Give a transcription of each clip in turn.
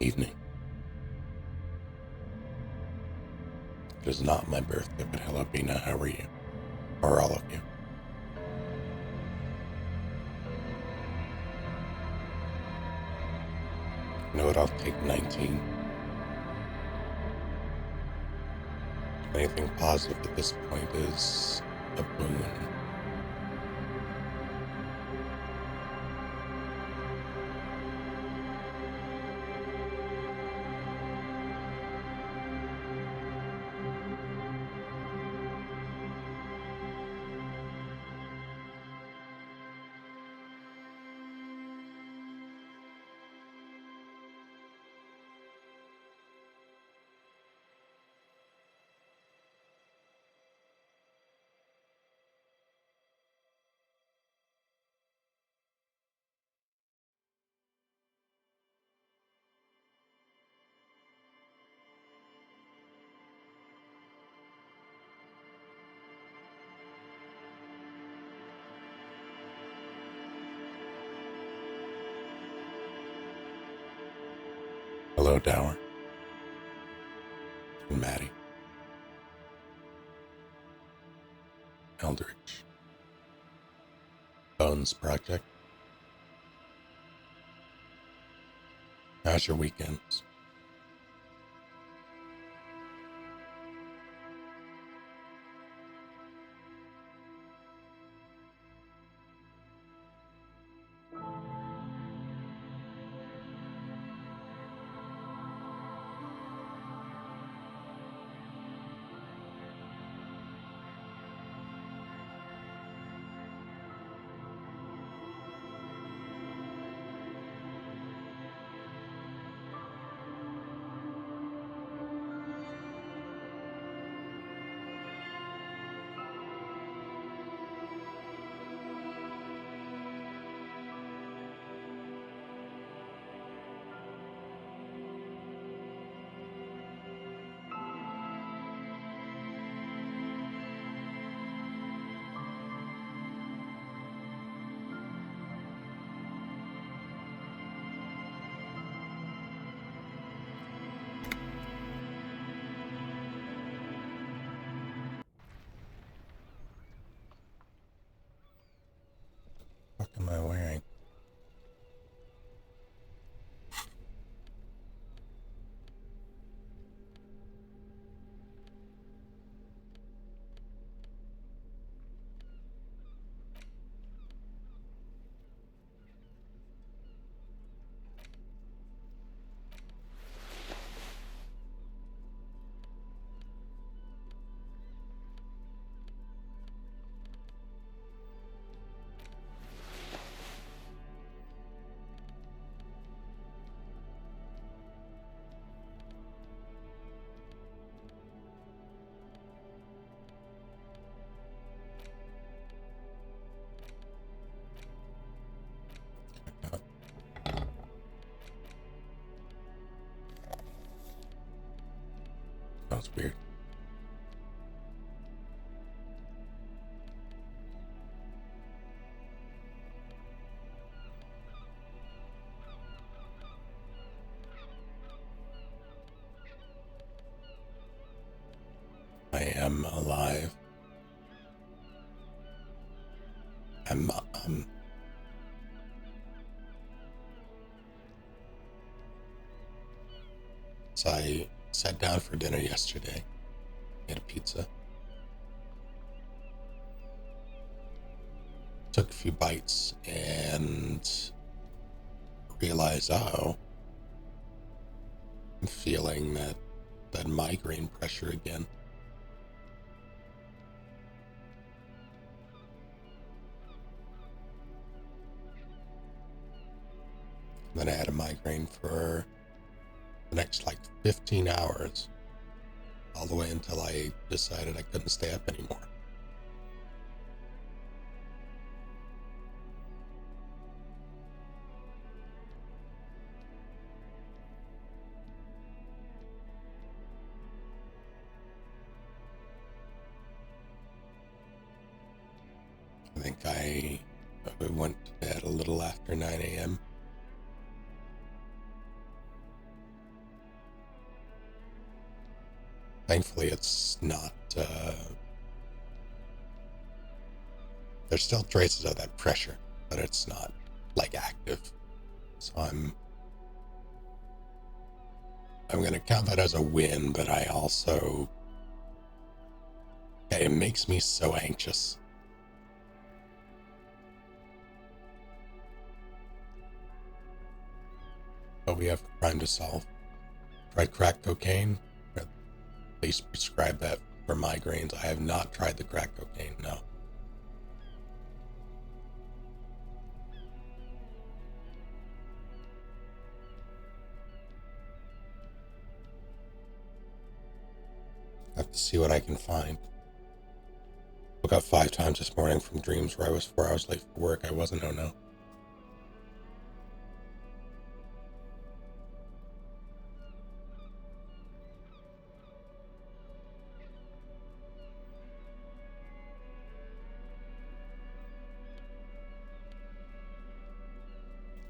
Evening. It is not my birthday, but hello, Bina. How are you? Or all of you? You know what? I'll take 19. Anything positive at this point is a boon. Hello, Dower. And Maddie. Eldridge. Bones Project. How's your weekends? What am I wearing? That was weird. I am alive. I'm So I sat down for dinner yesterday. Had a pizza. Took a few bites and realized, oh, I'm feeling that migraine pressure again. And then I had a migraine for the next 15 hours, all the way until I decided I couldn't stay up anymore. I think I went to bed a little after 9 a.m. Thankfully, it's not, there's still traces of that pressure, but it's not, like, active. So I'm going to count that as a win, but I also, it makes me so anxious. But we have a crime to solve. Tried crack cocaine? At least prescribe that for migraines. I have not tried the crack cocaine, no. Have to see what I can find. Woke up 5 times this morning from dreams where I was 4 hours late for work. I wasn't, oh no.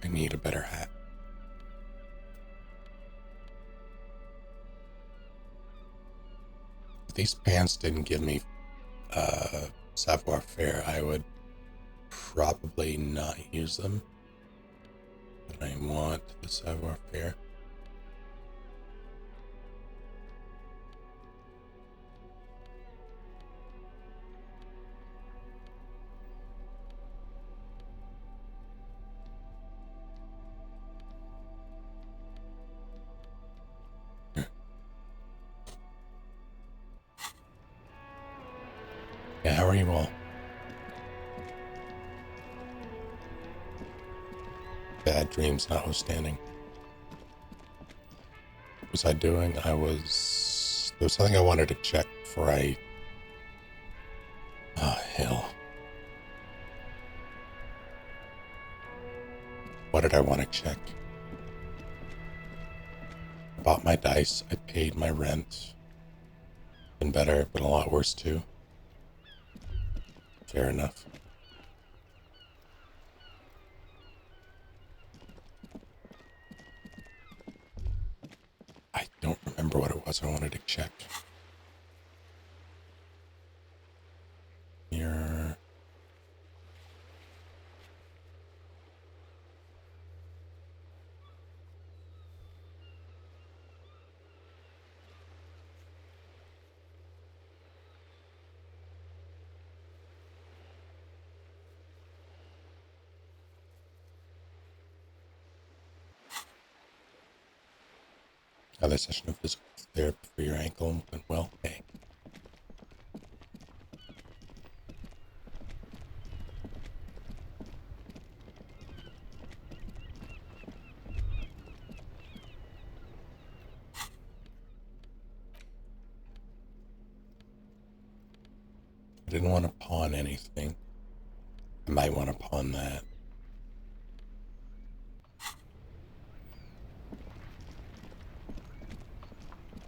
I need a better hat. If these pants didn't give me savoir-faire, I would probably not use them. But I want the savoir-faire. Yeah, how are you all? Bad dreams notwithstanding. What was I doing? There was something I wanted to check before I... Oh, hell. What did I want to check? I bought my dice. I paid my rent. Been better, but a lot worse too. Fair enough. I don't remember what it was I wanted to check. Here. Another session of physical therapy for your ankle went well. Hey. I didn't want to pawn anything. I might want to pawn that.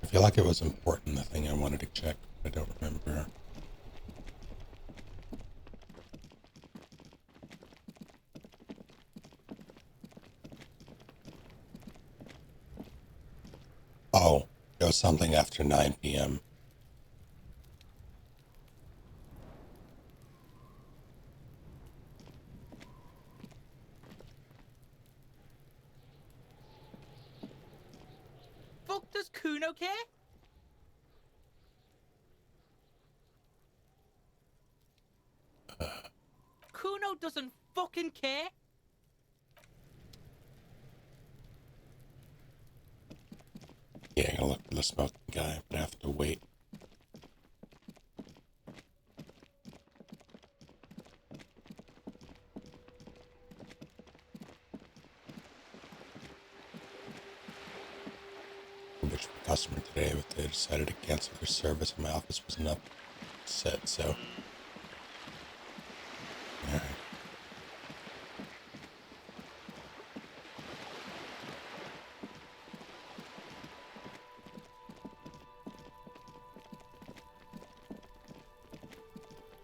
I feel like it was important, the thing I wanted to check. I don't remember. Oh, it was something after 9 p.m. Fuck does Kuno care? Kuno doesn't fucking care. Yeah, I'll look for the smoking guy, but I have to wait. Which customer today, but they decided to cancel their service and my office was not set, so... Alright.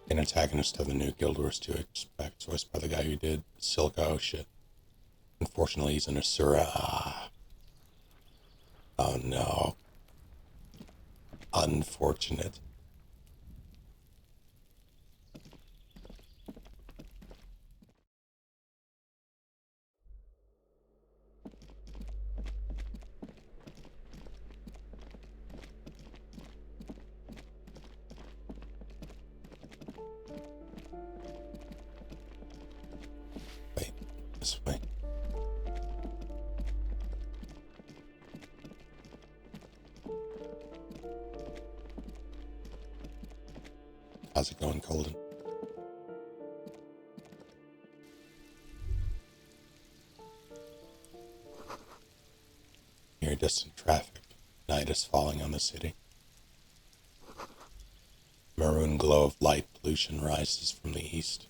An antagonist of the new Guild Wars 2 expect, voiced by the guy who did Silka. Oh shit. Unfortunately, he's an Asura. Ah. Oh no. unfortunate. Wait, this way. How's it going, Colden? Near distant traffic. Night is falling on the city. Maroon glow of light pollution rises from the east.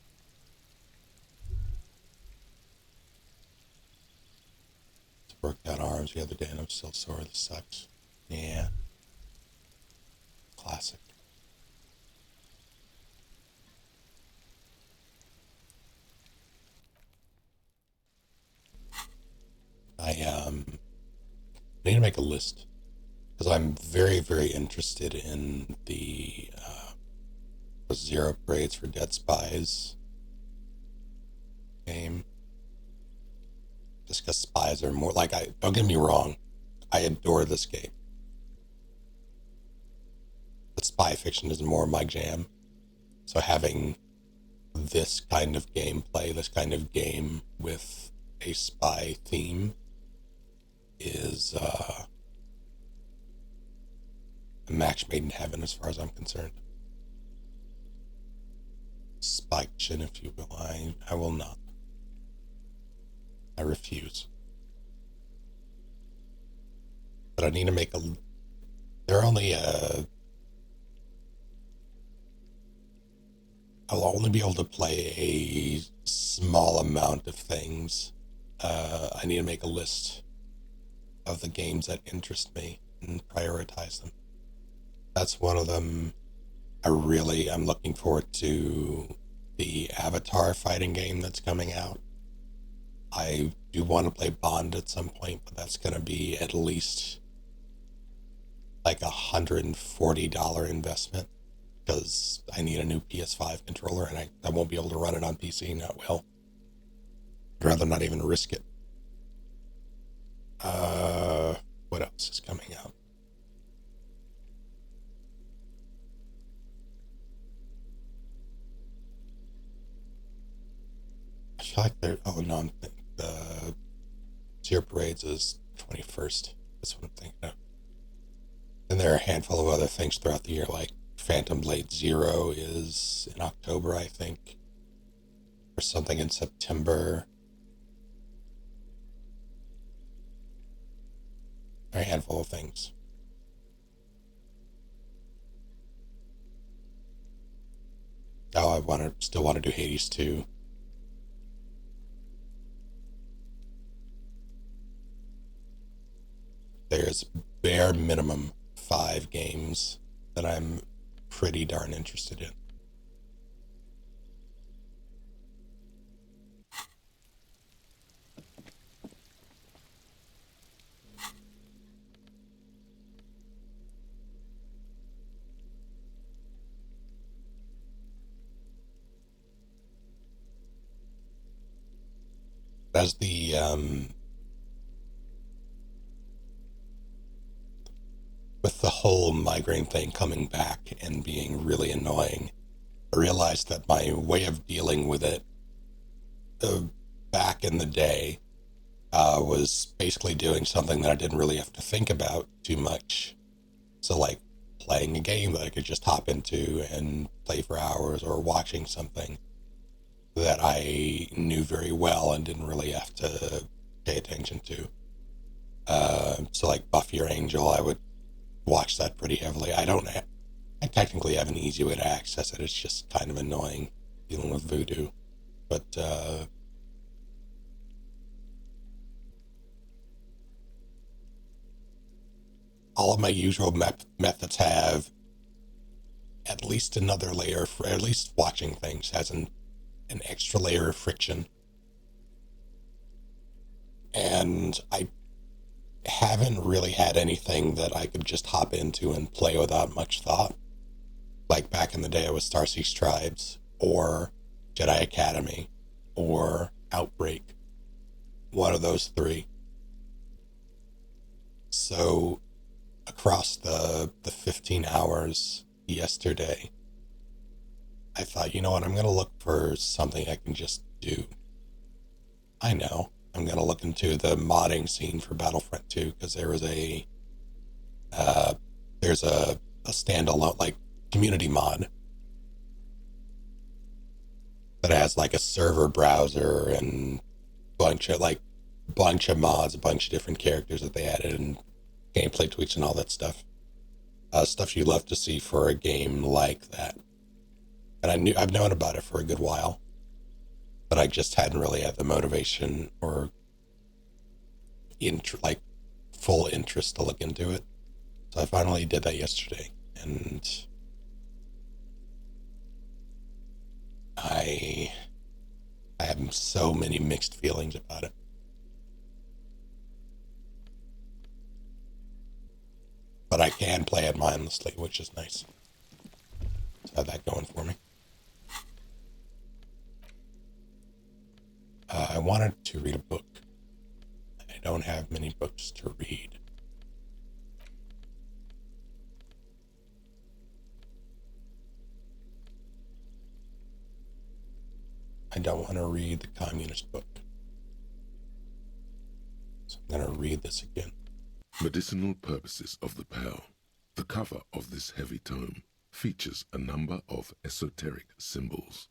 I worked out arms the other day and I'm still sore. This sucks. Yeah. Classic. I need to make a list because I'm very, very interested in the zero grades for Dead Spies game. Just because spies are more like don't get me wrong, I adore this game. But spy fiction is more my jam. So having this kind of gameplay, this kind of game with a spy theme is a match made in heaven as far as I'm concerned. Spike-chin, if you will. I will not. I refuse. But I need to make a... There are only I'll only be able to play a small amount of things. I need to make a list of the games that interest me and prioritize them. That's one of them. I'm looking forward to the Avatar fighting game that's coming out. I do want to play Bond at some point, but that's going to be at least like $140 investment because I need a new PS5 controller and I won't be able to run it on PC, not well. I'd rather not even risk it. What else is coming out? I feel like the Zero Parades is 21st. That's what I'm thinking of. And there are a handful of other things throughout the year, like Phantom Blade Zero is in October, I think. Or something in September. A handful of things. Oh, still want to do Hades 2. There's bare minimum 5 games that I'm pretty darn interested in. As with the whole migraine thing coming back and being really annoying, I realized that my way of dealing with it back in the day was basically doing something that I didn't really have to think about too much. So like playing a game that I could just hop into and play for hours, or watching something that I knew very well and didn't really have to pay attention to. So like Buffy or Angel, I would watch that pretty heavily. I technically have an easy way to access it. It's just kind of annoying dealing with Voodoo. But all of my usual methods have at least another layer, for at least watching things has an extra layer of friction. And I haven't really had anything that I could just hop into and play without much thought. Like back in the day, it was Star Seas Tribes, or Jedi Academy, or Outbreak. One of those three. So across the 15 hours yesterday, I thought, you know what, I'm going to look for something I can just do. I know. I'm going to look into the modding scene for Battlefront 2, because there's a standalone, like, community mod that has, like, a server browser and bunch of mods, a bunch of different characters that they added, and gameplay tweaks and all that stuff. Stuff you love to see for a game like that. And I've known about it for a good while, but I just hadn't really had the motivation or full interest to look into it. So I finally did that yesterday, and I have so many mixed feelings about it. But I can play it mindlessly, which is nice. So I have that going for me. I wanted to read a book. I don't have many books to read. I don't want to read the communist book. So I'm going to read this again. Medicinal Purposes of the Pale. The cover of this heavy tome features a number of esoteric symbols.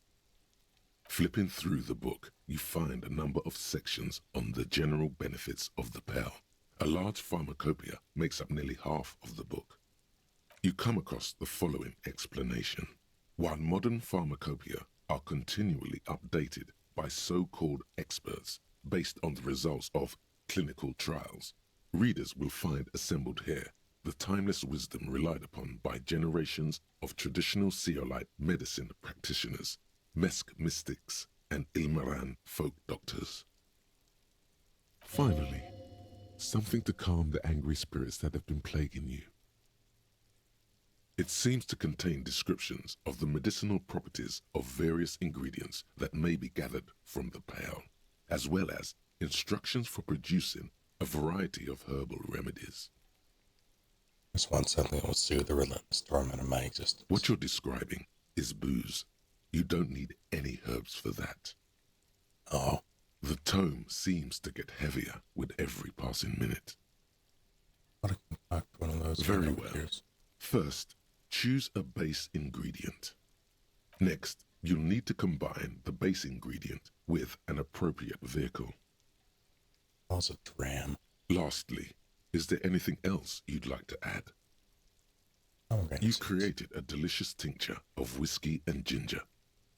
Flipping through the book, you find a number of sections on the general benefits of the pale. A large pharmacopoeia makes up nearly half of the book. You come across the following explanation. While modern pharmacopoeia are continually updated by so-called experts based on the results of clinical trials, readers will find assembled here the timeless wisdom relied upon by generations of traditional Seolite medicine practitioners, Mesk mystics, and Ilmaran folk doctors. Finally, something to calm the angry spirits that have been plaguing you. It seems to contain descriptions of the medicinal properties of various ingredients that may be gathered from the pale, as well as instructions for producing a variety of herbal remedies. I just want something that will soothe the relentless torment of my existence. What you're describing is booze. You don't need any herbs for that. Oh. The tome seems to get heavier with every passing minute. What a concoct one of those. Very well. First, choose a base ingredient. Next, you'll need to combine the base ingredient with an appropriate vehicle. How's a dram? Lastly, is there anything else you'd like to add? You created a delicious tincture of whiskey and ginger.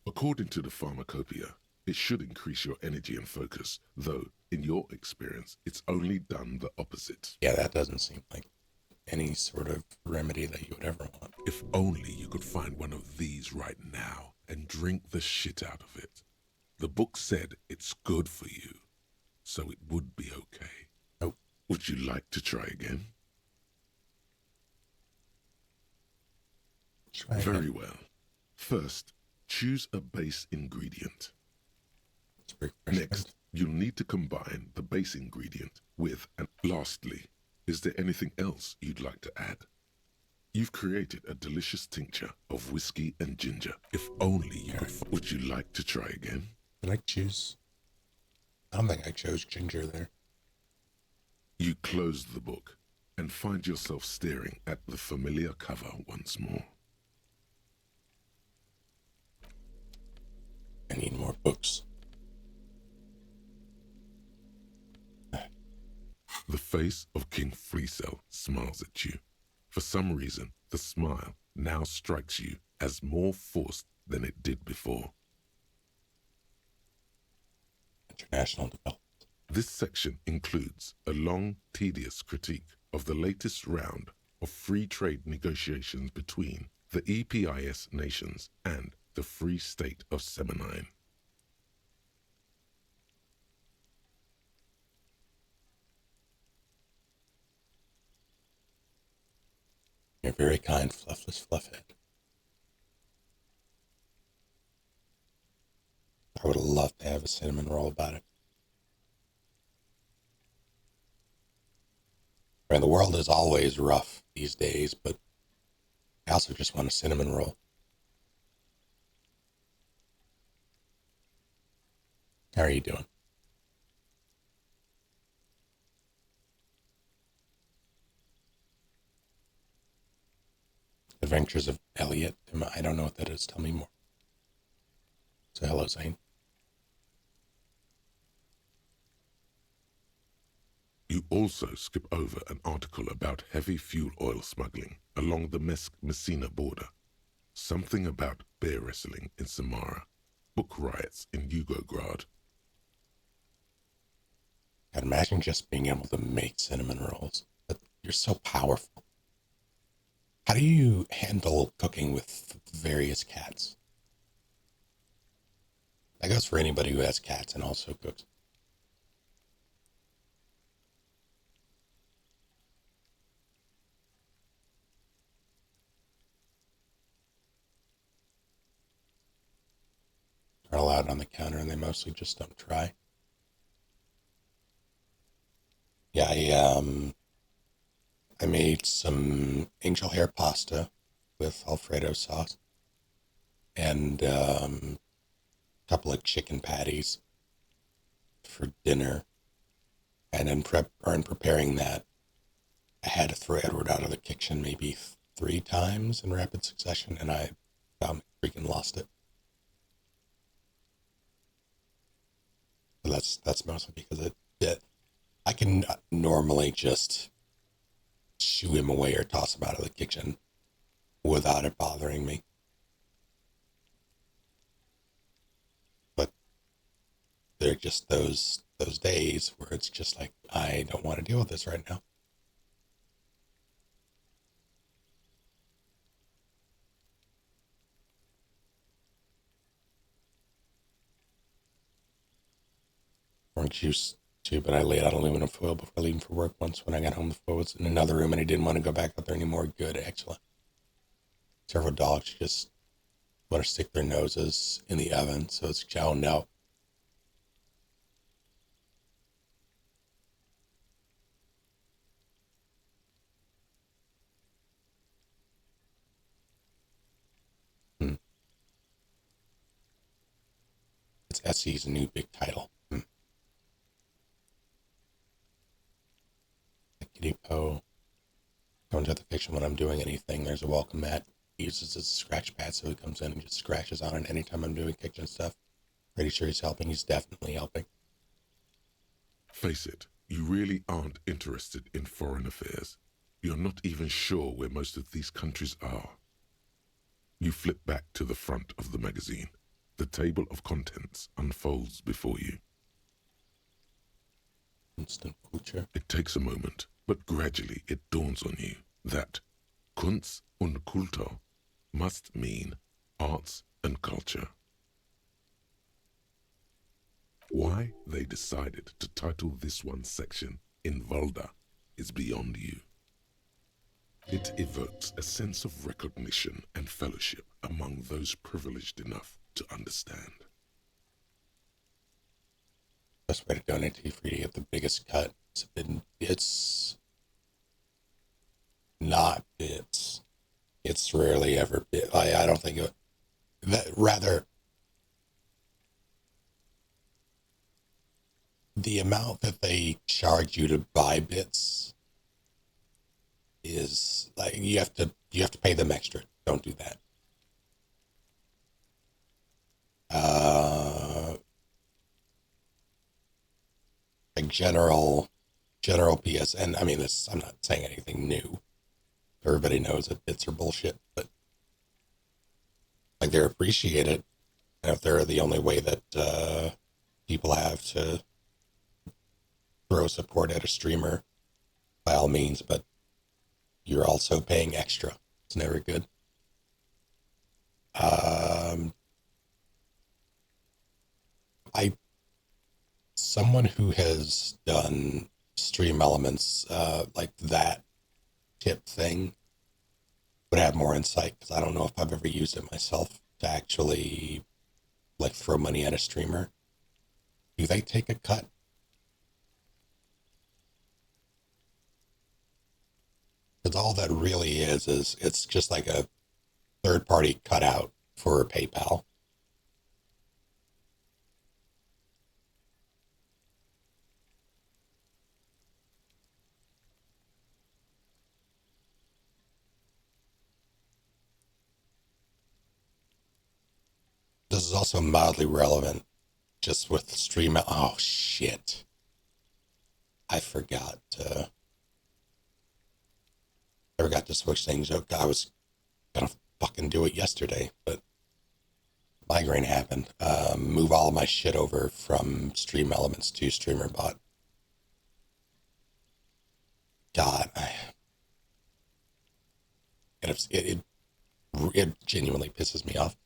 According to the pharmacopoeia, it should increase your energy and focus, though, in your experience, it's only done the opposite. Yeah, that doesn't seem like any sort of remedy that you would ever want. If only you could find one of these right now and drink the shit out of it. The book said it's good for you, so it would be okay. Oh. Would you like to try again? Very well. First, choose a base ingredient. Next, you'll need to combine the base ingredient with and lastly, is there anything else you'd like to add? You've created a delicious tincture of whiskey and ginger. If only you could. Would you like to try again? Did I choose? I don't think I chose ginger there. You close the book and find yourself staring at the familiar cover once more. I need more books. The face of King Fleecell smiles at you. For some reason, the smile now strikes you as more forced than it did before. International development. This section includes a long, tedious critique of the latest round of free trade negotiations between the EPIS nations and the Free State of Seminine. You're very kind, fluffless fluffhead. I would love to have a cinnamon roll about it. I mean, the world is always rough these days, but I also just want a cinnamon roll. How are you doing? Adventures of Elliot. I don't know what that is. Tell me more. So hello, Zane. You also skip over an article about heavy fuel oil smuggling along the Messina border, something about bear wrestling in Samara, book riots in Yugograd. God, imagine just being able to make cinnamon rolls. But you're so powerful. How do you handle cooking with various cats? That goes for anybody who has cats and also cooks. They're allowed on the counter and they mostly just don't try. Yeah, I made some angel hair pasta with Alfredo sauce and a couple of chicken patties for dinner. And in preparing that, I had to throw Edward out of the kitchen maybe 3 times in rapid succession, and I freaking lost it. But that's mostly because I can normally just shoo him away or toss him out of the kitchen without it bothering me. But there are just those days where it's just like, I don't want to deal with this right now. Orange juice too, but I laid out aluminum foil before leaving for work once. When I got home, the foil was in another room and I didn't want to go back up there anymore. Good, excellent. Several dogs just want to stick their noses in the oven, so it's chow no. It's Essie's new big title. Kitty Po. Going to the kitchen when I'm doing anything. There's a welcome mat. He uses it as a scratch pad, so he comes in and just scratches on it anytime I'm doing kitchen stuff. Pretty sure he's helping. He's definitely helping. Face it, you really aren't interested in foreign affairs. You're not even sure where most of these countries are. You flip back to the front of the magazine. The table of contents unfolds before you. Instant culture. It takes a moment, but gradually it dawns on you that Kunst und Kultur must mean arts and culture. Why they decided to title this one section Invalda is beyond you. It evokes a sense of recognition and fellowship among those privileged enough to understand. Best way to donate to you for you to get the biggest cut. It's not bits. It's rarely ever bit. I don't think it. That rather, the amount that they charge you to buy bits is like you have to pay them extra. Don't do that. Like general PSN. I mean, I'm not saying anything new. Everybody knows that bits are bullshit, but like they're appreciated, and if they're the only way that people have to throw support at a streamer, by all means. But you're also paying extra. It's never good. Someone who has done stream elements like that tip thing would have more insight because I don't know if I've ever used it myself to actually like throw money at a streamer. Do they take a cut? Because all that really is it's just like a third party cutout for PayPal. This is also mildly relevant just with stream. Oh shit. I forgot to switch things up. I was gonna fucking do it yesterday, but migraine happened. Move all of my shit over from Stream Elements to StreamerBot. God, it genuinely pisses me off.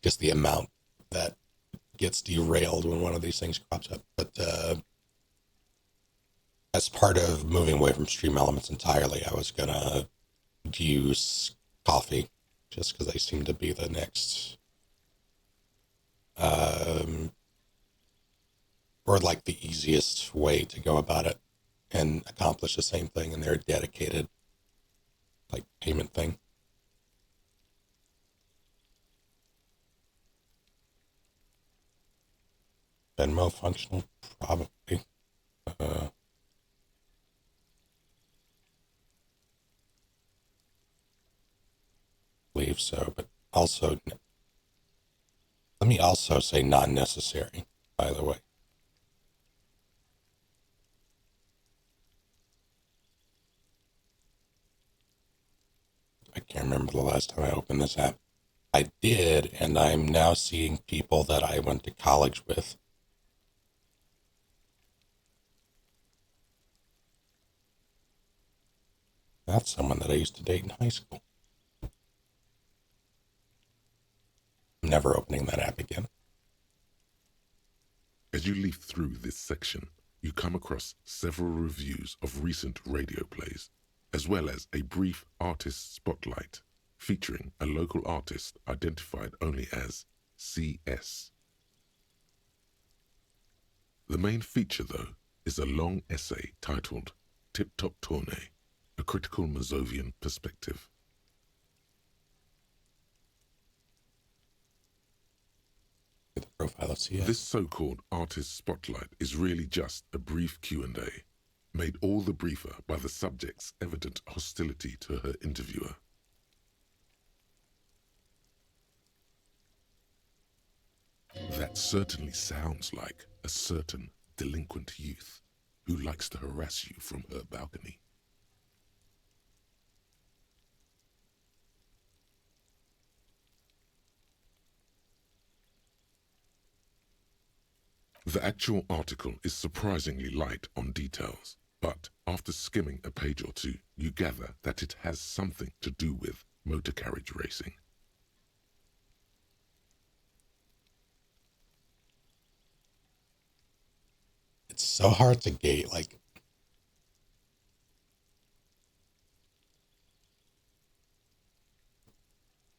Just the amount that gets derailed when one of these things crops up. But as part of moving away from Stream Elements entirely, I was gonna use Coffee just because they seem to be the next, or like the easiest way to go about it and accomplish the same thing. And they're a dedicated like payment thing. Venmo functional, probably. Believe so, but also, let me also say not necessary, by the way. I can't remember the last time I opened this app. I did, and I'm now seeing people that I went to college with. That's someone that I used to date in high school. I'm never opening that app again. As you leaf through this section, you come across several reviews of recent radio plays, as well as a brief artist spotlight featuring a local artist identified only as CS. The main feature, though, is a long essay titled Tip Top Tournée, a critical Mazovian perspective. The profile of CS. This so-called artist spotlight is really just a brief Q&A, made all the briefer by the subject's evident hostility to her interviewer. That certainly sounds like a certain delinquent youth who likes to harass you from her balcony. The actual article is surprisingly light on details, but after skimming a page or two, you gather that it has something to do with motor carriage racing. It's so hard to gauge, like,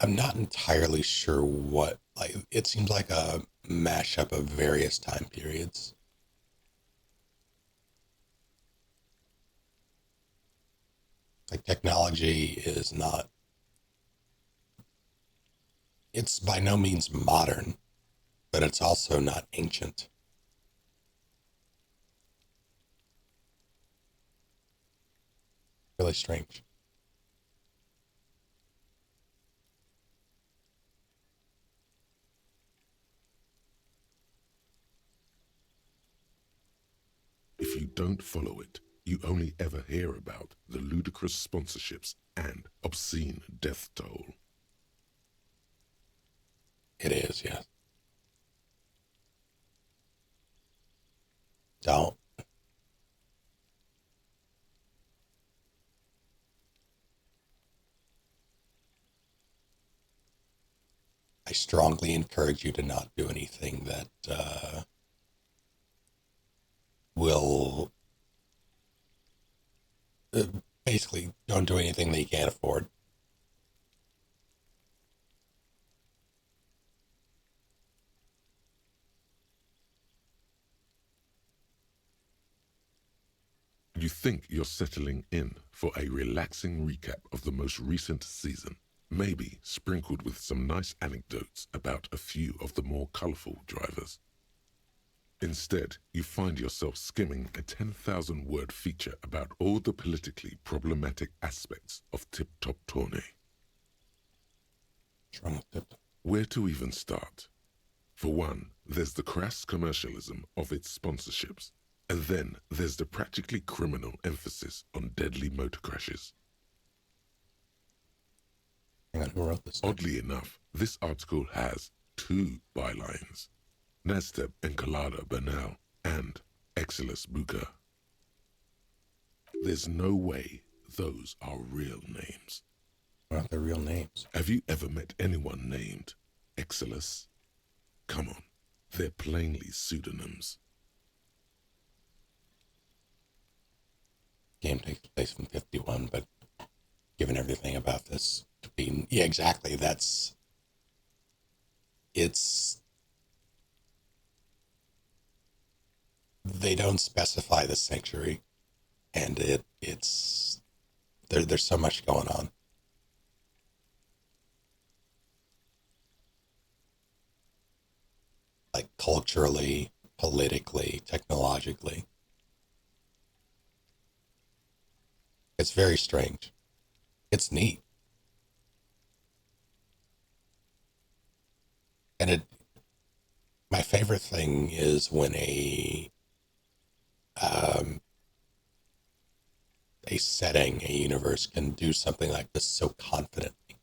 I'm not entirely sure what, like, it seems like a mashup of various time periods. Like, technology is not, it's by no means modern, but it's also not ancient. Really strange. If you don't follow it, you only ever hear about the ludicrous sponsorships and obscene death toll. It is, yes. Don't. I strongly encourage you to not do anything that will basically don't do anything that you can't afford. you think you're settling in for a relaxing recap of the most recent season, maybe sprinkled with some nice anecdotes about a few of the more colorful drivers. Instead, you find yourself skimming a 10,000-word feature about all the politically problematic aspects of Tip Top Tourney. Where to even start? For one, there's the crass commercialism of its sponsorships, and then there's the practically criminal emphasis on deadly motor crashes. Hang on, who wrote this? Oddly enough, this article has 2 bylines: Nasteb Encolada Bernal and Exilus Buka. There's no way those are real names. What are their real names? Have you ever met anyone named Exilus? Come on, they're plainly pseudonyms. Game takes place in 51, but given everything about this being, yeah, exactly, they don't specify the sanctuary, and there's so much going on. Like culturally, politically, technologically. It's very strange. It's neat. And my favorite thing is when a setting, a universe can do something like this so confidently.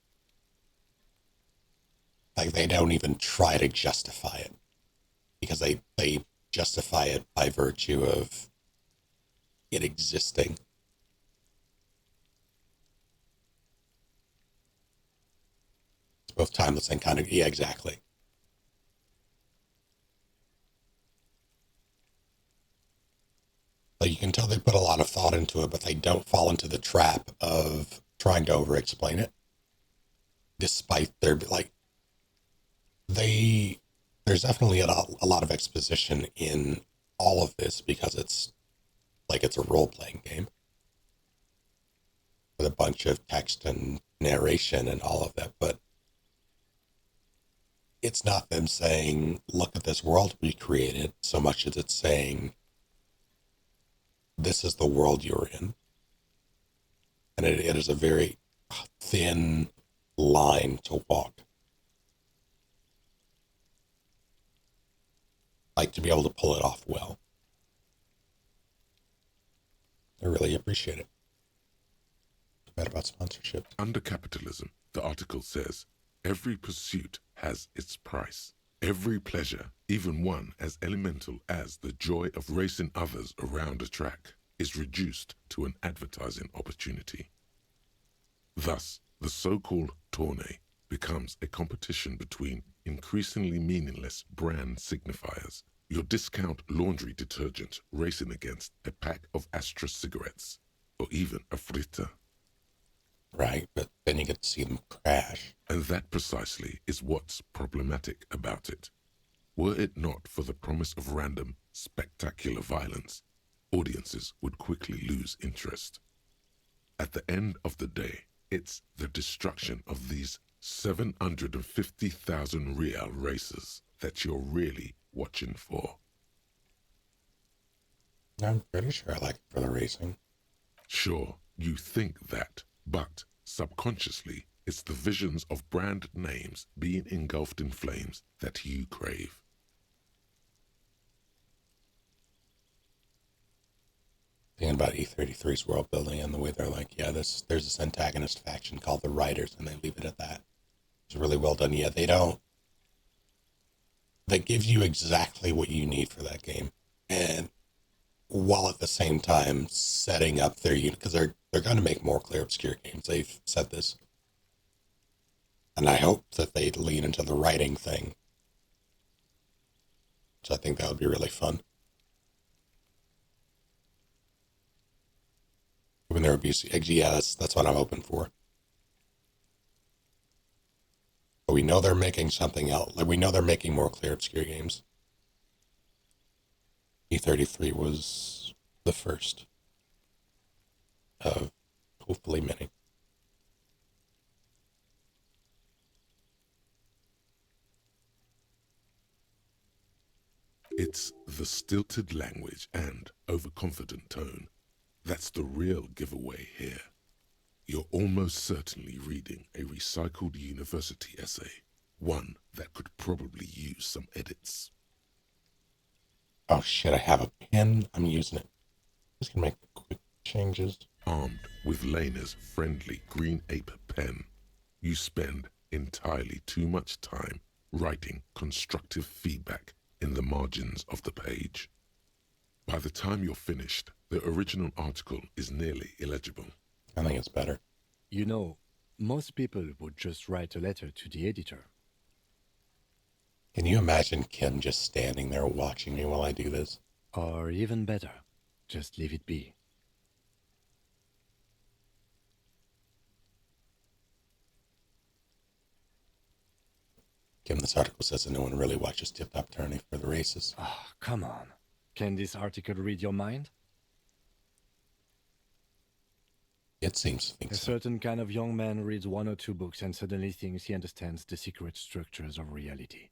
Like they don't even try to justify it, because they justify it by virtue of it existing. It's both timeless and kind of, yeah, exactly. Like you can tell they put a lot of thought into it, but they don't fall into the trap of trying to over-explain it. Despite their, like, there's definitely a lot of exposition in all of this, because it's a role-playing game with a bunch of text and narration and all of that, but it's not them saying, look at this world we created, so much as it's saying, this is the world you're in. And it is a very thin line to walk. Like, to be able to pull it off well. I really appreciate it. Too bad about sponsorship. Under capitalism, the article says, every pursuit has its price. Every pleasure, even one as elemental as the joy of racing others around a track, is reduced to an advertising opportunity. Thus, the so-called tourney becomes a competition between increasingly meaningless brand signifiers. Your discount laundry detergent racing against a pack of Astra cigarettes, or even a fritter. Right, but then you get to see them crash. And that precisely is what's problematic about it. Were it not for the promise of random, spectacular violence, audiences would quickly lose interest. At the end of the day, it's the destruction of these 750,000 real races that you're really watching for. I'm pretty sure I like it for the racing. Sure, you think that, but subconsciously, it's the visions of brand names being engulfed in flames that you crave. Thinking about E33's world building and the way they're like, yeah, there's this antagonist faction called the Riders, and they leave it at that. It's really well done. Yeah, they give you exactly what you need for that game, and while at the same time setting up their unit, because they're going to make more clear obscure games. They've said this, and I hope that they lean into the writing thing. So I think that would be really fun. When there would be, yeah, that's what I'm hoping for. But we know they're making something else. Like, we know they're making more clear obscure games. E33 was the first. of hopefully many. It's the stilted language and overconfident tone that's the real giveaway here. You're almost certainly reading a recycled university essay, one that could probably use some edits. Oh shit, I have a pen. I'm using it. Just gonna make quick changes. Armed with Lena's friendly green ape pen, you spend entirely too much time writing constructive feedback in the margins of the page. By the time you're finished, the original article is nearly illegible. I think it's better. You know, most people would just write a letter to the editor. Can you imagine Kim just standing there watching me while I do this? Or even better, just leave it be. Kim, this article says that no one really watches Tip Top Tourney for the races. Ah, come on. Can this article read your mind? It seems to think A so. certain kind of young man reads 1 or 2 books and suddenly thinks he understands the secret structures of reality.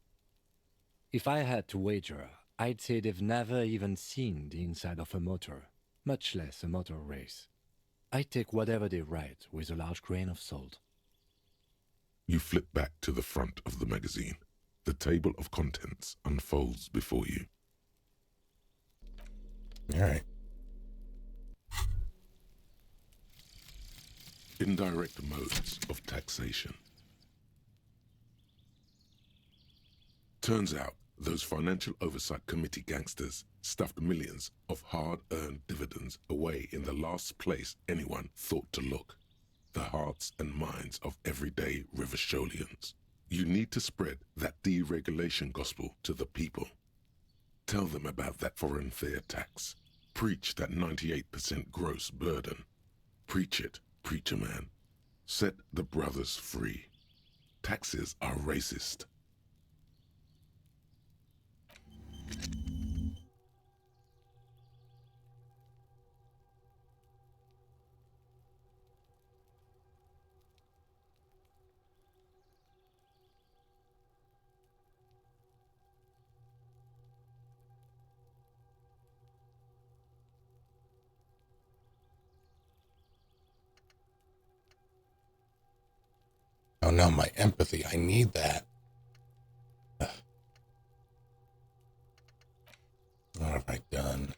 If I had to wager, I'd say they've never even seen the inside of a motor, much less a motor race. I take whatever they write with a large grain of salt. You flip back to the front of the magazine. The table of contents unfolds before you. All right. Indirect modes of taxation. Turns out those Financial Oversight Committee gangsters stuffed millions of hard-earned dividends away in the last place anyone thought to look. The hearts and minds of everyday Revacholians. You need to spread that deregulation gospel to the people. Tell them about that foreign fair tax. Preach that 98% gross burden. Preach it, preacher man. Set the brothers free. Taxes are racist. Oh no, my empathy. I need that. Ugh. What have I done?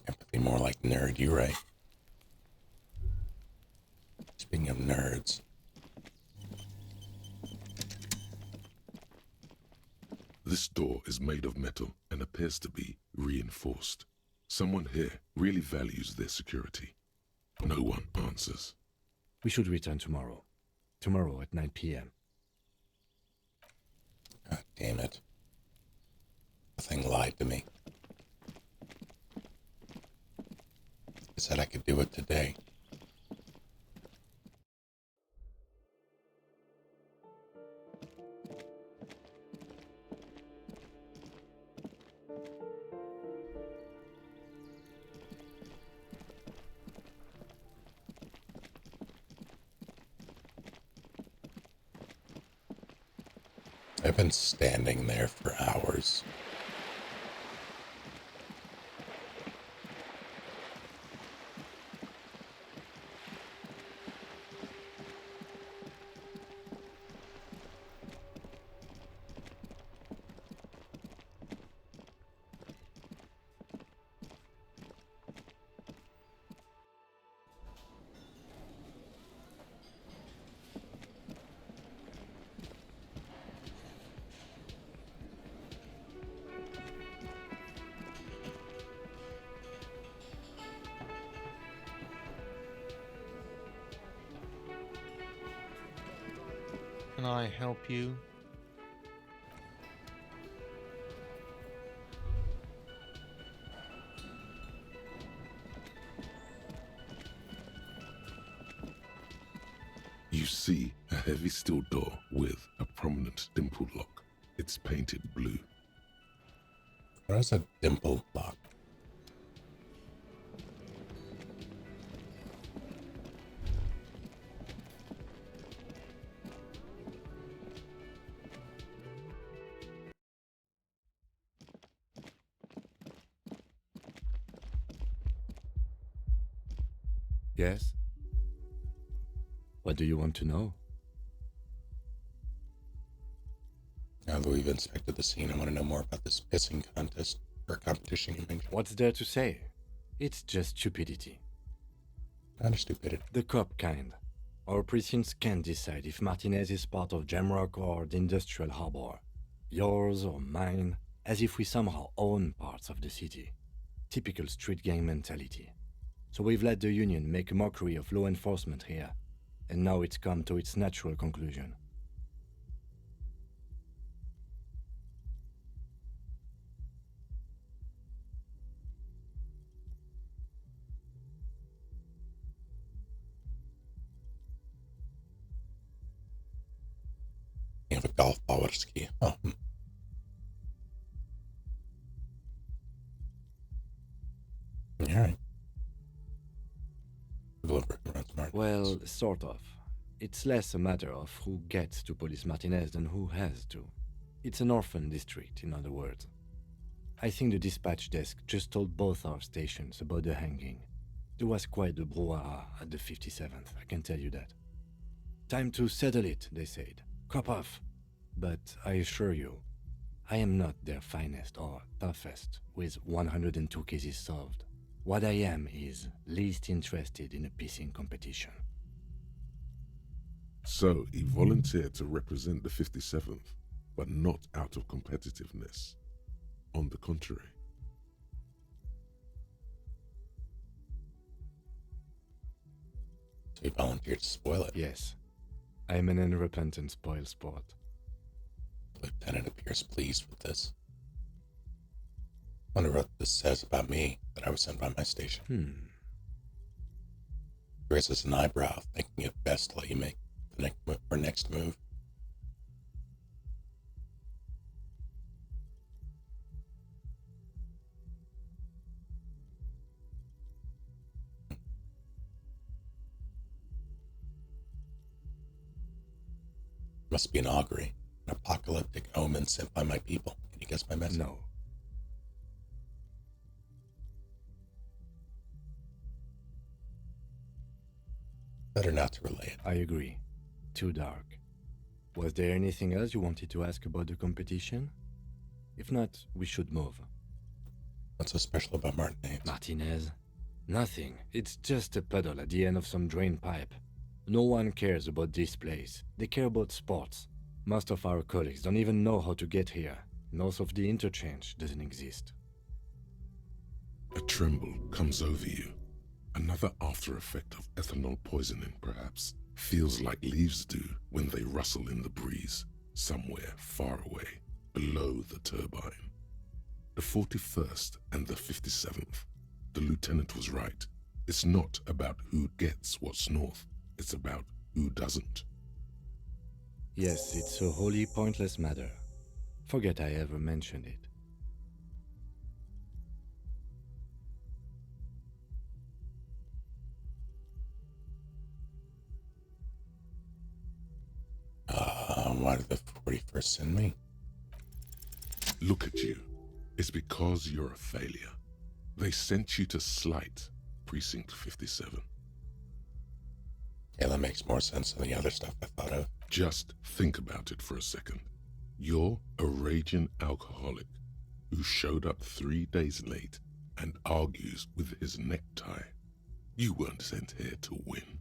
Empathy more like nerd, you're right. Speaking of nerds. This door is made of metal and appears to be reinforced. Someone here really values their security. No one answers. We should return tomorrow. Tomorrow at 9 p.m. God damn it. The thing lied to me. It said I could do it today. I've been standing there for hours. Can I help you? You see a heavy steel door with a prominent dimple lock. It's painted blue. What is a dimple lock? Yes? What do you want to know? Now that we've inspected the scene, I want to know more about this pissing contest or competition you mentioned. What's there to say? It's just stupidity. Kind of stupidity. The cop kind. Our precincts can't decide if Martinez is part of Jamrock or the Industrial Harbor. Yours or mine, as if we somehow own parts of the city. Typical street gang mentality. So we've let the Union make a mockery of law enforcement here, and now it's come to its natural conclusion. You have a golf ball with a ski. Oh. Alright. Well, sort of. It's less a matter of who gets to police Martinez than who has to. It's an orphan district, in other words. I think the dispatch desk just told both our stations about the hanging. There was quite the brouhaha at the 57th, I can tell you that. Time to settle it, they said. Cop off. But I assure you, I am not their finest or toughest with 102 cases solved. What I am is least interested in a pissing competition. So he volunteered to represent the 57th, but not out of competitiveness. On the contrary. So he volunteered to spoil it. Yes, I am an unrepentant spoil sport. The lieutenant appears pleased with this. I wonder what this says about me, that I was sent by my station. Raises an eyebrow, thinking it best to let you make the next move. Must be an augury, an apocalyptic omen sent by my people. Can you guess my message? No. Better not to relay it. I agree. Too dark. Was there anything else you wanted to ask about the competition? If not, we should move. What's so special about Martinez? Martinez? Nothing. It's just a puddle at the end of some drain pipe. No one cares about this place. They care about sports. Most of our colleagues don't even know how to get here. North of the interchange doesn't exist. A tremble comes over you. Another after effect of ethanol poisoning, perhaps. Feels like leaves do when they rustle in the breeze, somewhere far away, below the turbine. The 41st and the 57th. The lieutenant was right. It's not about who gets what's north. It's about who doesn't. Yes, it's a wholly pointless matter. Forget I ever mentioned it. Why did the 41st send me? Look at you. It's because you're a failure. They sent you to slight Precinct 57. Yeah, that makes more sense than the other stuff I thought of. Just think about it for a second. You're a raging alcoholic who showed up 3 days late and argues with his necktie. You weren't sent here to win.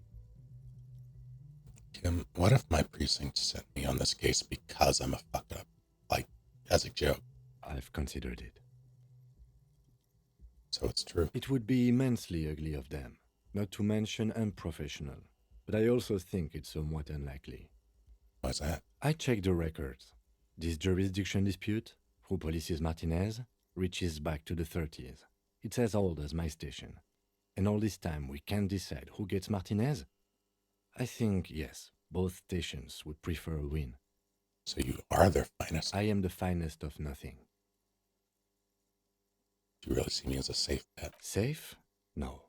Kim, what if my precinct sent me on this case because I'm a fuck up? Like, as a joke. I've considered it. So it's true. It would be immensely ugly of them, not to mention unprofessional. But I also think it's somewhat unlikely. Why's that? I checked the records. This jurisdiction dispute, who polices Martinez, reaches back to the 30s. It's as old as my station. And all this time we can't decide who gets Martinez? I think, yes, both stations would prefer a win. So you are their finest. I am the finest of nothing. Do you really see me as a safe bet? Safe? No.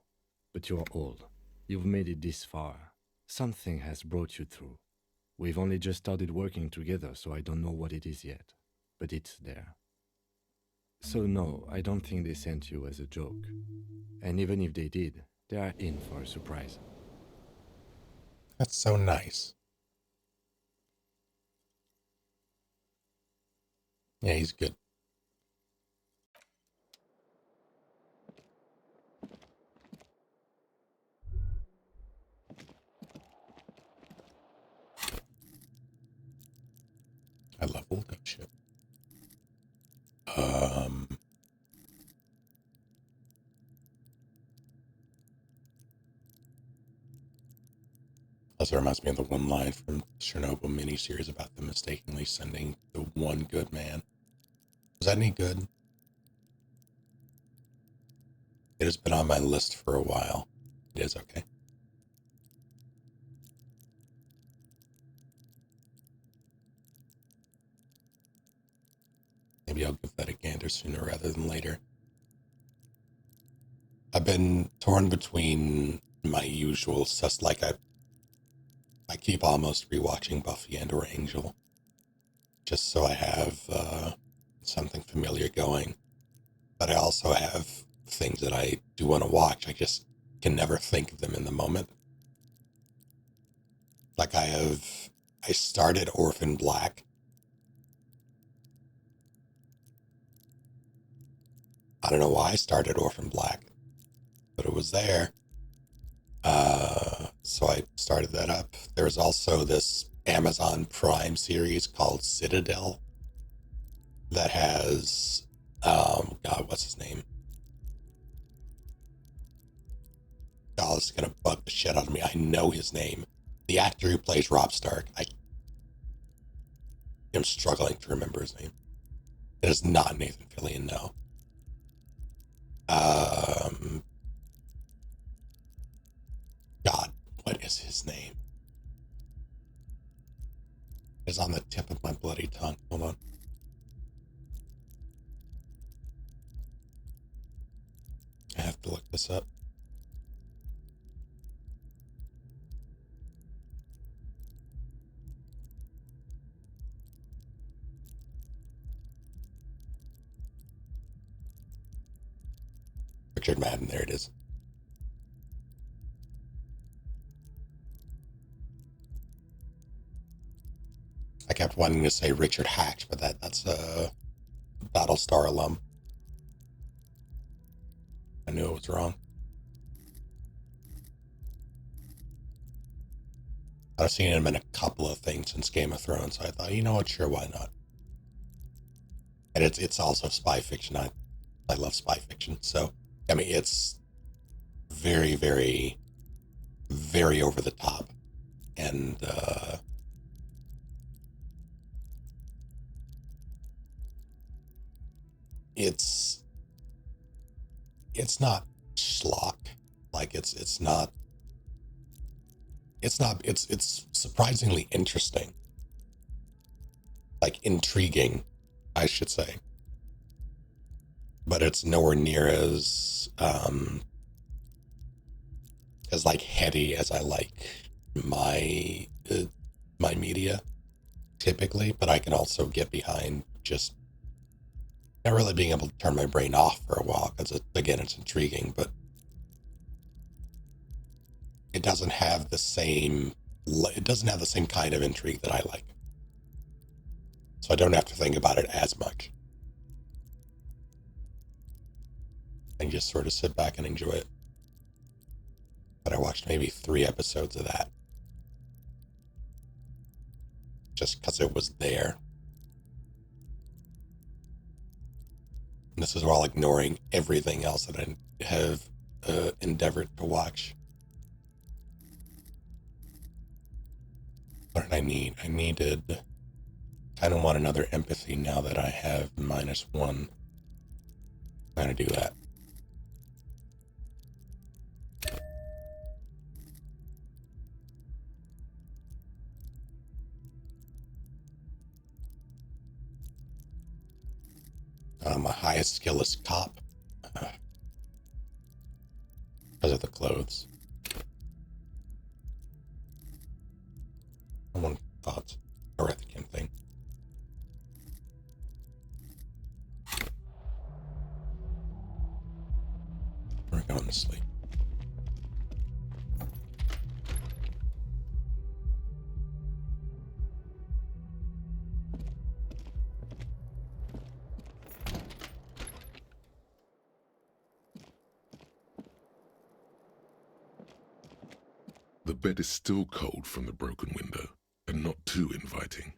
But you're old. You've made it this far. Something has brought you through. We've only just started working together, so I don't know what it is yet. But it's there. So no, I don't think they sent you as a joke. And even if they did, they are in for a surprise. That's so nice. Yeah, he's good. I love old gun shit. Also reminds me of the one line from Chernobyl miniseries about them mistakenly sending the one good man. Was that any good? It has been on my list for a while. It is okay. Maybe I'll give that a gander sooner rather than later. I've been torn between my usual sus, like I keep almost rewatching Buffy and or Angel, just so I have something familiar going. But I also have things that I do want to watch. I just can never think of them in the moment. Like I started Orphan Black. I don't know why I started Orphan Black, but it was there. So I started that up. There's also this Amazon Prime series called Citadel that has, God, what's his name? God, this is going to bug the shit out of me. I know his name. The actor who plays Rob Stark. I am struggling to remember his name. It is not Nathan Fillion, no. God, what is his name? It's on the tip of my bloody tongue. Hold on. I have to look this up. Richard Madden, there it is. I kept wanting to say Richard Hatch, but that's a Battlestar alum. I knew it was wrong. I've seen him in a couple of things since Game of Thrones, so I thought, you know what, sure, why not? And it's also spy fiction. I love spy fiction, so I mean it's very, very, very over the top, and it's not schlock. Like it's not it's surprisingly interesting, like intriguing, I should say, but it's nowhere near as like heady as I like my my media typically. But I can also get behind just not really being able to turn my brain off for a while because again it's intriguing, but it doesn't have the same kind of intrigue that I like. So I don't have to think about it as much. I just sort of sit back and enjoy it. But I watched maybe 3 episodes of that. Just because it was there. And this is while ignoring everything else that I have endeavored to watch. What did I need? I needed... I don't want another empathy now that I have -1. I'm going to do that. a skillless cop. Because of the clothes. One thought. Or at the Kim thing. We're going to sleep. The bed is still cold from the broken window, and not too inviting.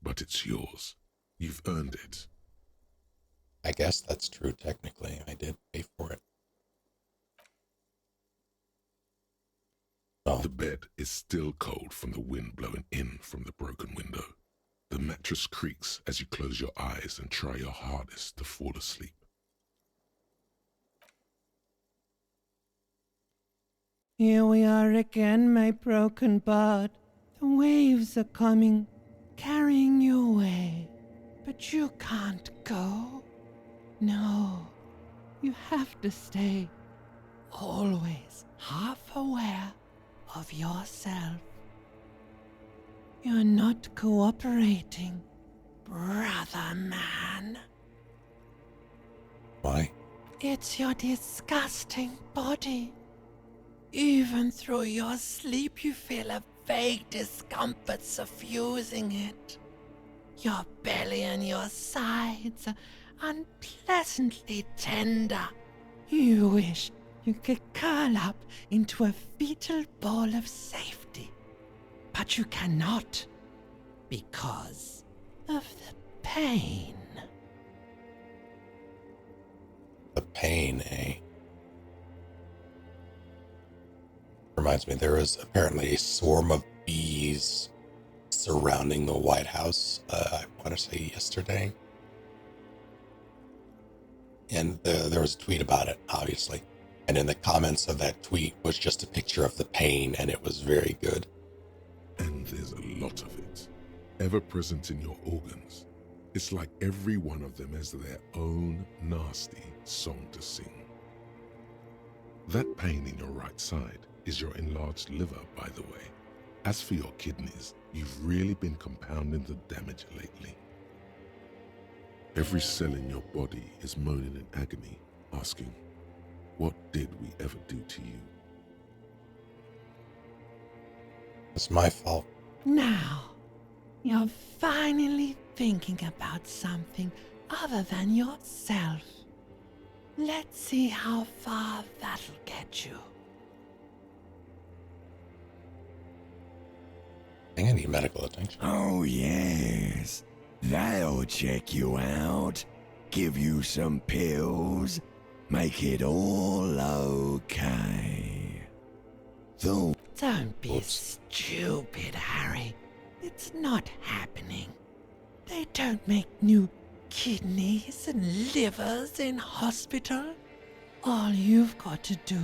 But it's yours. You've earned it. I guess that's true, technically. I did pay for it. Oh. The bed is still cold from the wind blowing in from the broken window. The mattress creaks as you close your eyes and try your hardest to fall asleep. Here we are again, my broken bird. The waves are coming, carrying you away. But you can't go. No, you have to stay. Always half aware of yourself. You're not cooperating, brother man. Why? It's your disgusting body. Even through your sleep, you feel a vague discomfort suffusing it. Your belly and your sides are unpleasantly tender. You wish you could curl up into a fetal ball of safety. But you cannot, because of the pain. The pain, eh? Reminds me, there was apparently a swarm of bees surrounding the White House, I want to say yesterday. And there was a tweet about it, obviously. And in the comments of that tweet was just a picture of the pain, and it was very good. And there's a lot of it, ever present in your organs. It's like every one of them has their own nasty song to sing. That pain in your right side is your enlarged liver, by the way. As for your kidneys, you've really been compounding the damage lately. Every cell in your body is moaning in agony, asking, what did we ever do to you? It's my fault. Now, you're finally thinking about something other than yourself. Let's see how far that'll get you. I think I need medical attention. Oh, yes. They'll check you out, give you some pills, make it all okay. Though, Don't be Oops. stupid, Harry. It's not happening. They don't make new kidneys and livers in hospital. All you've got to do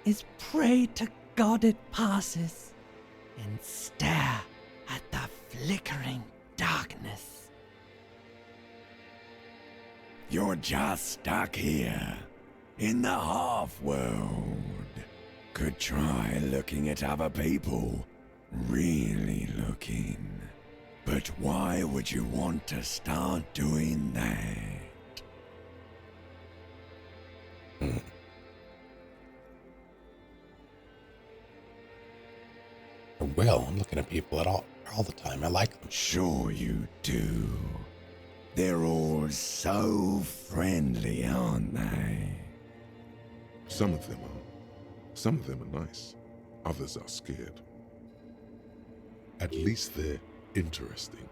is pray to God it passes and stare at the flickering darkness. you're just stuck here, in the half-world. Could try looking at other people, really looking. But why would you want to start doing that? I will. I'm looking at people all the time. I like them. Sure you do. They're all so friendly, aren't they? Some of them are. Some of them are nice. Others are scared. At least they're interesting.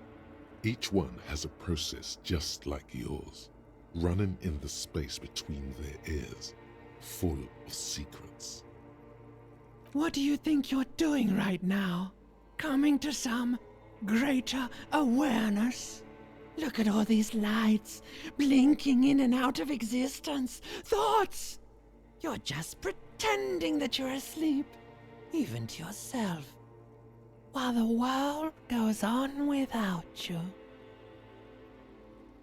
Each one has a process just like yours, running in the space between their ears, full of secrets. What do you think you're doing right now? Coming to some greater awareness? Look at all these lights, blinking in and out of existence. Thoughts! You're just pretending that you're asleep, even to yourself, while the world goes on without you.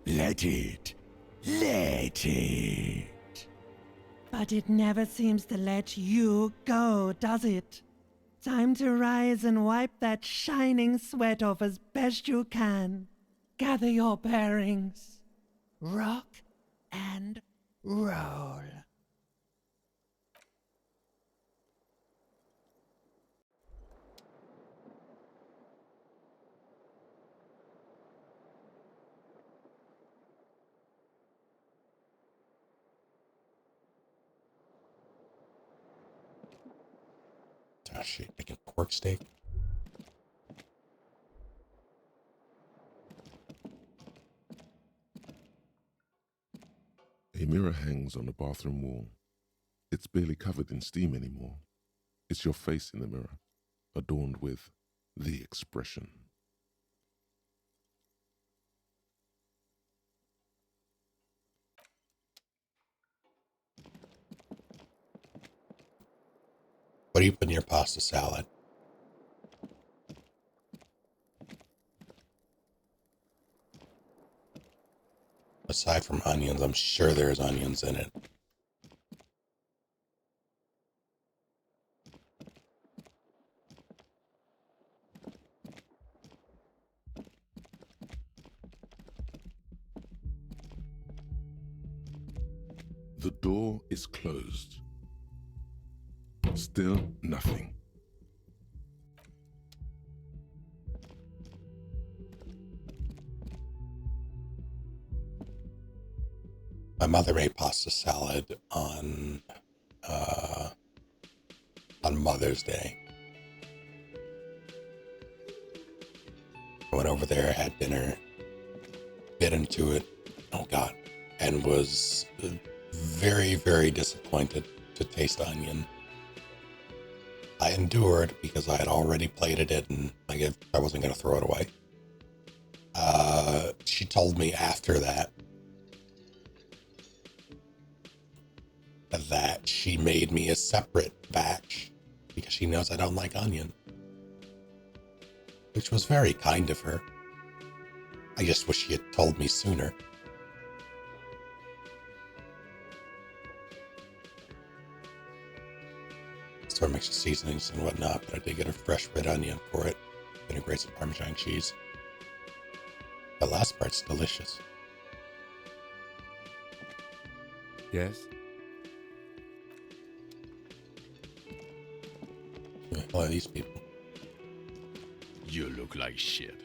Let it. Let it. But it never seems to let you go, does it? Time to rise and wipe that shining sweat off as best you can. Gather your bearings. Rock and roll. Oh shit, making pork steak. A mirror hangs on the bathroom wall. It's barely covered in steam anymore. It's your face in the mirror, adorned with the expression. What do you put in your pasta salad? Aside from onions, I'm sure there's onions in it. The door is closed. Still nothing. My mother made pasta salad on Mother's Day. I went over there, had dinner, bit into it, oh god, and was very, very disappointed to taste onion. I endured because I had already plated it and I wasn't going to throw it away. She told me after that she made me a separate batch because she knows I don't like onion, which was very kind of her. I just wish she had told me sooner. Store makes the seasonings and whatnot, but I did get a fresh red onion for it. Integrates some Parmesan cheese. The last part's delicious. Yes? Who the hell are these people? You look like shit.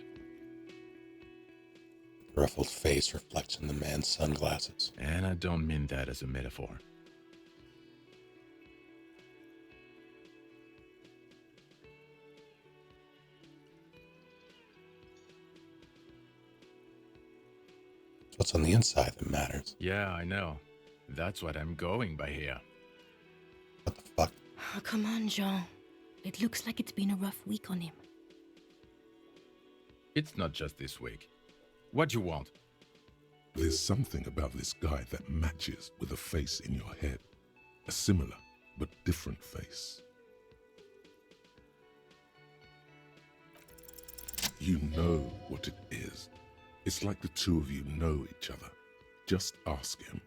The ruffled face reflects in the man's sunglasses. And I don't mean that as a metaphor. It's what's on the inside that matters. Yeah, I know. That's what I'm going by here. What the fuck? Oh, come on, Jean. It looks like it's been a rough week on him. It's not just this week. What you want? There's something about this guy that matches with a face in your head. A similar but different face. You know what it is. It's like the two of you know each other. Just ask him.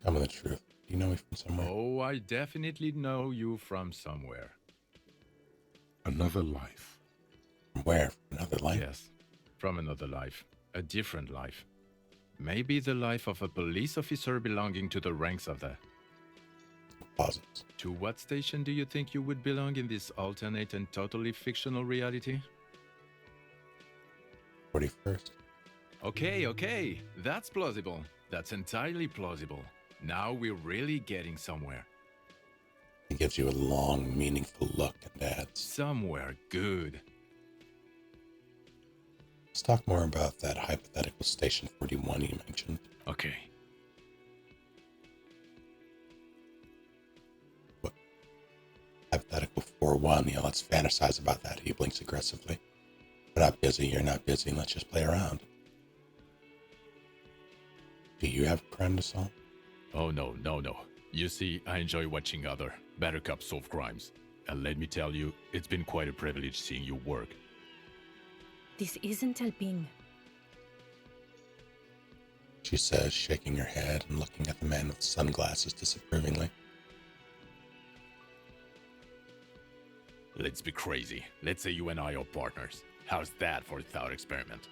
Tell me the truth. Do you know me from somewhere? Oh, I definitely know you from somewhere. Another life. From where? From another life? Yes, from another life. A different life. Maybe the life of a police officer belonging to the ranks of the... Posits. To what station do you think you would belong in this alternate and totally fictional reality? 41st. Okay, that's plausible. That's entirely plausible. Now we're really getting somewhere. He gives you a long, meaningful look and adds, Somewhere good. let's talk more about that hypothetical Station 41 you mentioned. Okay. What? Hypothetical 4-1, yeah, let's fantasize about that. He blinks aggressively. We're not busy, you're not busy, let's just play around. Do you have a crime to solve? Oh, no. You see, I enjoy watching other better cops solve crimes. And let me tell you, it's been quite a privilege seeing you work. This isn't helping. she says, shaking her head and looking at the man with sunglasses disapprovingly. Let's be crazy. Let's say you and I are partners. How's that for a thought experiment?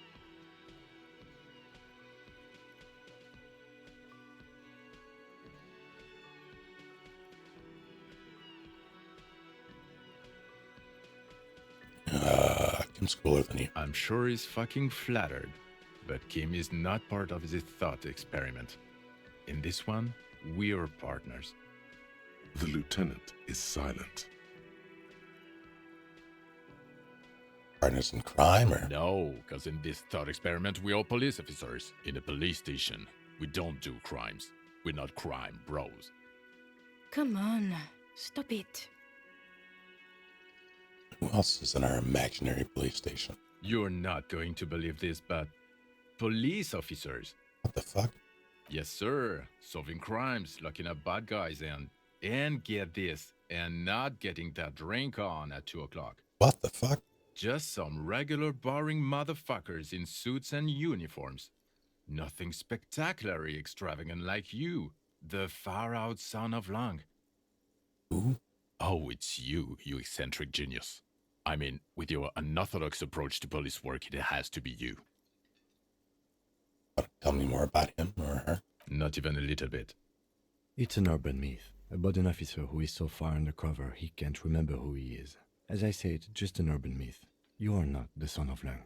Kim's cooler than you. I'm sure he's fucking flattered, but Kim is not part of his thought experiment. In this one, we're partners. The lieutenant is silent. Partners in crime, or? No, because in this thought experiment, we're all police officers. In a police station, we don't do crimes. We're not crime bros. Come on, stop it. Who else is in our imaginary police station? You're not going to believe this, but police officers. What the fuck? Yes, sir. Solving crimes, locking up bad guys, and get this, and not getting that drink on at 2 o'clock. What the fuck? Just some regular boring motherfuckers in suits and uniforms. Nothing spectacularly extravagant like you, the far-out son of Lang. Who? Oh, it's you, you eccentric genius. I mean, with your unorthodox approach to police work, it has to be you. Tell me more about him or her. Not even a little bit. It's an urban myth about an officer who is so far undercover he can't remember who he is. As I said, just an urban myth. You are not the son of Lang.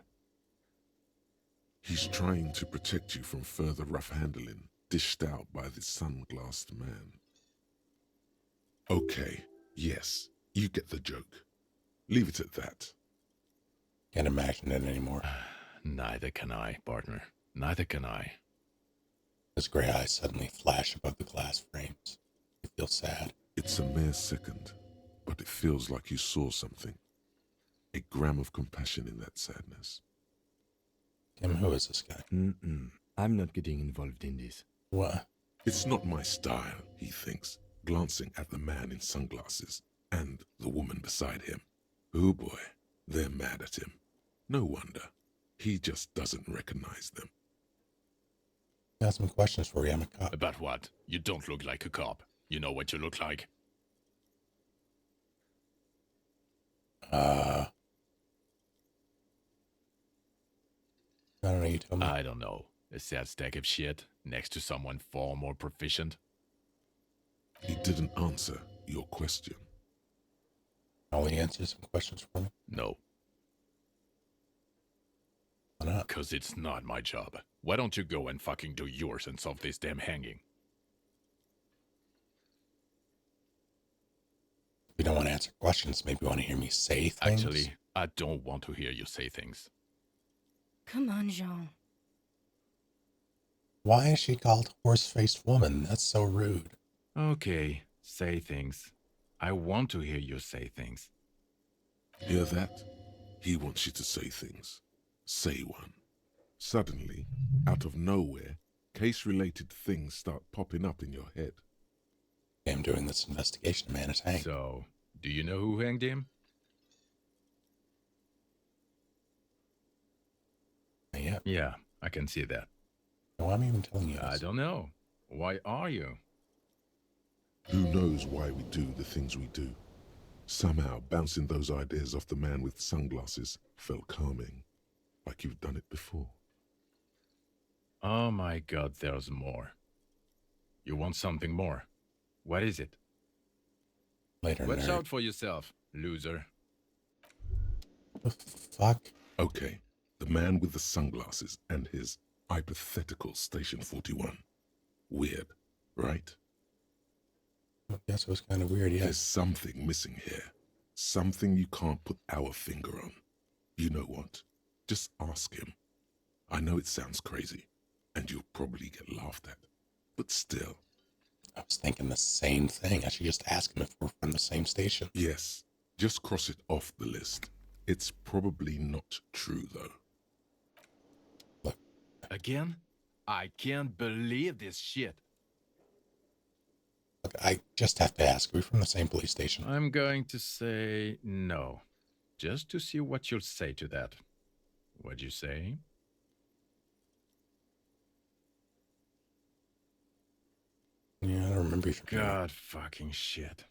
He's trying to protect you from further rough handling, dished out by this sunglassed man. Okay, yes, you get the joke. Leave it at that. Can't imagine it anymore. Neither can I, partner. Neither can I. His gray eyes suddenly flash above the glass frames. You feel sad. It's a mere second, but it feels like you saw something. A gram of compassion in that sadness. Kim, who is this guy? I'm not getting involved in this. What? It's not my style, he thinks, glancing at the man in sunglasses and the woman beside him. Oh boy, they're mad at him. No wonder. He just doesn't recognize them. I got some questions for you. I'm a cop. About what? You don't look like a cop. You know what you look like? I don't know, you tell me. I don't know. A sad stack of shit next to someone far more proficient. He didn't answer your question. All he answers some questions for me? No, Why not? because it's not my job. Why don't you go and fucking do yours and solve this damn hanging? If you don't want to answer questions, maybe you want to hear me say things? Actually, I don't want to hear you say things. Come on, Jean. Why is she called horse-faced woman? That's so rude. Okay, say things. I want to hear you say things. Hear that? He wants you to say things. Say one. Suddenly, out of nowhere, case-related things start popping up in your head. I'm doing this investigation. A man is hanged. So, do you know who hanged him? Yeah. Yeah, I can see that. No, I'm even telling you this. I don't know. Why are you? Who knows why we do the things we do? Somehow, bouncing those ideas off the man with sunglasses felt calming, like you've done it before. Oh my god, there's more. You want something more? What is it? Later, Watch nerd. out for yourself, loser. The fuck? Okay, the man with the sunglasses and his hypothetical Station 41. Weird, right? I guess it was kind of weird, There's yes. something missing here. Something you can't put our finger on. You know what? Just ask him. I know it sounds crazy, and you'll probably get laughed at. But still. I was thinking the same thing. I should just ask him if we're from the same station. Yes, just cross it off the list. It's probably not true, though. Look, Again? I can't believe this shit. I just have to ask. Are we from the same police station? I'm going to say no. Just to see what you'll say to that. What'd you say? Remember your God fucking shit.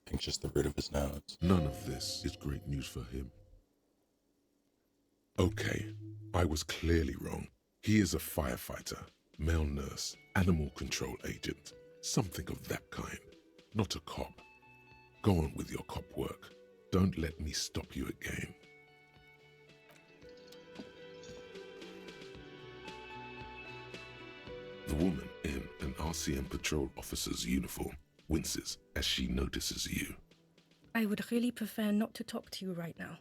I think just the root of his nose. None of this is great news for him. Okay, I was clearly wrong. He is a firefighter, male nurse, animal control agent, something of that kind. Not a cop. Go on with your cop work. Don't let me stop you again. The woman in an RCM patrol officer's uniform winces as she notices you. I would really prefer not to talk to you right now.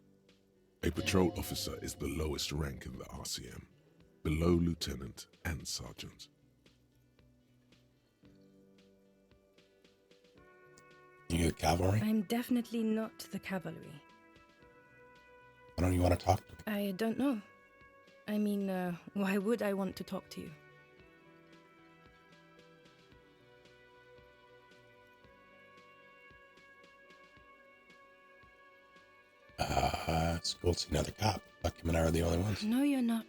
A patrol officer is the lowest rank in the RCM, below lieutenant and sergeant. You the cavalry? I'm definitely not the cavalry. Why don't you want to talk to me? I don't know. I mean, why would I want to talk to you? It's cool to see another cop. Like him and I are the only ones. No, you're not.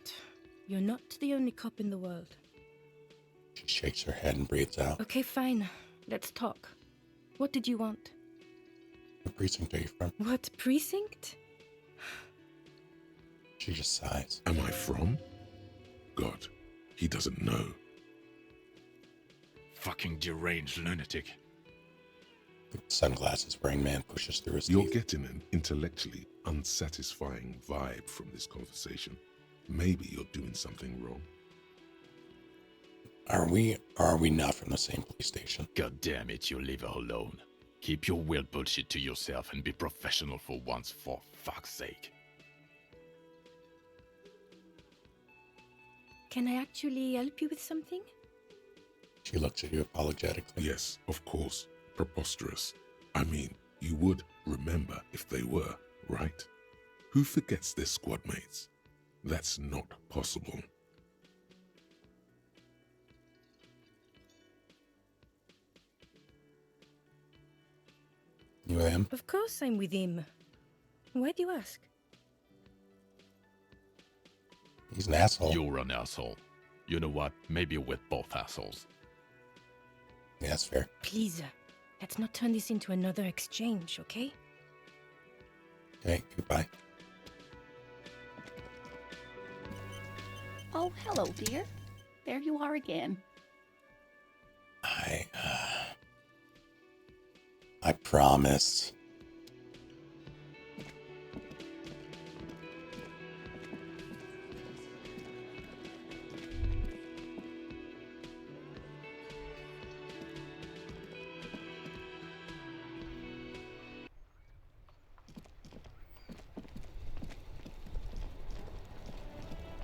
You're not the only cop in the world. She shakes her head and breathes out. Okay, fine. Let's talk. What did you want? What precinct are you from? What precinct? She just sighs. Am I from? God, he doesn't know. Fucking deranged lunatic. The sunglasses wearing man pushes through his You're teeth. getting an intellectually unsatisfying vibe from this conversation. Maybe you're doing something wrong. Are we or are we not from the same police station? God damn it, you leave her alone. Keep your weird bullshit to yourself and be professional for once, for fuck's sake. Can I actually help you with something? She looks at you apologetically. Yes, of course. Preposterous. I mean, you would remember if they were, right? Who forgets their squad mates? That's not possible. You with him? Of course I'm with him. Why do you ask? He's an asshole. You're an asshole. You know what? Maybe we're both assholes. Yeah, that's fair. Please, let's not turn this into another exchange, okay? Okay, goodbye. Oh, hello, dear. There you are again. I promised.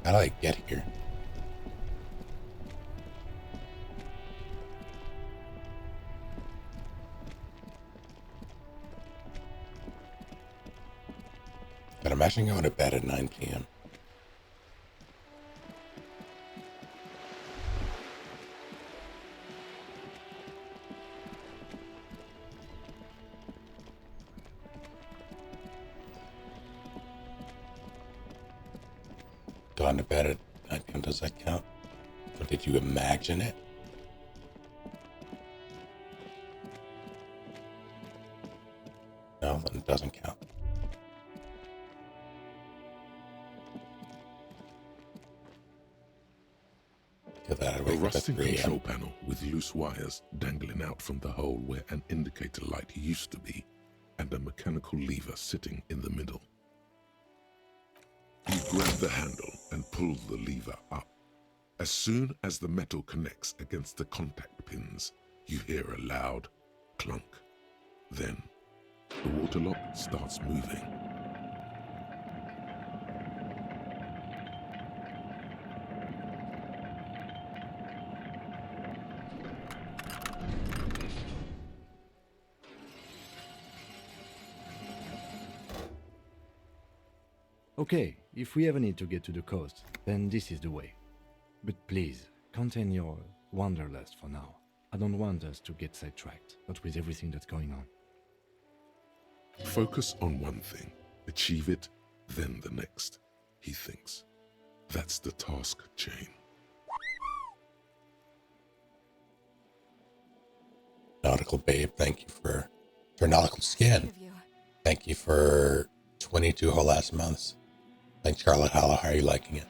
How did I get here? But imagine going to bed at 9 p.m. Gone to bed at 9 p.m. Does that count? Or did you imagine it? No, then it doesn't count. Feel that I'd A wake up at rusting 3 control a.m. panel with loose wires dangling out from the hole where an indicator light used to be, and a mechanical lever sitting in the middle. You grab the handle and pull the lever up. As soon as the metal connects against the contact pins, you hear a loud clunk. Then, the water lock starts moving. Okay, if we ever need to get to the coast, then this is the way. But please, contain your wanderlust for now. I don't want us to get sidetracked, not with everything that's going on. Focus on one thing, achieve it, then the next, he thinks. That's the task chain. Nautical Babe, thank you for Nautical Skin. Thank you for 22 whole last months. Thanks, Scarlet. How are you liking it?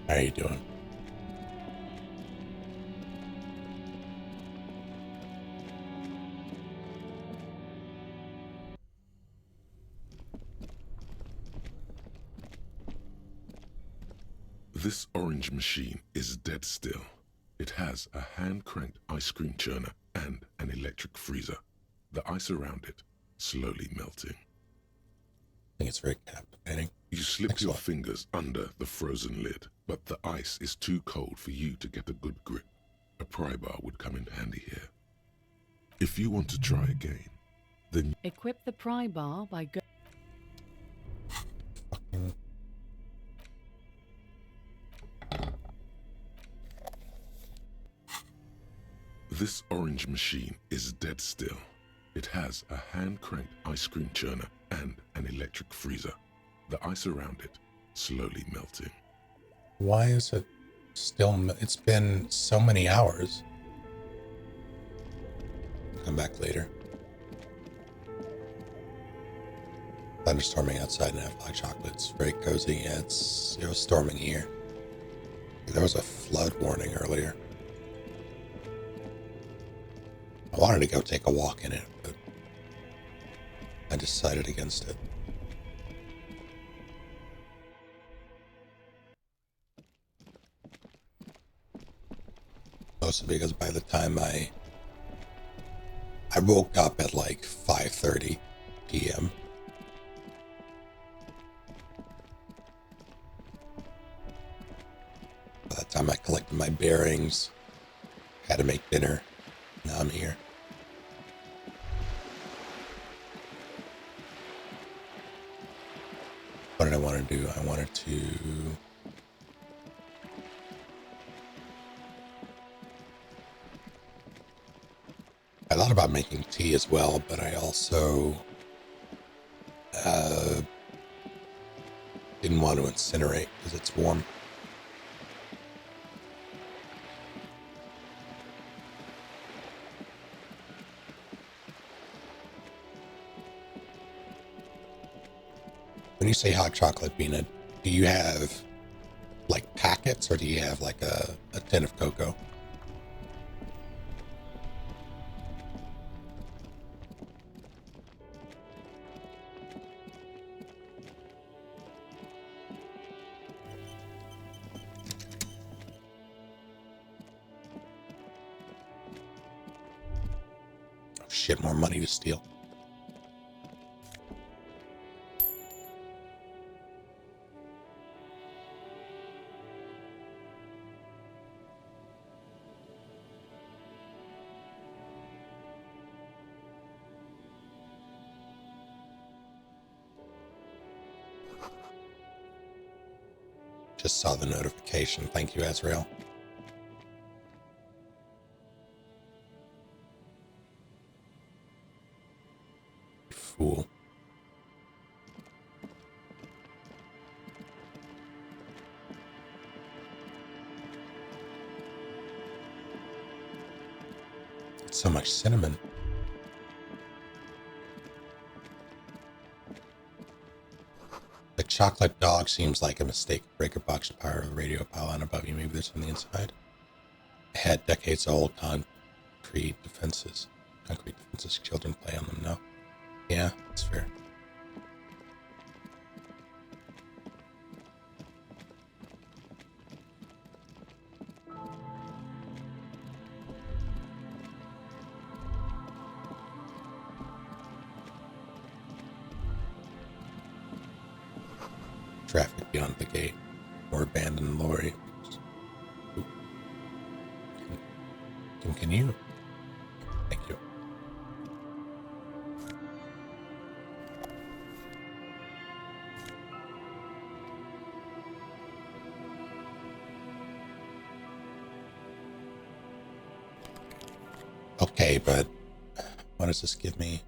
How are you doing? This orange machine is dead still. It has a hand-cranked ice cream churner and an electric freezer. The ice around it slowly melting. I think it's very captivating. You slip your fingers under the frozen lid, but the ice is too cold for you to get a good grip. A pry bar would come in handy here. If you want to try again, then equip the pry bar by go. This orange machine is dead still. It has a hand-cranked ice cream churner and an electric freezer. The ice around it slowly melting. Why is it still? It's been so many hours. Come back later. Thunderstorming outside and have hot chocolate. It's very cozy. Yeah, it was storming here. There was a flood warning earlier. I wanted to go take a walk in it, but I decided against it. Mostly because by the time I woke up at like 5:30 p.m. By the time I collected my bearings, had to make dinner. Now I'm here. What did I want to do? I wanted to... I thought about making tea as well, but I also didn't want to incinerate because it's warm. When you say hot chocolate, Bina, do you have like packets or do you have like a tin of cocoa? Oh shit, more money to steal. Just saw the notification. Thank you, Azrael. Fool. It's so much cinnamon. The chocolate dog seems like a mistake. Breaker box power of the radio pylon above you. Maybe there's on the inside. It had decades old concrete defenses. Children play on them. No. Yeah, that's fair. Traffic beyond the gate. More abandoned lorry. Can you? Thank you. Okay, but what does this give me?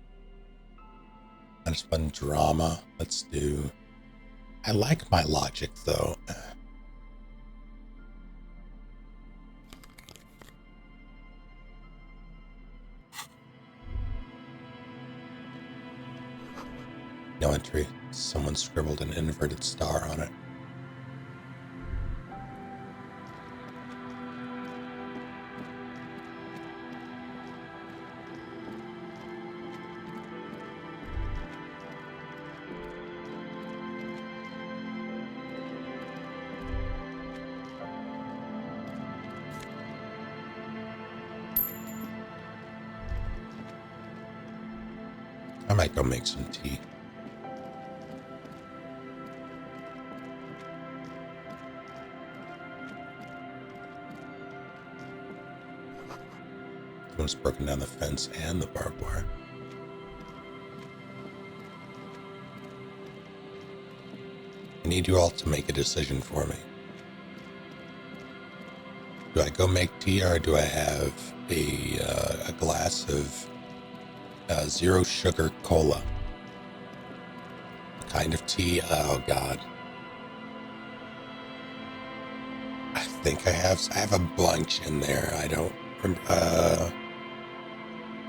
Minus one drama. Let's do I like my logic, though. No entry. Someone scribbled an inverted star on it. I might go make some tea. Someone's broken down the fence and the barbed wire. I need you all to make a decision for me. Do I go make tea, or do I have a glass of zero sugar cola? What kind of tea? Oh God. I think I have a bunch in there. I don't remember.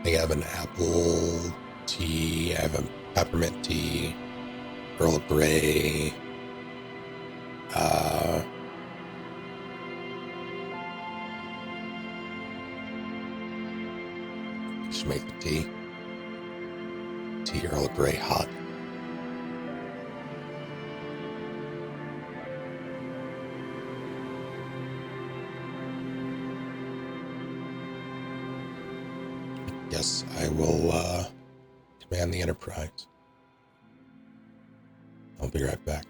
I have an apple tea. I have a peppermint tea. Earl Grey. Just make the tea. Tea Earl Grey hot. Yes, I will command the Enterprise. I'll be right back.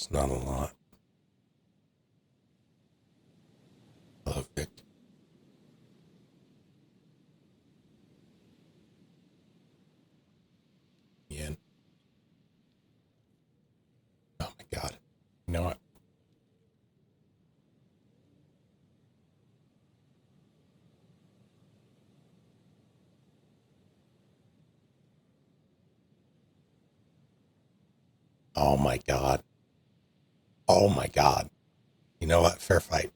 It's not a lot. Hello, Vic. Ian. Oh my god. You know what? Oh my god. Oh my god. You know what? Fair fight.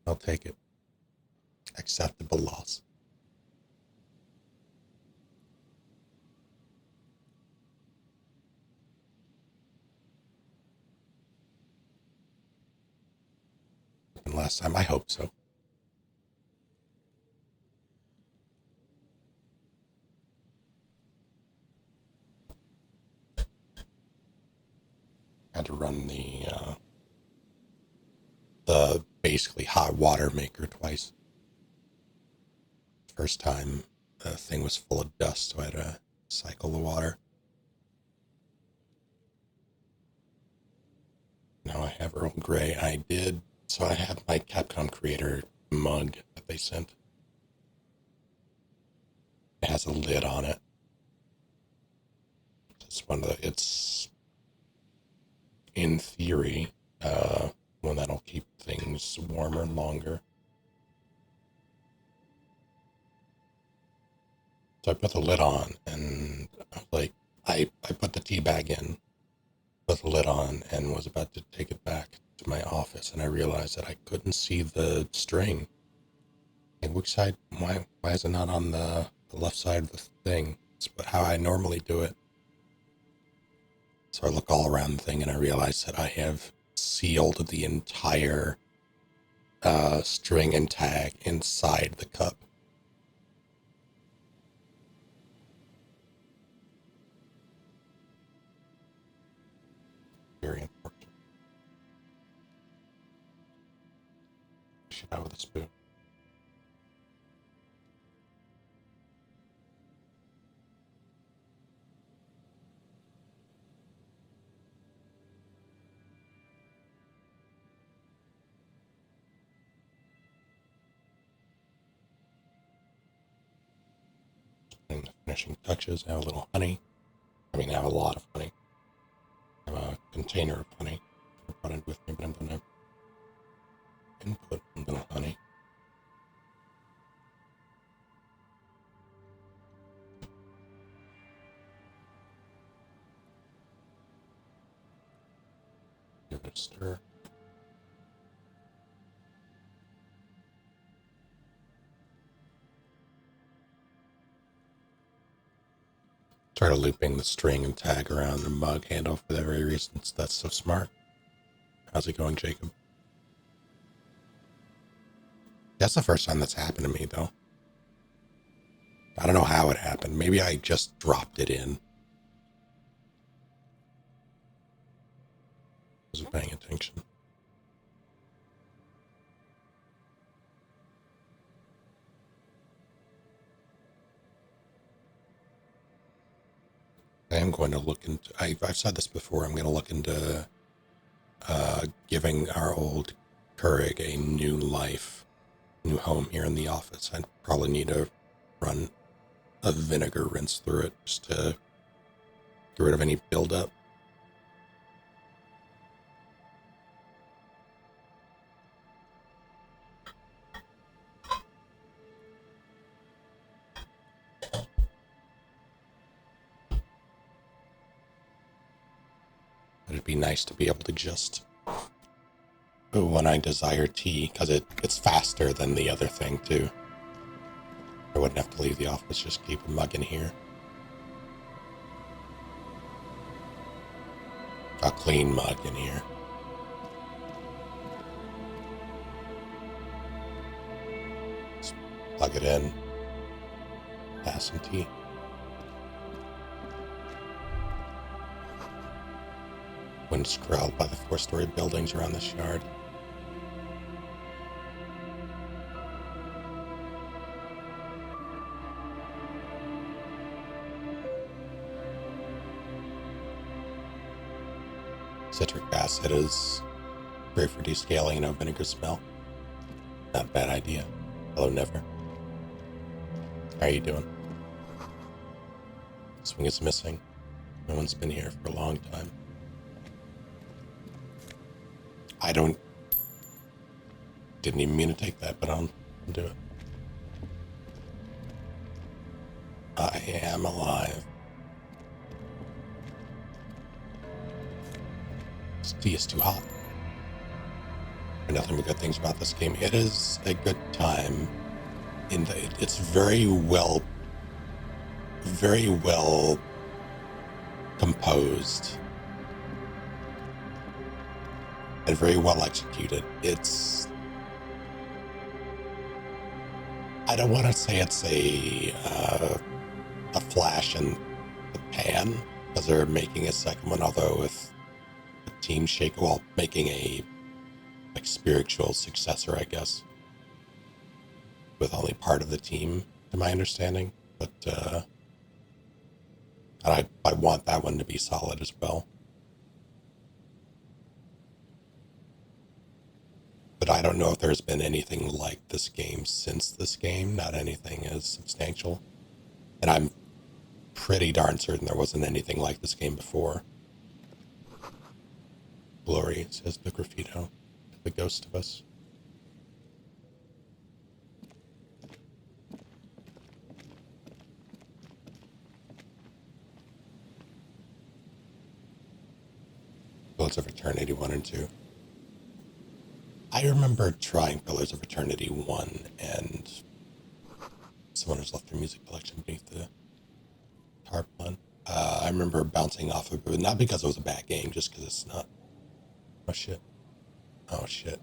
I'll take it. Acceptable loss. And last time, I hope so. Had to run the basically hot water maker twice. First time, the thing was full of dust, so I had to cycle the water. Now I have Earl Grey. I did, so I have my Capcom Creator mug that they sent. It has a lid on it. It's in theory, one that'll keep things warmer longer. So I put the lid on, and I put the tea bag in, put the lid on, and was about to take it back to my office, and I realized that I couldn't see the string. Like, which side? Why is it not on the left side of the thing? It's how I normally do it. So I look all around the thing, and I realize that I have sealed the entire string and tag inside the cup. Very unfortunate. Shit out with a spoon. And the finishing touches. I have a little honey. I mean, I have a lot of honey. I have a container of honey. I brought it with me, but I'm going to input a little honey. Give it a stir. Try to looping the string and tag around the mug handle for that very reason. That's so smart. How's it going, Jacob? That's the first time that's happened to me, though. I don't know how it happened. Maybe I just dropped it in. Wasn't paying attention. I am going to look into, I've said this before, I'm going to look into giving our old Keurig a new life, new home here in the office. I'd probably need to run a vinegar rinse through it just to get rid of any buildup. It'd be nice to be able to just, when I desire tea, because it's faster than the other thing too. I wouldn't have to leave the office, just keep a mug in here. A clean mug in here. Just plug it in, have some tea. Wind's corralled by the 4-story buildings around this yard. Citric acid is great for descaling and vinegar smell. Not a bad idea. Hello, Never. How are you doing? Swing is missing. No one's been here for a long time. Didn't even mean to take that, but I'll do it. I am alive. This tea is too hot. Nothing but good things about this game. It is a good time. It's very well composed and very well executed. I don't want to say it's a flash in the pan, because they're making a second one, although with Team Shake, well, making a spiritual successor, I guess, with only part of the team, to my understanding. But I want that one to be solid as well. But I don't know if there's been anything like this game since this game. Not anything as substantial. And I'm pretty darn certain there wasn't anything like this game before. Glory, says the Graffito, the ghost of us. Pillars of Eternity 1 and 2. I remember trying Pillars of Eternity 1, and someone has left their music collection beneath the tarpaulin. I remember bouncing off of it, not because it was a bad game, just because it's not. Oh shit. Oh shit.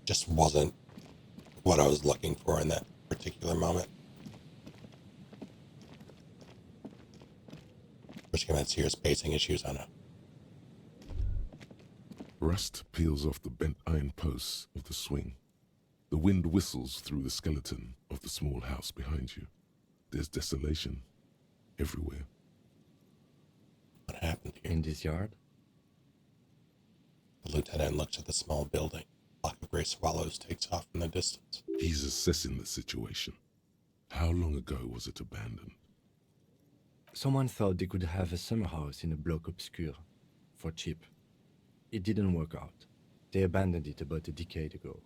Just wasn't what I was looking for in that particular moment. Which game had serious pacing issues, I know. Rust peels off the bent iron posts of the swing. The wind whistles through the skeleton of the small house behind you. There's desolation everywhere. What happened here? In this yard? The lieutenant looks at the small building. A flock of gray swallows takes off in the distance. He's assessing the situation. How long ago was it abandoned? Someone thought they could have a summer house in a bloc obscur for cheap. It didn't work out. They abandoned it about a decade ago.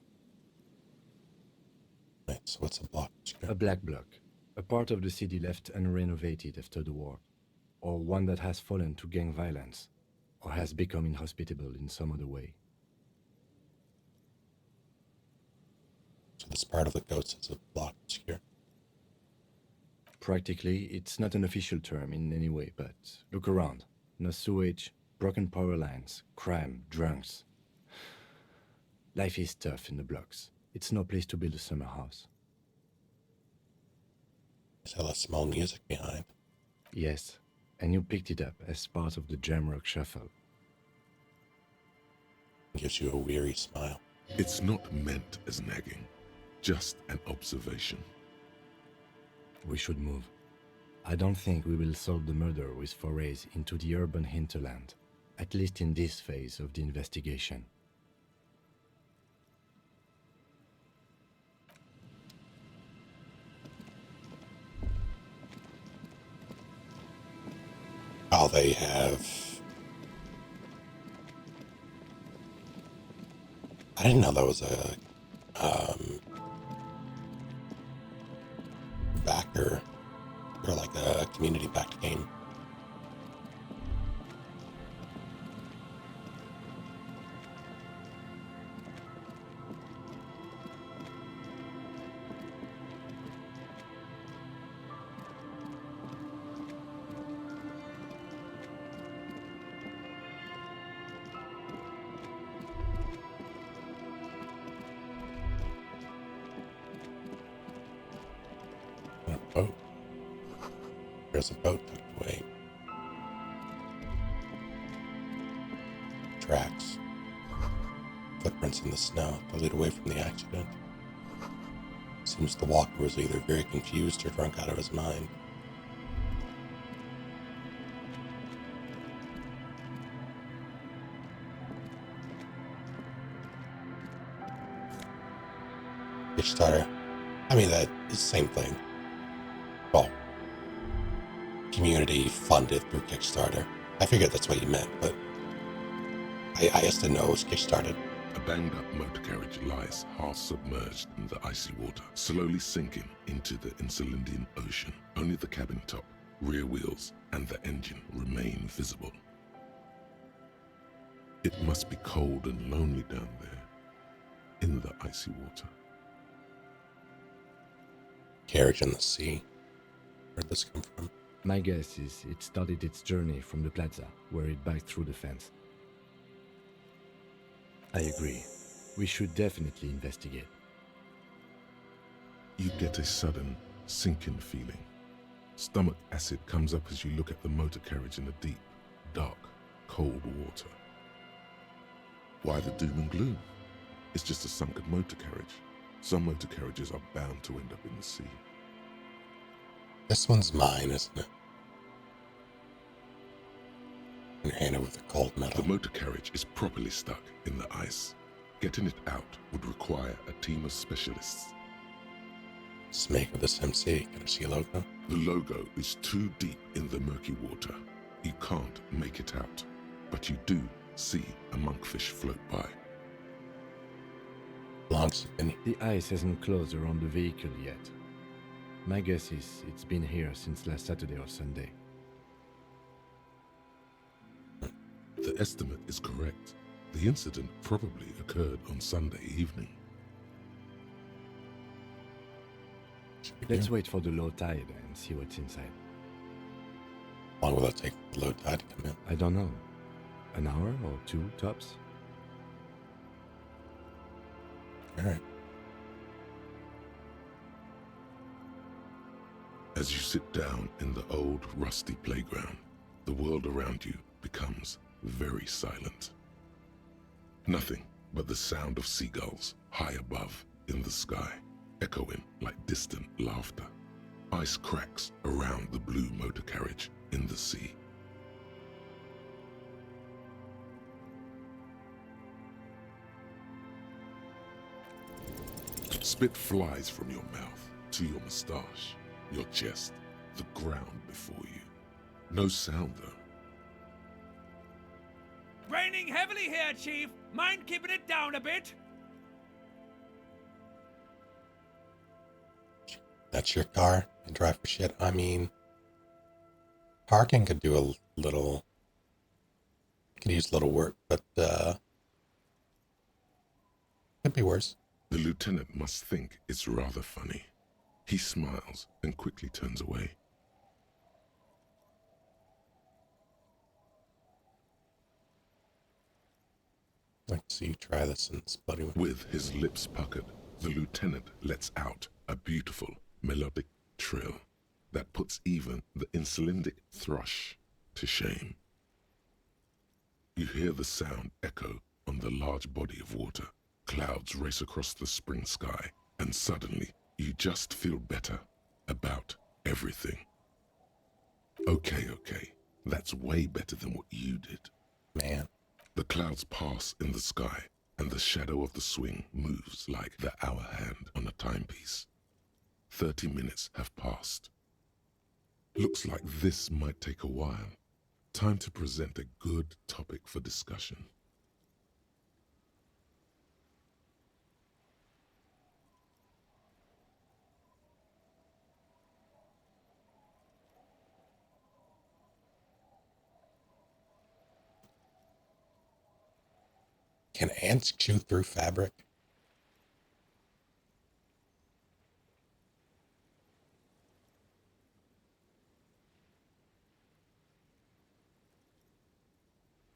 Right, so what's a block? A black bloc. A part of the city left unrenovated after the war. Or one that has fallen to gang violence. Or has become inhospitable in some other way. So this part of the ghost is a block obscure. Practically, it's not an official term in any way, but look around. No sewage, broken power lines, crime, drunks. Life is tough in the blocks. It's no place to build a summer house. There's a lot of small music behind. Yes, and you picked it up as part of the Jamrock Shuffle. It gives you a weary smile. It's not meant as nagging, just an observation. We should move. I don't think we will solve the murder with forays into the urban hinterland, at least in this phase of the investigation. Oh, they have... I didn't know that was a backer, or like a community-backed game. A boat. There's a boat tucked away. Tracks. Footprints in the snow that lead away from the accident. Seems the walker was either very confused or drunk out of his mind. Kickstarter. I mean, that is the same thing. Well, community funded through Kickstarter. I figured that's what you meant, but I just didn't know it was Kickstarted. A banged-up motor carriage lies half submerged in the icy water, slowly sinking into the Elysium ocean. Only the cabin top, rear wheels, and the engine remain visible. It must be cold and lonely down there, in the icy water. Carriage in the sea. Where'd this come from? My guess is it started its journey from the plaza, where it backed through the fence. I agree. We should definitely investigate. You get a sudden, sinking feeling. Stomach acid comes up as you look at the motor carriage in the deep, dark, cold water. Why the doom and gloom? It's just a sunken motor carriage. Some motor carriages are bound to end up in the sea. This one's mine, isn't it? And you're handed with a cold metal. The motor carriage is properly stuck in the ice. Getting it out would require a team of specialists. Let's make of this MC. Can I see a logo? The logo is too deep in the murky water. You can't make it out, but you do see a monkfish float by. The ice hasn't closed around the vehicle yet. My guess is it's been here since last Saturday or Sunday. The estimate is correct. The incident probably occurred on Sunday evening. Let's wait for the low tide and see what's inside. How long will it take for the low tide to come in? I don't know. An hour or two, tops? Alright. As you sit down in the old, rusty playground, the world around you becomes very silent. Nothing but the sound of seagulls high above in the sky, echoing like distant laughter. Ice cracks around the blue motor carriage in the sea. Spit flies from your mouth to your moustache, your chest, the ground before you. No sound, though. Raining heavily here, Chief. Mind keeping it down a bit? That's your car? You drive for shit? I mean, parking could do a little, could use a little work, but, could be worse. The lieutenant must think it's rather funny. He smiles and quickly turns away. I'd like to see you try this in this bloody one. With his lips puckered, the lieutenant lets out a beautiful, melodic trill that puts even the insulindic thrush to shame. You hear the sound echo on the large body of water. Clouds race across the spring sky, and suddenly you just feel better about everything. Okay, that's way better than what you did. Man. The clouds pass in the sky, and the shadow of the swing moves like the hour hand on a timepiece. 30 minutes have passed. Looks like this might take a while. Time to present a good topic for discussion. Can ants chew through fabric?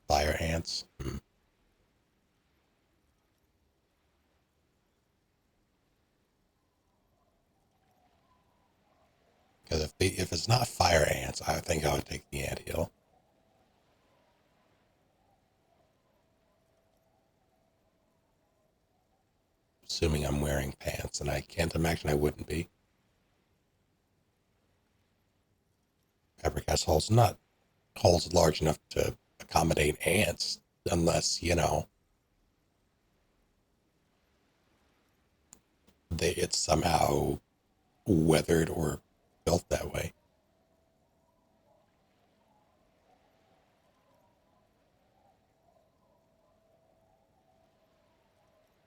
Fire ants? Because if it's not fire ants, I think I would take the anthill. assuming I'm wearing pants, and I can't imagine I wouldn't be. Fabric has holes, not holes large enough to accommodate ants, unless, you know, it's somehow weathered or built that way.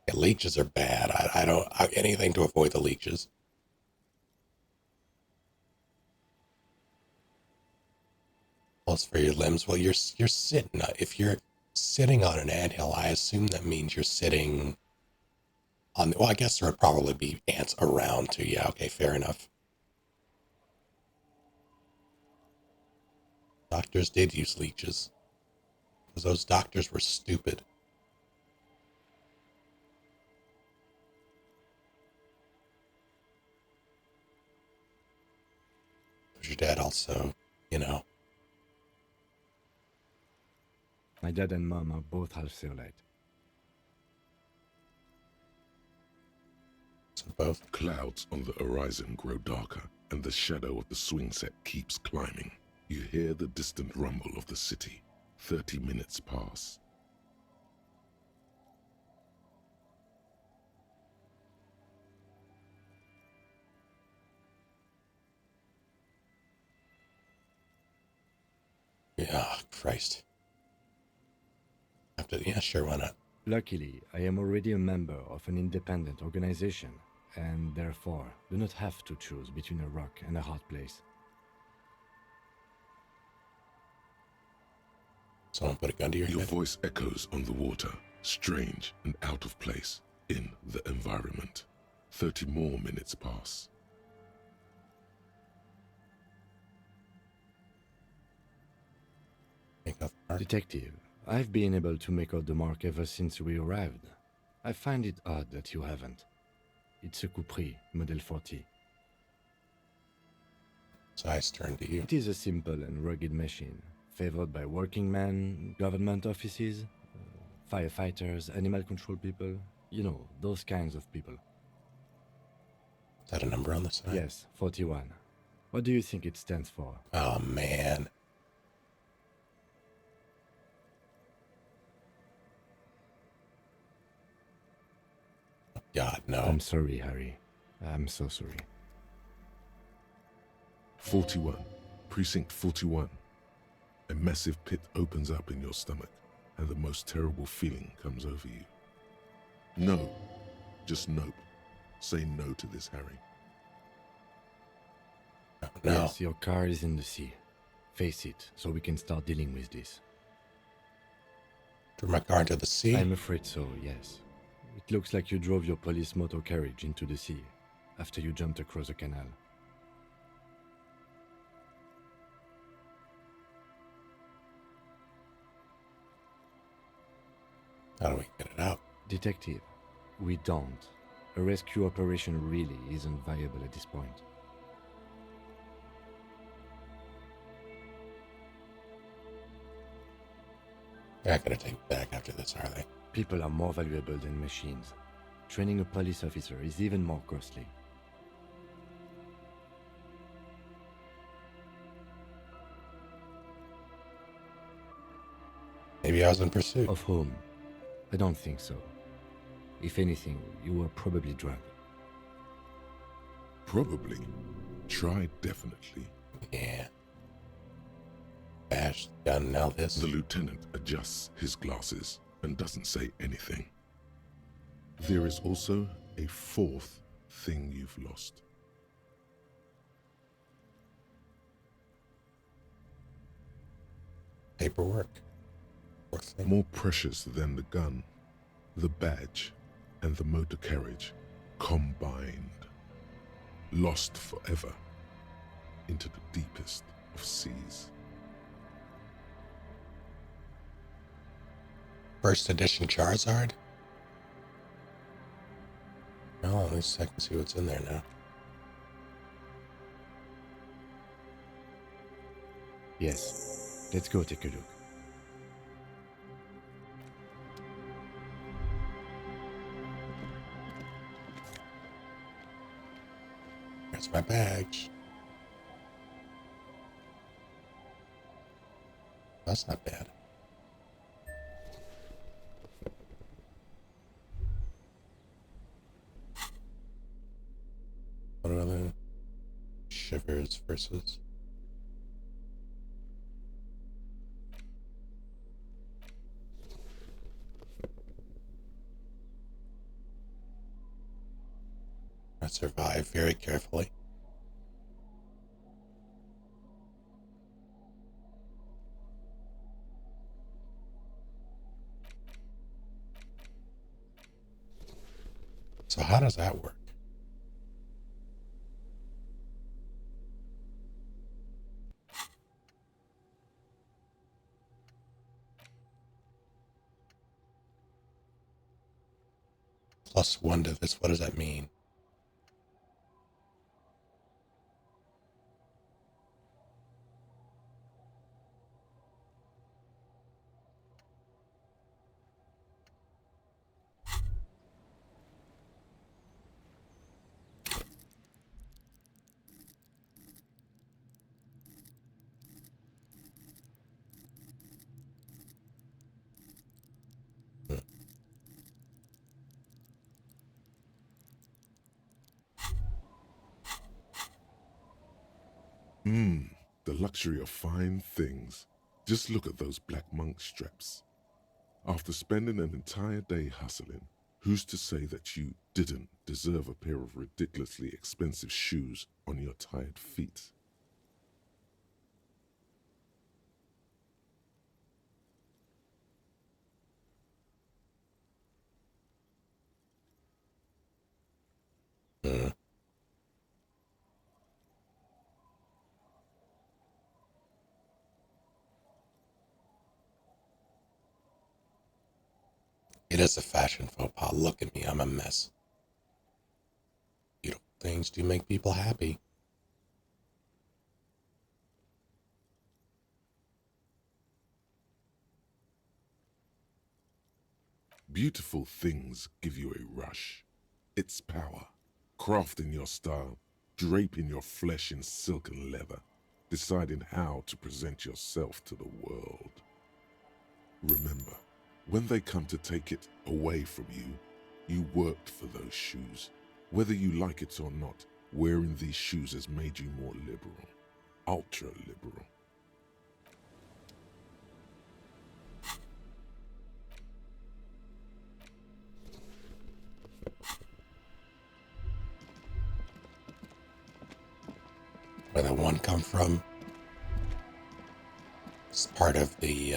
Yeah, leeches are bad. I don't anything to avoid the leeches. Plus for your limbs, well, you're sitting. If you're sitting on an anthill, I assume that means you're sitting on. Well, I guess there would probably be ants around too. Yeah, okay, fair enough. Doctors did use leeches because those doctors were stupid. Was your dad also, you know? My dad and mom are both half Zeolite. So both. Clouds on the horizon grow darker, and the shadow of the swing set keeps climbing. You hear the distant rumble of the city. 30 minutes pass. Yeah, Christ. Yeah, sure, why not? Luckily, I am already a member of an independent organization, and therefore do not have to choose between a rock and a hard place. Someone put a gun to your Your head? voice echoes on the water, strange and out of place in the environment. 30 more minutes pass. Detective, I've been able to make out the mark ever since we arrived. I find it odd that you haven't. It's a Coupris, Model 40. So I turn to you. It is a simple and rugged machine, favored by working men, government offices, firefighters, animal control people, you know, those kinds of people. Is that a number on the side? Yes, 41. What do you think it stands for? Oh, man. God, no. I'm sorry, Harry. I'm so sorry. 41. Precinct 41. A massive pit opens up in your stomach, and the most terrible feeling comes over you. No. Just nope. Say no to this, Harry. No. Yes, your car is in the sea. Face it, so we can start dealing with this. Threw my car into the sea? I'm afraid so, yes. It looks like you drove your police motor carriage into the sea after you jumped across a canal. How do we get it out? Detective, we don't. A rescue operation really isn't viable at this point. They're not going to take it back after this, are they? People are more valuable than machines. Training a police officer is even more costly. Maybe I was in pursuit. Of whom? I don't think so. If anything, you were probably drunk. Probably. Try definitely. Yeah. Bash, gun, now this. The lieutenant adjusts his glasses and doesn't say anything. There is also a fourth thing you've lost. Paperwork. More precious than the gun, the badge, and the motor carriage combined. Lost forever into the deepest of seas. First edition Charizard? Well, at least I can see what's in there now. Yes. Let's go take a look. That's my badge. That's not bad. What are the shivers versus? I survive very carefully. So how does that work? +1 to this, what does that mean? The luxury of fine things. Just look at those black monk straps. After spending an entire day hustling, who's to say that you didn't deserve a pair of ridiculously expensive shoes on your tired feet? It is a fashion faux pas. Look at me, I'm a mess. Beautiful things do make people happy. Beautiful things give you a rush. It's power, crafting your style, draping your flesh in silk and leather, deciding how to present yourself to the world. Remember, when they come to take it away from you, you worked for those shoes. Whether you like it or not, wearing these shoes has made you more liberal, ultra liberal. Where that one come from? It's part of the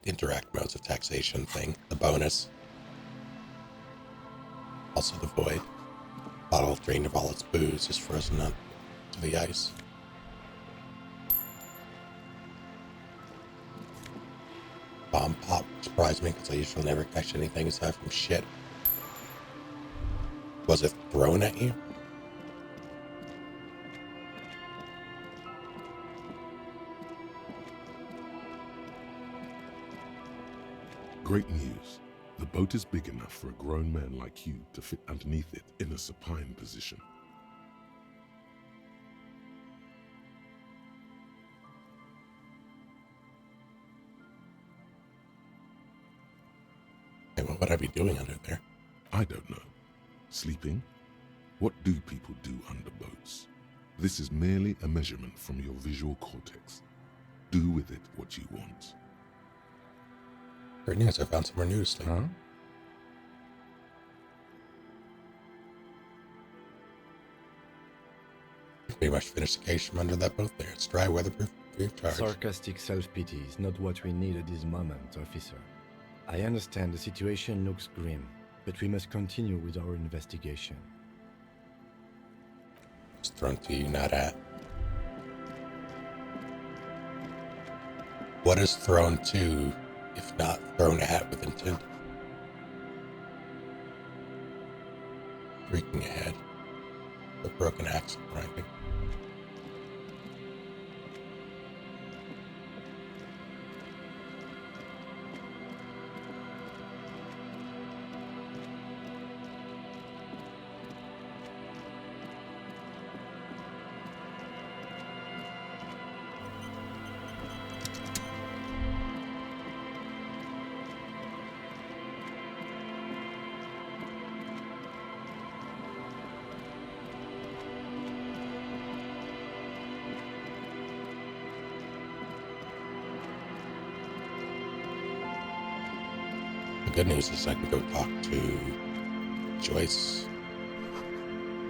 indirect modes of taxation thing, the bonus. Also the void. Bottle drained of all its booze is frozen up to the ice. Bomb pop surprised me because I usually never catch anything aside from shit. Was it thrown at you? Great news. The boat is big enough for a grown man like you to fit underneath it in a supine position. Hey, what would I be doing under there? I don't know. Sleeping? What do people do under boats? This is merely a measurement from your visual cortex. Do with it what you want. Great news, I found somewhere new to sleep. Huh? Pretty much finished the case from under that boat there. It's dry, weatherproof, free of charge. Sarcastic self-pity is not what we need at this moment, officer. I understand the situation looks grim, but we must continue with our investigation. It's thrown to you, not at. What is thrown to, if not thrown at with intent? Freaking ahead. The broken axe grinding. The good news is I can go talk to Joyce.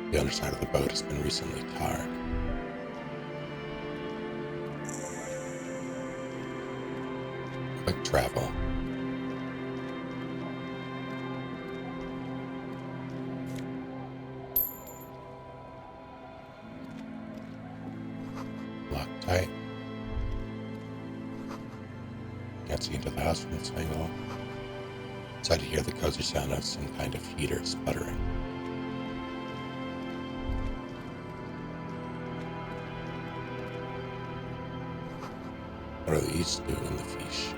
The underside of the boat has been recently tarred. Quick travel. Locked tight. Can't see into the house from this angle. So I could hear the cozy sound of some kind of heater sputtering. What are these doing in the fish?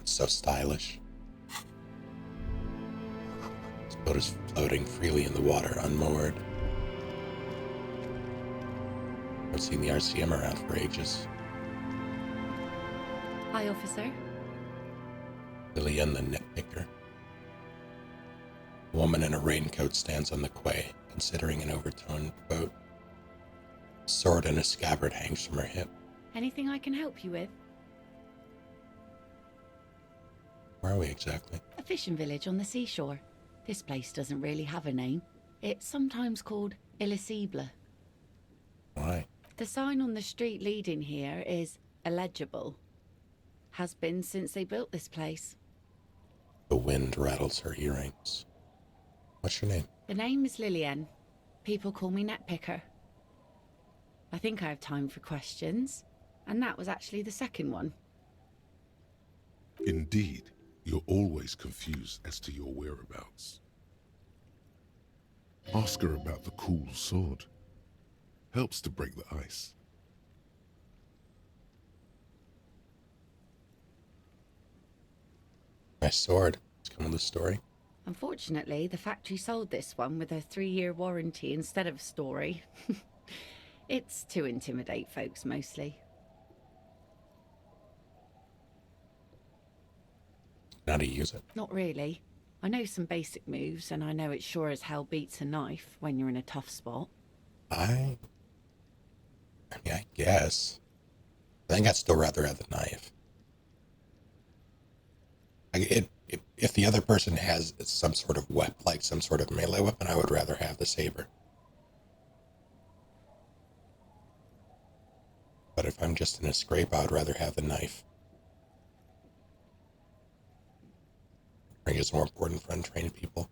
So stylish. This boat is floating freely in the water, unmoored. I've seen the RCM around for ages. Hi, officer. Lillian the nitpicker. A woman in a raincoat stands on the quay, considering an overturned boat. A sword in a scabbard hangs from her hip. Anything I can help you with? Where are we exactly? A fishing village on the seashore. This place doesn't really have a name. It's sometimes called Elysium. Why? The sign on the street leading here is illegible. Has been since they built this place. The wind rattles her earrings. What's your name? The name is Lillian. People call me Netpicker. I think I have time for questions, and that was actually the second one. Indeed, you're always confused as to your whereabouts. Ask her about the cool sword. Helps to break the ice. My sword. It's come with a story. Unfortunately, the factory sold this one with a 3-year warranty instead of a story. It's to intimidate folks, mostly. How do you use it? Not really. I know some basic moves, and I know it sure as hell beats a knife when you're in a tough spot. I mean, I guess. I think I'd still rather have the knife. If the other person has some sort of weapon, like some sort of melee weapon, I would rather have the saber. But if I'm just in a scrape, I would rather have the knife. I think it's more important for untrained people.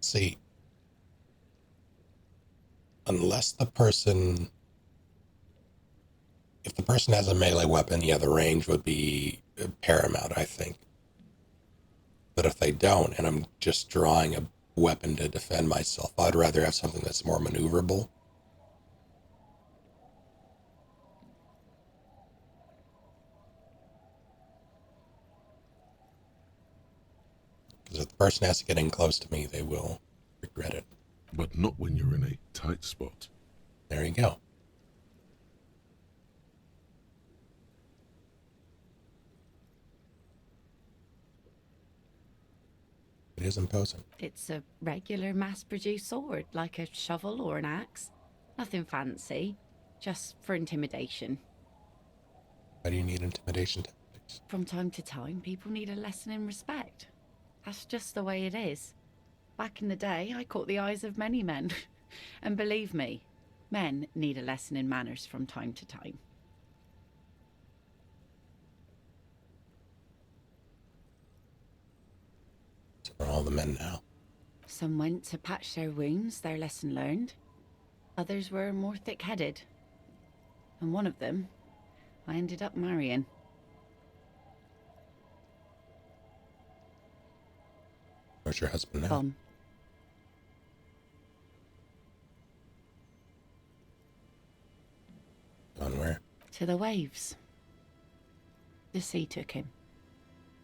See, unless the person... If the person has a melee weapon, yeah, the range would be paramount, I think. But if they don't, and I'm just drawing a weapon to defend myself, I'd rather have something that's more maneuverable. Because if the person has to get in close to me, they will regret it. But not when you're in a tight spot. There you go. It is imposing. It's a regular mass-produced sword, like a shovel or an axe. Nothing fancy, just for intimidation. Why do you need intimidation tactics? From time to time, people need a lesson in respect. That's just the way it is. Back in the day, I caught the eyes of many men. And believe me, men need a lesson in manners from time to time. So are all the men now? Some went to patch their wounds, their lesson learned. Others were more thick-headed. And one of them, I ended up marrying. Where's your husband now? Gone. Gone where? To the waves. The sea took him.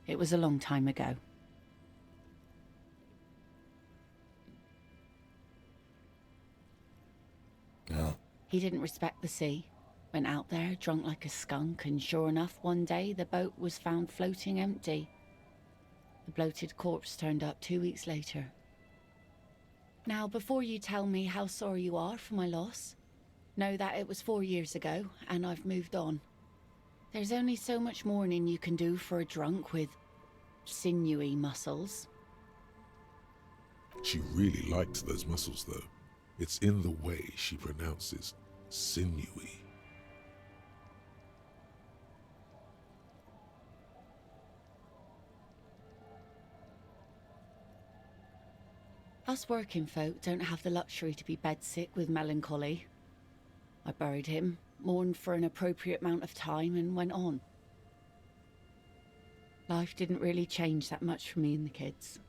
It was a long time ago. No. He didn't respect the sea. Went out there, drunk like a skunk, and sure enough, one day the boat was found floating empty. The bloated corpse turned up 2 weeks later. Now, before you tell me how sorry you are for my loss, know that it was 4 years ago, and I've moved on. There's only so much mourning you can do for a drunk with sinewy muscles. She really liked those muscles, though. It's in the way she pronounces sinewy. Us working folk don't have the luxury to be bedsick with melancholy. I buried him, mourned for an appropriate amount of time, and went on. Life didn't really change that much for me and the kids.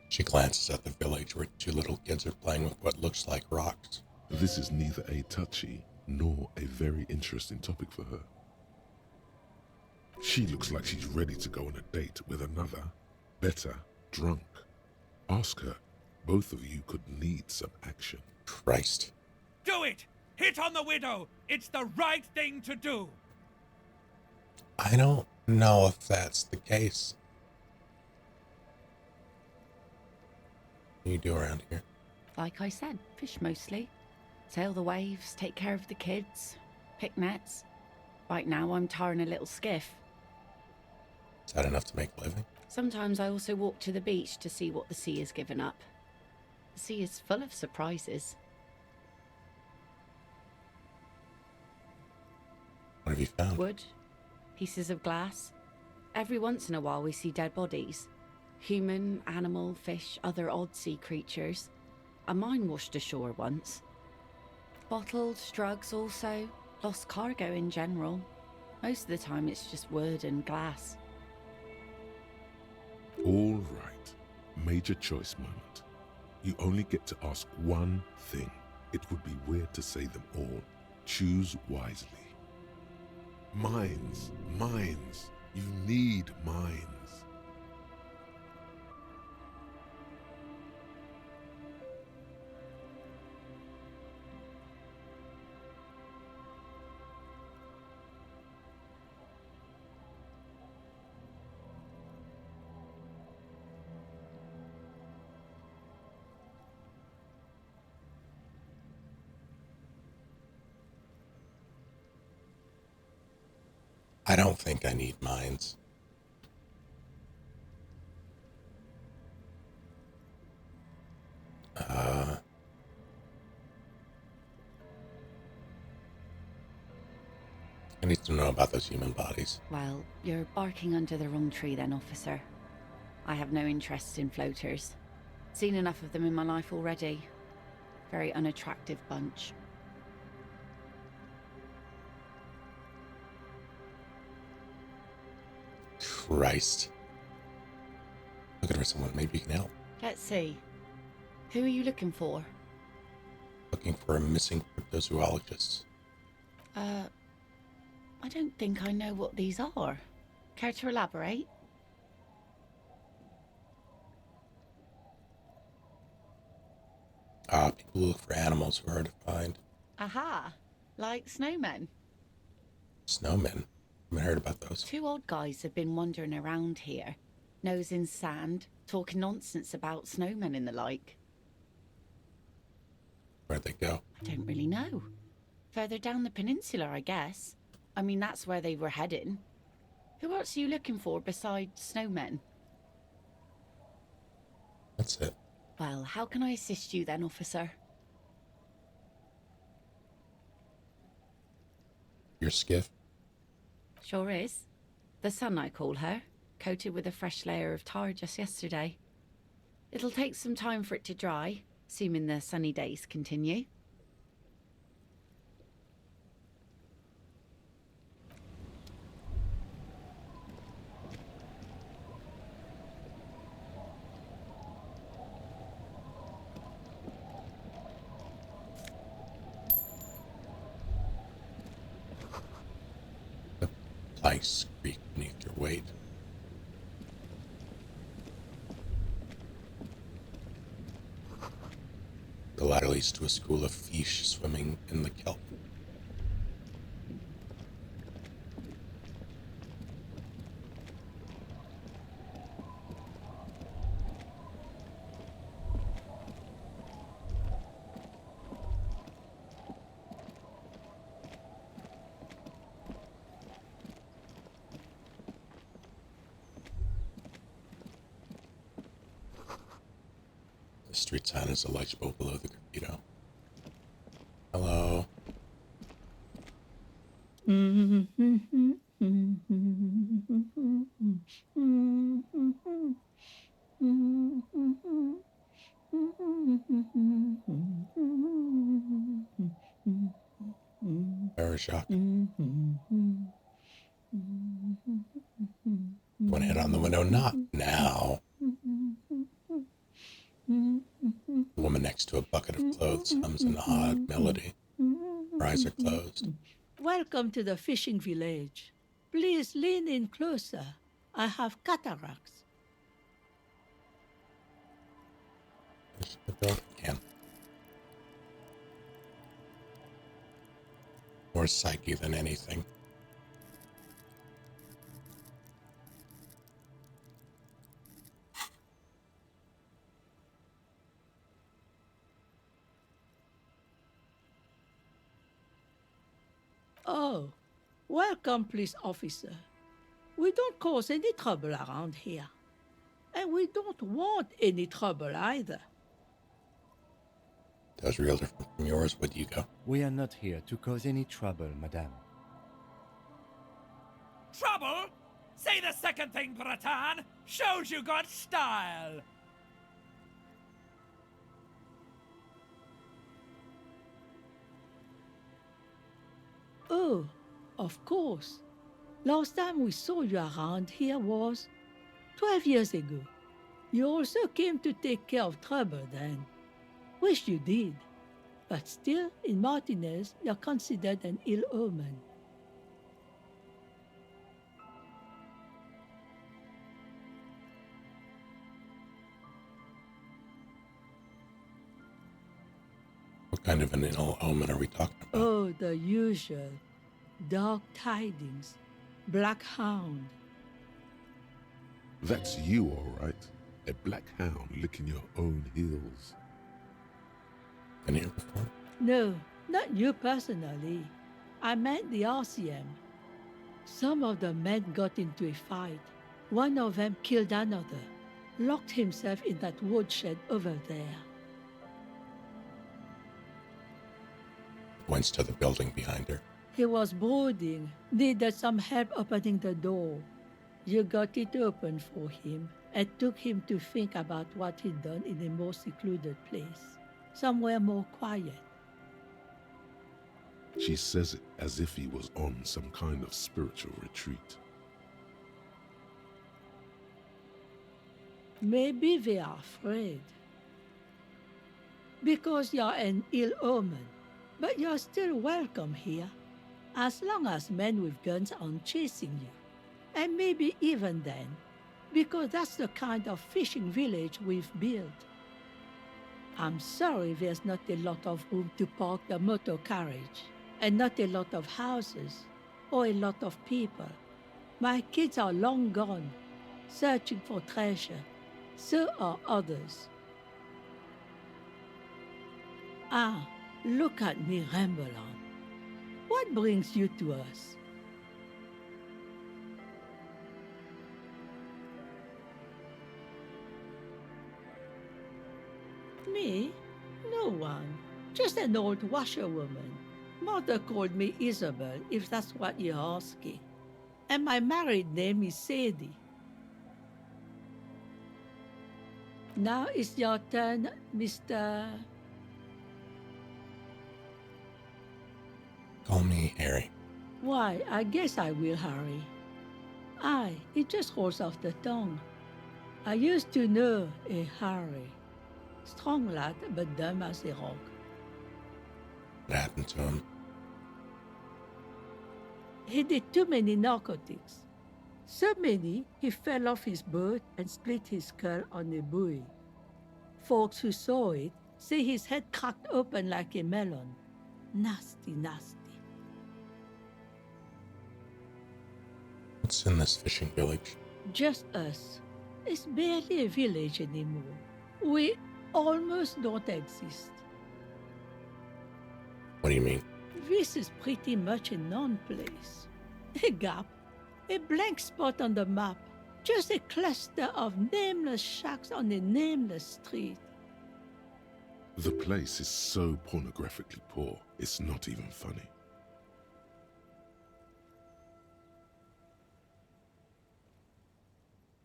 She glances at the village where 2 little kids are playing with what looks like rocks. This is neither a touchy nor a very interesting topic for her. She looks like she's ready to go on a date with another, better drunk. Ask her. Both of you could need some action. Christ. Do it! Hit on the widow! It's the right thing to do! I don't know if that's the case. What do you do around here? Like I said, fish mostly. Sail the waves, take care of the kids, pick nets. Right now I'm tarring a little skiff. Is that enough to make a living? Sometimes I also walk to the beach to see what the sea has given up. The sea is full of surprises. What have you found? Wood, pieces of glass. Every once in a while we see dead bodies. Human, animal, fish, other odd sea creatures. A mine washed ashore once. Bottles, drugs also. Lost cargo in general. Most of the time it's just wood and glass. All right. Major choice moment. You only get to ask one thing. It would be weird to say them all. Choose wisely. Mines. Mines. You need mines. I don't think I need mines. I need to know about those human bodies. Well, you're barking under the wrong tree then, officer. I have no interest in floaters. Seen enough of them in my life already. Very unattractive bunch. Christ. Looking for someone maybe you can help. Let's see. Who are you looking for? Looking for a missing cryptozoologist. I don't think I know what these are. Care to elaborate? People look for animals who are hard to find. Aha! Like snowmen. Snowmen? I haven't heard about those. 2 old guys have been wandering around here, nose in sand, talking nonsense about snowmen and the like. Where'd they go? I don't really know. Further down the peninsula, I guess. I mean, that's where they were heading. Who else are you looking for besides snowmen? That's it. Well, how can I assist you then, officer? Your skiff? Sure is. The Sun, I call her. Coated with a fresh layer of tar just yesterday. It'll take some time for it to dry, assuming the sunny days continue. Ice creak beneath your weight. The ladder leads to a school of fish swimming in the kelp. The street sign is illegible below the graffito. Hello. Very shocking. One hit on the window, not now. The woman next to a bucket of clothes hums an odd melody. Her eyes are closed. Welcome to the fishing village. Please lean in closer. I have cataracts. Can. More psyche than anything. Oh, welcome, police officer. We don't cause any trouble around here. And we don't want any trouble either. That's real different from yours. Where do you go? We are not here to cause any trouble, madame. Trouble? Say the second thing, Bratan. Shows you got style. Oh, of course. Last time we saw you around here was 12 years ago. You also came to take care of trouble then. Wish you did. But still, in Martinez, you're considered an ill omen. What kind of an ill omen are we talking about? Oh, the usual. Dark tidings. Black hound. That's you, all right. A black hound licking your own heels. Been here before? No, not you personally. I meant the RCM. Some of the men got into a fight. One of them killed another. Locked himself in that woodshed over there. Points to the building behind her. He was brooding, needed some help opening the door. You got it open for him and took him to think about what he'd done in a more secluded place, somewhere more quiet. She says it as if he was on some kind of spiritual retreat. Maybe they are afraid. Because you're an ill omen, but you're still welcome here, as long as men with guns aren't chasing you. And maybe even then, because that's the kind of fishing village we've built. I'm sorry there's not a lot of room to park the motor carriage, and not a lot of houses, or a lot of people. My kids are long gone, searching for treasure. So are others. Ah, look at me ramble on. What brings you to us? Me? No one. Just an old washerwoman. Mother called me Isabel, if that's what you're asking. And my married name is Sadie. Now it's your turn, Mr. Call me Harry. Why, I guess I will, Harry. Aye, it just rolls off the tongue. I used to know a Harry. Strong lad, but dumb as a rock. What happened to him? He did too many narcotics. So many, he fell off his boat and split his skull on a buoy. Folks who saw it say his head cracked open like a melon. Nasty, nasty. What's in this fishing village? Just us. It's barely a village anymore. We almost don't exist. What do you mean? This is pretty much a non-place. A gap. A blank spot on the map. Just a cluster of nameless shacks on a nameless street. The place is so pornographically poor, it's not even funny.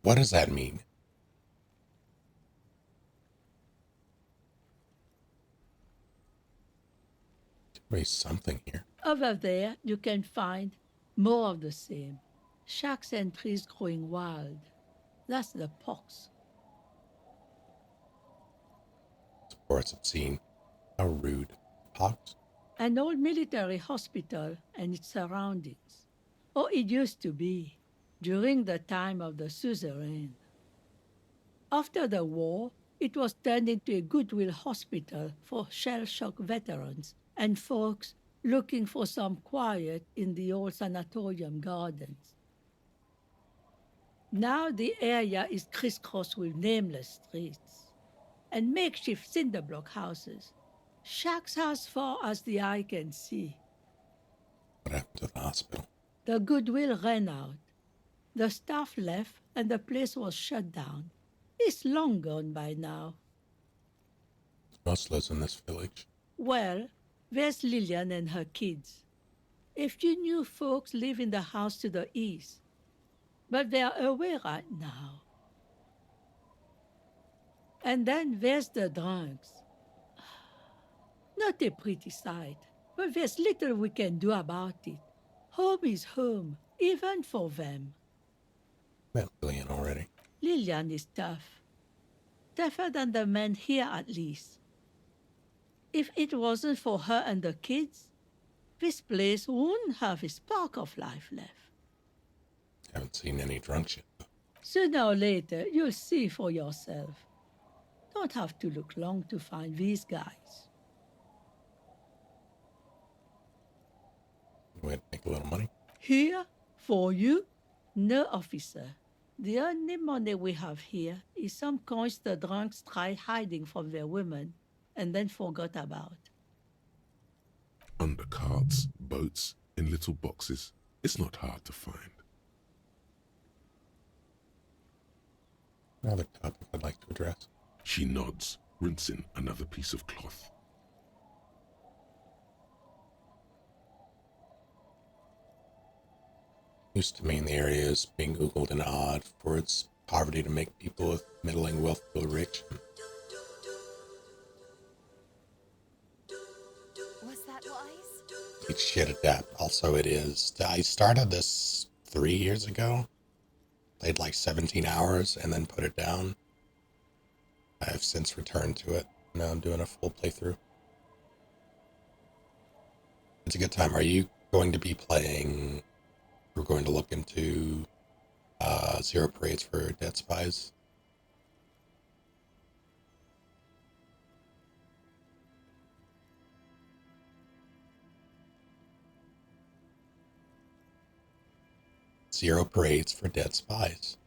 What does that mean? There's something here. Over there, you can find more of the same. Shacks and trees growing wild. That's the pox. Sports obscene. How rude. Pox? An old military hospital and its surroundings. Or it used to be, during the time of the suzerain. After the war, it was turned into a goodwill hospital for shell-shock veterans and folks looking for some quiet in the old sanatorium gardens. Now the area is crisscrossed with nameless streets and makeshift cinder block houses, shacks as far as the eye can see. What happened to the hospital? The goodwill ran out. The staff left and the place was shut down. It's long gone by now. Who else lives in this village? Well, there's Lillian and her kids. A few new folks live in the house to the east, but they're away right now. And then there's the drunks. Not a pretty sight, but there's little we can do about it. Home is home, even for them. Met Lillian already. Lillian is tough. Tougher than the men here, at least. If it wasn't for her and the kids, this place wouldn't have a spark of life left. Haven't seen any drunks yet. Sooner or later, you'll see for yourself. Don't have to look long to find these guys. Way to make a little money. Here, for you, no officer. The only money we have here is some coins the drunks tried hiding from their women and then forgot about. Under carts, boats, in little boxes. It's not hard to find. Another topic I'd like to address. She nods, rinsing another piece of cloth. Used to mean the area is being oogled and awed for its poverty to make people with middling wealth feel rich. Was that wise? Each shit adapt. Also, it is. I started this 3 years ago. Played like 17 hours and then put it down. I have since returned to it. Now I'm doing a full playthrough. It's a good time. Are you going to be playing... We're going to look into Zero Parades for Dead Spies. Zero Parades for Dead Spies.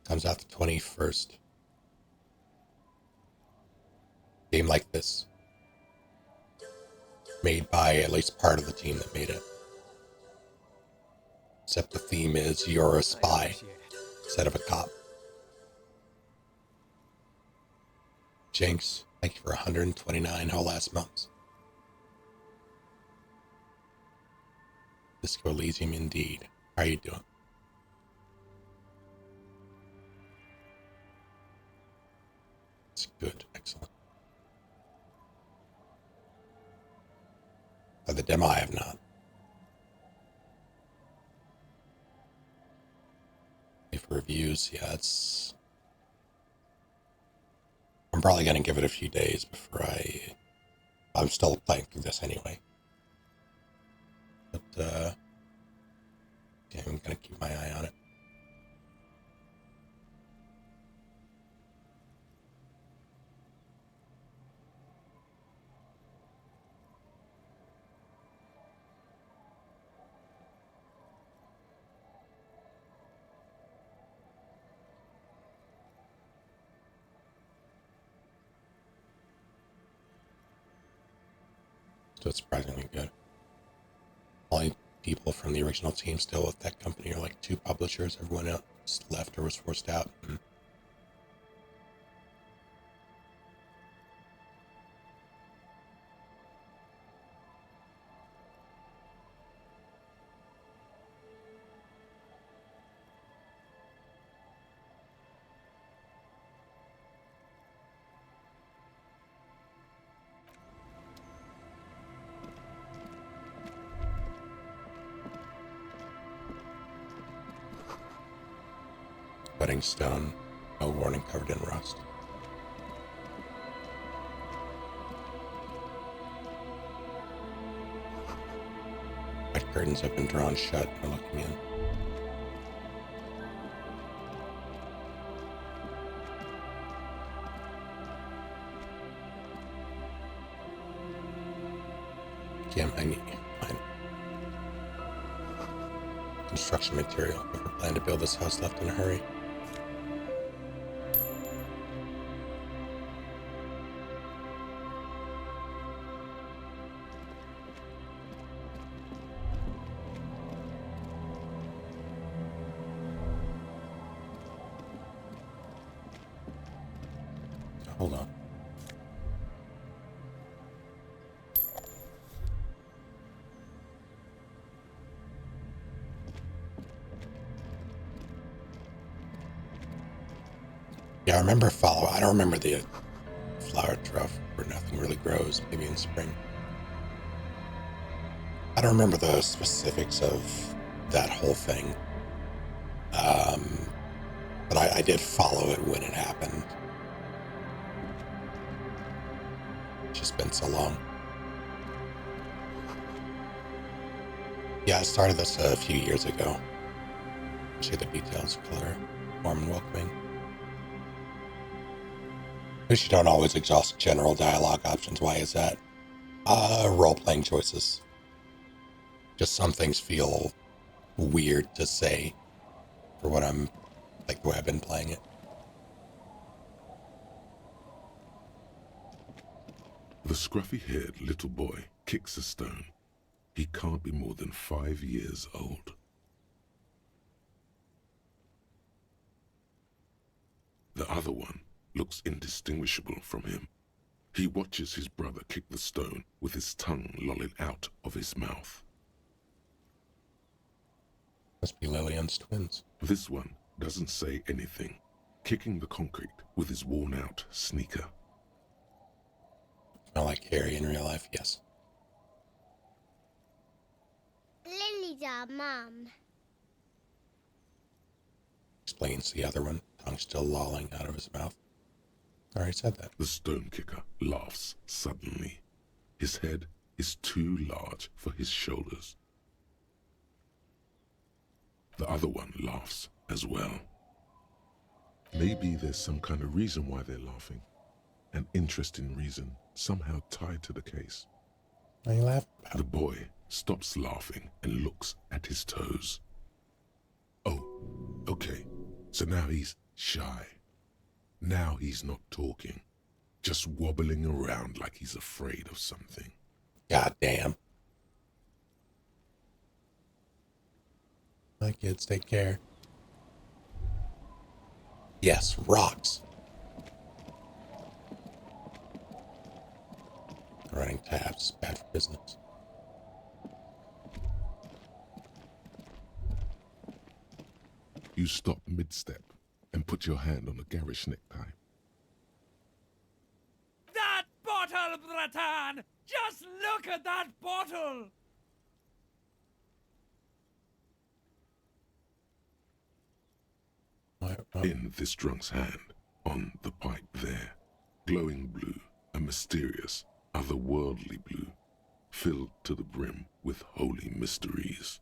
Comes out the 21st. Game like this. Made by at least part of the team that made it. Except the theme is you're a spy instead of a cop. Jinx, thank you for 129 whole last months. Disco Elysium indeed. How are you doing? It's good, excellent. The demo I have not. For reviews, yeah, it's... I'm probably going to give it a few days before I'm still playing through this anyway. But, yeah, I'm going to keep my eye on it. So it's surprisingly good. Only people from the original team still with that company are like 2 publishers. Everyone else left or was forced out. Wedding stone, no warning, covered in rust. White curtains have been drawn shut, no looking in. I need construction material. Never plan to build this house left in a hurry. Hold on. Yeah, I remember I don't remember the flower trough where nothing really grows, maybe in spring. I don't remember the specifics of that whole thing. But I did follow it when it happened. It's just been so long. Yeah, I started this a few years ago. See the details, clear, warm and welcoming. But you don't always exhaust general dialogue options. Why is that? Role-playing choices. Just some things feel weird to say for what I'm, like the way I've been playing it. The scruffy-haired little boy kicks a stone. He can't be more than 5 years old. The other one looks indistinguishable from him. He watches his brother kick the stone with his tongue lolling out of his mouth. Must be Lillian's twins. This one doesn't say anything, kicking the concrete with his worn-out sneaker. Smell like Harry in real life, yes. Lily's our mum. Explains the other one, tongue still lolling out of his mouth. Already said that. The stone kicker laughs suddenly. His head is too large for his shoulders. The other one laughs as well. Maybe there's some kind of reason why they're laughing. An interesting reason, somehow tied to the case. What are you laughing about? The boy stops laughing and looks at his toes. Oh, okay. So now he's shy. Now he's not talking. Just wobbling around like he's afraid of something. God damn. My kids, take care. Yes, rocks. Running tabs, bad for business. You stop mid-step and put your hand on a garish necktie. That bottle, Bratan! Just look at that bottle! In this drunk's hand, on the pipe there, glowing blue, a mysterious, otherworldly blue, filled to the brim with holy mysteries.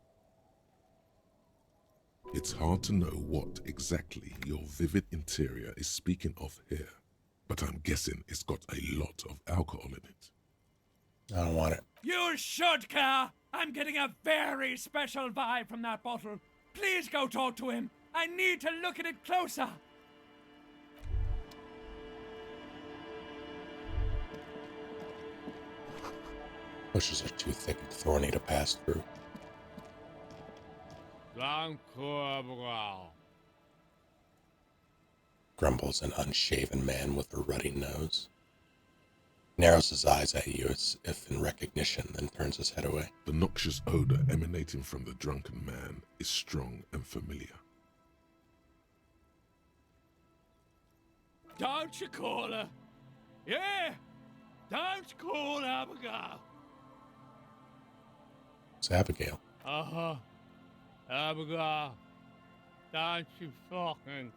It's hard to know what exactly your vivid interior is speaking of here, but I'm guessing it's got a lot of alcohol in it. I don't want it. You should care! I'm getting a very special vibe from that bottle. Please go talk to him. I need to look at it closer. Bushes are too thick and thorny to pass through. Grumbles an unshaven man with a ruddy nose. Narrows his eyes at you as if in recognition, then turns his head away. The noxious odor emanating from the drunken man is strong and familiar. Don't you call her? Yeah! Don't call Abigail! It's Abigail. Uh-huh. Abigail, don't you fucking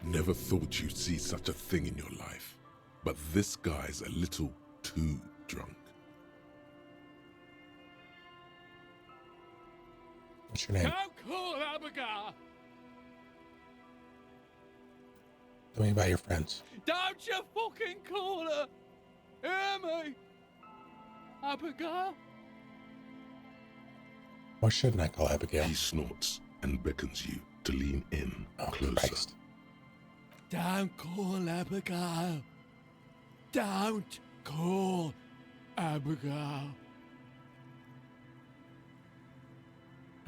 Never thought you'd see such a thing in your life, but this guy's a little too drunk. What's your name? Tell me about your friends. Don't you fucking call her! Hear me? Abigail? Why shouldn't I call Abigail? He snorts and beckons you to lean in closer. Christ. Don't call Abigail. Don't call Abigail.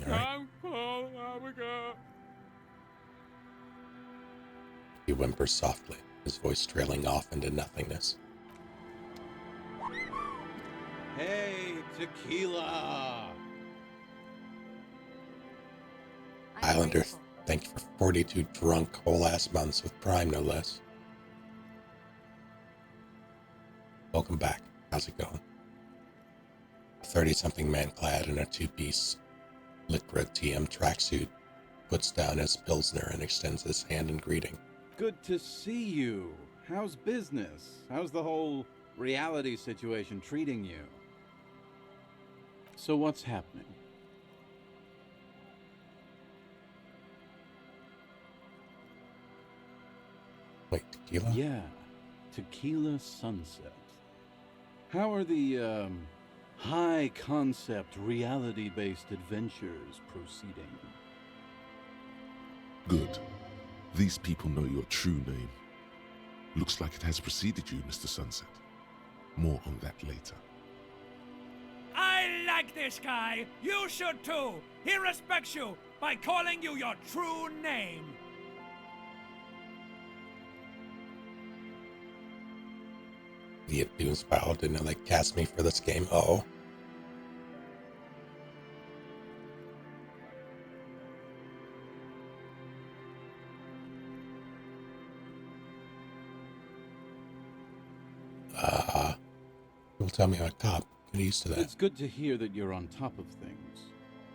Right. Don't call Abigail. He whimpers softly, his voice trailing off into nothingness. Hey, tequila! Islander, thank you for 42 drunk whole-ass months with Prime, no less. Welcome back. How's it going? A 30-something man clad in a two-piece liquid TM tracksuit puts down his Pilsner and extends his hand in greeting. Good to see you. How's business? How's the whole reality situation treating you? So what's happening? Wait, tequila? Yeah, Tequila Sunset. How are the, high-concept, reality-based adventures proceeding? Good. These people know your true name. Looks like it has preceded you, Mr. Sunset. More on that later. I like this guy. You should too. He respects you by calling you your true name. Idiot Doomspile, didn't know they cast me for this game. Oh. You'll tell me I'm a cop. Get used to that. It's good to hear that you're on top of things.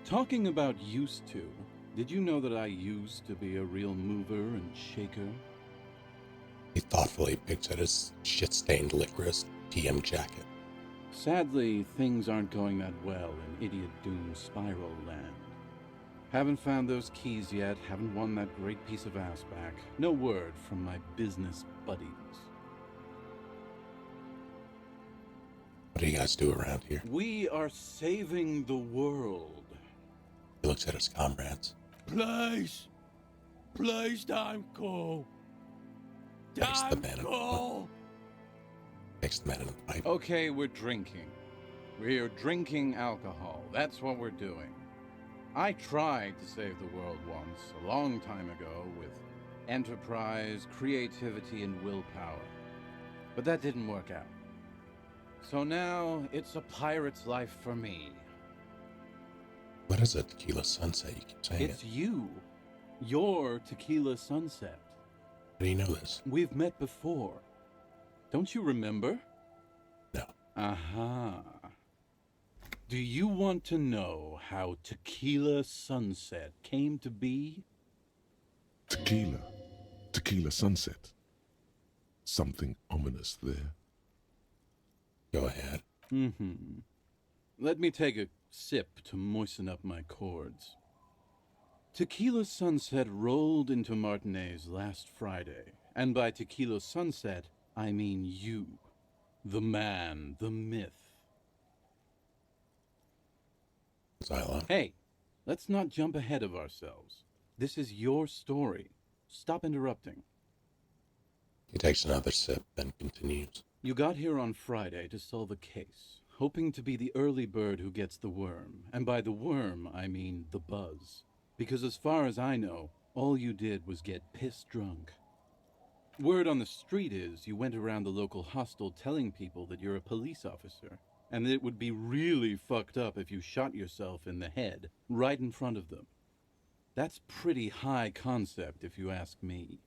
Talking about used to, did you know that I used to be a real mover and shaker? He thoughtfully picks at his shit-stained licorice TM jacket. Sadly, things aren't going that well in Idiot Doom Spiral Land. Haven't found those keys yet, haven't won that great piece of ass back. No word from my business buddies. What do you guys do around here? We are saving the world. He looks at his comrades. Please. Please don't go. Next the man in the pipe. Okay, we're drinking. We're drinking alcohol. That's what we're doing. I tried to save the world once, a long time ago, with enterprise, creativity, and willpower. But that didn't work out. So now, it's a pirate's life for me. What is a Tequila Sunset? You keep saying It's you. You're Tequila Sunset. How do you know this? We've met before. Don't you remember? No. Aha. Do you want to know how Tequila Sunset came to be? Tequila Sunset. Something ominous there. Go ahead. Mm-hmm. Let me take a sip to moisten up my chords. Tequila Sunset rolled into Martinez last Friday, and by Tequila Sunset, I mean you. The man, the myth. Zyla. Hey, let's not jump ahead of ourselves. This is your story. Stop interrupting. He takes another sip, then continues. You got here on Friday to solve a case, hoping to be the early bird who gets the worm. And by the worm, I mean the buzz. Because as far as I know, all you did was get piss drunk. Word on the street is you went around the local hostel telling people that you're a police officer, and that it would be really fucked up if you shot yourself in the head right in front of them. That's pretty high concept, if you ask me.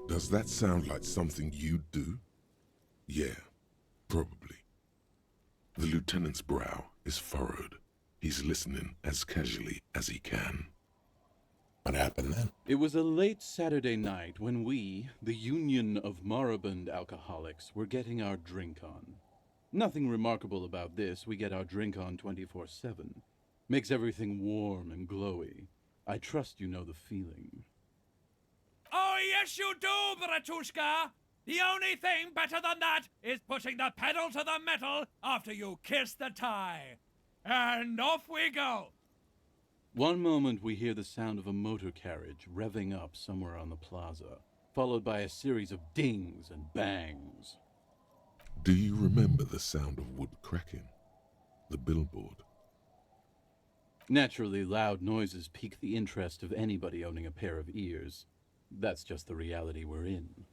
Does that sound like something you'd do? Yeah, probably. The lieutenant's brow is furrowed. He's listening as casually as he can. What happened then? It was a late Saturday night when we, the Union of Moribund Alcoholics, were getting our drink on. Nothing remarkable about this. We get our drink on 24/7. Makes everything warm and glowy. I trust you know the feeling. Oh, yes, you do, Bratushka! The only thing better than that is putting the pedal to the metal after you kiss the tie. And off we go! One moment we hear the sound of a motor carriage revving up somewhere on the plaza, followed by a series of dings and bangs. Do you remember the sound of wood cracking? The billboard? Naturally, loud noises pique the interest of anybody owning a pair of ears. That's just the reality we're in.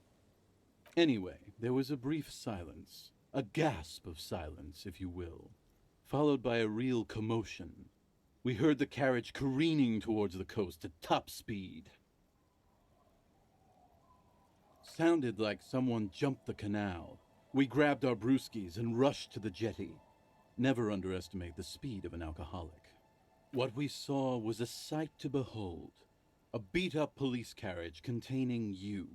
Anyway, there was a brief silence, a gasp of silence, if you will, followed by a real commotion. We heard the carriage careening towards the coast at top speed. Sounded like someone jumped the canal. We grabbed our brewskis and rushed to the jetty. Never underestimate the speed of an alcoholic. What we saw was a sight to behold. A beat-up police carriage containing you.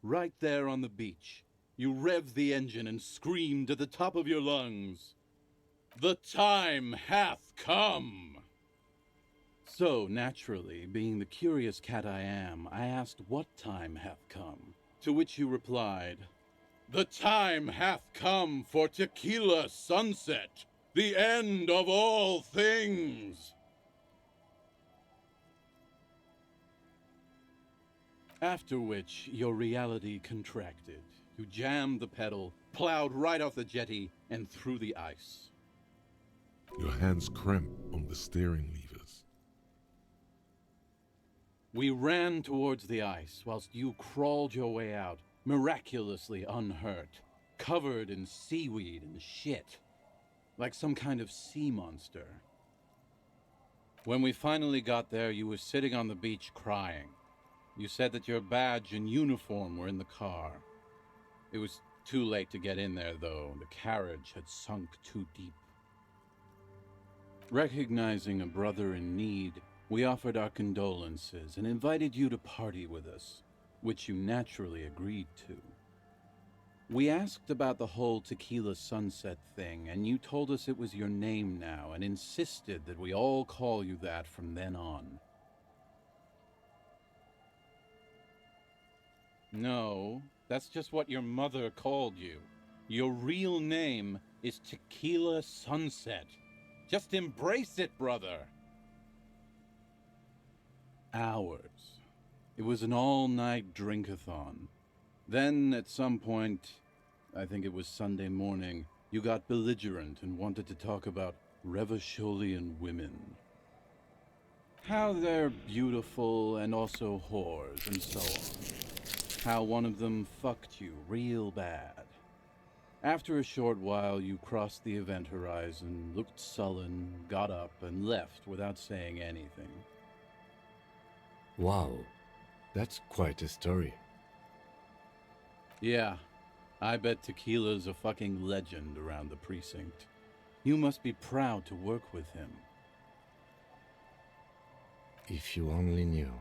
Right there on the beach, you revved the engine and screamed at the top of your lungs, "The time hath come!" So, naturally, being the curious cat I am, I asked what time hath come, to which you replied, "The time hath come for tequila sunset, the end of all things!" After which, your reality contracted. You jammed the pedal, plowed right off the jetty, and through the ice. Your hands cramp on the steering levers. We ran towards the ice, whilst you crawled your way out, miraculously unhurt, covered in seaweed and shit, like some kind of sea monster. When we finally got there, you were sitting on the beach crying. You said that your badge and uniform were in the car. It was too late to get in there, though. The carriage had sunk too deep. Recognizing a brother in need, we offered our condolences and invited you to party with us, which you naturally agreed to. We asked about the whole tequila sunset thing, and you told us it was your name now and insisted that we all call you that from then on. No, that's just what your mother called you. Your real name is Tequila Sunset. Just embrace it, brother. Hours. It was an all-night drink-a-thon. Then, at some point, I think it was Sunday morning, you got belligerent and wanted to talk about Revacholian women. How they're beautiful and also whores and so on. How one of them fucked you real bad. After a short while, you crossed the event horizon, looked sullen, got up, and left without saying anything. Wow, that's quite a story. Yeah, I bet Tequila's a fucking legend around the precinct. You must be proud to work with him. If you only knew.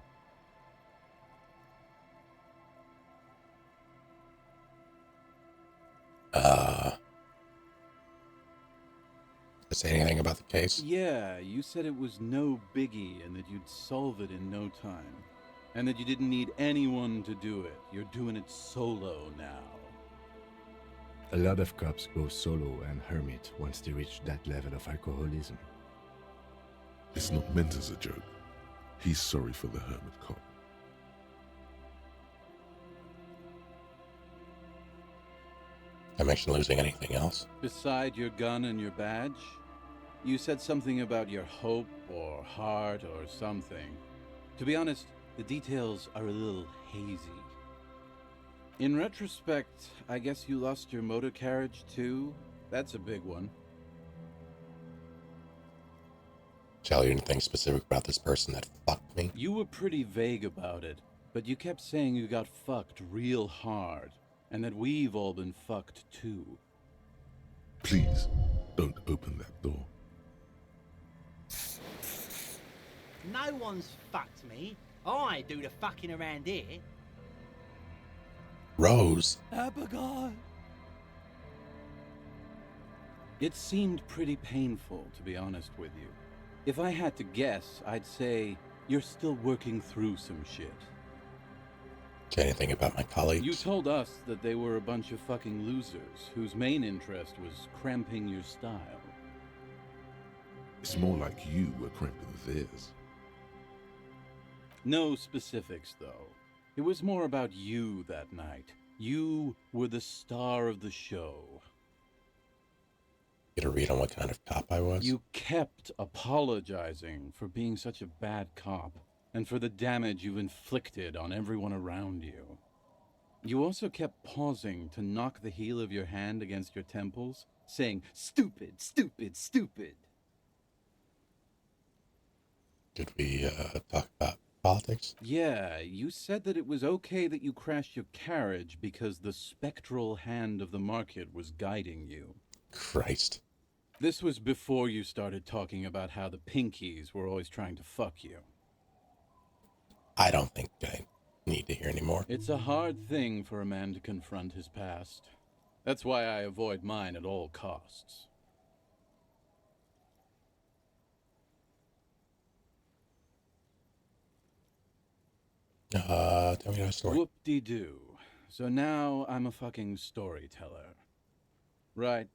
Say anything about the case? Yeah, you said it was no biggie and that you'd solve it in no time. And that you didn't need anyone to do it. You're doing it solo now. A lot of cops go solo and hermit once they reach that level of alcoholism. It's not meant as a joke. He's sorry for the hermit cop. I mentioned losing anything else? Beside your gun and your badge? You said something about your hope or heart or something. To be honest, the details are a little hazy. In retrospect, I guess you lost your motor carriage too? That's a big one. Tell you anything specific about this person that fucked me? You were pretty vague about it, but you kept saying you got fucked real hard, and that we've all been fucked too. Please, don't open that door. No one's fucked me. I do the fucking around here. Rose. Abigail. It seemed pretty painful, to be honest with you. If I had to guess, I'd say you're still working through some shit. Say anything about my colleagues? You told us that they were a bunch of fucking losers whose main interest was cramping your style. It's more like you were cramping theirs. No specifics, though. It was more about you that night. You were the star of the show. Get a read on what kind of cop I was? You kept apologizing for being such a bad cop, and for the damage you inflicted on everyone around you. You also kept pausing to knock the heel of your hand against your temples, saying, "Stupid, stupid, stupid." Did we talk about politics? Yeah, you said that it was okay that you crashed your carriage because the spectral hand of the market was guiding you. Christ. This was before you started talking about how the Pinkies were always trying to fuck you. I don't think I need to hear anymore. It's a hard thing for a man to confront his past. That's why I avoid mine at all costs. Tell me a story. Whoop-de-doo. So now I'm a fucking storyteller. Right.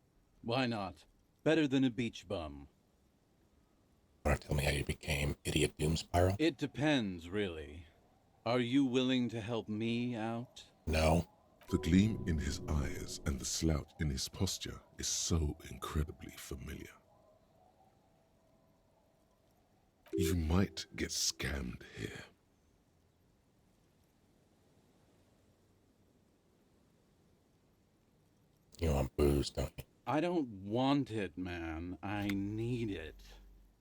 Why not? Better than a beach bum. Want to tell me how you became Idiot Doom Spiral? It depends, really. Are you willing to help me out? No. The gleam in his eyes and the slouch in his posture is so incredibly familiar. You might get scammed here. You want booze, don't you? I don't want it, man. I need it.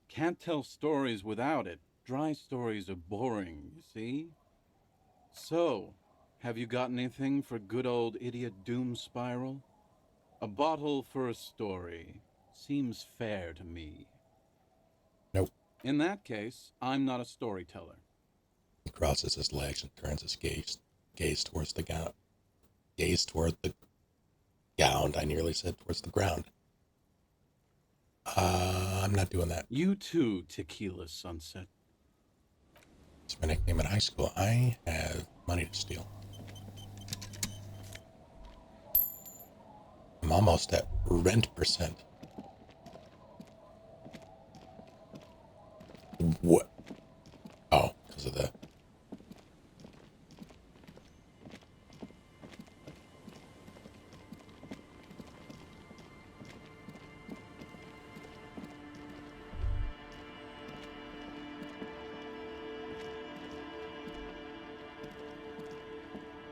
Can't tell stories without it. Dry stories are boring, you see? So, have you got anything for good old Idiot Doom Spiral? A bottle for a story. Seems fair to me. Nope. In that case, I'm not a storyteller. He crosses his legs and turns his gaze towards the gown. Gaze toward the gown, I nearly said towards the ground. I'm not doing that. You too, Tequila Sunset. It's my nickname in high school. I have money to steal. I'm almost at rent percent. What? Oh, because of the...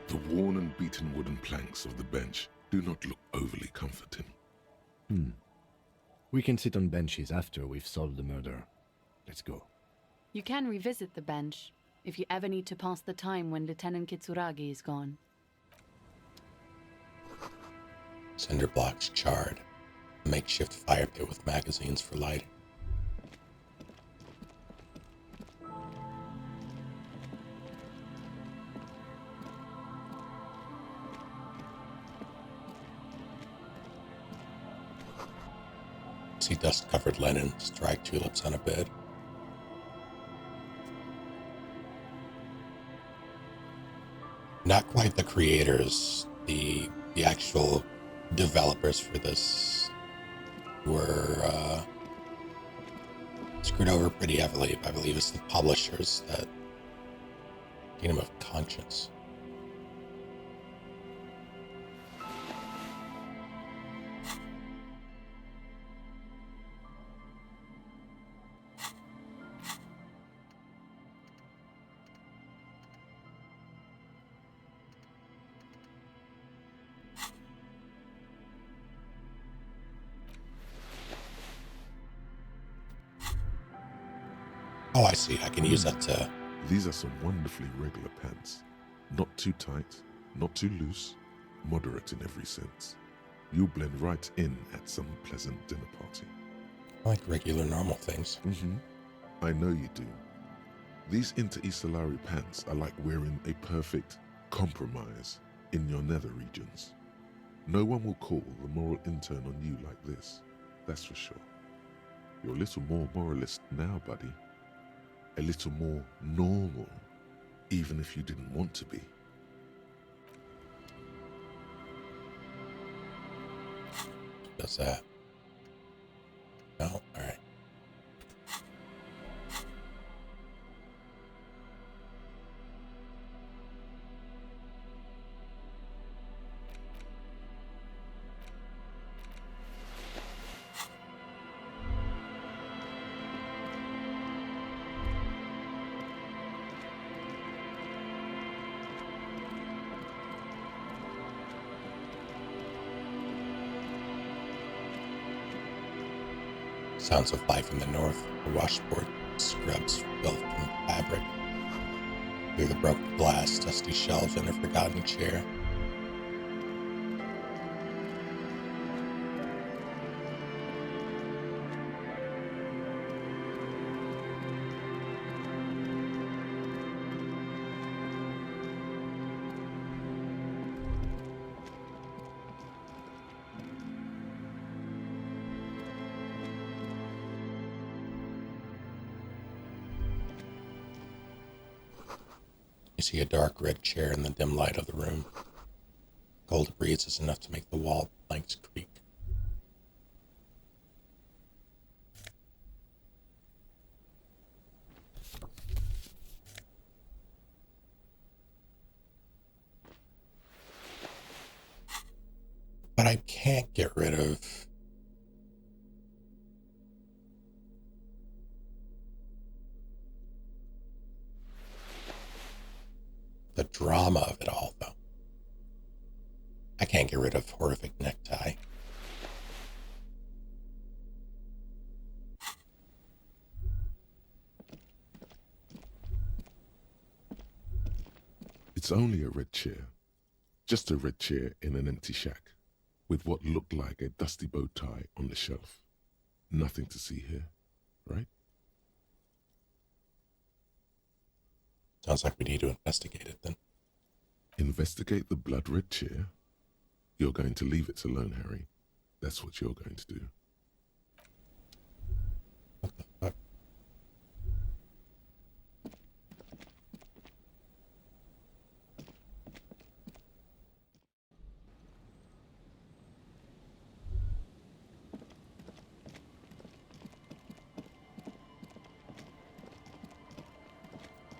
The worn and beaten wooden planks of the bench do not look overly comforting. We can sit on benches after we've solved the murder. Let's go. You can revisit the bench if you ever need to pass the time when Lieutenant Kitsuragi is gone. Cinder blocks charred. A makeshift fire pit with magazines for lighting. See dust-covered linens, dried tulips on a bed. Not quite the creators, the actual developers for this were screwed over pretty heavily. I believe it's the publishers that Kingdom of Conscience. Oh, I see. I can use that to... These are some wonderfully regular pants. Not too tight, not too loose, moderate in every sense. You'll blend right in at some pleasant dinner party. I like regular, normal things. I know you do. These inter-Estellari pants are like wearing a perfect compromise in your nether regions. No one will call the moral intern on you like this, that's for sure. You're a little more moralist now, buddy. A little more normal, even if you didn't want to be. Does that? No? Alright. Sounds of life in the north. The washboard scrubs filth from fabric. Through the broken glass, dusty shelves, and a forgotten chair. You see a dark red chair in the dim light of the room. Cold breeze is enough to make the wall planks creak. But I can't get rid of the drama of it all, though. I can't get rid of horrific necktie. It's only a red chair. Just a red chair in an empty shack, with what looked like a dusty bow tie on the shelf. Nothing to see here, right? Sounds like we need to investigate it then. Investigate the blood red chair? You're going to leave it alone, Harry. That's what you're going to do. What the fuck?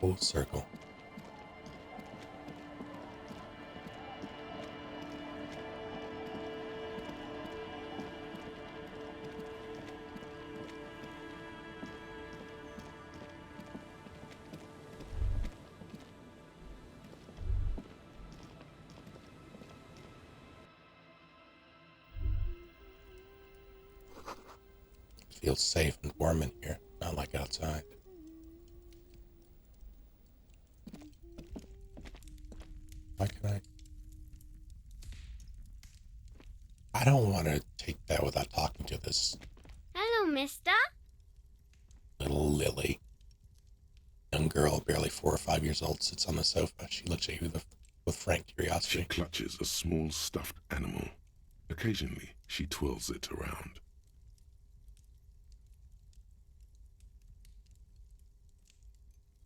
Full circle. It feels safe and warm in here, not like outside. Why can I don't want to take that without talking to this Hello, mister. little Lily. Young girl, barely 4 or 5 years old, sits on the sofa. She looks at you with frank She curiosity. clutches a small stuffed animal. Occasionally, she twirls it around.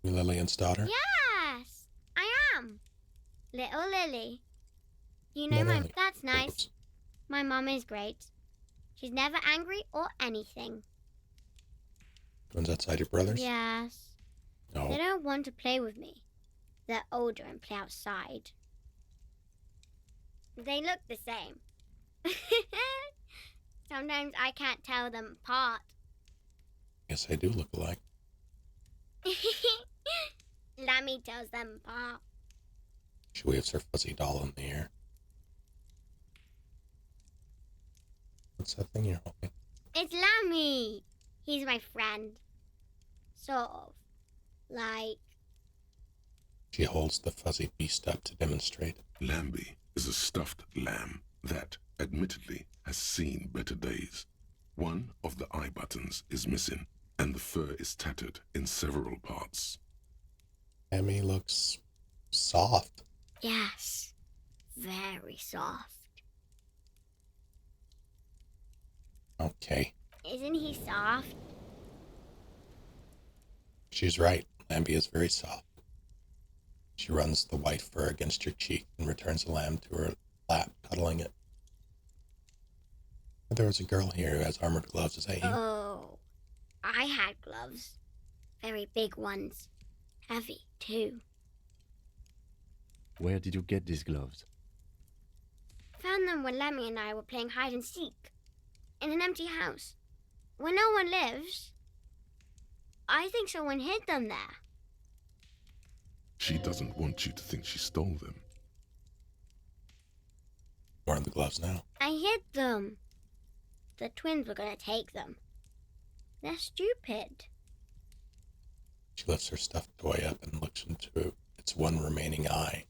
You Lillian's daughter? Yes, I am. Little Lily. You know Little my... Lily. That's nice. Oops. My mum is great. She's never angry or anything. One's outside your brothers? Yes. No. They don't want to play with me. They're older and play outside. They look the same. Sometimes I can't tell them apart. Yes, they do look alike. Lammy tells them apart. She waves her fuzzy doll in the air. What's that thing you're holding? It's Lammy. He's my friend. Sort of. Like... She holds the fuzzy beast up to demonstrate. Lambie is a stuffed lamb that, admittedly, has seen better days. One of the eye buttons is missing, and the fur is tattered in several parts. Emmy looks soft. Yes, very soft. Okay, Isn't he soft? she's right. Lambie is very soft. She runs the white fur against your cheek and returns the lamb to her lap, cuddling it. There was a girl here who has armored gloves. Is that you? Oh, I had gloves. Very big ones. Heavy, too. Where did you get these gloves? Found them when Lemmy and I were playing hide and seek. In an empty house. Where no one lives. I think someone hid them there. She doesn't want you to think she stole them. Wearing the gloves now. I hid them. The twins were gonna take them. They're stupid. She lifts her stuffed toy up and looks into its one remaining eye,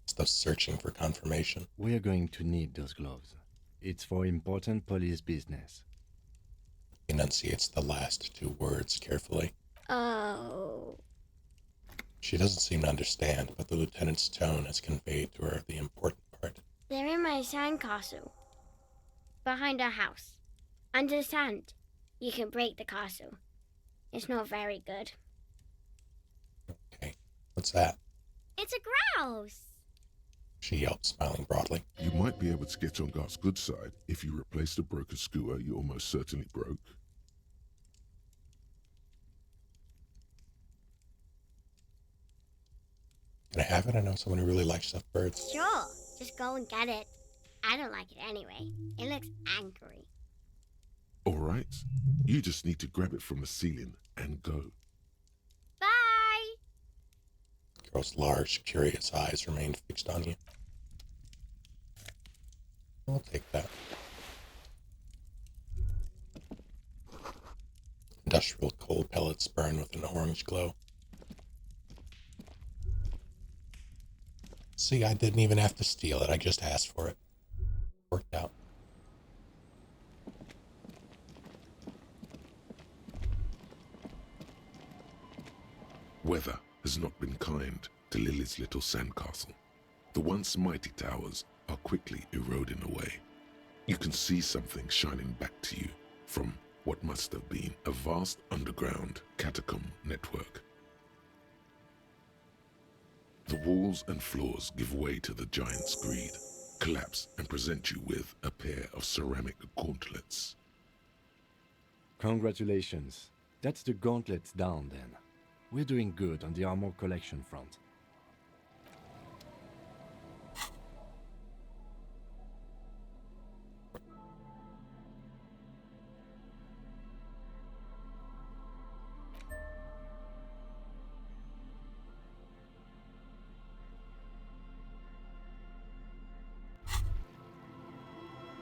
as though searching for confirmation. We're going to need those gloves. It's for important police business. Enunciates the last two words carefully. Oh. She doesn't seem to understand, but the lieutenant's tone has conveyed to her the important part. They're in my sandcastle. Behind our house. Under the sand. You can break the castle. It's not very good. Okay, what's that? It's a grouse! She yelped, smiling broadly. You might be able to get on Garth's good side if you replace the broken skewer you almost certainly broke. Can I have it? I know someone who really likes stuffed birds. Sure, just go and get it. I don't like it anyway. It looks angry. All right, you just need to grab it from the ceiling and go. Bye! The girl's large, curious eyes remain fixed on you. I'll take that. Industrial coal pellets burn with an orange glow. See, I didn't even have to steal it. I just asked for it. Worked out. Weather has not been kind to Lily's little sandcastle. The once mighty towers are quickly eroding away. You can see something shining back to you from what must have been a vast underground catacomb network. The walls and floors give way to the giant's greed, collapse and present you with a pair of ceramic gauntlets. Congratulations. That's the gauntlets down then. We're doing good on the armor collection front.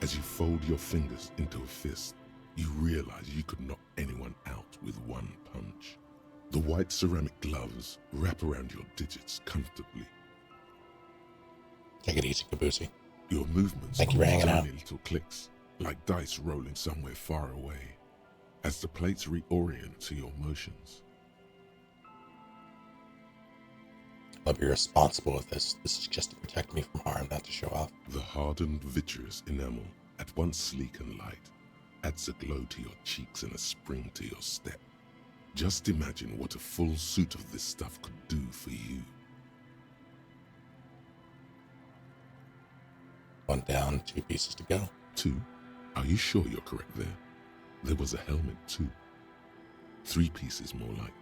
As you fold your fingers into a fist, you realize you could knock anyone out with one punch. The white ceramic gloves wrap around your digits comfortably. Take it easy, Kabusi. Your movements Thank you for hanging out. tiny little clicks, like dice rolling somewhere far away, as the plates reorient to your motions. I'll be responsible with this. This is just to protect me from harm, not to show off. The hardened vitreous enamel, at once sleek and light, adds a glow to your cheeks and a spring to your step. Just imagine what a full suit of this stuff could do for you. One down, 2 pieces to go. 2? Are you sure you're correct there? There was a helmet too. 3 pieces more like.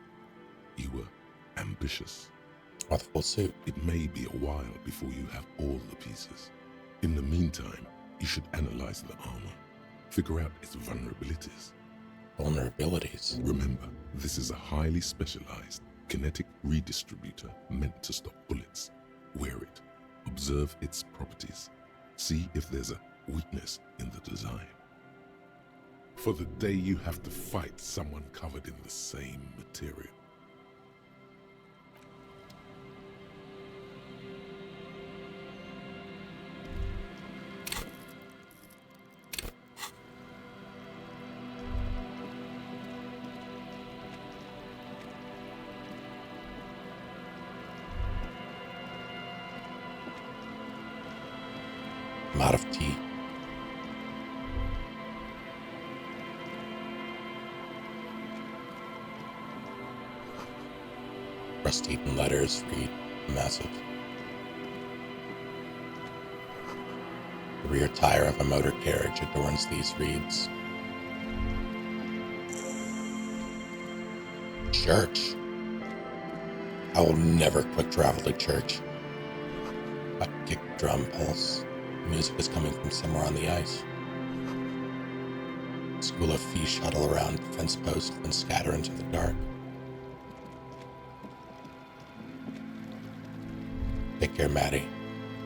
You were ambitious. Want the full suit? It may be a while before you have all the pieces. In the meantime, you should analyze the armor. Figure out its vulnerabilities. Vulnerabilities? Remember, this is a highly specialized kinetic redistributor meant to stop bullets. Wear it. Observe its properties. See if there's a weakness in the design. For the day you have to fight someone covered in the same material. I'm out of tea. Rust-eaten letters read massive. The rear tire of a motor carriage adorns these reeds. Church. I will never quick travel to church. A kick drum pulse. The music is coming from somewhere on the ice. A school of fish huddle around the fence post and scatter into the dark. Take care, Maddie.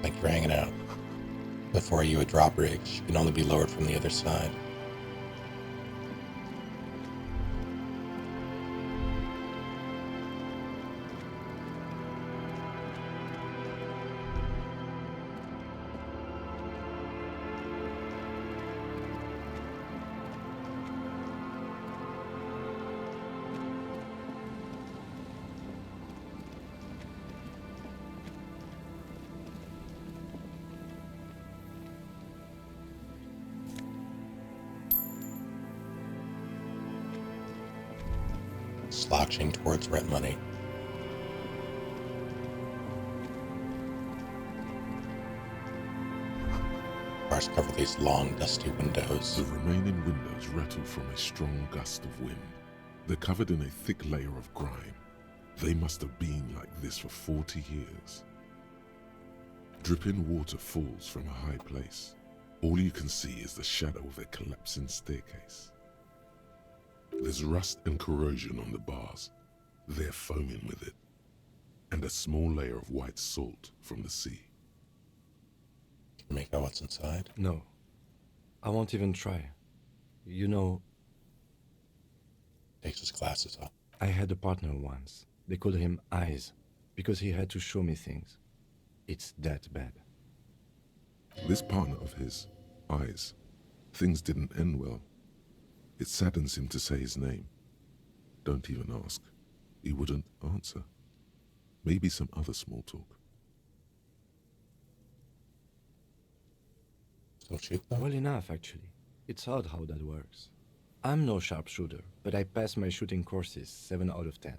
Thank you for hanging out. Before you a drawbridge can only be lowered from the other side. Slouching towards rent money. Cars cover these long, dusty windows. The remaining windows rattle from a strong gust of wind. They're covered in a thick layer of grime. They must have been like this for 40 years. Dripping water falls from a high place. All you can see is the shadow of a collapsing staircase. There's rust and corrosion on the bars. They're foaming with it. And a small layer of white salt from the sea. Can you make out what's inside? No. I won't even try. You know... Takes his glasses off. I had a partner once. They called him Eyes, because he had to show me things. It's that bad. This partner of his, Eyes, things didn't end well. It saddens him to say his name. Don't even ask. He wouldn't answer. Maybe some other small talk. Still shoot though? Well enough, actually. It's odd how that works. I'm no sharpshooter, but I passed my shooting courses 7 out of 10.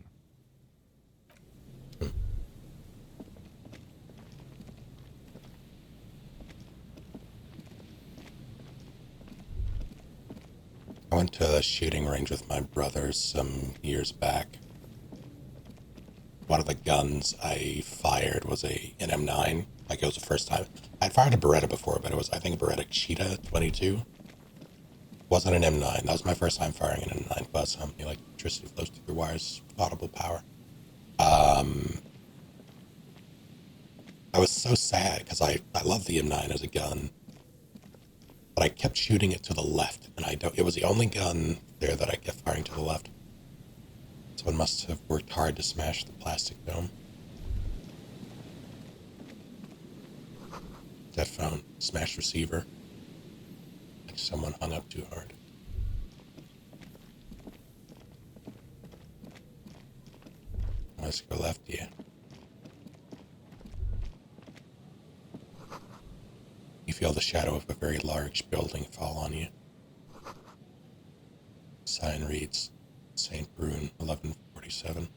I went to a shooting range with my brothers some years back. One of the guns I fired was an M9. Like, it was the first time. I'd fired a Beretta before, but it was, I think, a Beretta Cheetah 22. Wasn't an M9. That was my first time firing an M9 bus. Like, electricity flows through the wires, audible power. I was so sad because I love the M9 as a gun. But I kept shooting it to the left, and it was the only gun there that I kept firing to the left. Someone must have worked hard to smash the plastic dome. That phone, smashed receiver. Like someone hung up too hard. Let's go left, yeah. You feel the shadow of a very large building fall on you. Sign reads, St. Brune, 1147.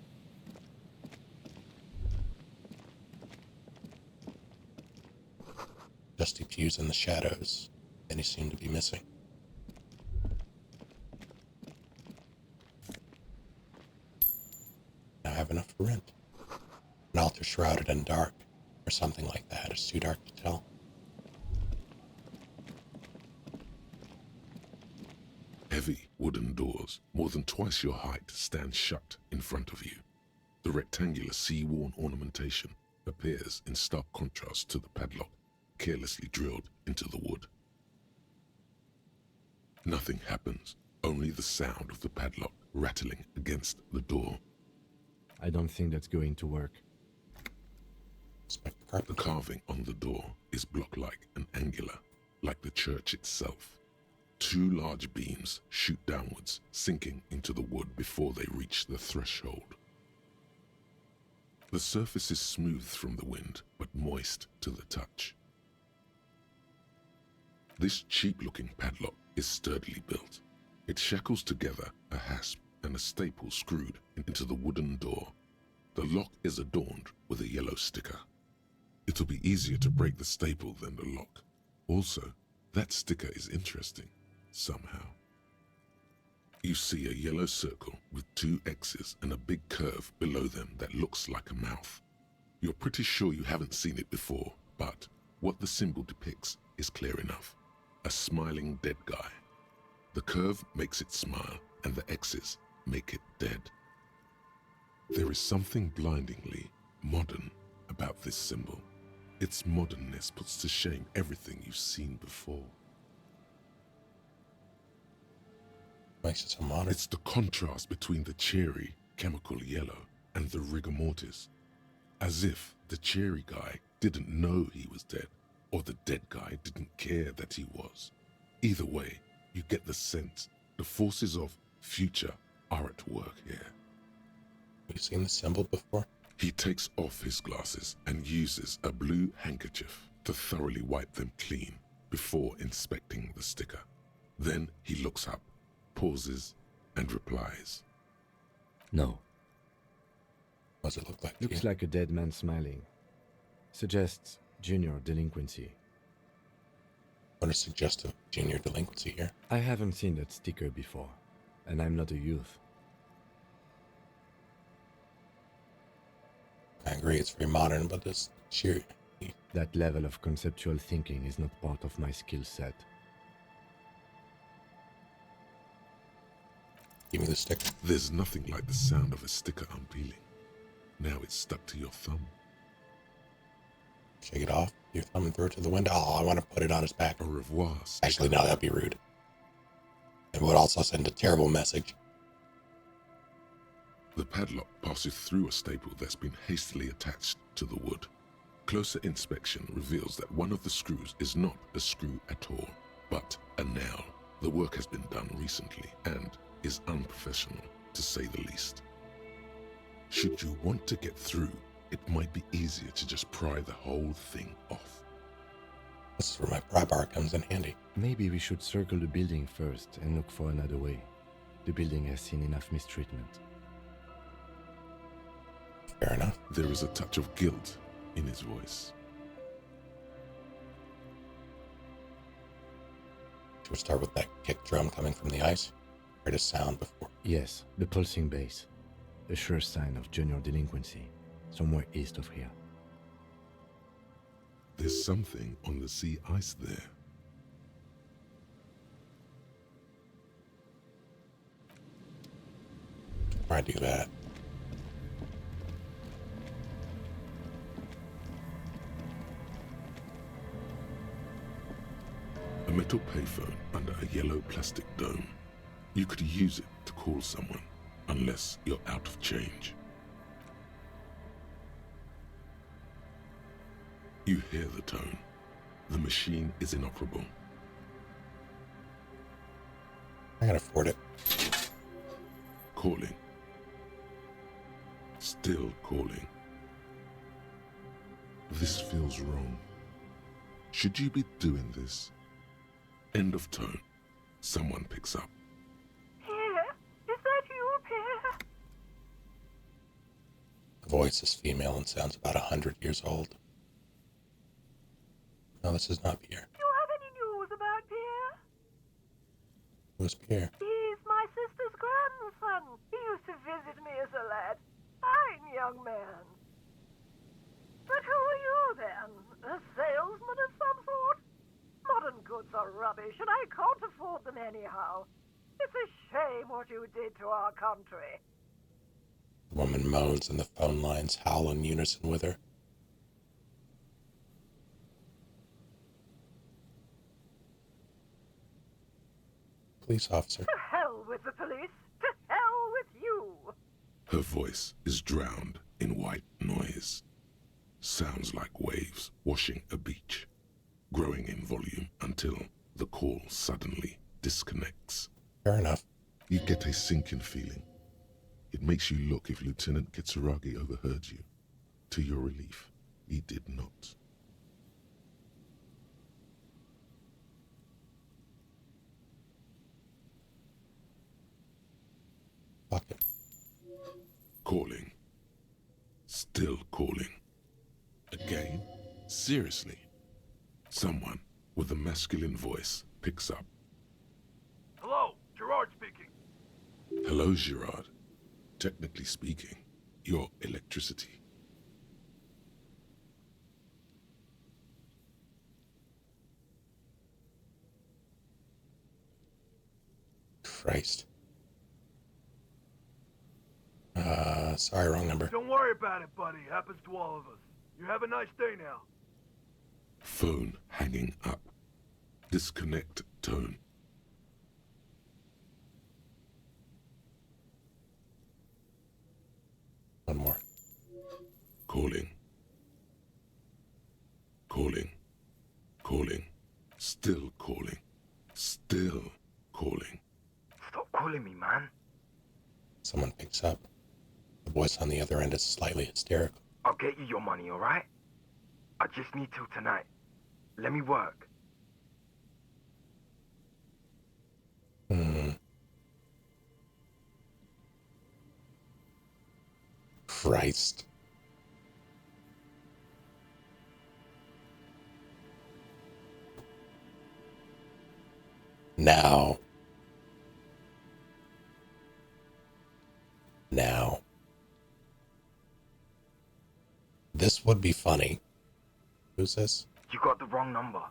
Dusty pews in the shadows, and he seemed to be missing. Now I have enough for rent. An altar shrouded in dark, or something like that. It's too dark to tell. Heavy wooden doors, more than twice your height, stand shut in front of you. The rectangular sea-worn ornamentation appears in stark contrast to the padlock, carelessly drilled into the wood. Nothing happens, only the sound of the padlock rattling against the door. I don't think that's going to work. The carving on the door is block-like and angular, like the church itself. 2 large beams shoot downwards, sinking into the wood before they reach the threshold. The surface is smooth from the wind, but moist to the touch. This cheap-looking padlock is sturdily built. It shackles together a hasp and a staple screwed into the wooden door. The lock is adorned with a yellow sticker. It'll be easier to break the staple than the lock. Also, that sticker is interesting, somehow. You see a yellow circle with 2 X's and a big curve below them that looks like a mouth. You're pretty sure you haven't seen it before, but what the symbol depicts is clear enough. A smiling dead guy. The curve makes it smile, and the X's make it dead. There is something blindingly modern about this symbol. Its modernness puts to shame everything you've seen before. Makes it so modern. It's the contrast between the cheery, chemical yellow and the rigor mortis. As if the cheery guy didn't know he was dead, or the dead guy didn't care that he was. Either way, you get the sense the forces of future are at work here. Have you seen the symbol before? He takes off his glasses and uses a blue handkerchief to thoroughly wipe them clean before inspecting the sticker. Then he looks up, pauses, and replies. No. What does it look like? Looks like a dead man smiling. Suggests junior delinquency. What is suggestive of junior delinquency here? I haven't seen that sticker before, and I'm not a youth. I agree, it's very modern, but this cheery. That level of conceptual thinking is not part of my skill set. Give me the sticker. There's nothing like the sound of a sticker unpeeling. Now it's stuck to your thumb. Shake it off, your thumb and throw it to the window. Oh, I want to put it on his back. Au revoir. Actually, no, that'd be rude. It would also send a terrible message. The padlock passes through a staple that's been hastily attached to the wood. Closer inspection reveals that one of the screws is not a screw at all, but a nail. The work has been done recently and is unprofessional, to say the least. Should you want to get through, it might be easier to just pry the whole thing off. This is where my pry bar comes in handy. Maybe we should circle the building first and look for another way. The building has seen enough mistreatment. Fair enough. There is a touch of guilt in his voice. Should we start with that kick drum coming from the ice? Heard a sound before. Yes, the pulsing bass. A sure sign of junior delinquency, somewhere east of here. There's something on the sea ice there. I do that. A metal payphone under a yellow plastic dome. You could use it to call someone, unless you're out of change. You hear the tone. The machine is inoperable. I can afford it. Calling. Still calling. This feels wrong. Should you be doing this? End of tone. Someone picks up. Pierre? Is that you, Pierre? The voice is female and sounds about 100 years old. No, this is not Pierre. Do you have any news about Pierre? Who's Pierre? He's my sister's grandson. He used to visit me as a lad. Fine young man. But who are you then? A salesman of some sort? Modern goods are rubbish, and I can't afford them anyhow. It's a shame what you did to our country. The woman moans and the phone lines howl in unison with her. Police officer. To hell with the police. To hell with you. Her voice is drowned in white noise. Sounds like waves washing a beach, growing in volume until the call suddenly disconnects. Fair enough. You get a sinking feeling. It makes you look if Lieutenant Kitsuragi overheard you. To your relief, he did not. Fuck it. Calling. Still calling. Again? Seriously? Someone with a masculine voice picks up. Hello, Gerard speaking. Hello, Gerard. Technically speaking, you're electricity. Christ. Sorry, wrong number. Don't worry about it, buddy. Happens to all of us. You have a nice day now. Phone hanging up. Disconnect tone. One more. Calling. Calling. Calling. Still calling. Still calling. Stop calling me, man. Someone picks up. The voice on the other end is slightly hysterical. I'll get you your money, alright? I just need till tonight. Let me work. Christ. Now. This would be funny. Who's this? You got the wrong number.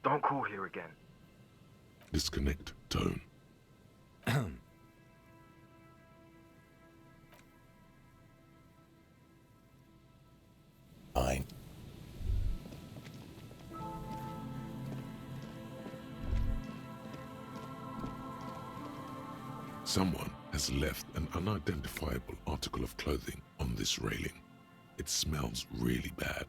Don't call here again. Disconnect tone. Fine. Someone has left an unidentifiable article of clothing on this railing. It smells really bad.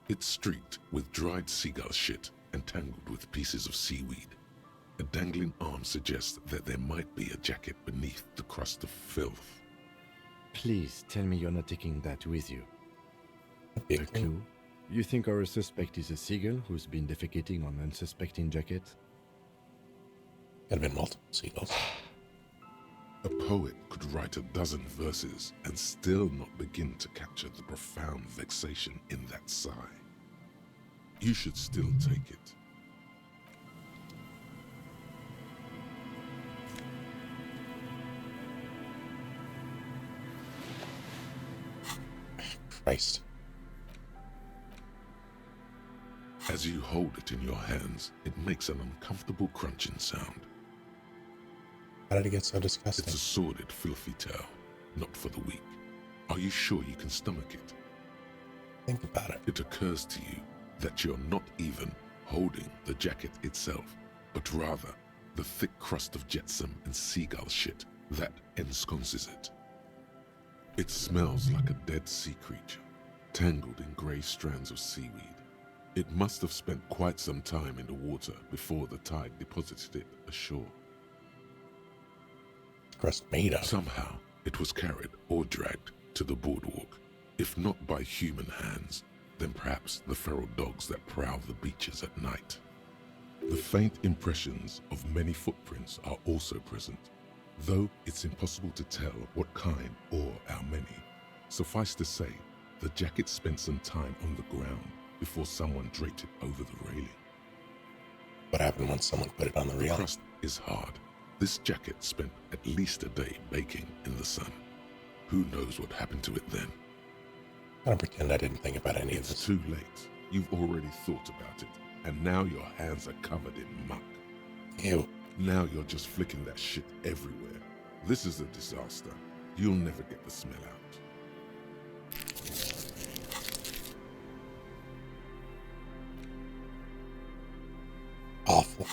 It's streaked with dried seagull shit and tangled with pieces of seaweed. A dangling arm suggests that there might be a jacket beneath the crust of filth. Please tell me you're not taking that with you. A clue? You think our suspect is a seagull who's been defecating on unsuspecting jackets? Could have been multiple seagulls. A poet could write a dozen verses and still not begin to capture the profound vexation in that sigh. You should still take it. Christ. As you hold it in your hands, it makes an uncomfortable crunching sound. How did it get so disgusting? It's a sordid, filthy tale, not for the weak. Are you sure you can stomach it? Think about it. It occurs to you that you're not even holding the jacket itself, but rather the thick crust of jetsam and seagull shit that ensconces it. It smells like a dead sea creature, tangled in grey strands of seaweed. It must have spent quite some time in the water before the tide deposited it ashore. Crust made of. Somehow, it was carried or dragged to the boardwalk. If not by human hands, then perhaps the feral dogs that prowl the beaches at night. The faint impressions of many footprints are also present, though it's impossible to tell what kind or how many. Suffice to say, the jacket spent some time on the ground before someone draped it over the railing. What happened once someone put it on the railing? The crust is hard. This jacket spent at least a day baking in the sun. Who knows what happened to it then? I'm gonna pretend I didn't think about any of this. It's too late. You've already thought about it, and now your hands are covered in muck. Ew. Now you're just flicking that shit everywhere. This is a disaster. You'll never get the smell out. Awful.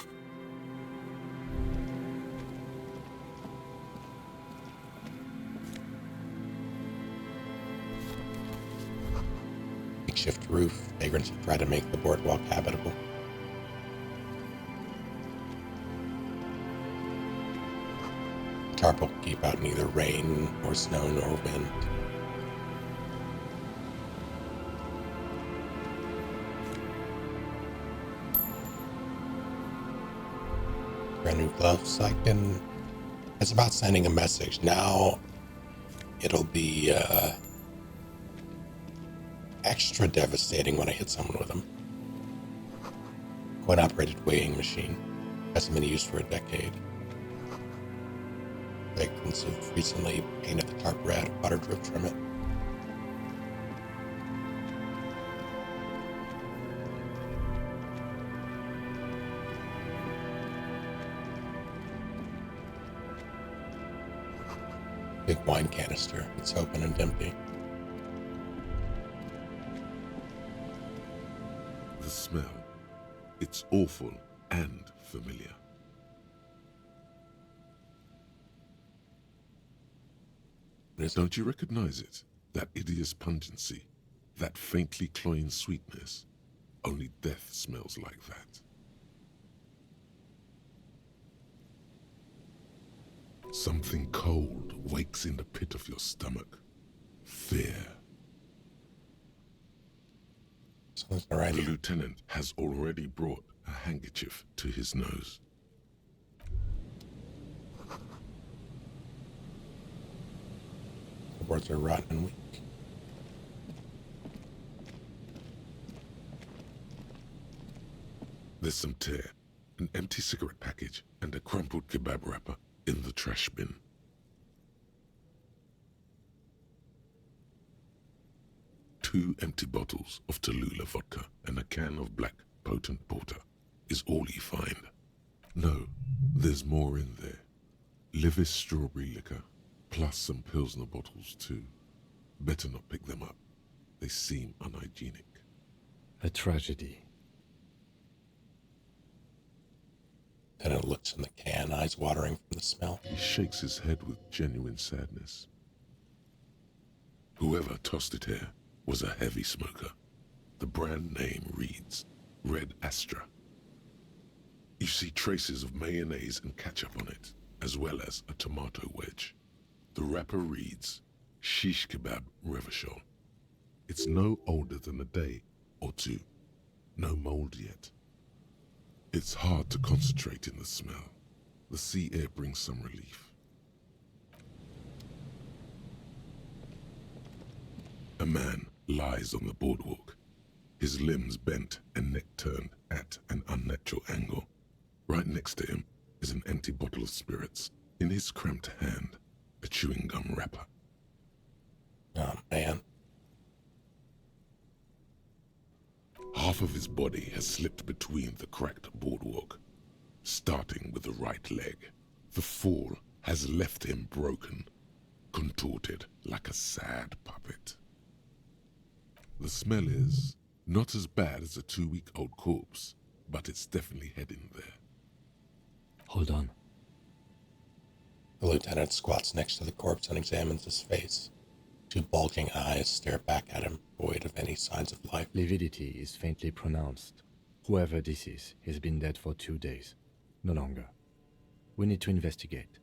Makeshift roof. Vagrants have tried to make the boardwalk habitable. The tarp will keep out neither rain, nor snow, nor wind. Brand new gloves. I can It's about sending a message. Now it'll be extra devastating when I hit someone with them. Coin-operated weighing machine. Hasn't been used for a decade. Victims have recently painted the tarp red, water drip from it. Big wine canister. It's open and empty. The smell. It's awful and familiar. Don't you recognize it? That hideous pungency, that faintly cloying sweetness. Only death smells like that. Something cold wakes in the pit of your stomach. Fear. Right. The lieutenant has already brought a handkerchief to his nose. The boards are rotten and weak. There's some tear, an empty cigarette package, and a crumpled kebab wrapper in the trash bin. Two empty bottles of Tallulah vodka and a can of black potent porter is all you find. No, there's more in there. Livis strawberry liquor, plus some Pilsner bottles too. Better not pick them up. They seem unhygienic. A tragedy. Then it looks in the can, eyes watering from the smell. He shakes his head with genuine sadness. Whoever tossed it here was a heavy smoker. The brand name reads Red Astra. You see traces of mayonnaise and ketchup on it, as well as a tomato wedge. The wrapper reads Shish Kebab Revachol. It's no older than a day or two. No mold yet. It's hard to concentrate in the smell. The sea air brings some relief. A man lies on the boardwalk, his limbs bent and neck turned at an unnatural angle. Right next to him is an empty bottle of spirits. In his cramped hand, a chewing gum wrapper. Oh, man. Half of his body has slipped between the cracked boardwalk, starting with the right leg. The fall has left him broken, contorted like a sad puppet. The smell is not as bad as a 2-week-old corpse, but it's definitely heading there. Hold on. The lieutenant squats next to the corpse and examines his face. Two bulging eyes stare back at him, void of any signs of life. Lividity is faintly pronounced. Whoever this is has been dead for 2 days. No longer. We need to investigate.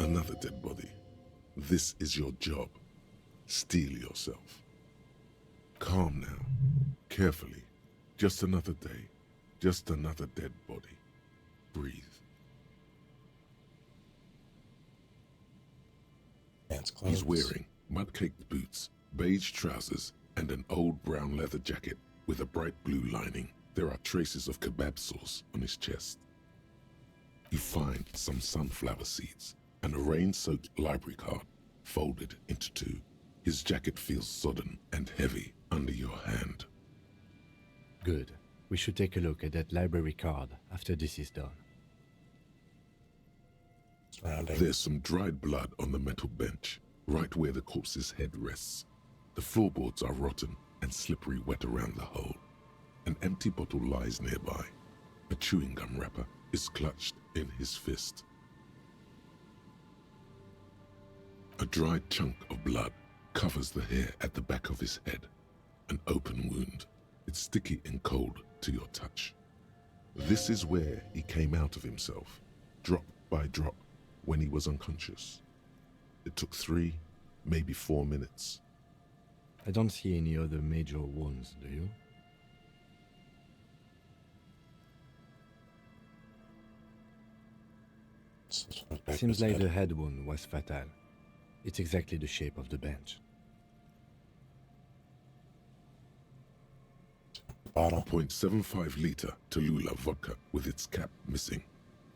Another dead body. This is your job. Steel yourself. Calm now. Carefully. Just another day. Just another dead body. Breathe. He's wearing mud-caked boots, beige trousers, and an old brown leather jacket with a bright blue lining. There are traces of kebab sauce on his chest. You find some sunflower seeds and a rain-soaked library card folded into two. His jacket feels sodden and heavy under your hand. Good. We should take a look at that library card after this is done. There's some dried blood on the metal bench, right where the corpse's head rests. The floorboards are rotten and slippery wet around the hole. An empty bottle lies nearby. A chewing gum wrapper is clutched in his fist. A dried chunk of blood covers the hair at the back of his head. An open wound. It's sticky and cold to your touch. This is where he came out of himself, drop by drop, when he was unconscious. It took 3, maybe 4 minutes. I don't see any other major wounds, do you? Seems like the head wound was fatal. It's exactly the shape of the bench. Bottle. 0.75 liter Tallulah vodka with its cap missing.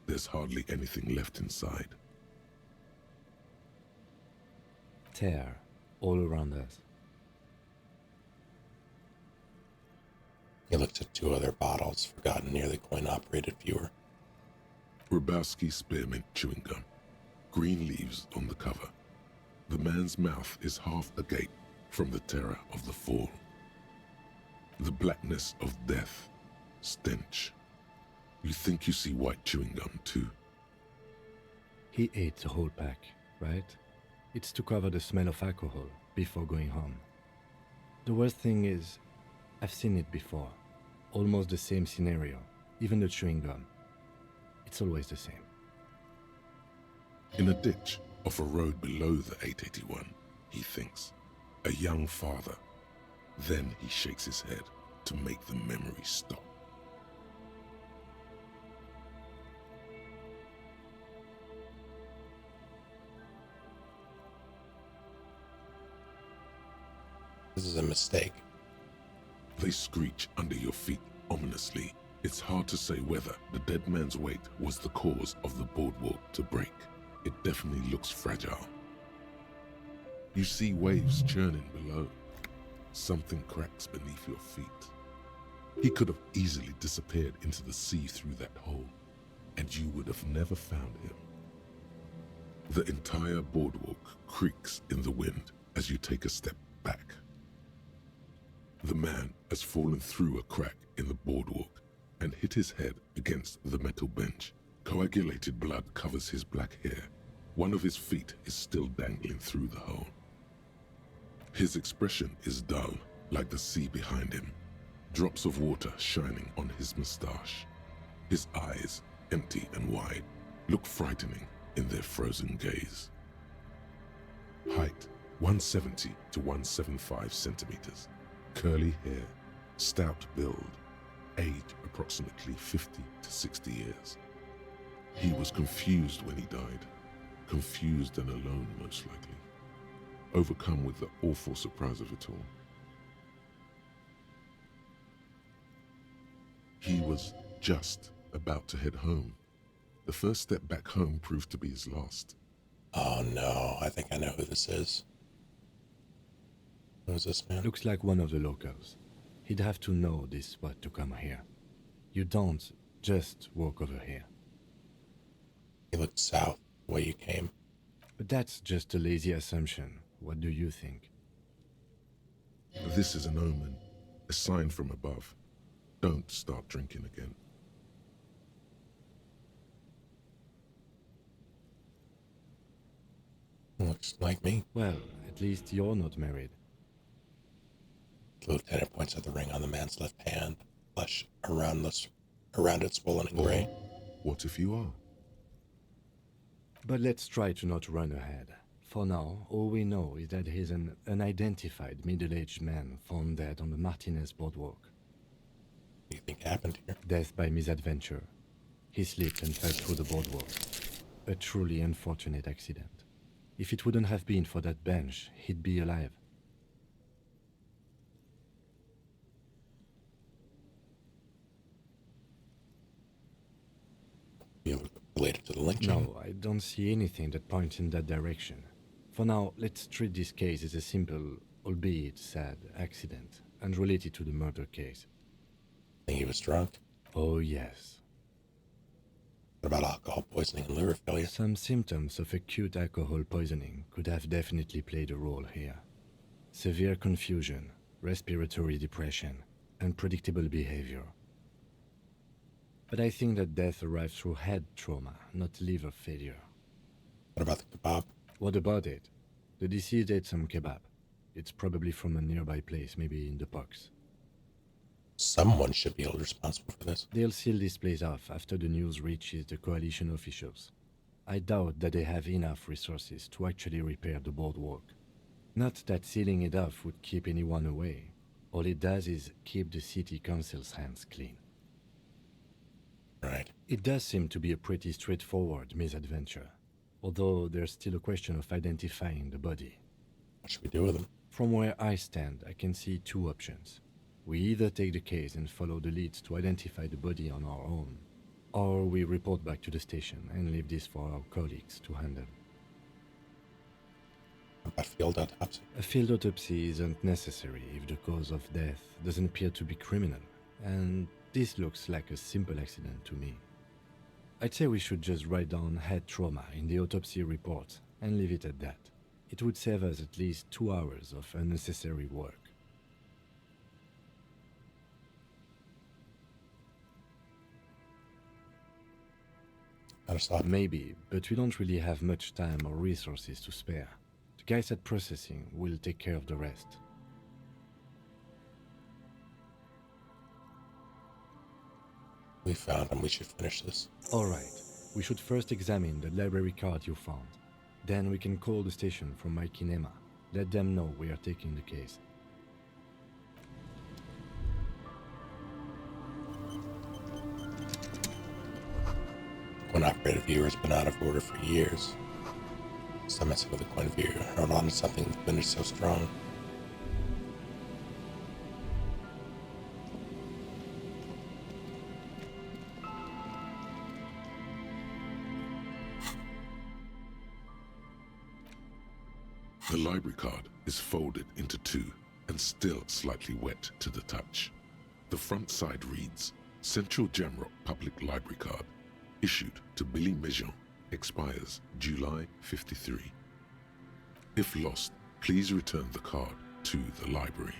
There's hardly anything left inside. Tear all around us. He looks at 2 other bottles forgotten near the coin-operated viewer. Revachol spearmint chewing gum. Green leaves on the cover. The man's mouth is half agape from the terror of the fall. The blackness of death. Stench. You think you see white chewing gum too? He ate the whole pack, right? It's to cover the smell of alcohol before going home. The worst thing is, I've seen it before. Almost the same scenario, even the chewing gum. It's always the same. In a ditch off a road below the 881, he thinks. A young father. Then he shakes his head to make the memory stop. This is a mistake. They screech under your feet ominously. It's hard to say whether the dead man's weight was the cause of the boardwalk to break. It definitely looks fragile. You see waves churning below. Something cracks beneath your feet. He could have easily disappeared into the sea through that hole, and you would have never found him. The entire boardwalk creaks in the wind as you take a step back. The man has fallen through a crack in the boardwalk and hit his head against the metal bench. Coagulated blood covers his black hair. One of his feet is still dangling through the hole. His expression is dull, like the sea behind him. Drops of water shining on his mustache. His eyes, empty and wide, look frightening in their frozen gaze. Height, 170 to 175 centimeters. Curly hair, stout build, age approximately 50 to 60 years. He was confused when he died, confused and alone most likely, overcome with the awful surprise of it all. He was just about to head home. The first step back home proved to be his last. Oh no, I think I know who this is. Who is this man? Looks like one of the locals. He'd have to know this spot to come here. You don't just walk over here. He looked south, the way you came. But that's just a lazy assumption. What do you think? This is an omen, a sign from above. Don't start drinking again. Looks like me. Well, at least you're not married. The lieutenant points at the ring on the man's left hand, flesh around it swollen and gray. What if you are? But let's try to not run ahead. For now, all we know is that he's an unidentified middle-aged man found dead on the Martinez boardwalk. What do you think happened here? Death by misadventure. He slipped and fell through the boardwalk. A truly unfortunate accident. If it wouldn't have been for that bench, he'd be alive. You related to the lynching? No, I don't see anything that points in that direction. For now, let's treat this case as a simple, albeit sad, accident, unrelated to the murder case. Think he was drunk? Oh, yes. What about alcohol poisoning and liver failure? Some symptoms of acute alcohol poisoning could have definitely played a role here. Severe confusion, respiratory depression, unpredictable behavior. But I think that death arrived through head trauma, not liver failure. What about the kebab? What about it? The deceased ate some kebab. It's probably from a nearby place, maybe in the Pox. Someone should be held responsible for this. They'll seal this place off after the news reaches the coalition officials. I doubt that they have enough resources to actually repair the boardwalk. Not that sealing it off would keep anyone away. All it does is keep the city council's hands clean. Right. It does seem to be a pretty straightforward misadventure, although there's still a question of identifying the body. What should we do with him? From where I stand, I can see two options. We either take the case and follow the leads to identify the body on our own, or we report back to the station and leave this for our colleagues to handle. A field autopsy? A field autopsy isn't necessary if the cause of death doesn't appear to be criminal, and this looks like a simple accident to me. I'd say we should just write down head trauma in the autopsy report and leave it at that. It would save us at least 2 hours of unnecessary work. Maybe, but we don't really have much time or resources to spare. The guys at processing will take care of the rest. We found him. We should finish this. Alright, we should first examine the library card you found. Then we can call the station from my kinema. Let them know we are taking the case. Coin operated viewer has been out of order for years. Stop messing with the coin viewer. Hold on to something with finish so strong. The library card is folded into two and still slightly wet to the touch. The front side reads, Central Jamrock Public Library Card, issued to Billy Mejean, expires July 53. If lost, please return the card to the library.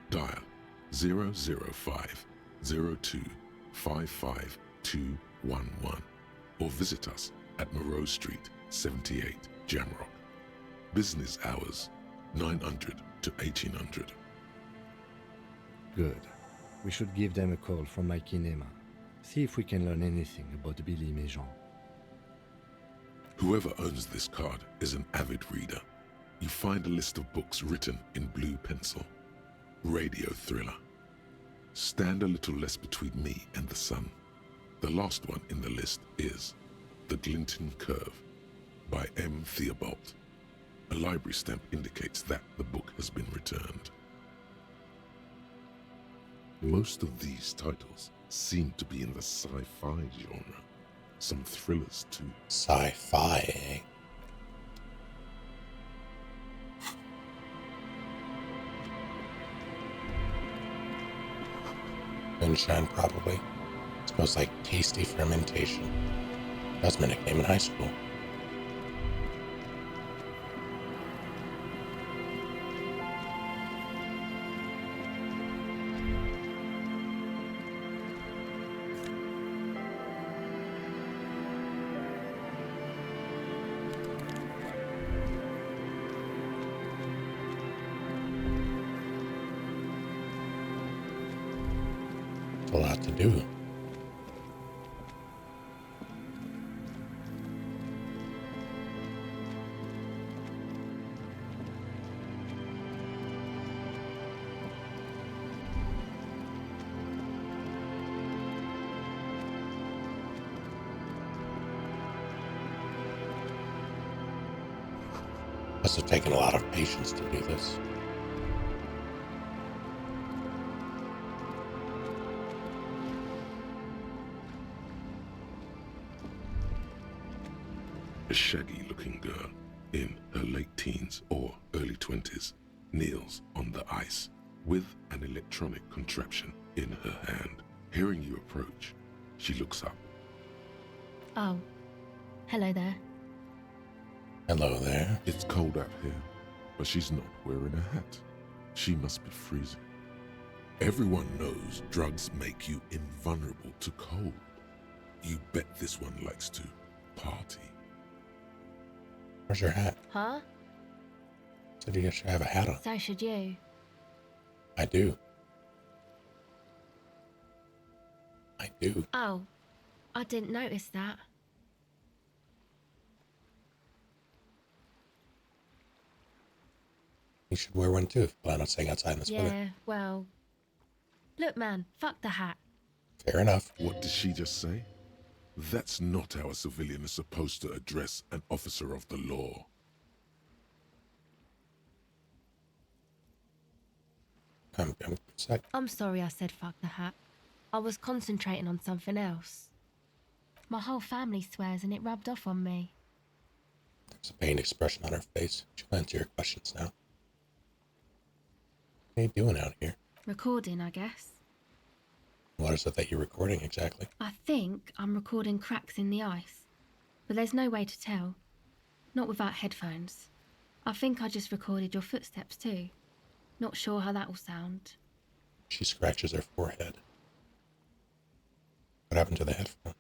Dial 005 02 55211 or visit us at Moreau Street, 78, Jamrock. Business hours, 900 to 1800. Good. We should give them a call from my kinema. See if we can learn anything about Billy Mejean. Whoever owns this card is an avid reader. You find a list of books written in blue pencil. Radio thriller. Stand a little less between me and the sun. The last one in the list is The Glinton Curve by M. Theobald. A library stamp indicates that the book has been returned. Most of these titles seem to be in the sci-fi genre. Some thrillers too. Sci-fi, eh? Moonshine, probably. Smells like tasty fermentation. That was my nickname in high school. A lot to do. Must have taken a lot of patience to do this. A shaggy-looking girl in her late teens or early 20s kneels on the ice with an electronic contraption in her hand. Hearing you approach, she looks up. Oh, hello there. Hello there. It's cold out here, but she's not wearing a hat. She must be freezing. Everyone knows drugs make you invulnerable to cold. You bet this one likes to party. Where's your hat? Huh? Said you should have a hat on. So should you. I do. I do. Oh, I didn't notice that. You should wear one too if you plan on staying outside in this weather. Yeah, well... Look, man, fuck the hat. Fair enough. What did she just say? That's not how a civilian is supposed to address an officer of the law. I'm sorry I said fuck the hat. I was concentrating on something else. My whole family swears and it rubbed off on me. There's a pained expression on her face. She'll answer your questions now. What are you doing out here? Recording, I guess. What is it that you're recording exactly? I think I'm recording cracks in the ice. But there's no way to tell. Not without headphones. I think I just recorded your footsteps too. Not sure how that will sound. She scratches her forehead. What happened to the headphone?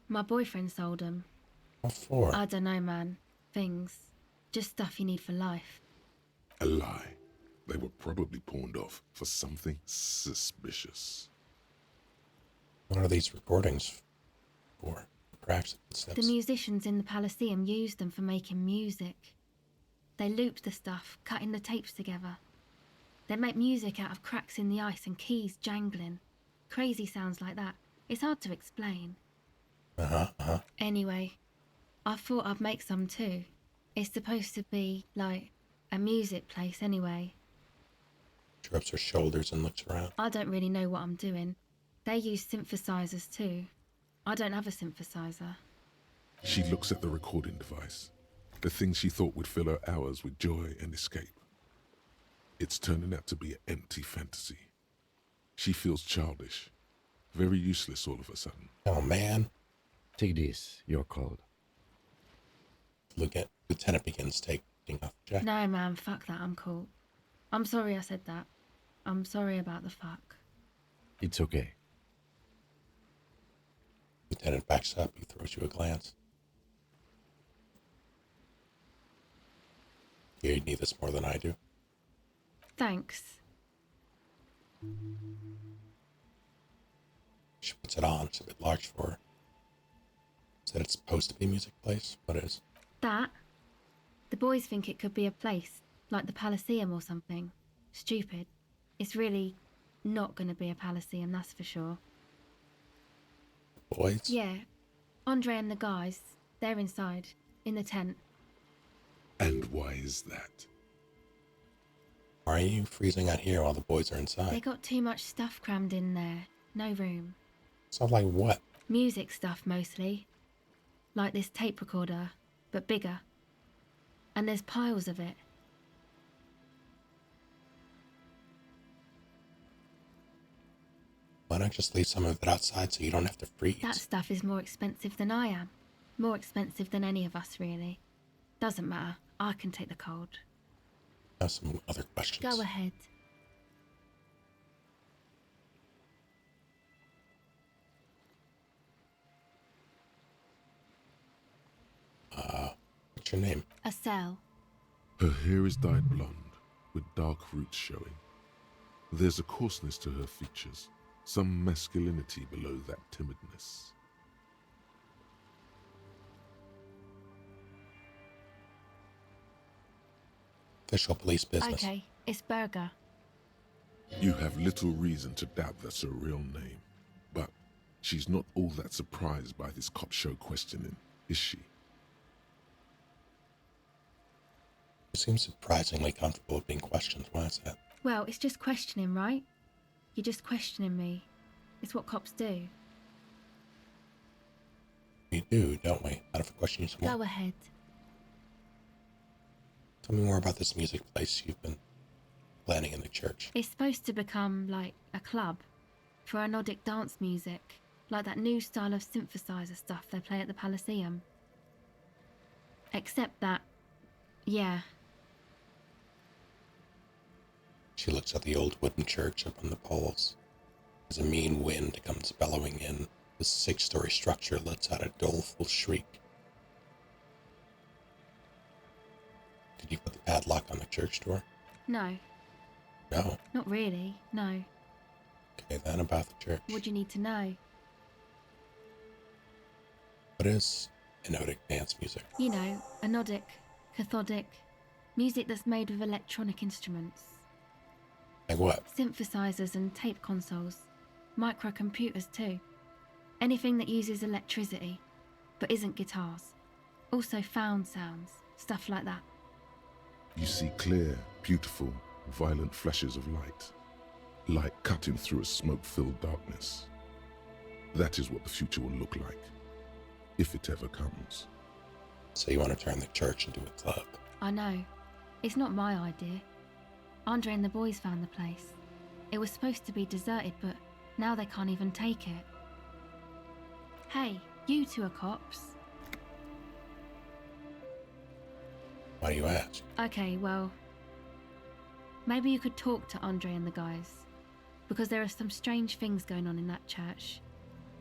My boyfriend sold them. What for? I don't know, man. Things. Just stuff you need for life. A lie. They were probably pawned off for something suspicious. What are these recordings for? Cracks and steps? The musicians in the Elysium used them for making music. They looped the stuff, cutting the tapes together. They make music out of cracks in the ice and keys jangling. Crazy sounds like that. It's hard to explain. Anyway, I thought I'd make some too. It's supposed to be, like, a music place anyway. She rubs her shoulders and looks around. I don't really know what I'm doing. They use synthesizers too. I don't have a synthesizer. She looks at the recording device. The thing she thought would fill her hours with joy and escape. It's turning out to be an empty fantasy. She feels childish. Very useless all of a sudden. Oh, man. Take this. You're called. Lieutenant begins taking off the jacket. No, man, fuck that. I'm cool. I'm sorry I said that. I'm sorry about the fuck. It's okay. Lieutenant backs up. He throws you a glance. You need this more than I do. Thanks. She puts it on. It's a bit large for her. Said it's supposed to be a music place. What is? That? The boys think it could be a place, like the Elysium or something. Stupid. It's really not going to be a Elysium, that's for sure. Boys? Yeah. Andre and the guys, they're inside, in the tent. And why is that? Why are you freezing out here while the boys are inside? They got too much stuff crammed in there. No room. Sounds like what? Music stuff, mostly. Like this tape recorder, but bigger. And there's piles of it. Why not just leave some of it outside so you don't have to freeze? That stuff is more expensive than I am. More expensive than any of us, really. Doesn't matter. I can take the cold. I have some other questions. Go ahead. What's your name? Estelle. Her hair is dyed blonde, with dark roots showing. There's a coarseness to her features, some masculinity below that timidness. Official police business. Okay, it's Berger. You have little reason to doubt that's her real name, but she's not all that surprised by this cop show questioning, is she? You seem surprisingly comfortable with being questioned. Why is that? Well, it's just questioning, right? You're just questioning me. It's what cops do. We do, don't we? Not if I question you some more. Go ahead. Tell me more about this music place you've been planning in the church. It's supposed to become like a club for Nordic dance music, like that new style of synthesizer stuff they play at the Elysium. Except that, yeah. She looks at the old wooden church up on the poles. As a mean wind comes bellowing in, the 6-story structure lets out a doleful shriek. Did you put the padlock on the church door? No. No. Not really, no. Okay, then about the church. What do you need to know? What is Nordic dance music? You know, anodic, cathodic, music that's made with electronic instruments. Like what? Synthesizers and tape consoles. Microcomputers too. Anything that uses electricity, but isn't guitars. Also found sounds, stuff like that. You see clear, beautiful, violent flashes of light. Light cutting through a smoke-filled darkness. That is what the future will look like, if it ever comes. So you want to turn the church into a club? I know. It's not my idea. Andre and the boys found the place. It was supposed to be deserted, but now they can't even take it. Hey, you two are cops. Why do you ask? Okay, well, maybe you could talk to Andre and the guys, because there are some strange things going on in that church.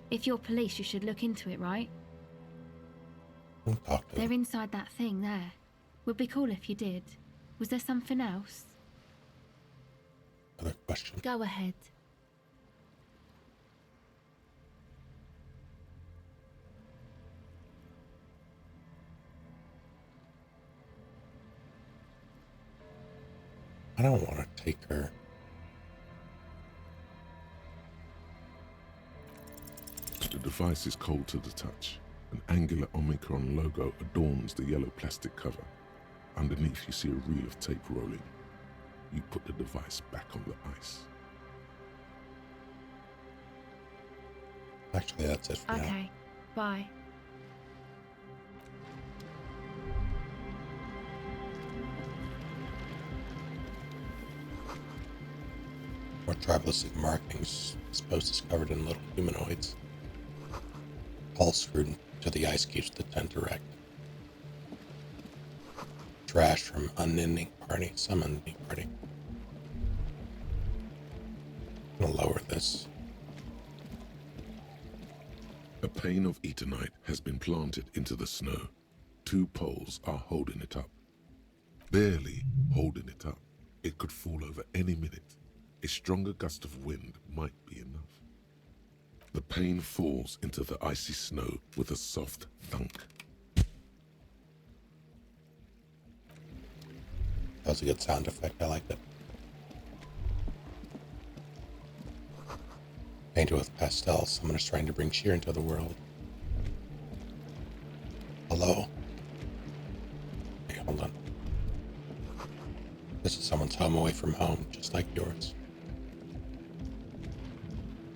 If you're police, you should look into it, right? We'll talk to them. They're inside that thing there. Would be cool if you did. Was there something else? Other question? Go ahead. I don't want to take her. The device is cold to the touch. An angular Omicron logo adorns the yellow plastic cover. Underneath you see a reel of tape rolling. You put the device back on the ice. Actually, that's it for now. Okay, bye. More tribalistic markings, I suppose discovered in little humanoids. Paul screwed to the ice keeps the tent erect. Trash from unending party, some unending party. I'm gonna lower this. A pane of Eternite has been planted into the snow. 2 poles are holding it up. Barely holding it up. It could fall over any minute. A stronger gust of wind might be enough. The pane falls into the icy snow with a soft thunk. That was a good sound effect, I liked it. Painted with pastels, someone is trying to bring cheer into the world. Hello? Hey, hold on. This is someone's home away from home, just like yours.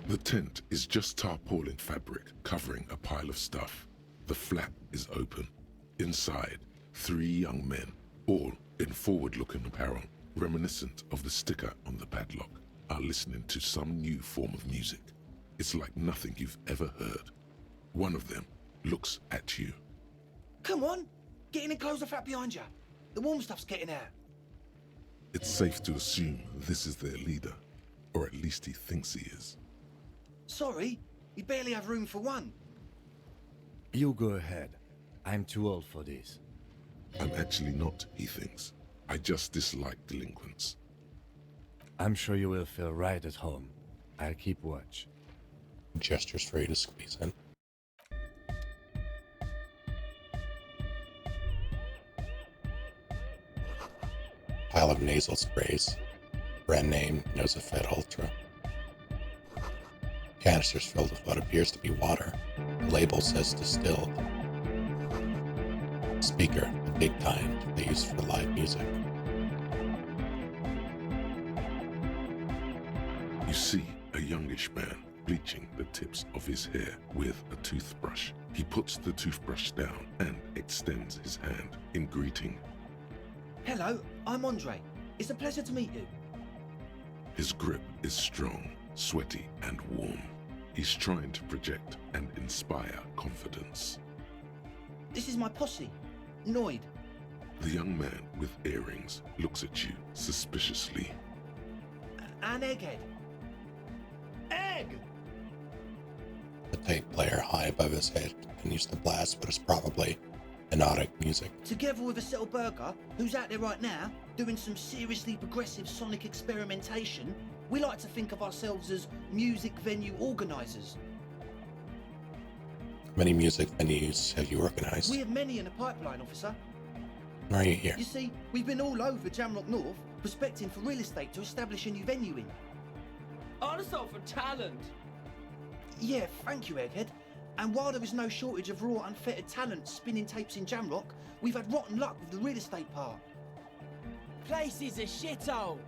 The tent is just tarpaulin fabric covering a pile of stuff. The flap is open. Inside, 3 young men, all in forward-looking apparel, reminiscent of the sticker on the padlock, are listening to some new form of music. It's like nothing you've ever heard. One of them looks at you. Come on, get in and close the flap behind you. The warm stuff's getting out. It's safe to assume this is their leader, or at least he thinks he is. Sorry, we barely have room for one. You go ahead. I'm too old for this. I'm actually not, he thinks. I just dislike delinquents. I'm sure you will feel right at home. I'll keep watch. Gestures for you to squeeze in. Pile of nasal sprays. Brand name Nosafed Ultra. Canisters filled with what appears to be water. The label says distilled. Speaker, the big kind they use for live music. You see a youngish man bleaching the tips of his hair with a toothbrush. He puts the toothbrush down and extends his hand in greeting. Hello, I'm Andre. It's a pleasure to meet you. His grip is strong, sweaty, and warm. He's trying to project and inspire confidence. This is my posse, Noid. The young man with earrings looks at you suspiciously. And Egghead. Egg! The tape player high above his head continues to blast what is probably hypnotic music. Together with a Settle Burger, who's out there right now, doing some seriously progressive sonic experimentation, we like to think of ourselves as music venue organisers. How many music venues have you organized? We have many in the pipeline, officer. Why are you here? You see, we've been all over Jamrock North, prospecting for real estate to establish a new venue in. Also for talent. Yeah, thank you, Egghead. And while there is no shortage of raw, unfettered talent spinning tapes in Jamrock, we've had rotten luck with the real estate part. Place is a shithole.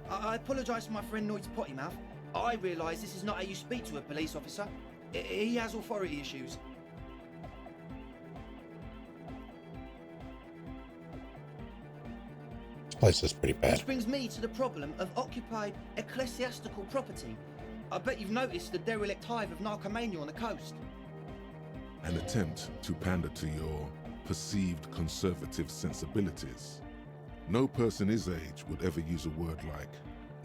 I apologise for my friend Noid's potty mouth. I realise this is not how you speak to a police officer. He has authority issues. This place is pretty bad. Which brings me to the problem of occupied ecclesiastical property. I bet you've noticed the derelict hive of narcomania on the coast. An attempt to pander to your perceived conservative sensibilities. No person his age would ever use a word like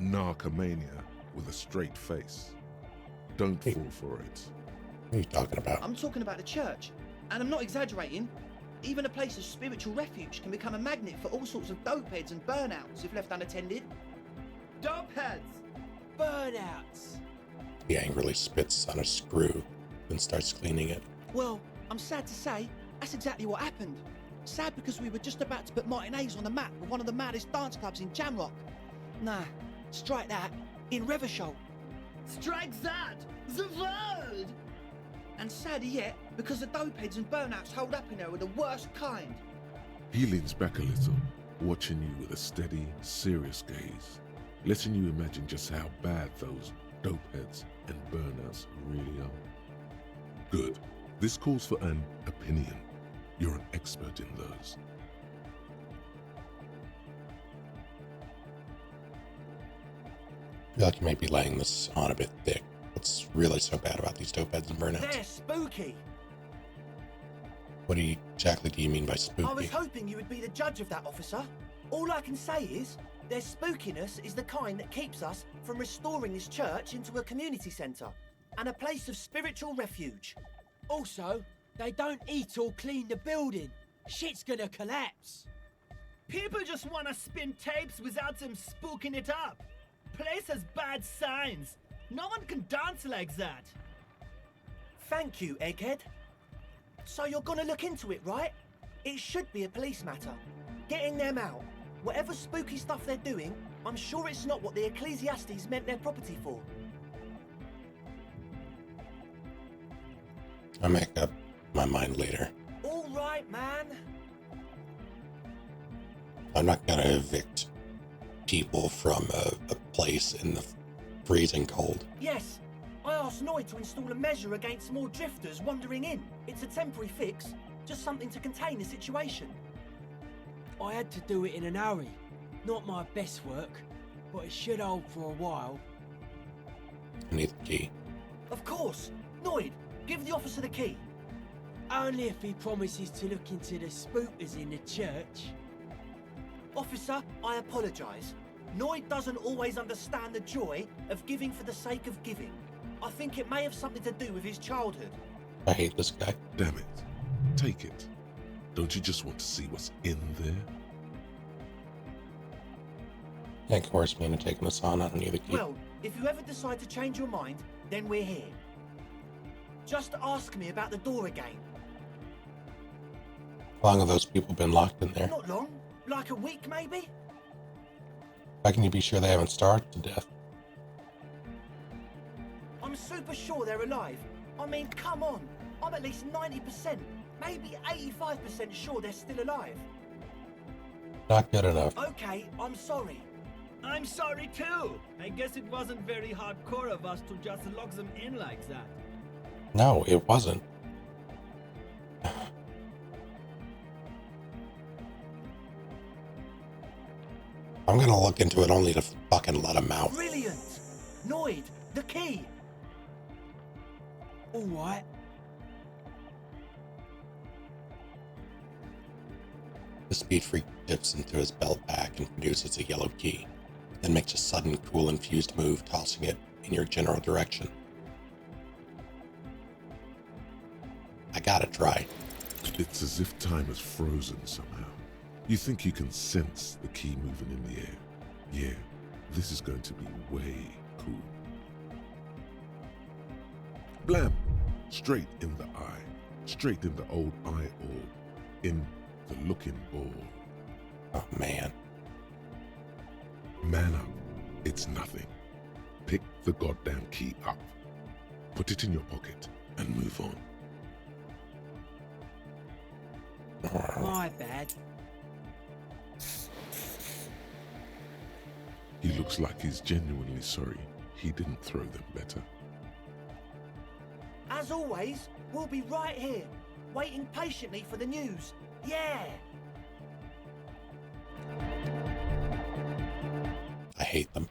narcomania with a straight face. Don't fall for it. What are you talking about? I'm talking about the church, and I'm not exaggerating. Even a place of spiritual refuge can become a magnet for all sorts of dopeheads and burnouts if left unattended. Dopeheads! Burnouts! He angrily spits on a screw, then starts cleaning it. Well, I'm sad to say, that's exactly what happened. Sad because we were just about to put Martinez on the map with one of the maddest dance clubs in Jamrock. Nah, strike that, in Revachol. Strike that! The word! And sadder yet, because the dopeheads and burnouts hold up in there are the worst kind. He leans back a little, watching you with a steady, serious gaze, letting you imagine just how bad those dopeheads and burnouts really are. Good. This calls for an opinion. You're an expert in those. I feel like you may be laying this on a bit thick. What's really so bad about these dopeheads and burnouts? They're spooky. What exactly do you mean by spooky? I was hoping you would be the judge of that, officer. All I can say is, their spookiness is the kind that keeps us from restoring this church into a community centre and a place of spiritual refuge. Also, they don't eat or clean the building. Shit's gonna collapse. People just want to spin tapes without them spooking it up. Place has bad signs. No one can dance like that. Thank you, Egghead. So you're gonna look into it, right? It should be a police matter. Getting them out. Whatever spooky stuff they're doing, I'm sure it's not what the Ecclesiastes meant their property for. I'll make up my mind later. All right, man. I'm not gonna evict people from a place in the freezing cold. Yes, I asked Noid to install a measure against more drifters wandering in. It's a temporary fix, just something to contain the situation. I had to do it in an hurry. Not my best work, but it should hold for a while. I need the key. Of course. Noid, give the officer the key. Only if he promises to look into the spookers in the church. Officer, I apologise. Noid doesn't always understand the joy of giving for the sake of giving. I think it may have something to do with his childhood. I hate this guy. Damn it. Take it. Don't you just want to see what's in there? Can't coerce me into taking this on. I don't need the key. Well, if you ever decide to change your mind, then we're here. Just ask me about the door again. How long have those people been locked in there? Not long. Like a week, maybe? How can you be sure they haven't starved to death? I'm super sure they're alive. I mean, come on. I'm at least 90%, maybe 85% sure they're still alive. Not good enough. Okay, I'm sorry. I'm sorry too. I guess it wasn't very hardcore of us to just lock them in like that. No, it wasn't. I'm gonna look into it only to fucking let him out. Brilliant! Noid, the key! Alright. The speed freak dips into his belt bag and produces a yellow key, then makes a sudden cool infused move, tossing it in your general direction. I gotta try. It's as if time has frozen somehow. You think you can sense the key moving in the air. Yeah, this is going to be way cool. Blam! Straight in the eye. Straight in the old eye orb. In the looking ball. Oh man. Man up. It's nothing. Pick the goddamn key up. Put it in your pocket and move on. My bad. He looks like he's genuinely sorry he didn't throw them better. As always, we'll be right here, waiting patiently for the news. Yeah! I hate them.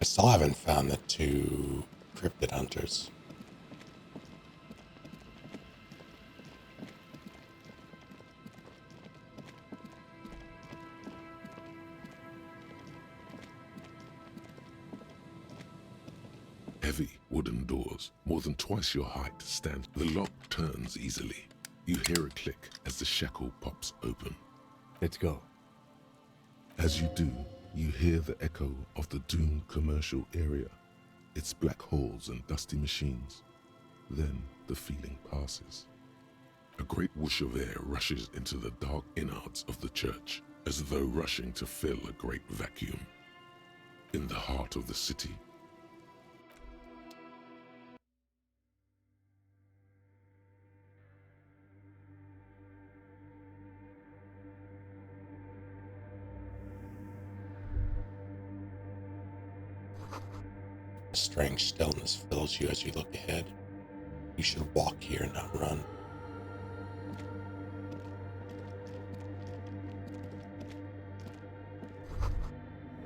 I still haven't found the 2 cryptid hunters. Heavy wooden doors, more than twice your height, stand. The lock turns easily. You hear a click as the shackle pops open. Let's go. As you do, you hear the echo of the doomed commercial area, its black holes and dusty machines. Then the feeling passes. A great whoosh of air rushes into the dark innards of the church, as though rushing to fill a great vacuum. In the heart of the city, A strange stillness fills you as you look ahead. You should walk here, not run.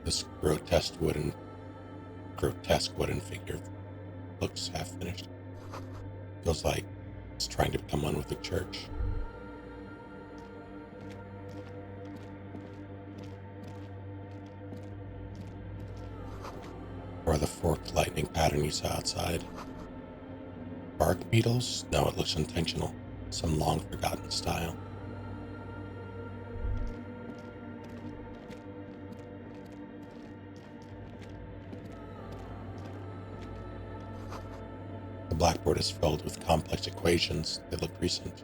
This grotesque wooden figure looks half finished. Feels like it's trying to become one with the church. Or the forked lightning pattern you saw outside. Bark beetles? No, it looks intentional. Some long forgotten style. The blackboard is filled with complex equations. They look recent.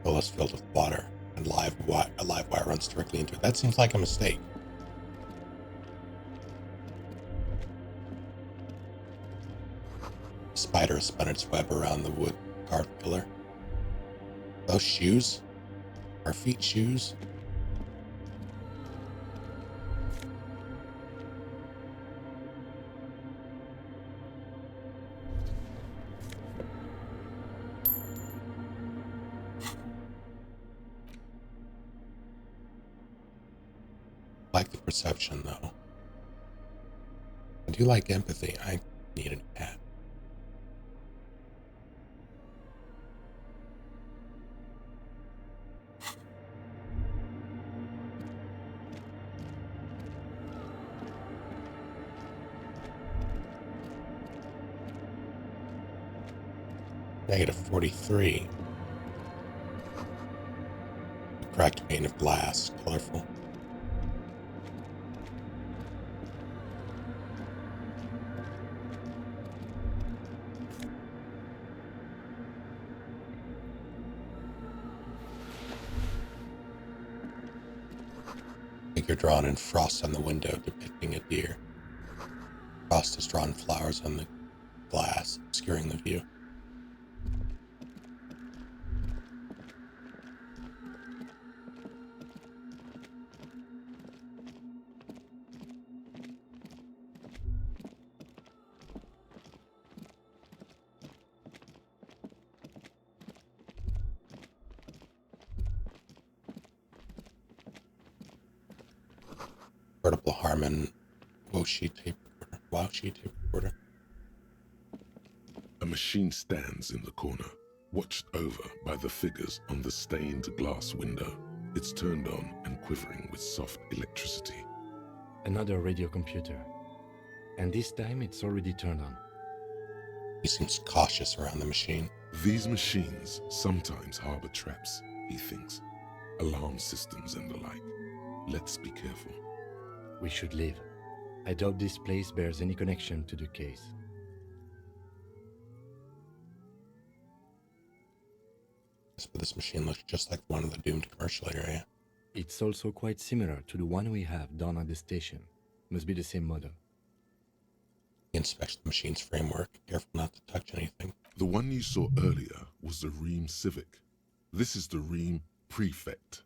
Well, it's filled with water, and a live wire runs directly into it. That seems like a mistake. A spider has spun its web around the wood carved pillar. Those shoes? Are feet shoes? I like the perception, though. I do like empathy. I need a cat. -43. A cracked pane of glass, colorful. Figure drawn in frost on the window depicting a deer. Frost has drawn flowers on the glass, obscuring the view. Portable Harman Woshi tape recorder. a machine stands in the corner, watched over by the figures on the stained glass window. It's turned on and quivering with soft electricity. Another radio computer. And this time it's already turned on. He seems cautious around the machine. These machines sometimes harbor traps, he thinks. Alarm systems and the like. Let's be careful. We should leave. I doubt this place bears any connection to the case. But this machine looks just like one in the doomed commercial area. It's also quite similar to the one we have down at the station. Must be the same model. He inspects the machine's framework, careful not to touch anything. The one you saw earlier was the Ream Civic. This is the Ream Prefect,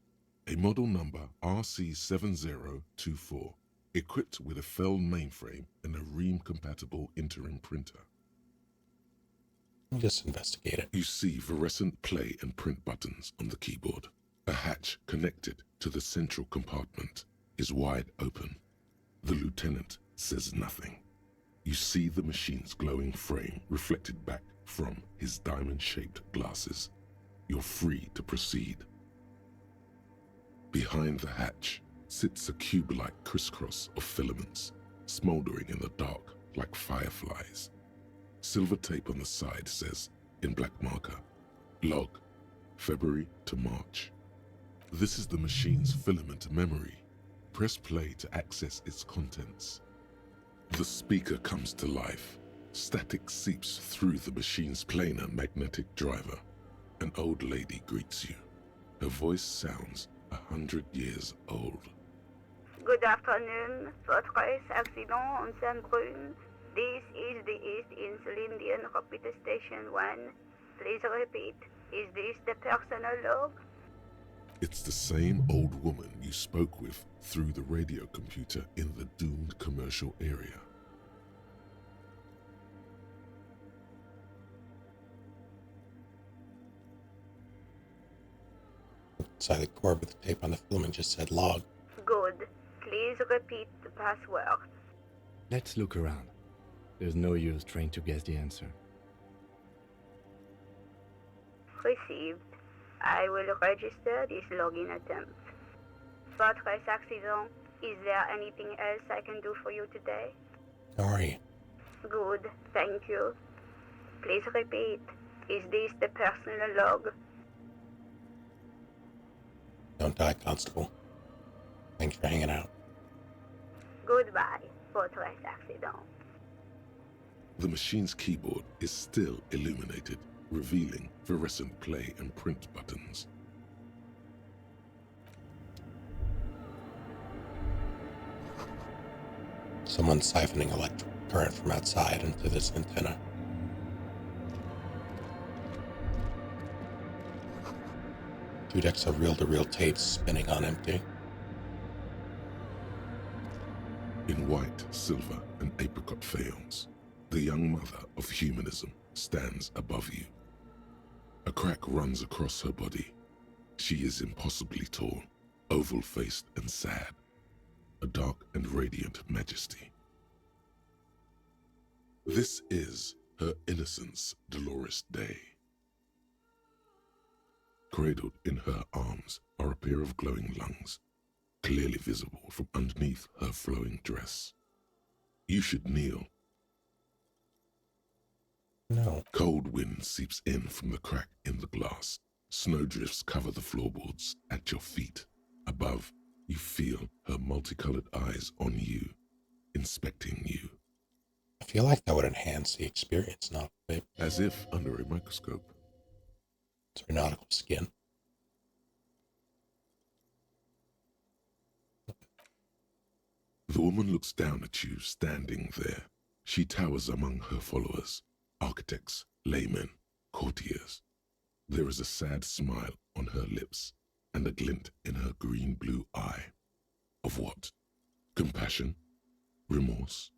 a model number RC7024, equipped with a Feld mainframe and a Ream-compatible interim printer. Just investigate it. You see fluorescent play and print buttons on the keyboard. A hatch connected to the central compartment is wide open. The lieutenant says nothing. You see the machine's glowing frame reflected back from his diamond-shaped glasses. You're free to proceed. Behind the hatch sits a cube-like crisscross of filaments, smoldering in the dark like fireflies. Silver tape on the side says, in black marker, log, February to March. This is the machine's filament memory. Press play to access its contents. The speaker comes to life. Static seeps through the machine's planar magnetic driver. An old lady greets you. Her voice sounds 100 years old. Good afternoon, Fortress Accident on Saint-Brune. This is the East Insulindian Repeater Station 1. Please repeat. Is this the personal log? It's the same old woman you spoke with through the radio computer in the doomed commercial area. Inside the cord with the tape on the filament just said log. Good. Please repeat the password. Let's look around. There's no use trying to guess the answer. Received. I will register this login attempt. Fortress Accident, is there anything else I can do for you today? How are you? Good, thank you. Please repeat. Is this the personal log? Don't die, Constable. Thanks for hanging out. Goodbye, Fortress Accident. The machine's keyboard is still illuminated, revealing fluorescent play and print buttons. Someone's siphoning electric current from outside into this antenna. Two decks of reel-to-reel tapes spinning on empty. In white, silver, and apricot faience, the young mother of humanism stands above you. A crack runs across her body. She is impossibly tall, oval-faced and sad, a dark and radiant majesty. This is her innocence, Dolores Day. Cradled in her arms are a pair of glowing lungs, clearly visible from underneath her flowing dress. You should kneel. No. Cold wind seeps in from the crack in the glass. Snowdrifts cover the floorboards at your feet. Above, you feel her multicolored eyes on you, inspecting you. I feel like that would enhance the experience, not it. As if under a microscope. It's her nautical skin. The woman looks down at you standing there. She towers among her followers, architects, laymen, courtiers. There is a sad smile on her lips and a glint in her green-blue eye. Of what? Compassion? Remorse?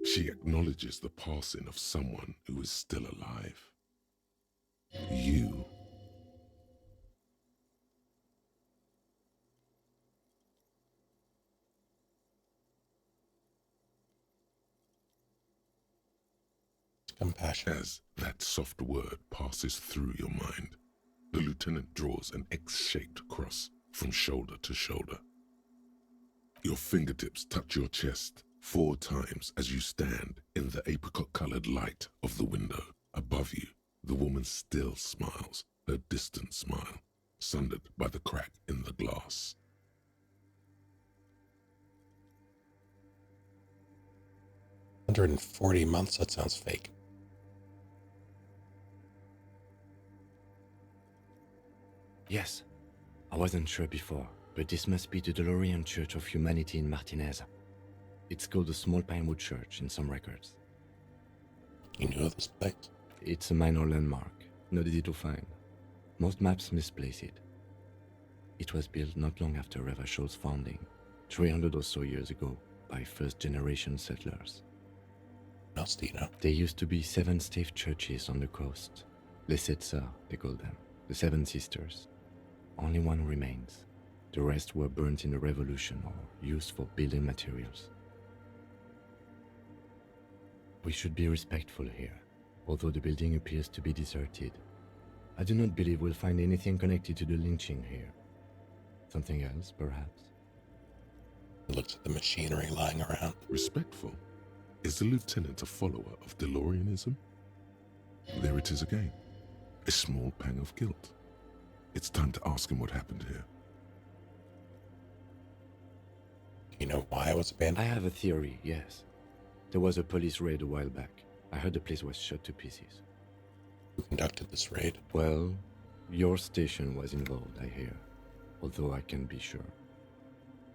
She acknowledges the passing of someone who is still alive. You. Compassion. As that soft word passes through your mind, the lieutenant draws an X-shaped cross from shoulder to shoulder. Your fingertips touch your chest, 4 times as you stand in the apricot-colored light of the window. Above you, the woman still smiles, her distant smile, sundered by the crack in the glass. 140 months, that sounds fake. Yes, I wasn't sure before, but this must be the DeLorean Church of Humanity in Martinez. It's called the Small Pinewood Church in some records. You know this place? It's a minor landmark, not easy to find. Most maps misplace it. It was built not long after Revachol's founding, 300 or so years ago, by first-generation settlers. What else do you know? There used to be 7 stave churches on the coast. Les Sept Sœurs, they call them. The 7 Sisters. Only one remains. The rest were burnt in the Revolution or used for building materials. We should be respectful here, although the building appears to be deserted. I do not believe we'll find anything connected to the lynching here. Something else, perhaps? He looks at the machinery lying around. Respectful? Is the lieutenant a follower of DeLoreanism? There it is again. A small pang of guilt. It's time to ask him what happened here. You know why it was abandoned? I have a theory, yes. There was a police raid a while back. I heard the place was shot to pieces. Who conducted this raid? Well, your station was involved, I hear. Although I can't be sure.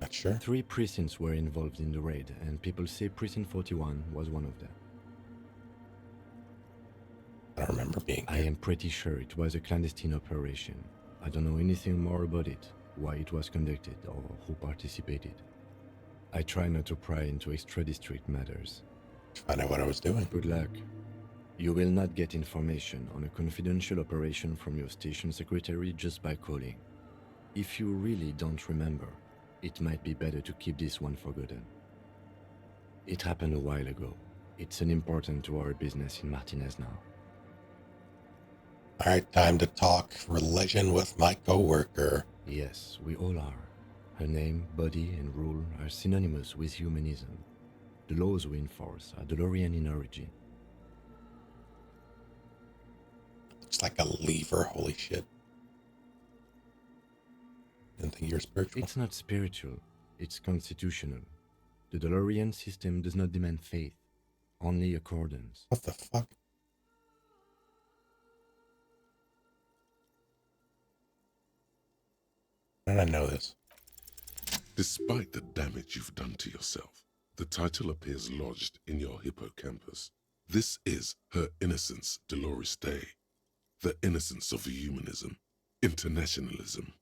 Not sure? 3 precincts were involved in the raid, and people say Precinct 41 was one of them. I don't remember being there. I am pretty sure it was a clandestine operation. I don't know anything more about it, why it was conducted, or who participated. I try not to pry into extra-district matters. Find out what I was doing. Good luck. You will not get information on a confidential operation from your station secretary just by calling. If you really don't remember, it might be better to keep this one forgotten. It happened a while ago. It's unimportant to our business in Martinez now. Alright, time to talk religion with my coworker. Yes, we all are. Her name, body, and rule are synonymous with humanism. The laws we enforce are DeLorean in origin. Looks like a lever, holy shit. Didn't think you're spiritual. It's not spiritual, it's constitutional. The DeLorean system does not demand faith, only accordance. What the fuck? How did I know this? Despite the damage you've done to yourself, the title appears lodged in your hippocampus. This is Her Innocence Dolores Day, the innocence of humanism, internationalism,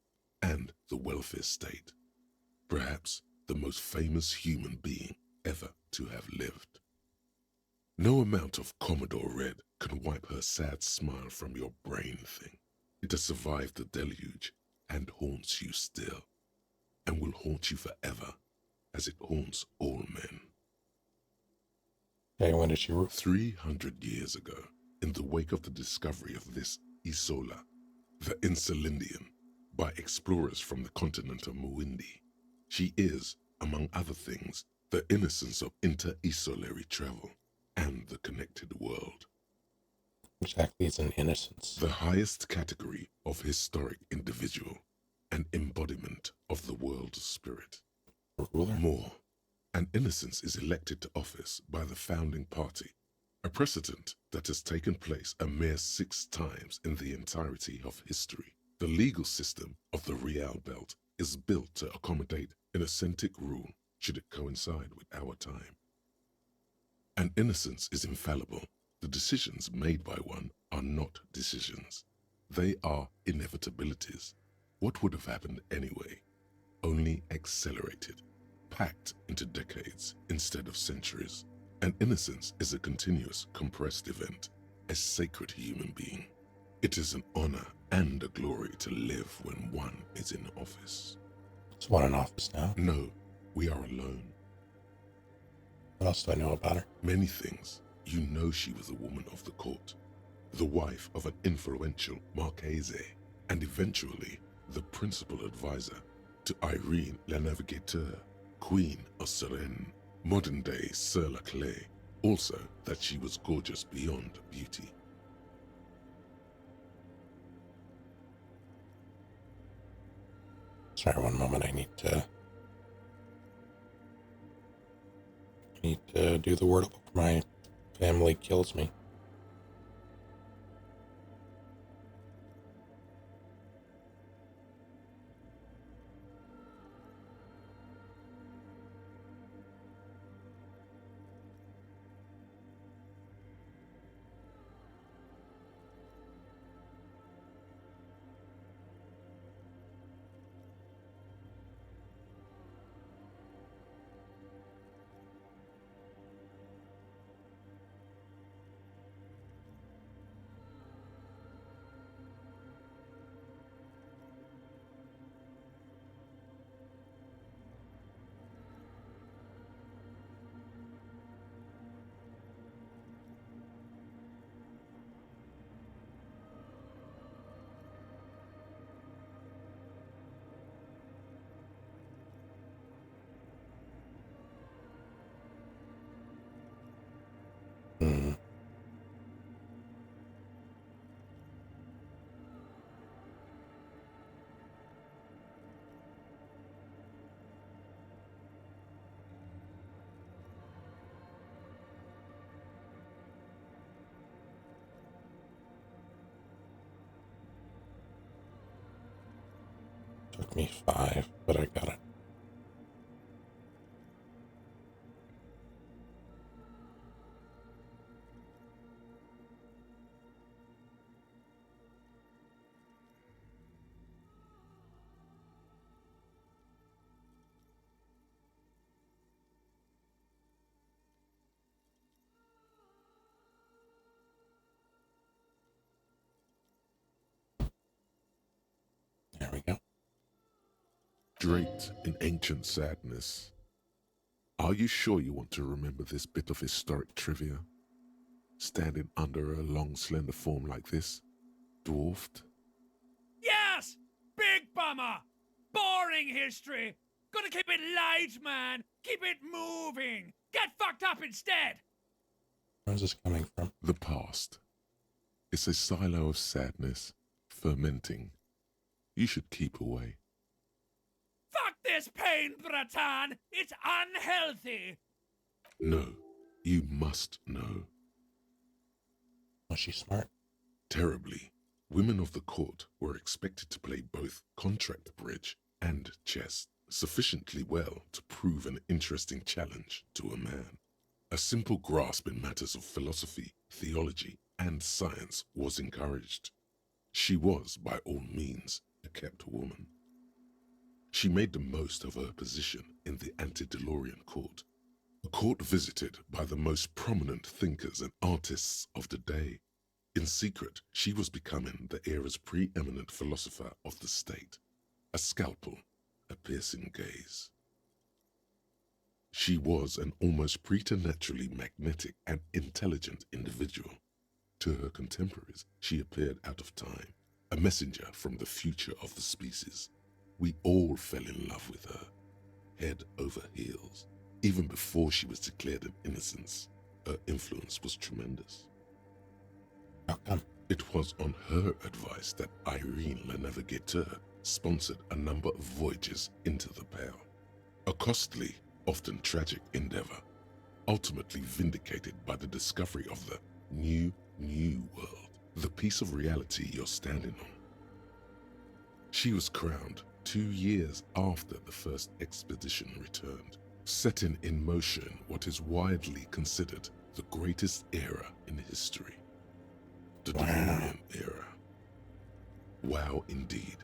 and the welfare state. Perhaps the most famous human being ever to have lived. No amount of Commodore Red can wipe her sad smile from your brain thing. It has survived the deluge and haunts you still, and will haunt you forever, as it haunts all men. Okay, when did she rule? 300 years ago, in the wake of the discovery of this Isola, the Insulindian, by explorers from the continent of Muindi, she is, among other things, the innocence of inter-isolary travel and the connected world. Exactly, it's an innocence. The highest category of historic individual, an embodiment of the world spirit. Ruler? More, an innocence is elected to office by the founding party, a precedent that has taken place a mere 6 times in the entirety of history. The legal system of the Real Belt is built to accommodate an authentic rule should it coincide with our time. An innocence is infallible. The decisions made by one are not decisions. They are inevitabilities. What would have happened anyway? Only accelerated, packed into decades instead of centuries. An innocence is a continuous, compressed event, a sacred human being. It is an honor and a glory to live when one is in office. Is one in office now? No, we are alone. What else do I know about her? Many things. You know she was a woman of the court, the wife of an influential Marchese, and eventually the principal advisor to Irene La Navigateur, Queen of Suresnes, modern-day Sir Clay, also that she was gorgeous beyond beauty. Sorry, one moment. I need to do the word before my family kills me. Took me 5, but I got it. There we go. Draped in ancient sadness. Are you sure you want to remember this bit of historic trivia? Standing under a long, slender form like this, dwarfed? Yes! Big bummer! Boring history! Gotta keep it light, man! Keep it moving! Get fucked up instead! Where's this coming from? The past. It's a silo of sadness, fermenting. You should keep away. Fuck this pain, Bratan! It's unhealthy! No, you must know. Was she smart? Terribly. Women of the court were expected to play both contract bridge and chess sufficiently well to prove an interesting challenge to a man. A simple grasp in matters of philosophy, theology, and science was encouraged. She was, by all means, a kept woman. She made the most of her position in the antediluvian court, a court visited by the most prominent thinkers and artists of the day. In secret, she was becoming the era's preeminent philosopher of the state, a scalpel, a piercing gaze. She was an almost preternaturally magnetic and intelligent individual. To her contemporaries, she appeared out of time, a messenger from the future of the species. We all fell in love with her, head over heels. Even before she was declared an innocence, her influence was tremendous. How come? It was on her advice that Irene Le Navigateur sponsored a number of voyages into the Pale. A costly, often tragic endeavor, ultimately vindicated by the discovery of the new world, the piece of reality you're standing on. She was crowned 2 years after the first expedition returned, setting in motion what is widely considered the greatest era in history. The Delurian era. Wow, indeed.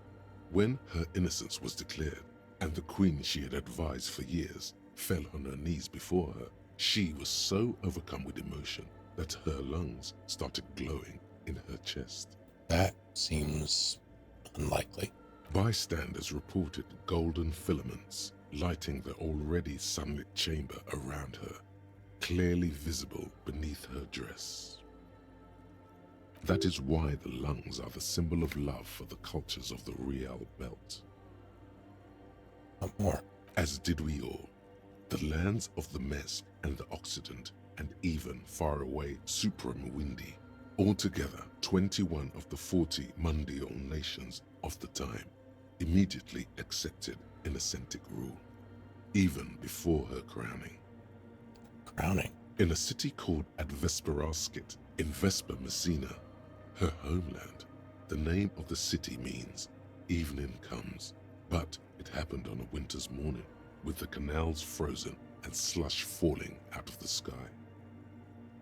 When her innocence was declared, and the queen she had advised for years fell on her knees before her, she was so overcome with emotion that her lungs started glowing in her chest. That seems unlikely. Bystanders reported golden filaments lighting the already sunlit chamber around her, clearly visible beneath her dress. That is why the lungs are the symbol of love for the cultures of the Real Belt. What more? As did we all. The lands of the Mesk and the Occident, and even faraway Supremwindi, altogether 21 of the 40 Mundial nations of the time, immediately accepted Innocentic rule, even before her crowning. Crowning? In a city called Advesperaskit in Vesper Messina, her homeland, the name of the city means evening comes, but it happened on a winter's morning, with the canals frozen and slush falling out of the sky.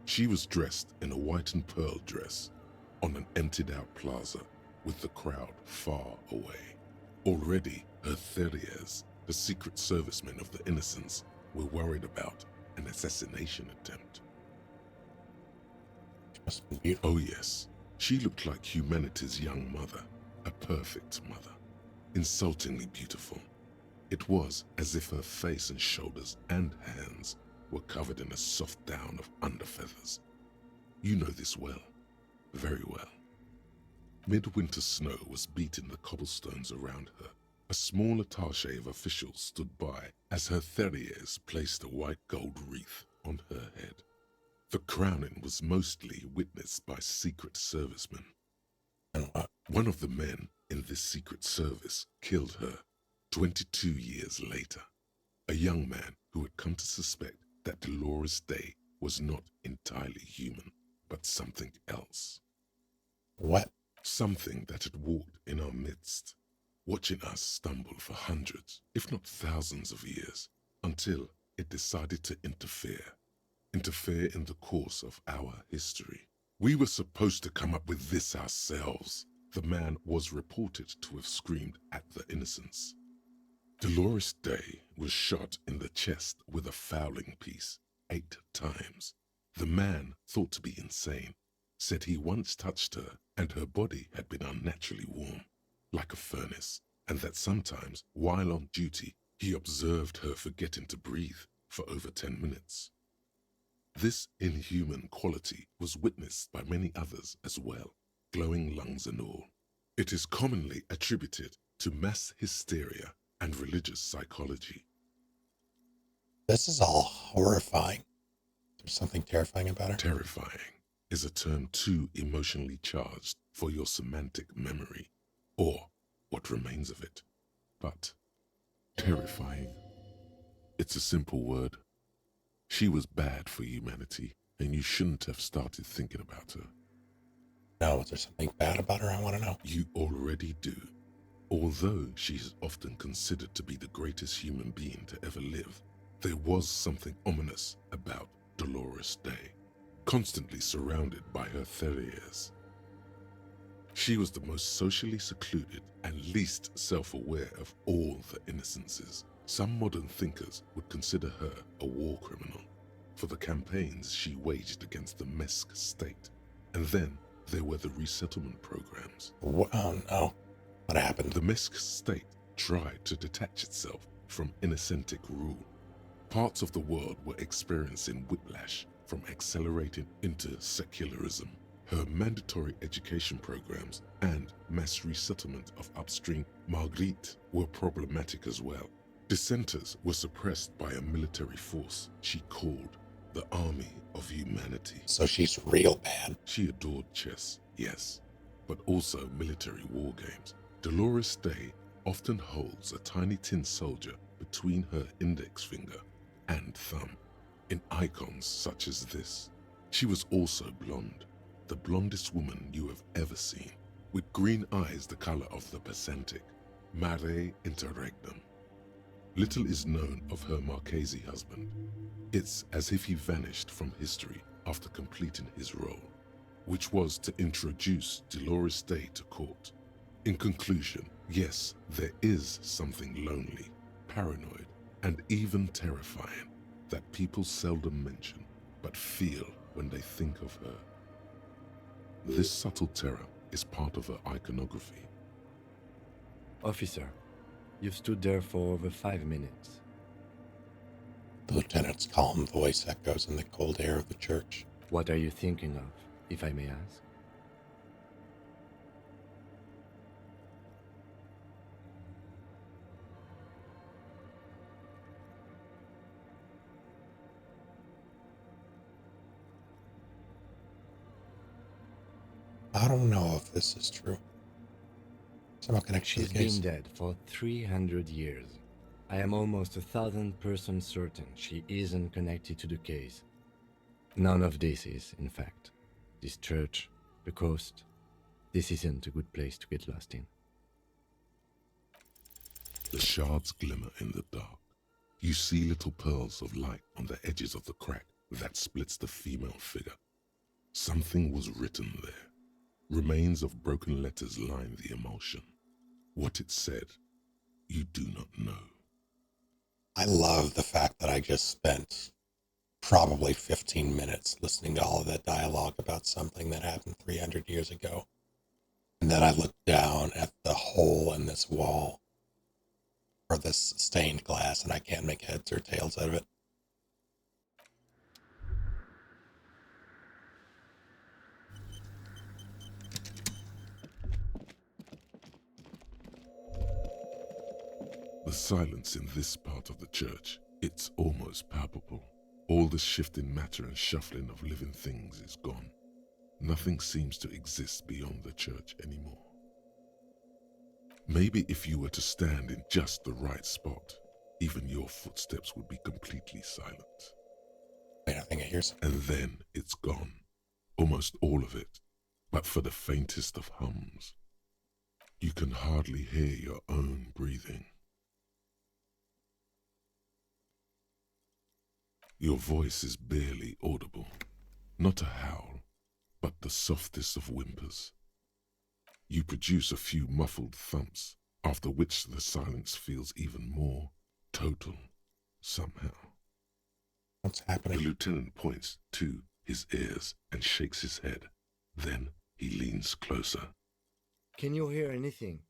She was dressed in a white and pearl dress on an emptied-out plaza with the crowd far away. Already, her Theriers, the secret servicemen of the Innocents, were worried about an assassination attempt. She must have been beautiful. Oh yes, she looked like humanity's young mother, a perfect mother, insultingly beautiful. It was as if her face and shoulders and hands were covered in a soft down of underfeathers. You know this well, very well. Midwinter snow was beating the cobblestones around her. A small attaché of officials stood by as her Theriers placed a white gold wreath on her head. The crowning was mostly witnessed by secret servicemen. And what? One of the men in this secret service killed her 22 years later. A young man who had come to suspect that Dolores Day was not entirely human, but something else. What? Something that had walked in our midst, watching us stumble for hundreds, if not thousands of years, until it decided to interfere in the course of our history. We were supposed to come up with this ourselves, the man was reported to have screamed at the Innocents. Dolores Day was shot in the chest with a fowling piece 8 times. The man, thought to be insane, said he once touched her and her body had been unnaturally warm, like a furnace, and that sometimes, while on duty, he observed her forgetting to breathe for over 10 minutes. This inhuman quality was witnessed by many others as well, glowing lungs and all. It is commonly attributed to mass hysteria and religious psychology. This is all horrifying. There's something terrifying about her? Terrifying is a term too emotionally charged for your semantic memory, or what remains of it. But terrifying, it's a simple word. She was bad for humanity, and you shouldn't have started thinking about her. No, is there something bad about her? I want to know. You already do. Although she is often considered to be the greatest human being to ever live, there was something ominous about Dolores Day, constantly surrounded by her Theriers. She was the most socially secluded and least self-aware of all the Innocences. Some modern thinkers would consider her a war criminal for the campaigns she waged against the Mesk state. And then there were the resettlement programs. Oh no. What happened? The Mesk state tried to detach itself from Innocentic rule. Parts of the world were experiencing whiplash from accelerating into secularism. Her mandatory education programs and mass resettlement of upstream Marguerite were problematic as well. Dissenters were suppressed by a military force she called the Army of Humanity. So she's real bad. She adored chess, yes, but also military war games. Dolores Day often holds a tiny tin soldier between her index finger and thumb in icons such as this. She was also blonde, the blondest woman you have ever seen, with green eyes the color of the Pacentic, mare interregnum. Little is known of her Marchese husband. It's as if he vanished from history after completing his role, which was to introduce Dolores Day to court. In conclusion, yes, there is something lonely, paranoid, and even terrifying that people seldom mention, but feel when they think of her. This subtle terror is part of her iconography. Officer, you've stood there for over 5 minutes. The lieutenant's calm voice echoes in the cold air of the church. What are you thinking of, if I may ask? I don't know if this is true. Somehow connected to She's the case. been dead for 300 years. I am almost 1,000% certain she isn't connected to the case. None of this is, in fact. This church, the coast, this isn't a good place to get lost in. The shards glimmer in the dark. You see little pearls of light on the edges of the crack that splits the female figure. Something was written there. Remains of broken letters line the emulsion. What it said, you do not know. I love the fact that I just spent probably 15 minutes listening to all of that dialogue about something that happened 300 years ago. And then I looked down at the hole in this wall, or this stained glass, and I can't make heads or tails out of it. The silence in this part of the church, it's almost palpable. All the shifting matter and shuffling of living things is gone. Nothing seems to exist beyond the church anymore. Maybe if you were to stand in just the right spot, even your footsteps would be completely silent. Wait, I think I hear something. And then it's gone. Almost all of it, but for the faintest of hums. You can hardly hear your own breathing. Your voice is barely audible. Not a howl, but the softest of whimpers. You produce a few muffled thumps, after which the silence feels even more total, somehow. What's happening? The lieutenant points to his ears and shakes his head. Then he leans closer. Can you hear anything?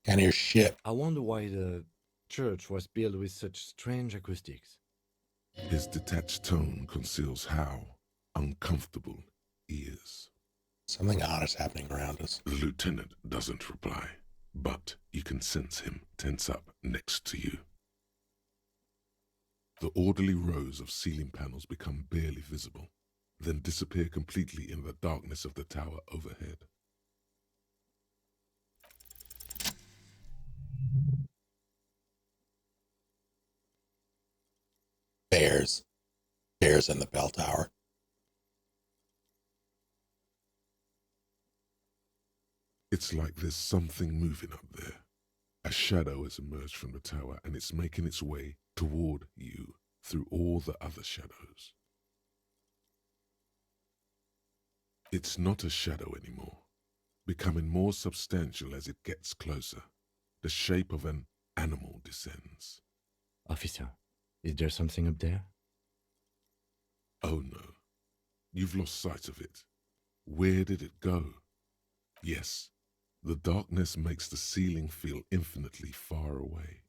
Can't hear shit. I wonder why the church was built with such strange acoustics. His detached tone conceals how uncomfortable he is. Something odd is happening around us. The lieutenant doesn't reply, but you can sense him tense up next to you. The orderly rows of ceiling panels become barely visible, then disappear completely in the darkness of the tower overhead. Bears. Bears in the bell tower. It's like there's something moving up there. A shadow has emerged from the tower and it's making its way toward you through all the other shadows. It's not a shadow anymore, becoming more substantial as it gets closer. The shape of an animal descends. Officer, is there something up there? Oh no, you've lost sight of it. Where did it go? Yes, the darkness makes the ceiling feel infinitely far away.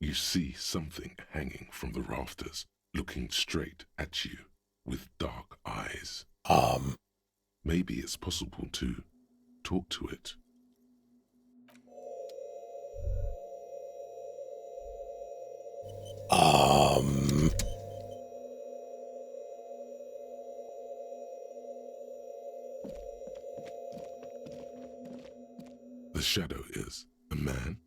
You see something hanging from the rafters, looking straight at you with dark eyes. Maybe it's possible to talk to it. The shadow is a man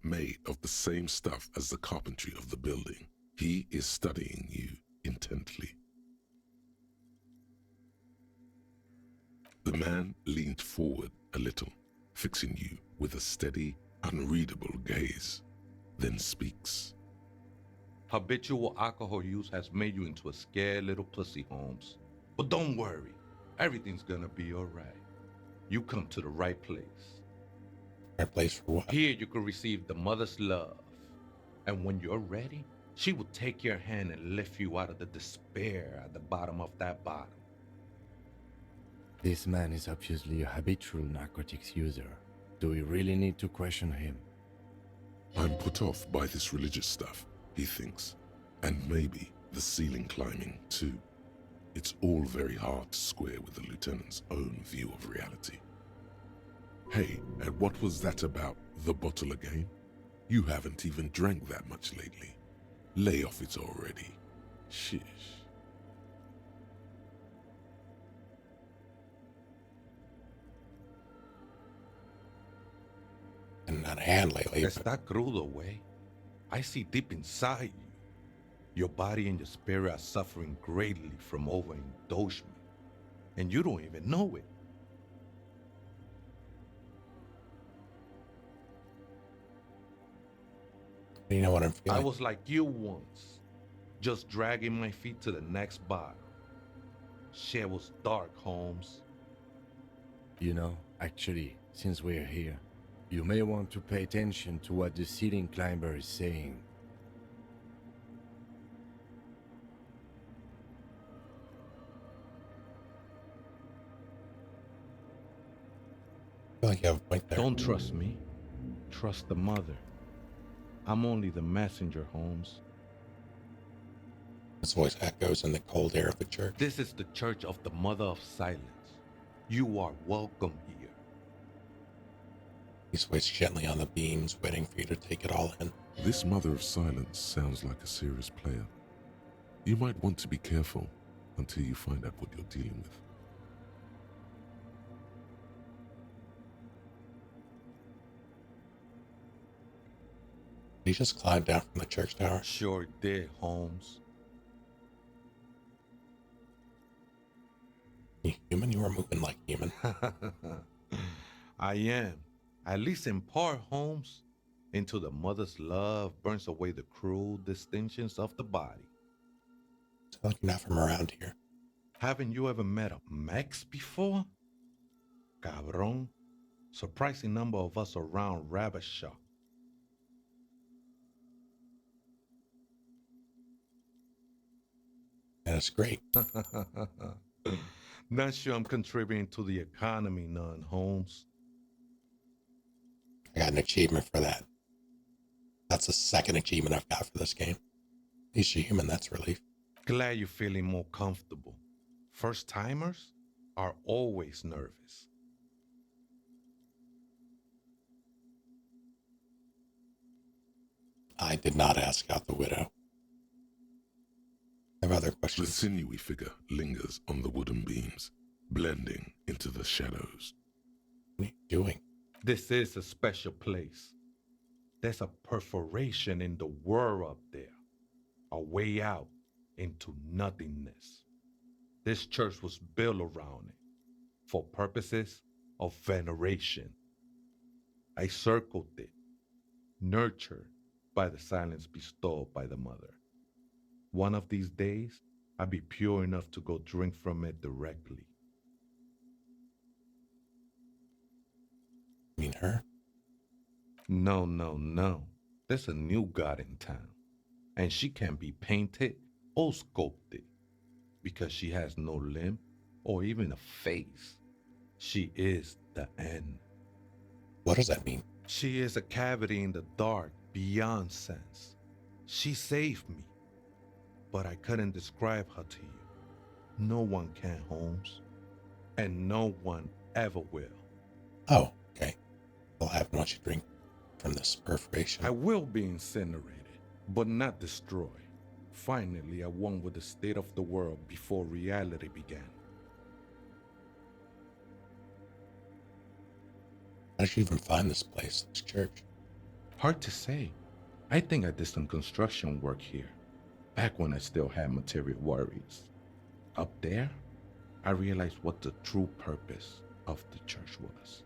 made of the same stuff as the carpentry of the building. He is studying you intently. The man leaned forward a little, fixing you with a steady, unreadable gaze, then speaks. Habitual alcohol use has made you into a scared little pussy, Holmes. But don't worry, everything's gonna be alright. You come to the right place. Right place for what? Here you can receive the mother's love. And when you're ready, she will take your hand and lift you out of the despair at the bottom of that bottle. This man is obviously a habitual narcotics user. Do we really need to question him? I'm put off by this religious stuff, he thinks. And maybe the ceiling climbing, too. It's all very hard to square with the lieutenant's own view of reality. Hey, and what was that about the bottle again? You haven't even drank that much lately. Lay off it already. Shish. And not a hand lately. Está crudo, way. I see deep inside you. Your body and your spirit are suffering greatly from overindulgence, and you don't even know it. You know what I'm feeling? I was like you once, just dragging my feet to the next bottle. Shit was dark, Holmes. You know, actually, since we're here, you may want to pay attention to what the ceiling climber is saying. I feel like you have a point there. Don't trust me. Trust the mother. I'm only the messenger, Holmes. His voice echoes in the cold air of the church. This is the Church of the Mother of Silence. You are welcome here. He sways gently on the beams, waiting for you to take it all in. This Mother of Silence sounds like a serious player. You might want to be careful until you find out what you're dealing with. He just climbed down from the church tower. Sure did, Holmes. You human? You are moving like human. I am. At least in part, Holmes. Into the mother's love burns away the cruel distinctions of the body. Sounds like you're not from around here. Haven't you ever met a Mex before? Cabron. Surprising number of us around Revachol. That's great. Not sure I'm contributing to the economy none, Holmes. I got an achievement for that. That's the second achievement I've got for this game. At least you're human, that's relief. Glad you're feeling more comfortable. First-timers are always nervous. I did not ask out the widow. I have other The questions. sinewy figure lingers on the wooden beams, blending into the shadows. What are you doing? This is a special place. There's a perforation in the world up there. A way out into nothingness. This church was built around it for purposes of veneration. I circled it, nurtured by the silence bestowed by the mother. One of these days, I'll be pure enough to go drink from it directly. You mean her? No. There's a new god in town, and she can be painted or sculpted because she has no limb or even a face. She is the end. What does that mean? She is a cavity in the dark beyond sense. She saved me, but I couldn't describe her to you. No one can, Holmes, and no one ever will. Oh, okay. I'll have once you drink from this perforation. I will be incinerated, but not destroyed. Finally, I won with the state of the world before reality began. How did you even find this place, this church? Hard to say. I think I did some construction work here, back when I still had material worries. Up there, I realized what the true purpose of the church was.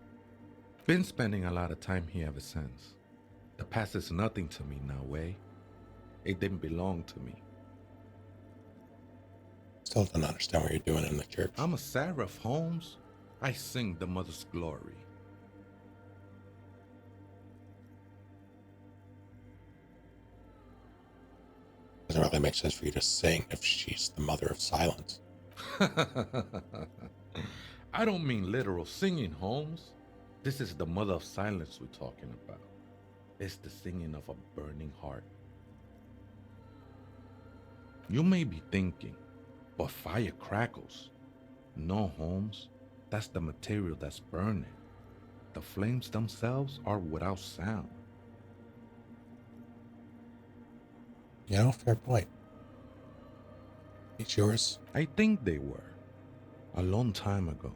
Been spending a lot of time here ever since. The past is nothing to me now, eh? It didn't belong to me. Still don't understand what you're doing in the church. I'm a seraph, Holmes. I sing the mother's glory. Doesn't really make sense for you to sing if she's the mother of silence. I don't mean literal singing, Holmes. This is the mother of silence we're talking about. It's the singing of a burning heart. You may be thinking, but fire crackles. No, Holmes, that's the material that's burning. The flames themselves are without sound. You know, fair point. It's yours. I think they were. A long time ago.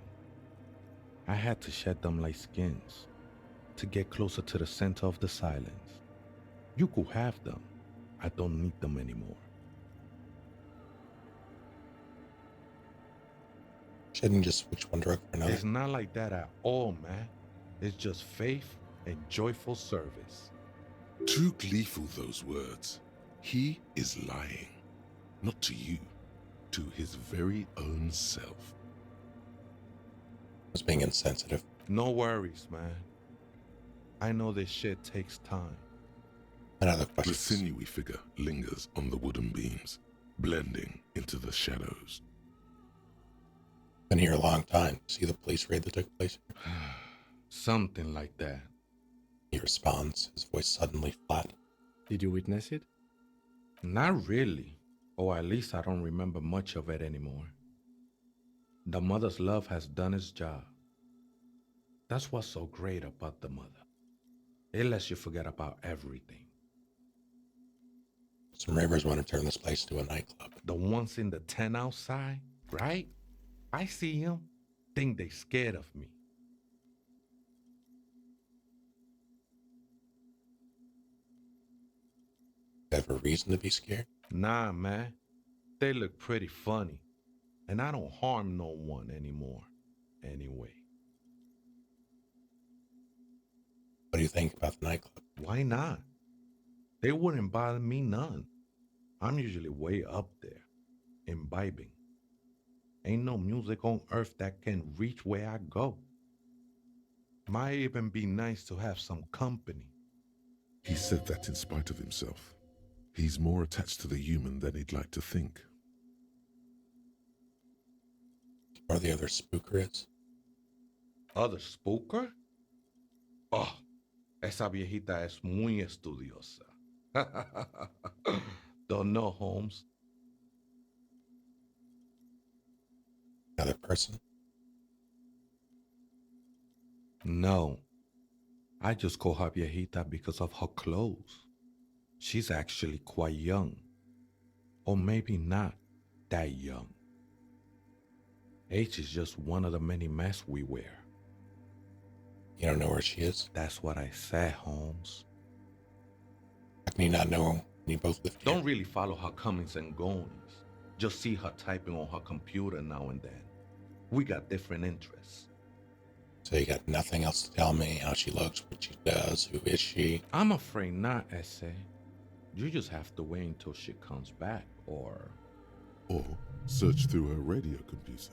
I had to shed them like skins to get closer to the center of the silence. You could have them. I don't need them anymore. Shouldn't just switch one drug for another. It's not like that at all, man. It's just faith and joyful service. Too gleeful, those words. He is lying. Not to you, to his very own self. I was being insensitive. No worries, man. I know this shit takes time. Another The question. sinewy figure lingers on the wooden beams, blending into the shadows. Been here a long time. See the police raid that took place here? Something like that. He responds, his voice suddenly flat. Did you witness it? Not really. Or at least I don't remember much of it anymore. The mother's love has done its job. That's what's so great about the mother. It lets you forget about everything. Some ravers want to turn this place into a nightclub. The ones in the tent outside, right? I see them, think they scared of me. You have a reason to be scared? Nah, man. They look pretty funny. And I don't harm no one anymore. Anyway. What do you think about the nightclub? Why not? They wouldn't bother me none. I'm usually way up there, imbibing. Ain't no music on earth that can reach where I go. Might even be nice to have some company. He said that in spite of himself. He's more attached to the human than he'd like to think. Or the other spooker is? ¿Other spooker? Oh, esa viejita es muy estudiosa. Don't know, Holmes. Another person? No. I just call her viejita because of her clothes. She's actually quite young. Or maybe not that young. Age is just one of the many masks we wear. You don't know where she is? That's what I said, Holmes. How can you not know when you both live here? Don't really follow her comings and goings. Just see her typing on her computer now and then. We got different interests. So you got nothing else to tell me? How she looks, what she does, who is she? I'm afraid not, Essay. You just have to wait until she comes back, or search through her radio computer.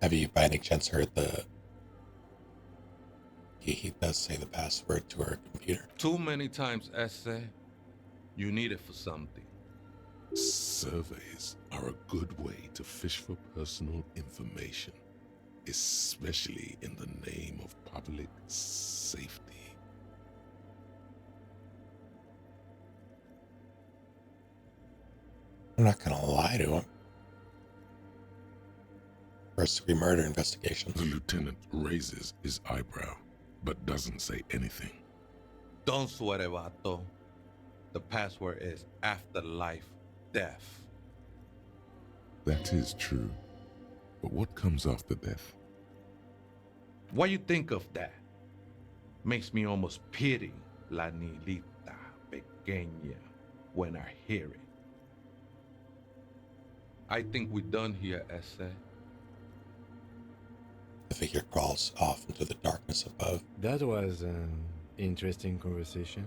Have you by any chance heard the... He does say the password to her computer. Too many times, Essay. You need it for something. Surveys are a good way to fish for personal information, especially in the name of public safety. I'm not gonna lie to him. First-degree murder investigation. The lieutenant raises his eyebrow, but doesn't say anything. Don't sweat it, vato. The password is afterlife death. That is true. But what comes after death? What you think of that? Makes me almost pity La Nilita Pequeña when I hear it. I think we're done here, Essay. The figure crawls off into the darkness above. That was an interesting conversation.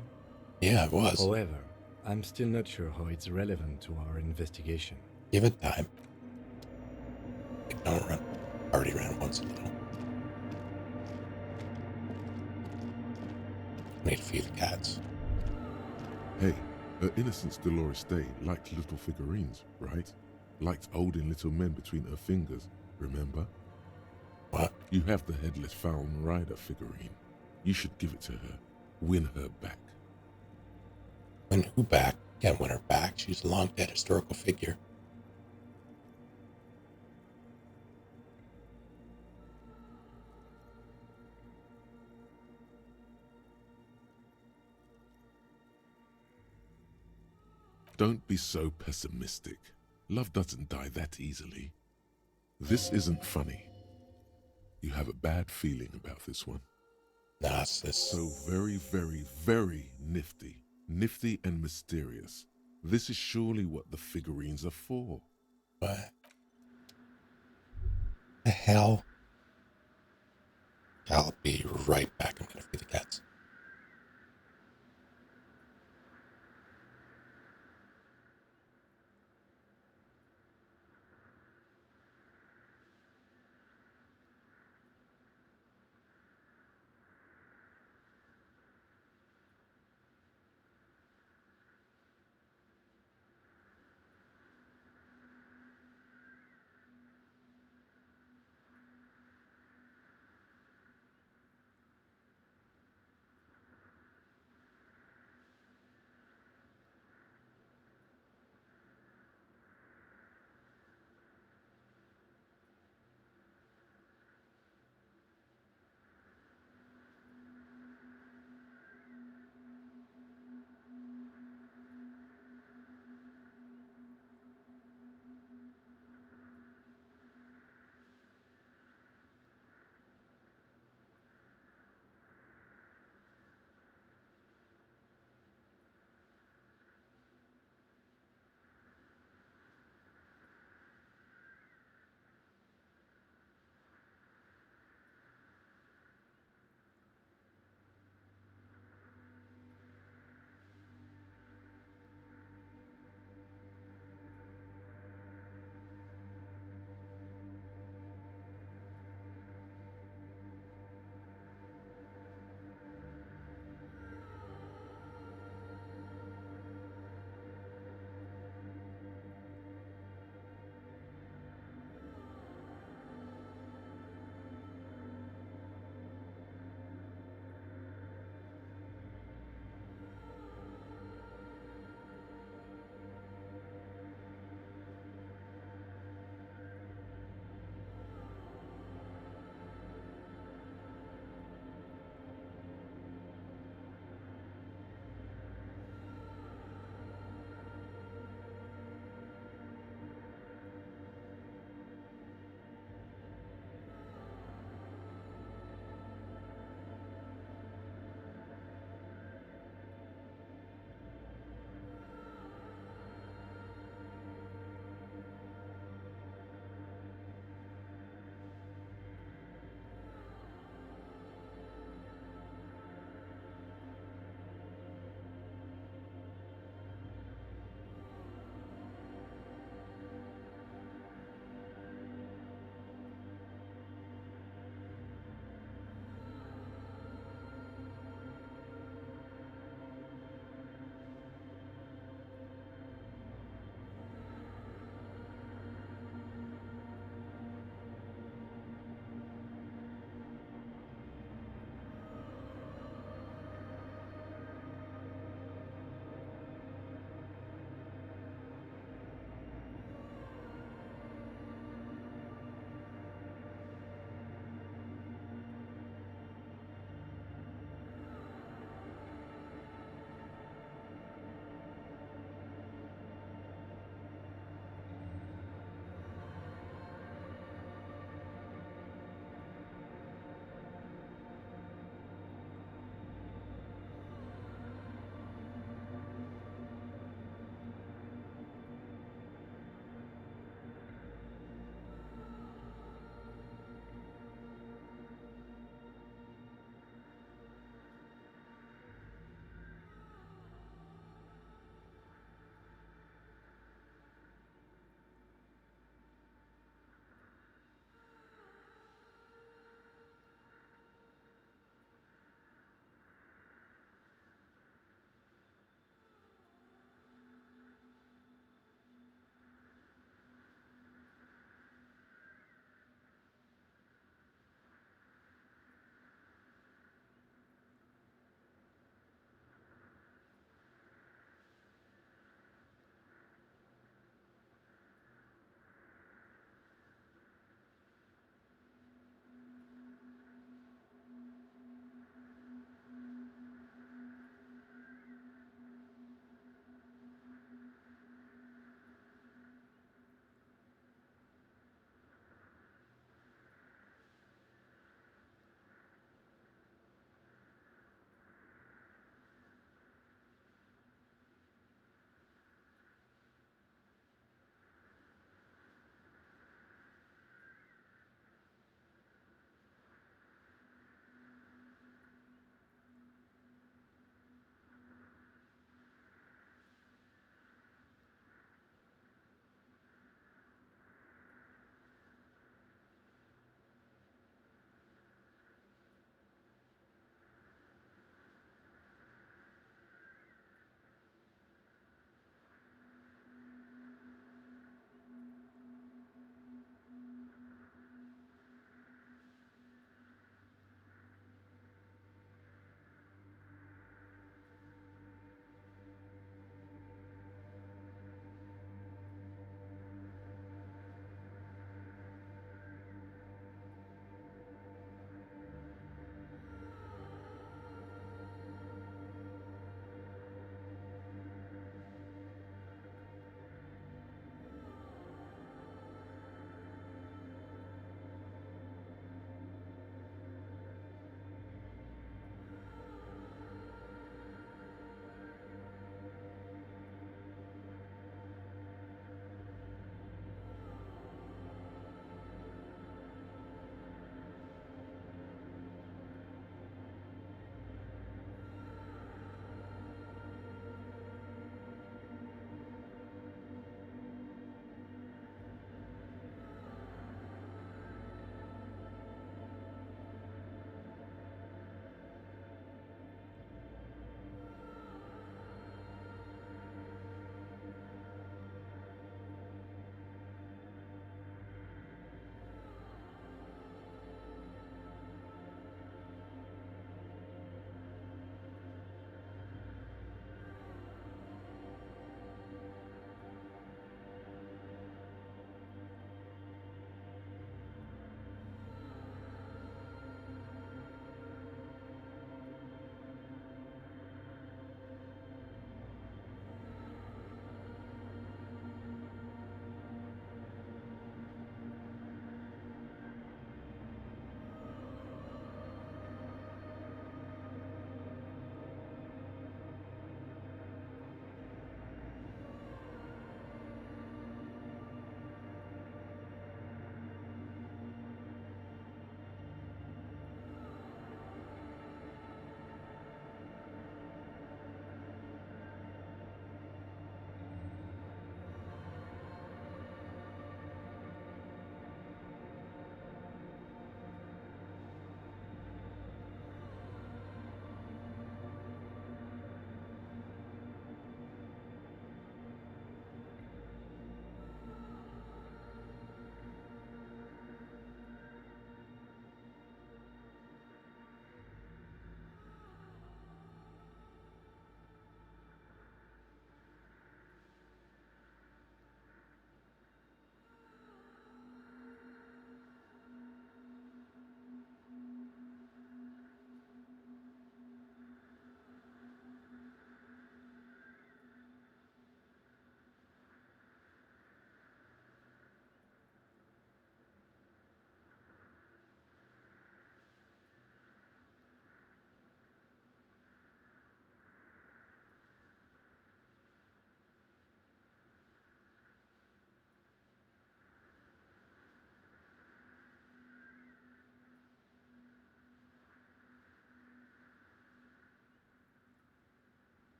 Yeah, it was. However, I'm still not sure how it's relevant to our investigation. Give it time. Don't run. Already ran once a little. Need to feed the cats. Hey, her innocence Dolores Day liked little figurines, right? Liked holding little men between her fingers, remember? What? You have the headless Fallen Rider figurine. You should give it to her. Win her back. Win who back? Can't win her back. She's a long-dead historical figure. Don't be so pessimistic. Love doesn't die that easily. This isn't funny. You have a bad feeling about this one. Nah, sis. So very, very, very nifty. Nifty and mysterious. This is surely what the figurines are for. What the hell? I'll be right back. I'm gonna feed the cats.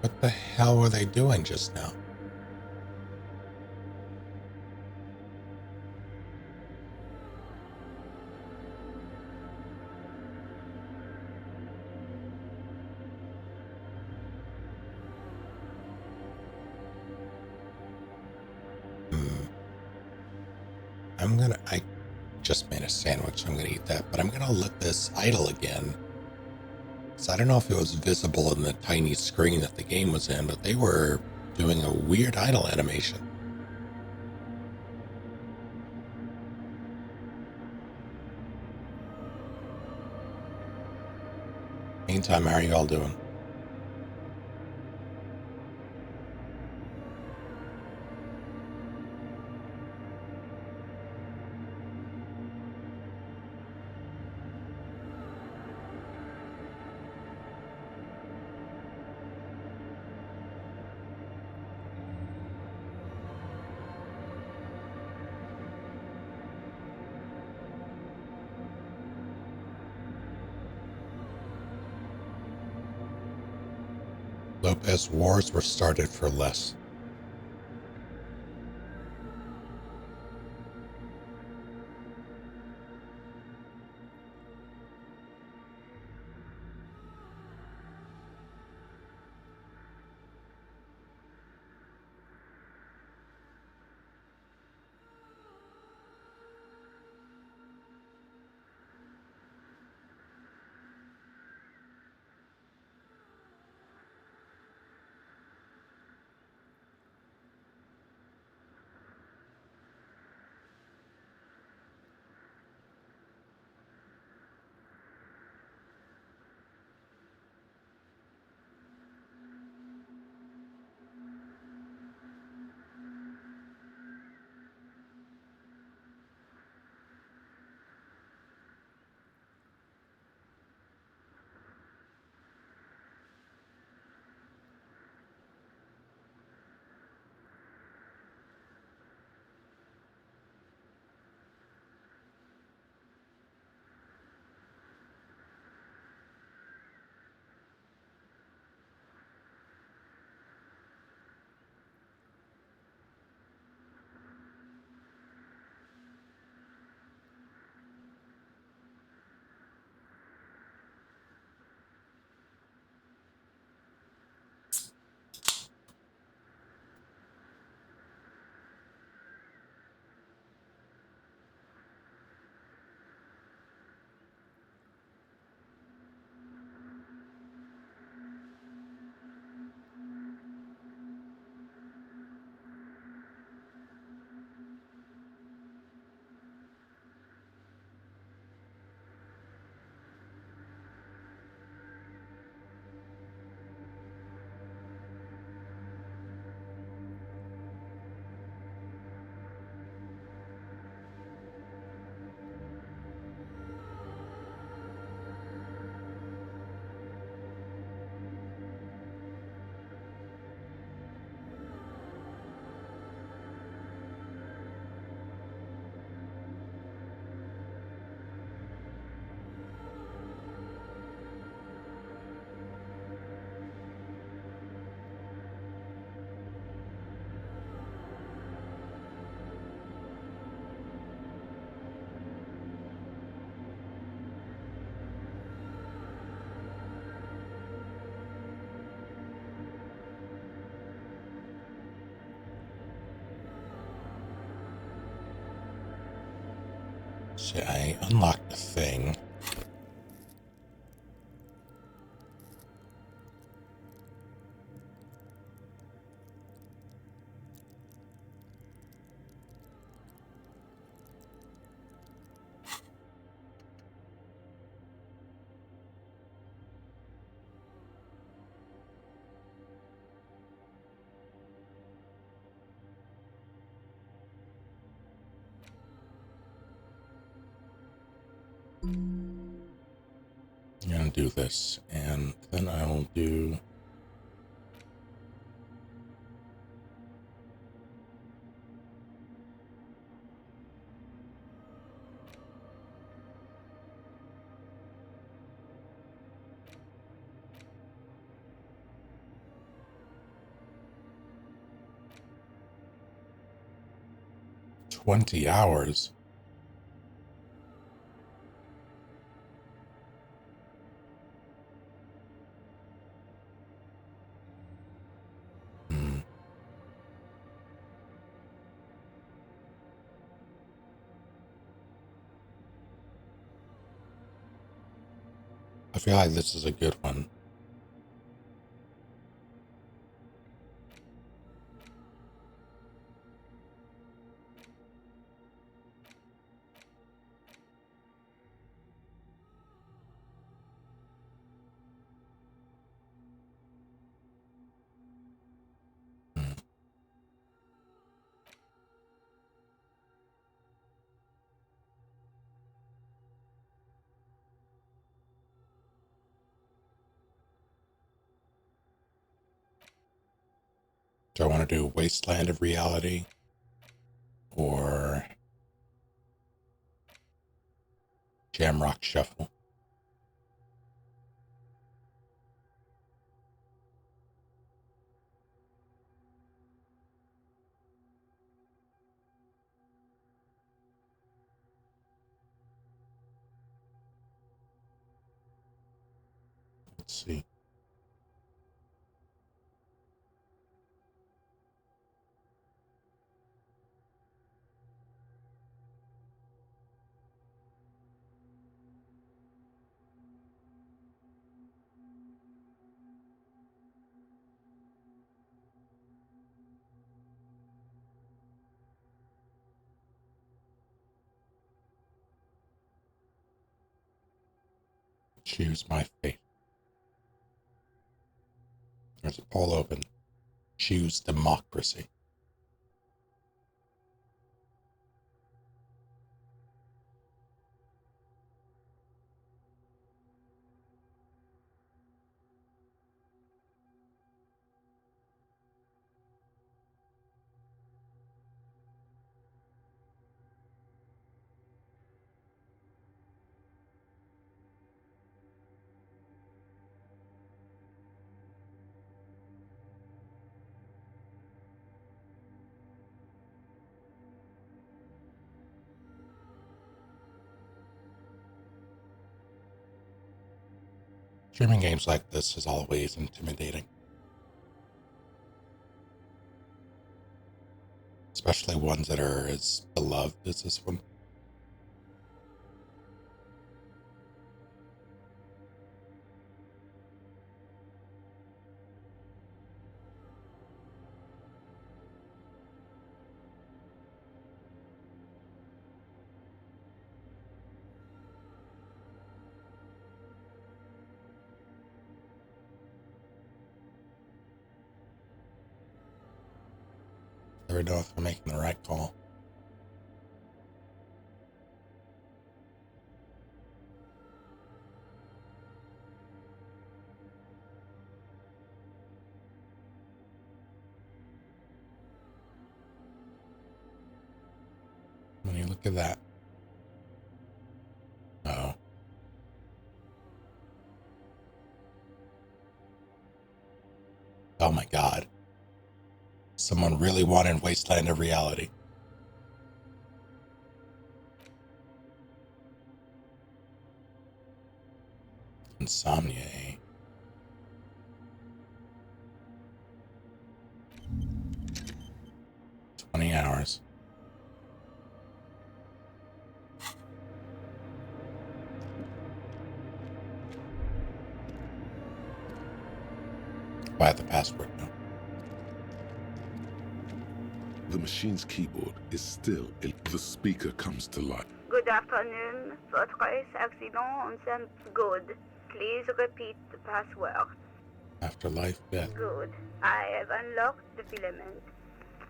What the hell were they doing just now? I just made a sandwich, so I'm gonna eat that, but I'm gonna let this idle again. So I don't know if it was visible in the tiny screen that the game was in, but they were doing a weird idle animation. Meantime, how are you all doing? Lopez, wars were started for less. See, I unlocked the thing. I'm gonna do this, and then I'll do... 20 hours? I feel like this is a good one. Do I want to do Wasteland of Reality or Jamrock Shuffle? Let's see. Choose my fate. There's a poll open. Choose democracy. Streaming games like this is always intimidating. Especially ones that are as beloved as this one. Never know if I'm making the right call. When you look at that. Oh. Oh my God. Someone really wanted Wasteland of Reality. Insomnia, eh? "20 hours. I have the password now. The machine's keyboard is still ill. The speaker comes to life. Good afternoon. Votre accident sounds good. Please repeat the password. Afterlife, death. Good. I have unlocked the filament.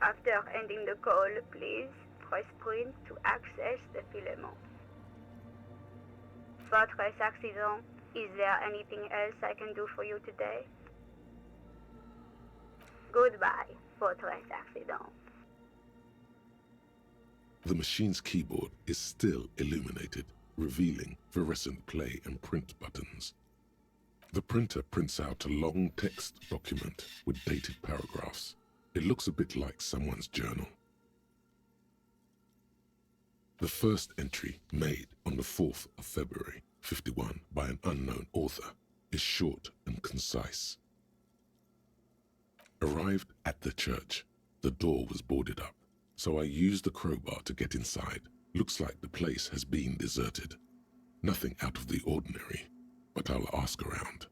After ending the call, please press print to access the filament. Votre accident. Is there anything else I can do for you today? Goodbye, votre accident. The machine's keyboard is still illuminated, revealing fluorescent play and print buttons. The printer prints out a long text document with dated paragraphs. It looks a bit like someone's journal. The first entry, made on the 4th of February, 51, by an unknown author, is short and concise. Arrived at the church. The door was boarded up, so I used the crowbar to get inside. Looks like the place has been deserted. Nothing out of the ordinary, but I'll ask around.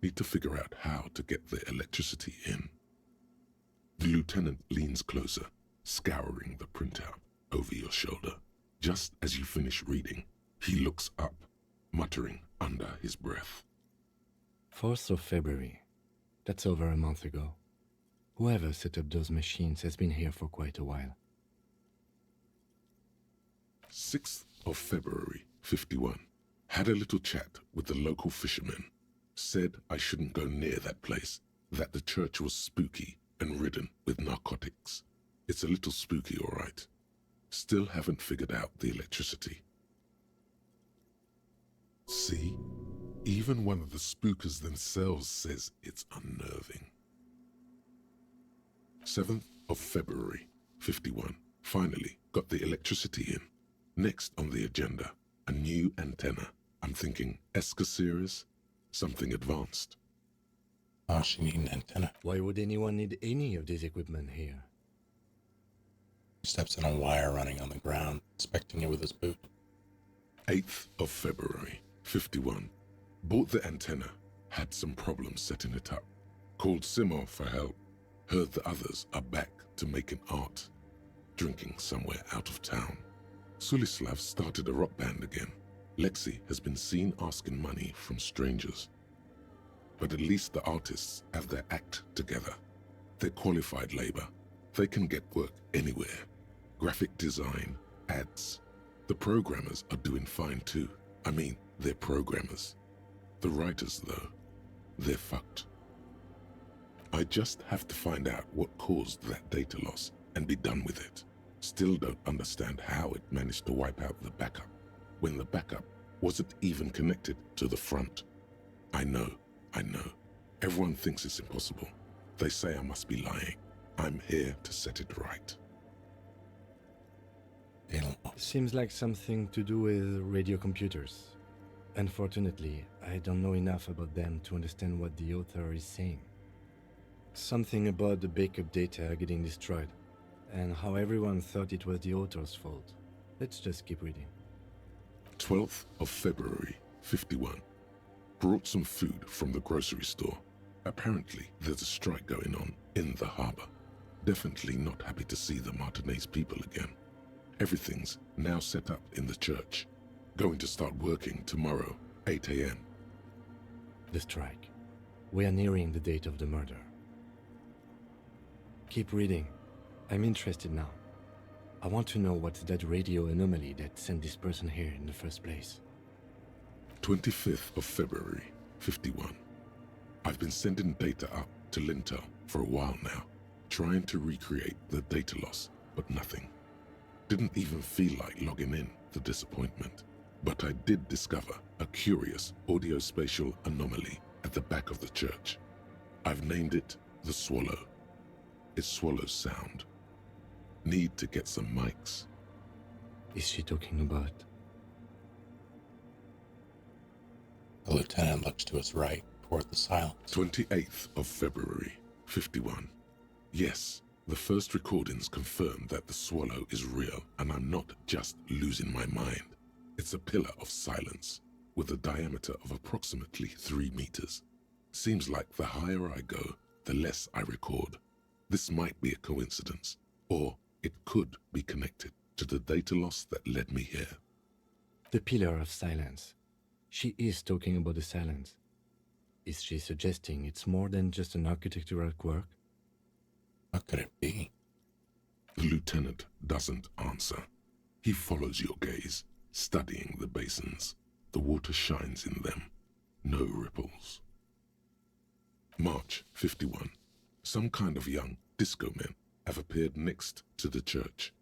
Need to figure out how to get the electricity in. The lieutenant leans closer, scouring the printout over your shoulder. Just as you finish reading, he looks up, muttering under his breath. 4th of February. That's over a month ago. Whoever set up those machines has been here for quite a while. 6th of February, 51. Had a little chat with the local fishermen. Said I shouldn't go near that place, that the church was spooky and ridden with narcotics. It's a little spooky, all right. Still haven't figured out the electricity. See? Even one of the spookers themselves says it's unnerving. 7th of February, 51. Finally got the electricity in. Next on the agenda, a new antenna. I'm thinking ESCA series, something advanced. Oh, she need an antenna. Why would anyone need any of this equipment here? He steps on a wire running on the ground, inspecting it with his boot. 8th of February, 51. Bought the antenna, had some problems setting it up. Called Simo for help. Heard the others are back to making art. Drinking somewhere out of town. Sulislav started a rock band again. Lexi has been seen asking money from strangers. But at least the artists have their act together. They're qualified labor. They can get work anywhere. Graphic design, ads. The programmers are doing fine too. I mean, they're programmers. The writers, though, they're fucked. I just have to find out what caused that data loss and be done with it. Still don't understand how it managed to wipe out the backup, when the backup wasn't even connected to the front. I know. Everyone thinks it's impossible. They say I must be lying. I'm here to set it right. Seems like something to do with radio computers. Unfortunately, I don't know enough about them to understand what the author is saying. Something about the backup data getting destroyed, and how everyone thought it was the author's fault. Let's just keep reading. 12th of February, 51. Brought some food from the grocery store. Apparently, there's a strike going on in the harbor. Definitely not happy to see the Martinez people again. Everything's now set up in the church. Going to start working tomorrow, 8 a.m. The strike. We are nearing the date of the murder. Keep reading. I'm interested now. I want to know what's that radio anomaly that sent this person here in the first place. 25th of February, 51. I've been sending data up to Lintel for a while now, trying to recreate the data loss, but nothing. Didn't even feel like logging in, the disappointment. But I did discover a curious audio-spatial anomaly at the back of the church. I've named it the Swallow. It swallows sound. Need to get some mics. Is she talking about? The lieutenant looks to his right, toward the silence. 28th of February, 51. Yes, the first recordings confirm that the Swallow is real, and I'm not just losing my mind. It's a pillar of silence, with a diameter of approximately 3 meters. Seems like the higher I go, the less I record. This might be a coincidence, or it could be connected to the data loss that led me here. The pillar of silence. She is talking about the silence. Is she suggesting it's more than just an architectural quirk? What could it be? The lieutenant doesn't answer. He follows your gaze, studying the basins. The water shines in them. No ripples. March 51. Some kind of young disco men have appeared next to the church.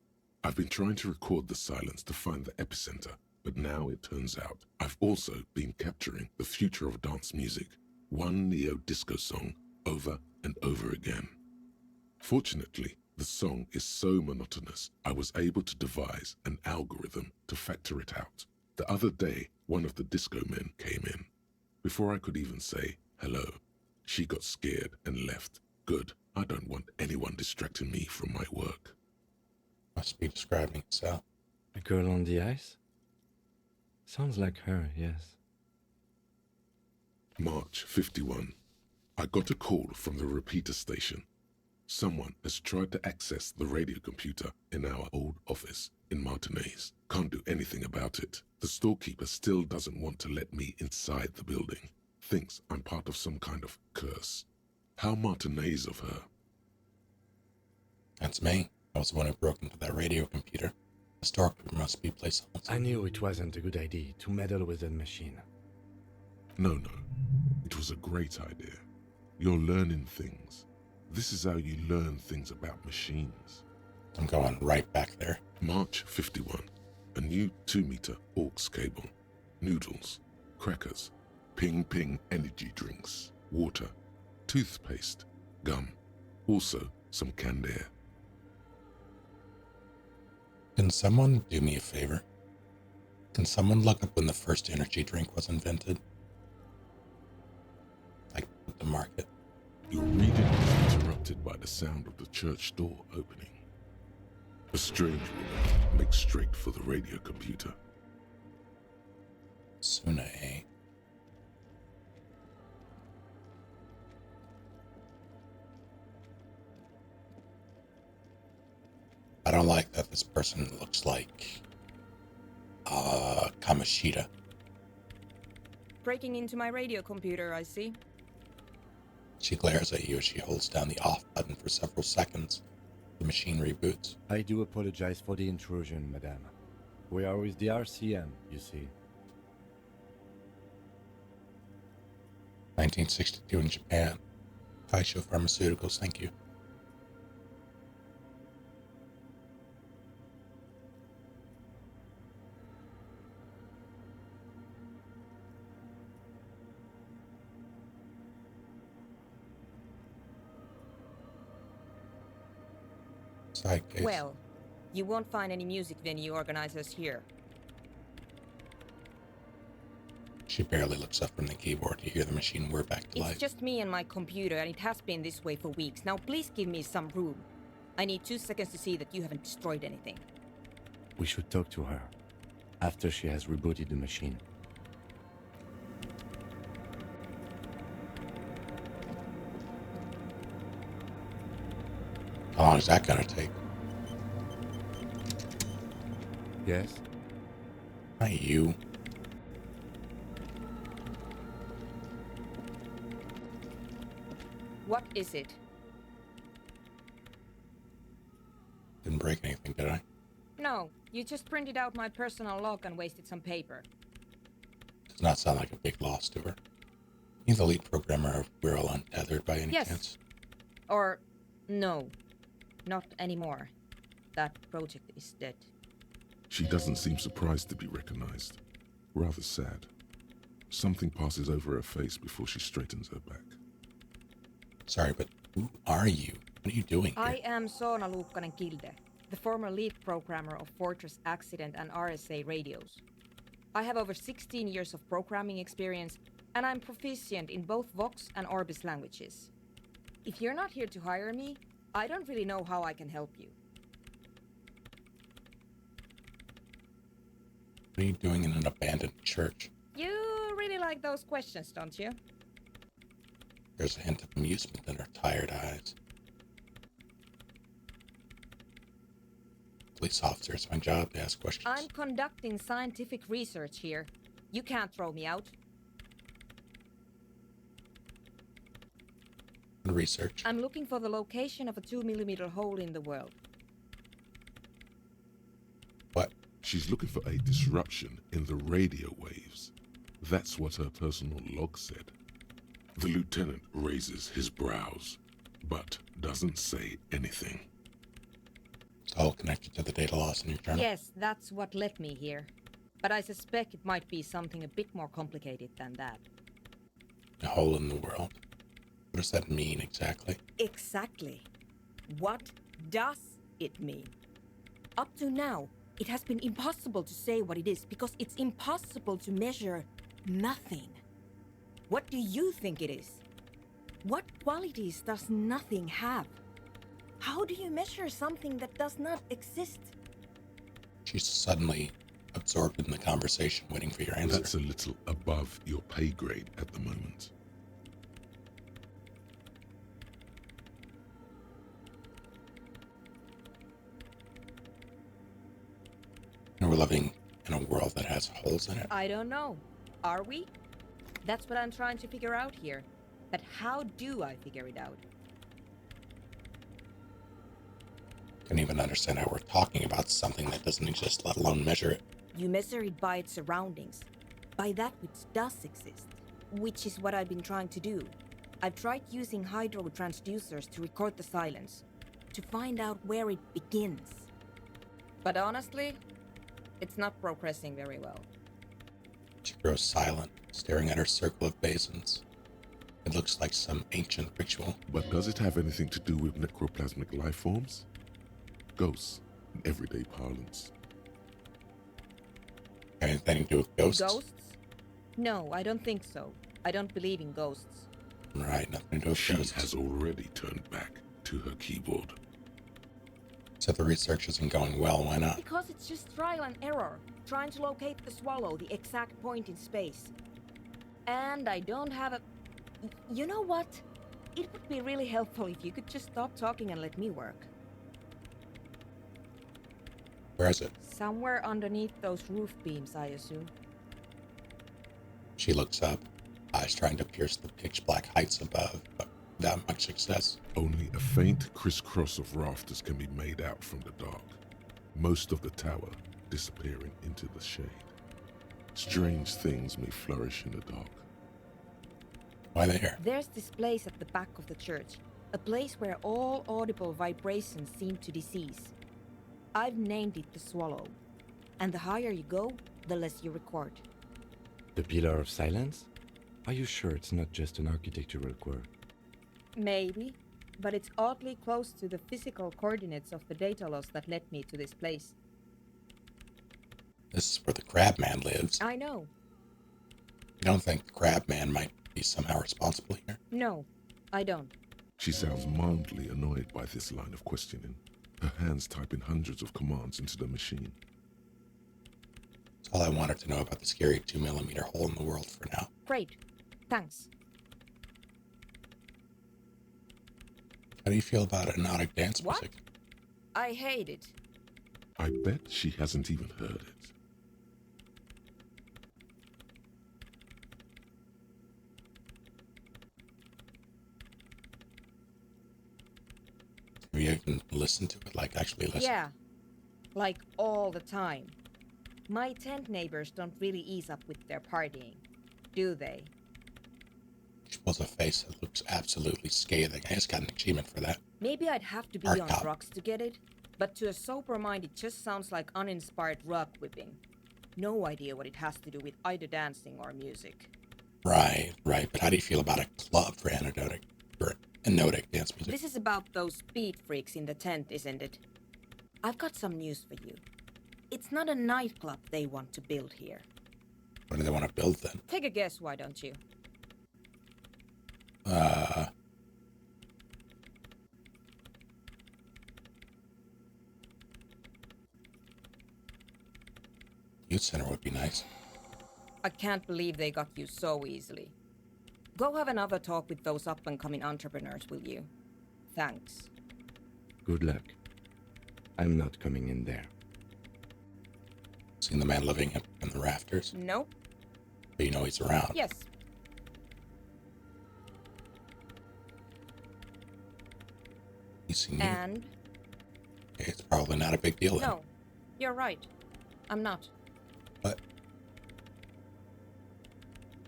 I've been trying to record the silence to find the epicenter, but now it turns out I've also been capturing the future of dance music, one neo-disco song over and over again. Fortunately, The song is so monotonous, I was able to devise an algorithm to factor it out. The other day, one of the disco men came in. Before I could even say hello, she got scared and left. Good. I don't want anyone distracting me from my work. Must be describing itself. A girl on the ice? Sounds like her, yes. March 51. I got a call from the repeater station. Someone has tried to access the radio computer in our old office in Martinez. Can't do anything about it. The storekeeper still doesn't want to let me inside the building. Thinks I'm part of some kind of curse. How Martinez of her. That's me. I was the one who broke into that radio computer. The storekeeper must be placed on. I knew it wasn't a good idea to meddle with that machine. No. It was a great idea. You're learning things. This is how you learn things about machines. I'm going right back there. March 51. A new 2-meter aux cable. Noodles. Crackers. Ping energy drinks. Water. Toothpaste. Gum. Also some canned air. Can someone do me a favor? Can someone look up when the first energy drink was invented? Like the market. Your reading is interrupted by the sound of the church door opening. A strange woman makes straight for the radio computer. Suna, eh? I don't like that this person looks like Kamashita. Breaking into my radio computer, I see. She glares at you as she holds down the off button for several seconds. The machine reboots. I do apologize for the intrusion, madame. We are with the RCM, you see. 1962 in Japan. Kaisho Pharmaceuticals, thank you. Case. Well, you won't find any music venue organizers here. She barely looks up from the keyboard to hear the machine whir back to life. It's just me and my computer, and it has been this way for weeks. Now please give me some room. I need 2 seconds to see that you haven't destroyed anything. We should talk to her after she has rebooted the machine. How long is that gonna take? Yes? Not you. What is it? Didn't break anything, did I? No, you just printed out my personal log and wasted some paper. Does not sound like a big loss to her. You the lead programmer of We're All Untethered by any chance? Or, no. Not anymore. That project is dead. She doesn't seem surprised to be recognized. Rather sad. Something passes over her face before she straightens her back. Sorry, but who are you? What are you doing here? I am Soona Luukkanen-Kilde, the former lead programmer of Fortress Accident and RSA radios. I have over 16 years of programming experience, and I'm proficient in both Vox and Orbis languages. If you're not here to hire me, I don't really know how I can help you. What are you doing in an abandoned church? You really like those questions, don't you? There's a hint of amusement in her tired eyes. Police officer, it's my job to ask questions. I'm conducting scientific research here. You can't throw me out. Research. I'm looking for the location of a 2mm hole in the world. What? She's looking for a disruption in the radio waves. That's what her personal log said. The lieutenant raises his brows, but doesn't say anything. It's all connected to the data loss in your journal? Yes, that's what led me here. But I suspect it might be something a bit more complicated than that. A hole in the world? What does that mean exactly? Exactly. What does it mean? Up to now, it has been impossible to say what it is because it's impossible to measure nothing. What do you think it is? What qualities does nothing have? How do you measure something that does not exist? She's suddenly absorbed in the conversation, waiting for your answer. That's a little above your pay grade at the moment. And we're living in a world that has holes in it. I don't know. Are we? That's what I'm trying to figure out here. But how do I figure it out? Can't even understand how we're talking about something that doesn't exist, let alone measure it. You measure it by its surroundings, by that which does exist, which is what I've been trying to do. I've tried using hydro transducers to record the silence, to find out where it begins. But honestly, it's not progressing very well. She grows silent, staring at her circle of basins. It looks like some ancient ritual. But does it have anything to do with necroplasmic life forms? Ghosts, in everyday parlance. Anything to do with ghosts? Ghosts? No, I don't think so. I don't believe in ghosts. Right, nothing to do with She ghosts. has already turned back to her keyboard. So the research isn't going well, why not? Because it's just trial and error, trying to locate the swallow, the exact point in space. And I don't have a... You know what? It would be really helpful if you could just stop talking and let me work. Where is it? Somewhere underneath those roof beams, I assume. She looks up, eyes trying to pierce the pitch-black heights above, but without much success. Only a faint crisscross of rafters can be made out from the dark, most of the tower disappearing into the shade. Strange things may flourish in the dark. Why there? There's this place at the back of the church, a place where all audible vibrations seem to decease. I've named it the Swallow, and the higher you go, the less you record. The Pillar of Silence? Are you sure it's not just an architectural quirk? Maybe, but it's oddly close to the physical coordinates of the data loss that led me to this place. This is where the Crab Man lives. I know. You don't think the Crab Man might be somehow responsible here? No, I don't. She sounds mildly annoyed by this line of questioning, her hands typing hundreds of commands into the machine. That's all I wanted to know about the scary 2mm hole in the world for now. Great. Thanks. How do you feel about hypnotic dance What? music? I hate it. I bet she hasn't even heard it. Have you even listened to it? Like, actually listen? Yeah. Like all the time. My tent neighbors don't really ease up with their partying, do they? She pulls a face that looks absolutely scathing. I just got an achievement for that. Maybe I'd have to be Art on cop. drugs to get it, but to a sober mind it just sounds like uninspired rug whipping. No idea what it has to do with either dancing or music. Right. But how do you feel about a club for hypnotic dance music? This is about those speed freaks in the tent, isn't it? I've got some news for you. It's not a nightclub they want to build here. What do they want to build then? Take a guess, why don't you? Youth center would be nice. I can't believe they got you so easily. Go have another talk with those up-and-coming entrepreneurs, will you? Thanks. Good luck. I'm not coming in there. Seen the man living up in the rafters? Nope. But you know he's around. Yes. He's seen you. And? It's probably not a big deal then. No. You're right. I'm not. But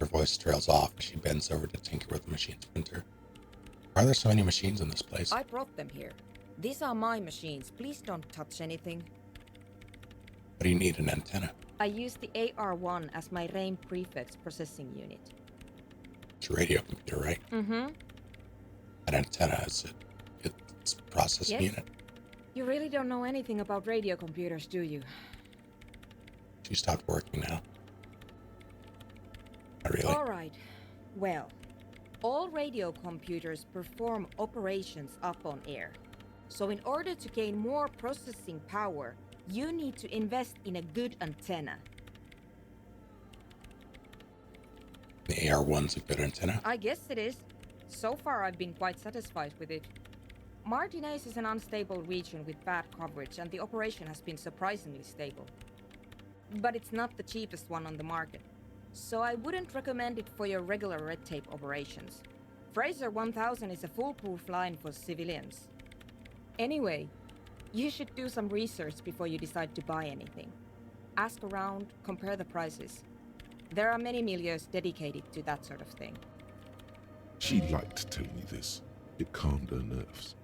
her voice trails off as she bends over to tinker with the machine's printer. Why are there so many machines in this place? I brought them here. These are my machines. Please don't touch anything. What do you need an antenna? I use the AR-1 as my RAIN prefix processing unit. It's a radio computer, right? Mm-hmm. An antenna is it's a processing Yes. unit. You really don't know anything about radio computers, do you? She stopped working now. Not really. All right. Well, all radio computers perform operations up on air. So in order to gain more processing power, you need to invest in a good antenna. The AR1's a good antenna. I guess it is. So far I've been quite satisfied with it. Martinez is an unstable region with bad coverage, and the operation has been surprisingly stable. But it's not the cheapest one on the market, so I wouldn't recommend it for your regular red tape operations. Fraser 1000 is a foolproof line for civilians. Anyway, you should do some research before you decide to buy anything. Ask around, compare the prices. There are many milieus dedicated to that sort of thing. She liked telling me this. It calmed her nerves.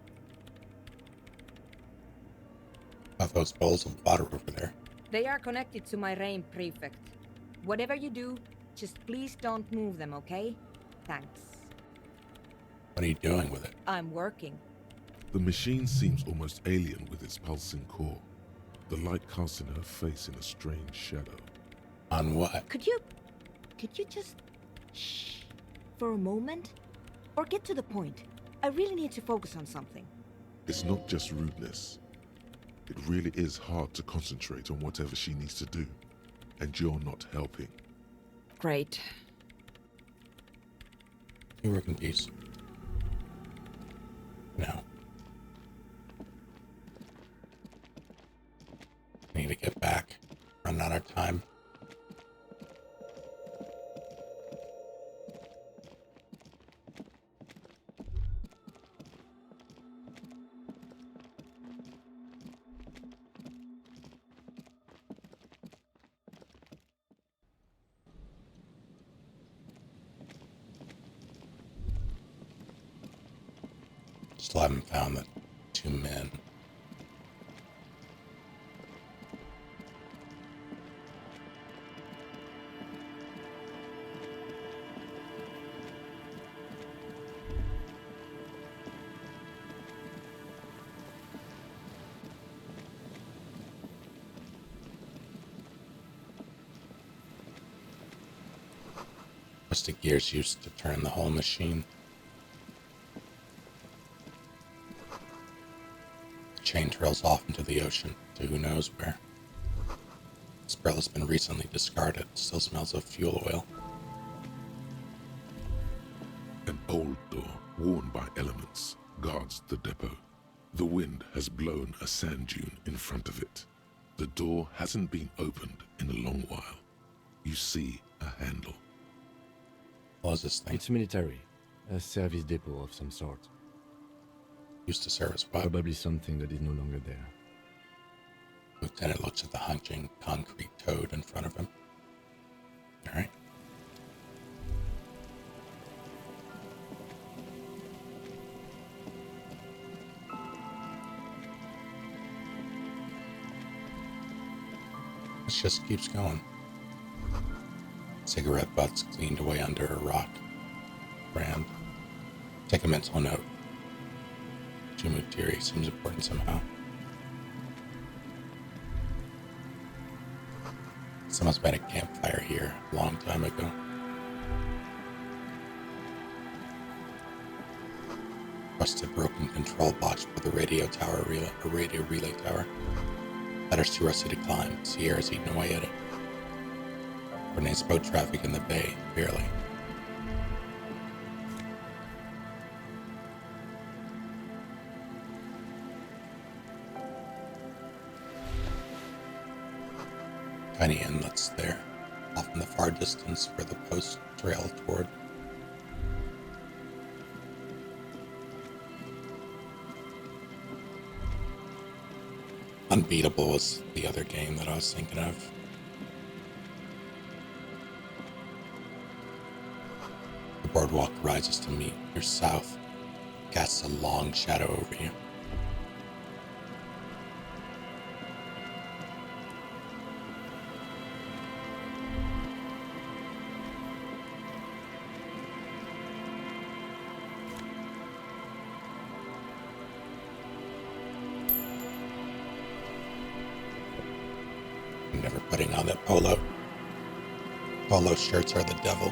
Of those bowls of water over there. They are connected to my RAIN prefect. Whatever you do, just please don't move them, okay? Thanks. What are you doing with it? I'm working. The machine seems almost alien with its pulsing core. The light casting her face in a strange shadow. On what? Could you just shh for a moment? Or get to the point. I really need to focus on something. It's not just rudeness. It really is hard to concentrate on whatever she needs to do, and you're not helping. Great. You work in peace. No. I need to get back. Run out of time. Still haven't found the two men. What's the gears used to turn the whole machine? The chain trails off into the ocean to who knows where. This barrel has been recently discarded. It still smells of fuel oil. An old door, worn by elements, guards the depot. The wind has blown a sand dune in front of it. The door hasn't been opened in a long while. You see a handle. What is this thing? It's military. A service depot of some sort. Used to service what? Probably something that is no longer there. Lieutenant looks at the hunching concrete toad in front of him. Alright. This just keeps going. Cigarette butts cleaned away under a rock. Brand. Take a mental note. Jumutiri seems important somehow. Someone's made a campfire here a long time ago. Rusted broken control box for the radio relay tower. Ladder's too rusty to climb. Sierra's eating away at it. Coordinates boat traffic in the bay, barely. Tiny inlets there, off in the far distance where the posts trail toward. Unbeatable was the other game that I was thinking of. The boardwalk rises to meet your south, casts a long shadow over you. polo. Polo shirts are the devil.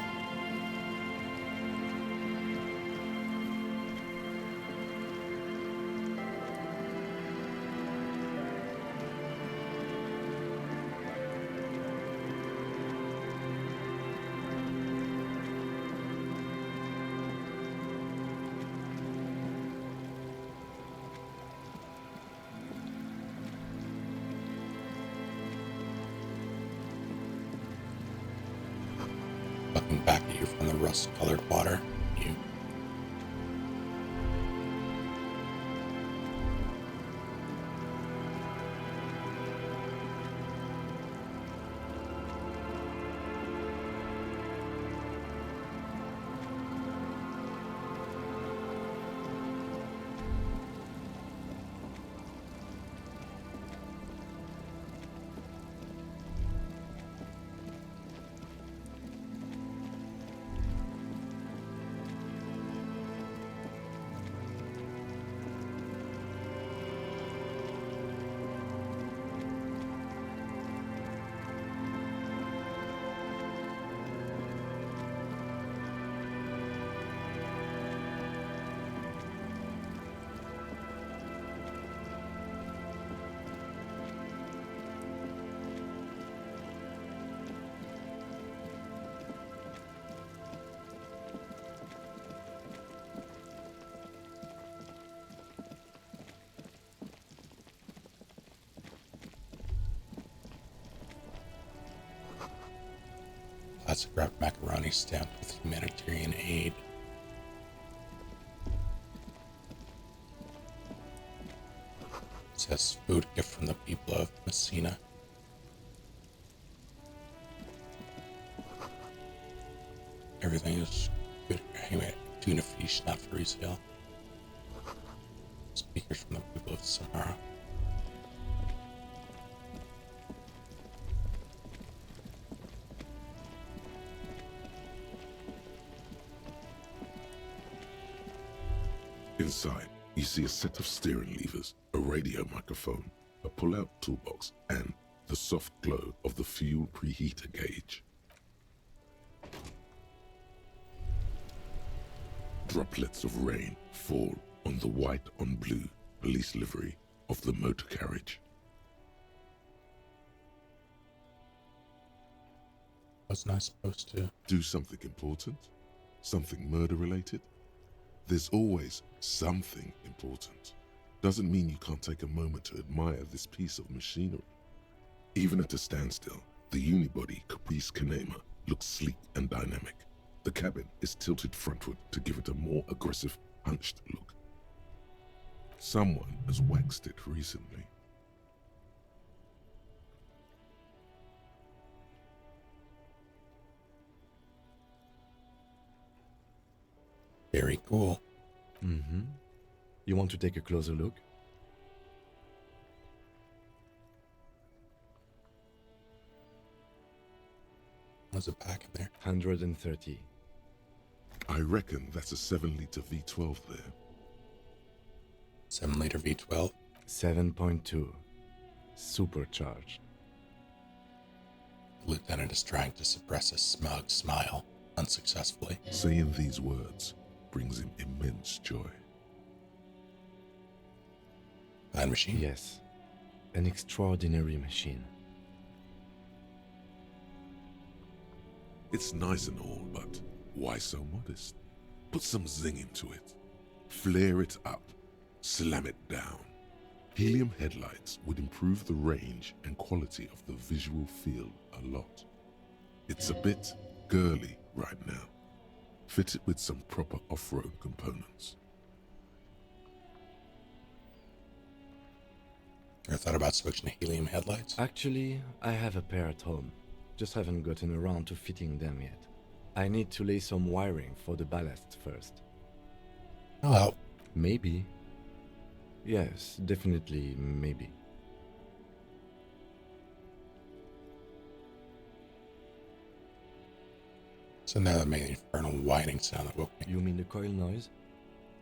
Looking back at you from the rust-colored water, you plastic wrapped macaroni stamped with humanitarian aid. It says food gift from the people of Messina. Everything is good. Anyway, tuna fish not for resale. Speakers from the people of Samara. Inside, you see a set of steering levers, a radio microphone, a pull-out toolbox, and the soft glow of the fuel preheater gauge. Droplets of rain fall on the white on blue police livery of the motor carriage. Wasn't I supposed to do something important? Something murder-related? There's always something important. Doesn't mean you can't take a moment to admire this piece of machinery. Even at a standstill, the unibody Caprice Canema looks sleek and dynamic. The cabin is tilted frontward to give it a more aggressive, hunched look. Someone has waxed it recently. Very cool. Mm-hmm. You want to take a closer look? There's a pack in there. 130. I reckon that's a 7-liter V12 there. 7-liter V12? 7.2. Supercharged. The lieutenant is trying to suppress a smug smile, unsuccessfully. Saying these words brings him immense joy. That machine? Yes. An extraordinary machine. It's nice and all, but why so modest? Put some zing into it. Flare it up. Slam it down. Helium headlights would improve the range and quality of the visual field a lot. It's a bit girly right now. Fit it with some proper off-road components. Ever thought about switching to helium headlights? Actually, I have a pair at home. Just haven't gotten around to fitting them yet. I need to lay some wiring for the ballast first. I'll help. Maybe. Yes, definitely maybe. So now that made the infernal whining sound that woke me. You mean the coil noise?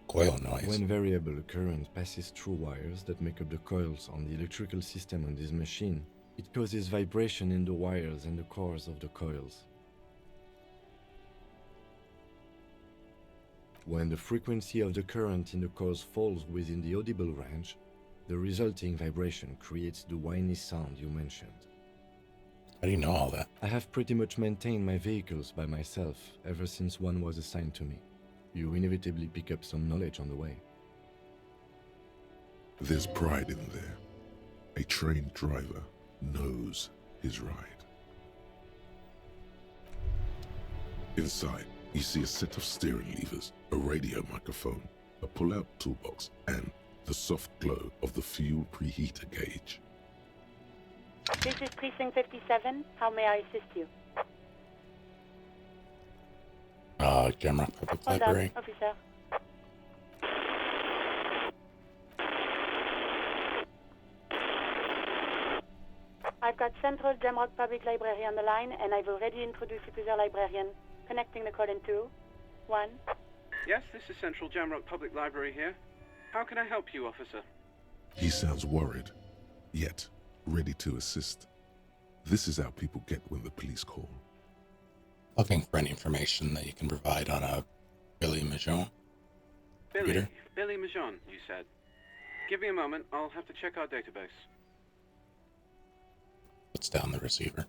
Coil noise? When variable current passes through wires that make up the coils on the electrical system on this machine, It causes vibration in the wires and the cores of the coils. When the frequency of the current in the coils falls within the audible range, the resulting vibration creates the whiny sound you mentioned. How do you know all that? I have pretty much maintained my vehicles by myself ever since one was assigned to me. You inevitably pick up some knowledge on the way. There's pride in there. A trained driver knows his ride. Inside, you see a set of steering levers, a radio microphone, a pull-out toolbox, and the soft glow of the fuel preheater gauge. This is Precinct 57. How may I assist you? Jamrock Public Hold Library. on, officer. I've got Central Jamrock Public Library on the line, and I've already introduced you to the librarian. Connecting the call in 2, 1. Yes, this is Central Jamrock Public Library here. How can I help you, officer? He sounds worried, yet ready to assist. This is how people get when the police call. Looking for any information that you can provide on a Billy Majon? Billy Majon, you said. Give me a moment, I'll have to check our database. Puts down the receiver.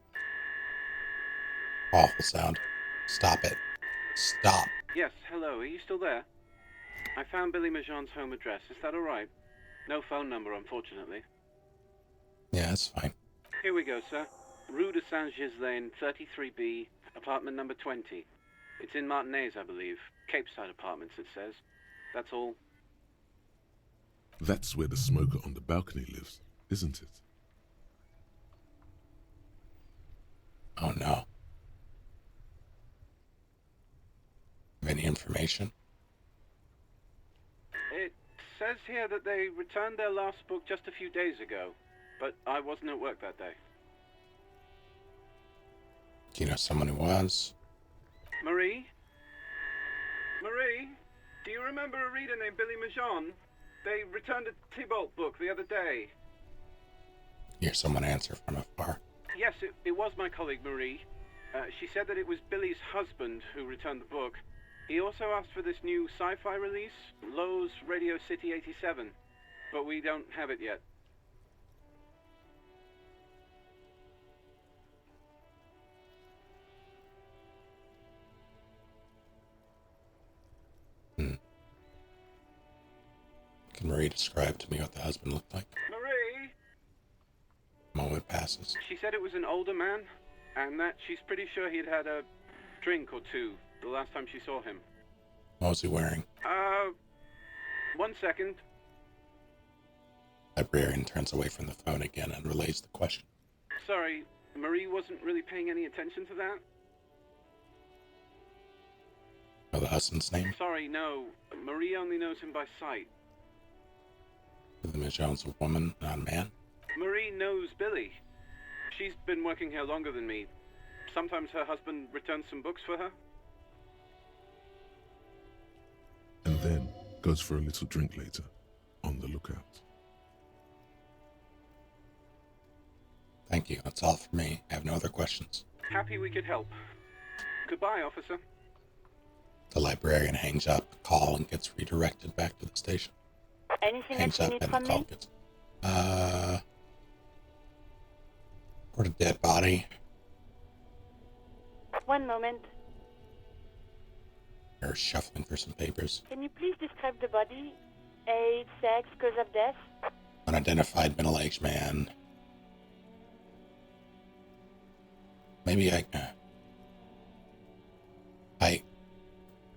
Awful sound. Stop it. Stop. Yes, hello, are you still there? I found Billy Majon's home address, is that alright? No phone number, unfortunately. Yeah, that's fine. Here we go, sir. Rue de Saint-Ghislain, 33B, apartment number 20. It's in Martinez, I believe. Cape Side Apartments, it says. That's all. That's where the smoker on the balcony lives, isn't it? Oh no. Have any information? It says here that they returned their last book just a few days ago, but I wasn't at work that day. Do you know someone who was? Marie? Marie? Do you remember a reader named Billy Majon? They returned a Tybalt book the other day. Hear someone answer from afar. Yes, it was my colleague Marie. She said that it was Billy's husband who returned the book. He also asked for this new sci-fi release, Lowe's Radio City 87, but we don't have it yet. Can Marie describe to me what the husband looked like? Marie! Moment passes. She said it was an older man, and that she's pretty sure he'd had a drink or two the last time she saw him. What was he wearing? 1 second. Librarian turns away from the phone again and relays the question. Sorry, Marie wasn't really paying any attention to that. Know the husband's name? Sorry, no. Marie only knows him by sight. The Majon's a woman, not a man? Marie knows Billy. She's been working here longer than me. Sometimes her husband returns some books for her. And then goes for a little drink later, on the lookout. Thank you. That's all for me. I have no other questions. Happy we could help. Goodbye, officer. The librarian hangs up the call and gets redirected back to the station. Anything Hangs that up you need and from the call me? gets... Or a dead body. 1 moment. They're shuffling through some papers. Can you please describe the body? Age, sex, cause of death? Unidentified middle-aged man. Maybe height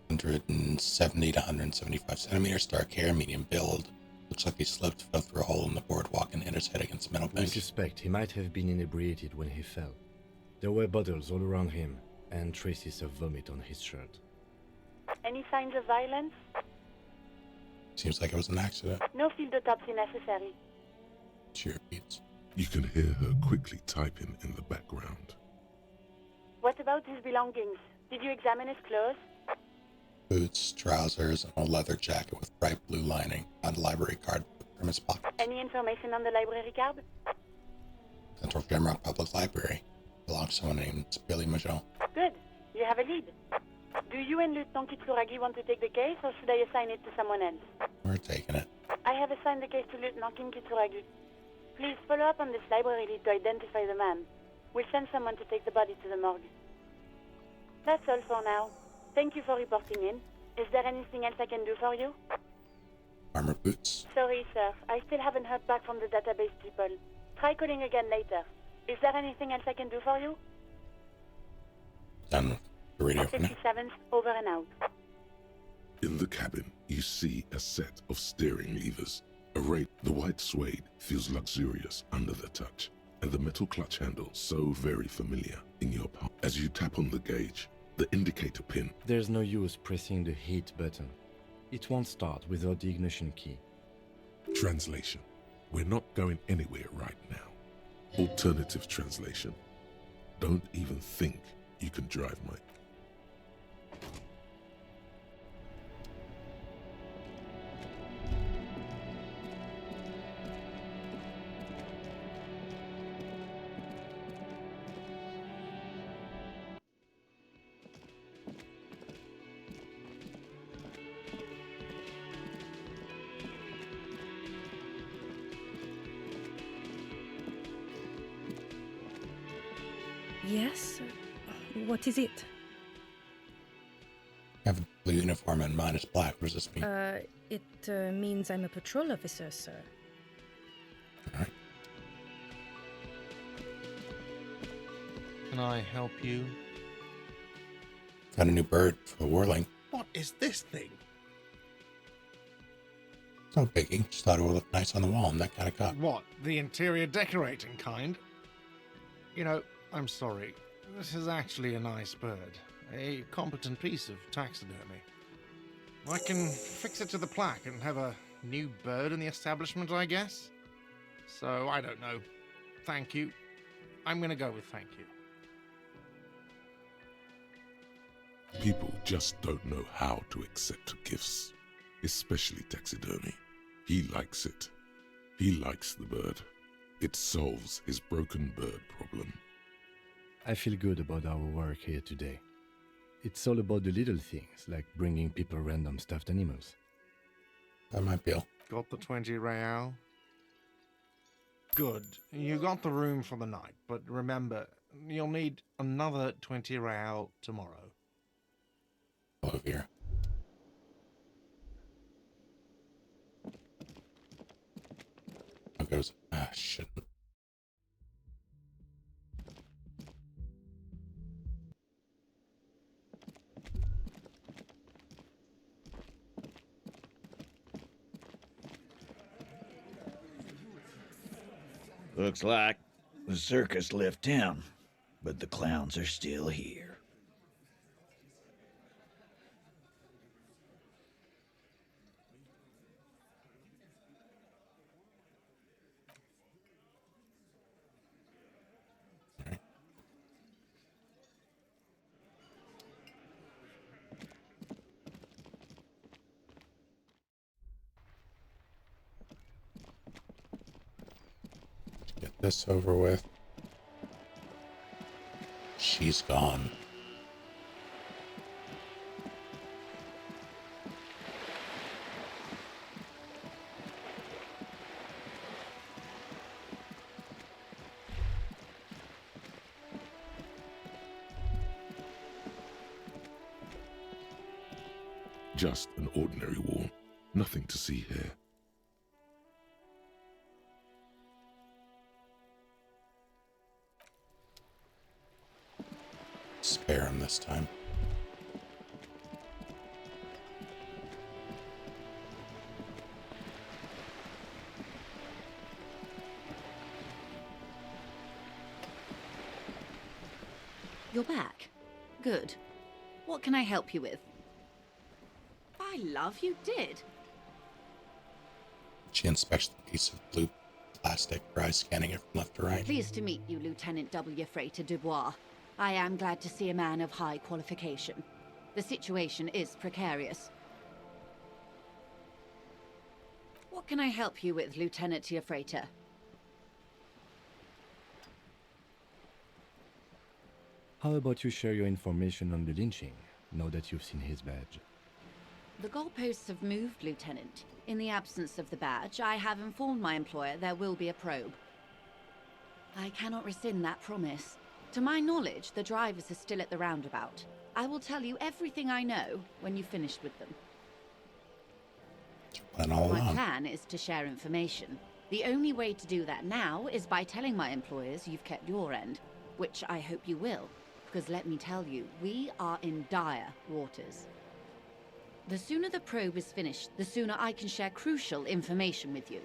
170 to 175 centimeters, dark hair, medium build. Looks like he slipped, fell through a hole in the boardwalk and hit his head against the metal We bench. suspect he might have been inebriated when he fell. There were bottles all around him, and traces of vomit on his shirt. Any signs of violence? Seems like it was an accident. No field autopsy necessary. She repeats. You can hear her quickly typing in the background. What about his belongings? Did you examine his clothes? Boots, trousers, and a leather jacket with bright blue lining. Found a library card from his pocket. Any information on the library card? Central Jamrock Public Library. Belongs to someone named Billy Majol. Good. You have a lead. Do you and Lieutenant Kitsuragi want to take the case, or should I assign it to someone else? We're taking it. I have assigned the case to Lieutenant Kim Kitsuragi. Please follow up on this library lead to identify the man. We'll send someone to take the body to the morgue. That's all for now. Thank you for reporting in. Is there anything else I can do for you? Armor boots. Sorry, sir. I still haven't heard back from the database people. Try calling again later. Is there anything else I can do for you? Done with the radio for now. 57th, over and out. In the cabin, you see a set of steering levers. The white suede feels luxurious under the touch, and the metal clutch handle so very familiar in your palm. As you tap on the gauge, the indicator pin. There's no use pressing the heat button. It won't start without the ignition key. Translation. We're not going anywhere right now. Alternative translation. Don't even think you can drive my... Yes? What is it? I have a blue uniform and mine is black. What does this mean? It means I'm a patrol officer, sir. Alright. Can I help you? Found a new bird for the Warling. What is this thing? It's no biggie. Just thought it would look nice on the wall. I'm that kind of cop. What, the interior decorating kind? You know, I'm sorry. This is actually a nice bird. A competent piece of taxidermy. I can fix it to the plaque and have a new bird in the establishment, I guess. So, I don't know. Thank you. I'm gonna go with thank you. People just don't know how to accept gifts, especially taxidermy. He likes it. He likes the bird. It solves his broken bird problem. I feel good about our work here today. It's all about the little things, like bringing people random stuffed animals. That might be all. Got the 20 real? Good. You got the room for the night, but remember, you'll need another 20 real tomorrow. Over here. How goes? Shit. Looks like the circus left town, but the clowns are still here. Get this over with. She's gone. Just an ordinary wall. Nothing to see here. Spare him this time. You're back. Good. What can I help you with? By love, you did. She inspects the piece of blue plastic, her eyes scanning it from left to right. Pleased to meet you, Lieutenant W. Frater Dubois. I am glad to see a man of high qualification. The situation is precarious. What can I help you with, Lieutenant Frater? How about you share your information on the lynching, now that you've seen his badge? The goalposts have moved, Lieutenant. In the absence of the badge, I have informed my employer there will be a probe. I cannot rescind that promise. To my knowledge, the drivers are still at the roundabout. I will tell you everything I know when you've finished with them. My plan is to share information. The only way to do that now is by telling my employers you've kept your end, which I hope you will, because let me tell you, we are in dire waters. The sooner the probe is finished, the sooner I can share crucial information with you.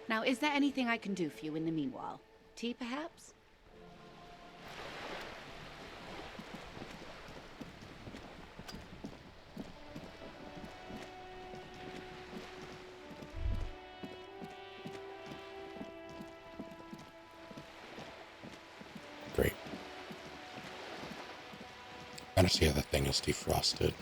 Now, is there anything I can do for you in the meanwhile? Tea, perhaps? Great. Gotta see how the thing is defrosted.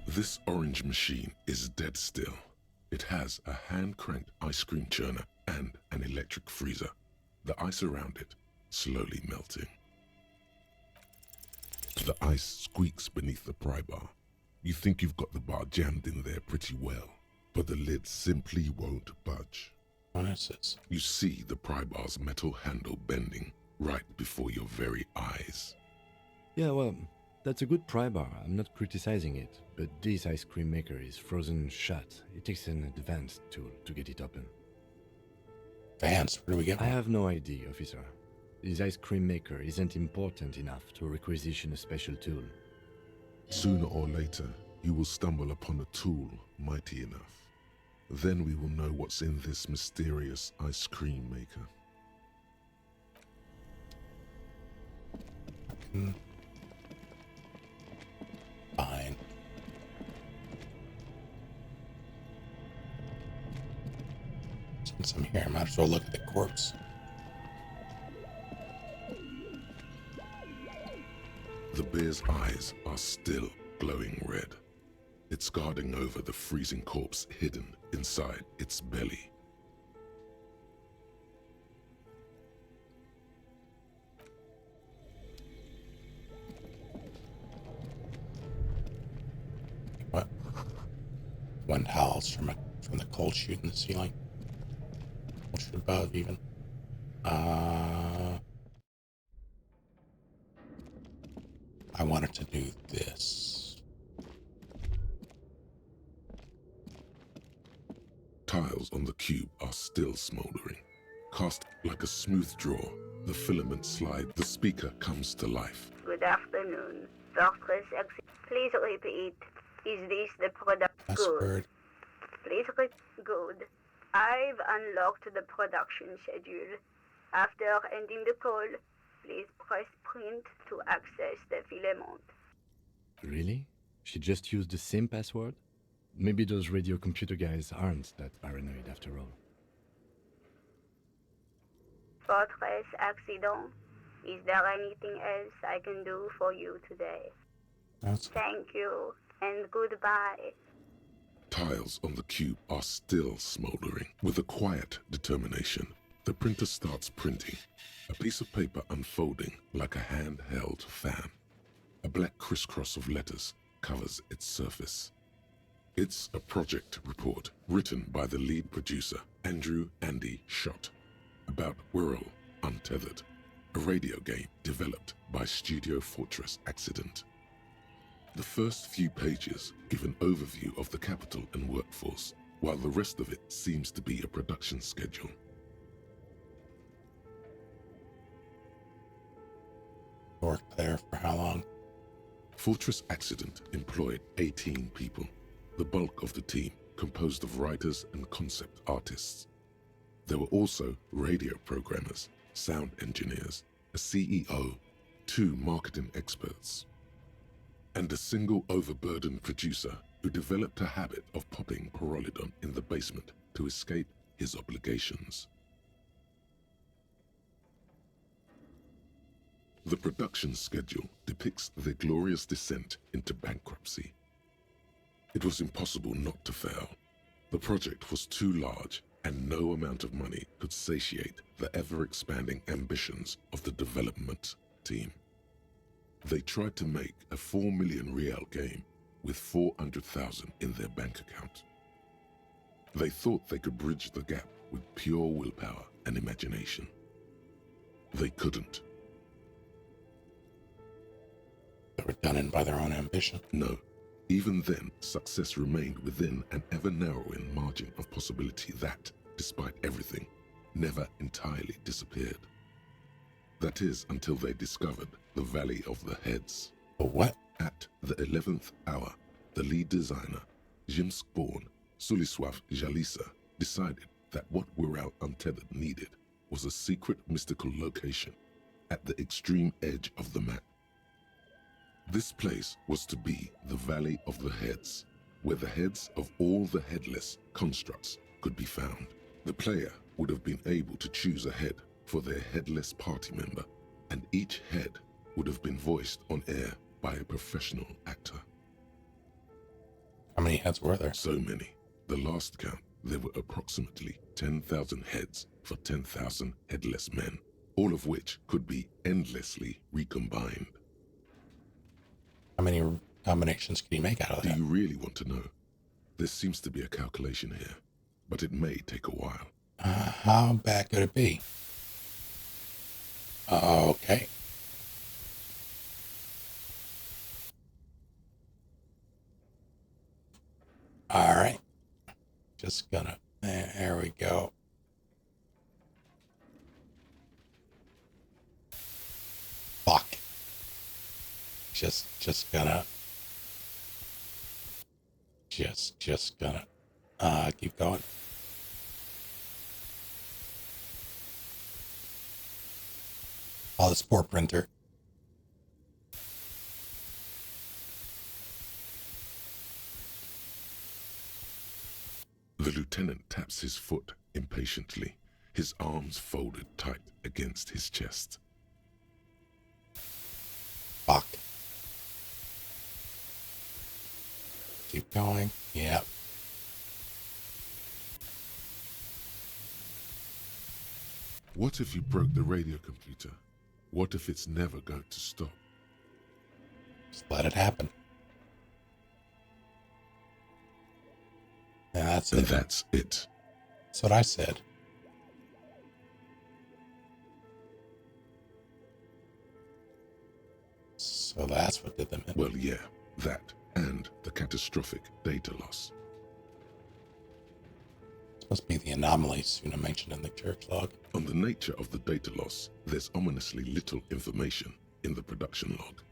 This orange machine is dead still. It has a hand-cranked ice cream churner and an electric freezer. The ice around it slowly melting. The ice squeaks beneath the pry bar. You think you've got the bar jammed in there pretty well, but the lid simply won't budge. What is this? You see the pry bar's metal handle bending right before your very eyes. Yeah, well, that's a good pry bar. I'm not criticizing it, but this ice cream maker is frozen shut. It takes an advanced tool to get it open. Advanced? Where do we get I one? have no idea, officer. This ice cream maker isn't important enough to requisition a special tool. Sooner or later, you will stumble upon a tool mighty enough. Then we will know what's in this mysterious ice cream maker. Fine. Since I'm here, I might as well look at the corpse. The bear's eyes are still glowing red. It's guarding over the freezing corpse hidden inside its belly. What? One howls from the cold chute in the ceiling. Cold chute above, even. I wanted to do this. Tiles on the cube are still smoldering. Cast like a smooth draw, the filament slide, the speaker comes to life. Good afternoon. Fortress exit. Please repeat. Is this the product? Good. Please repeat. Good. I've unlocked the production schedule. After ending the call, please press print to access the filament. Really? She just used the same password? Maybe those radio computer guys aren't that paranoid after all. Fortress accident. Is there anything else I can do for you today? Thank you, and goodbye. Tiles on the cube are still smoldering. With a quiet determination, the printer starts printing, a piece of paper unfolding like a handheld fan. A black crisscross of letters covers its surface. It's a project report written by the lead producer, Andrew Andy Schott, about Whirl Untethered, a radio game developed by Studio Fortress Accident. The first few pages give an overview of the capital and workforce, while the rest of it seems to be a production schedule. Worked there for how long? Fortress Accident employed 18 people, the bulk of the team composed of writers and concept artists. There were also radio programmers, sound engineers, a CEO, 2 marketing experts, and a single overburdened producer who developed a habit of popping Pyrrolidon in the basement to to escape his obligations. The production schedule depicts their glorious descent into bankruptcy. It was impossible not to fail. The project was too large, and no amount of money could satiate the ever-expanding ambitions of the development team. They tried to make a 4 million real game with 400,000 in their bank account. They thought they could bridge the gap with pure willpower and imagination. They couldn't. They were done in by their own ambition. No. Even then, success remained within an ever-narrowing margin of possibility that, despite everything, never entirely disappeared. That is, until they discovered the Valley of the Heads. What? At the 11th hour, the lead designer, Jimsk-born Sulisław Jalisa, decided that what Wirral Untethered needed was a secret mystical location at the extreme edge of the map. This place was to be the Valley of the Heads, where the heads of all the headless constructs could be found. The player would have been able to choose a head for their headless party member, and each head would have been voiced on air by a professional actor. How many heads were there? So many. The last count, there were approximately 10,000 heads for 10,000 headless men, all of which could be endlessly recombined. How many combinations can you make out of that? Do you really want to know? There seems to be a calculation here, but it may take a while. How bad could it be? Okay. All right. Just gonna, there we go. Fuck. Just gonna keep going. Oh, this poor printer. The lieutenant taps his foot impatiently, his arms folded tight against his chest. Fuck. Keep going. Yep. What if you broke the radio computer? What if it's never going to stop? Just let it happen. And that's it. That's it. That's what I said. So that's what did them in. Well, yeah, that and the catastrophic data loss. This must be the anomaly Suna mentioned in the church log. On the nature of the data loss, there's ominously little information in the production log.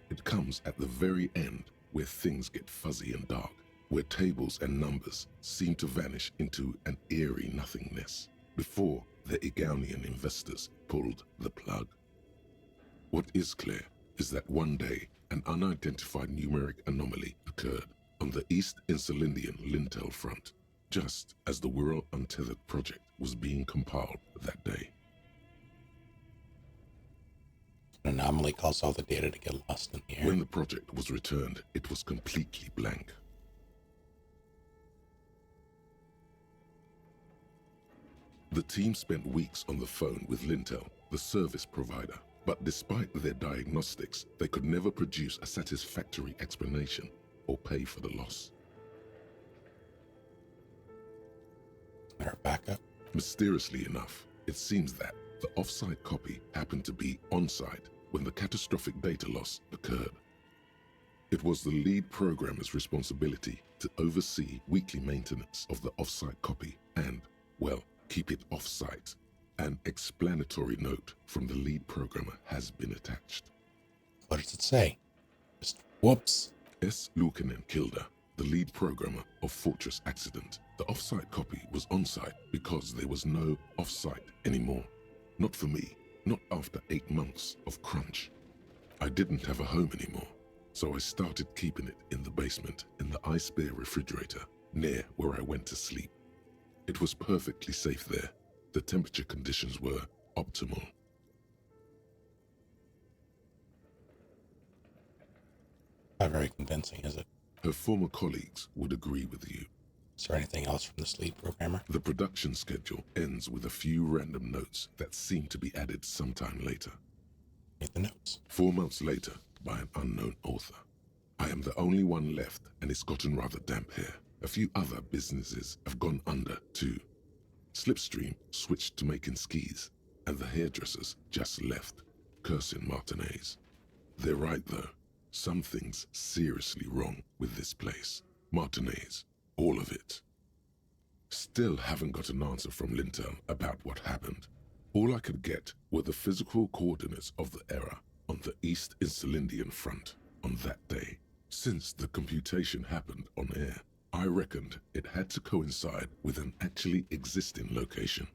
It comes at the very end where things get fuzzy and dark, where tables and numbers seem to vanish into an eerie nothingness before the Igaunian investors pulled the plug. What is clear is that one day an unidentified numeric anomaly occurred on the East Insulindian lintel front, just as the Wirral Untethered project was being compiled that day. An anomaly caused all the data to get lost in the air. When the project was returned, it was completely blank. The team spent weeks on the phone with Lintel, the service provider, but despite their diagnostics, they could never produce a satisfactory explanation or pay for the loss. Our backup. Mysteriously enough, it seems that the off-site copy happened to be on-site when the catastrophic data loss occurred. It was the lead programmer's responsibility to oversee weekly maintenance of the off-site copy and, well, keep it off-site. An explanatory note from the lead programmer has been attached. What does it say? Just whoops. S. Luukinen Kilda, the lead programmer of Fortress Accident. The off-site copy was on-site because there was no off-site anymore. Not for me, not after 8 months of crunch. I didn't have a home anymore, so I started keeping it in the basement in the ice bear refrigerator near where I went to sleep. It was perfectly safe there. The temperature conditions were optimal. Not very convincing, is it? Her former colleagues would agree with you. Is there anything else from this lead programmer? The production schedule ends with a few random notes that seem to be added sometime later. Read the notes. 4 months later, by an unknown author. I am the only one left, and it's gotten rather damp here. A few other businesses have gone under, too. Slipstream switched to making skis, and the hairdressers just left, cursing Martinez. They're right, though. Something's seriously wrong with this place. Martinez. All of it. Still haven't got an answer from Lintel about what happened. All I could get were the physical coordinates of the error on the East Insulindian front on that day. Since the computation happened on air, I reckoned it had to coincide with an actually existing location.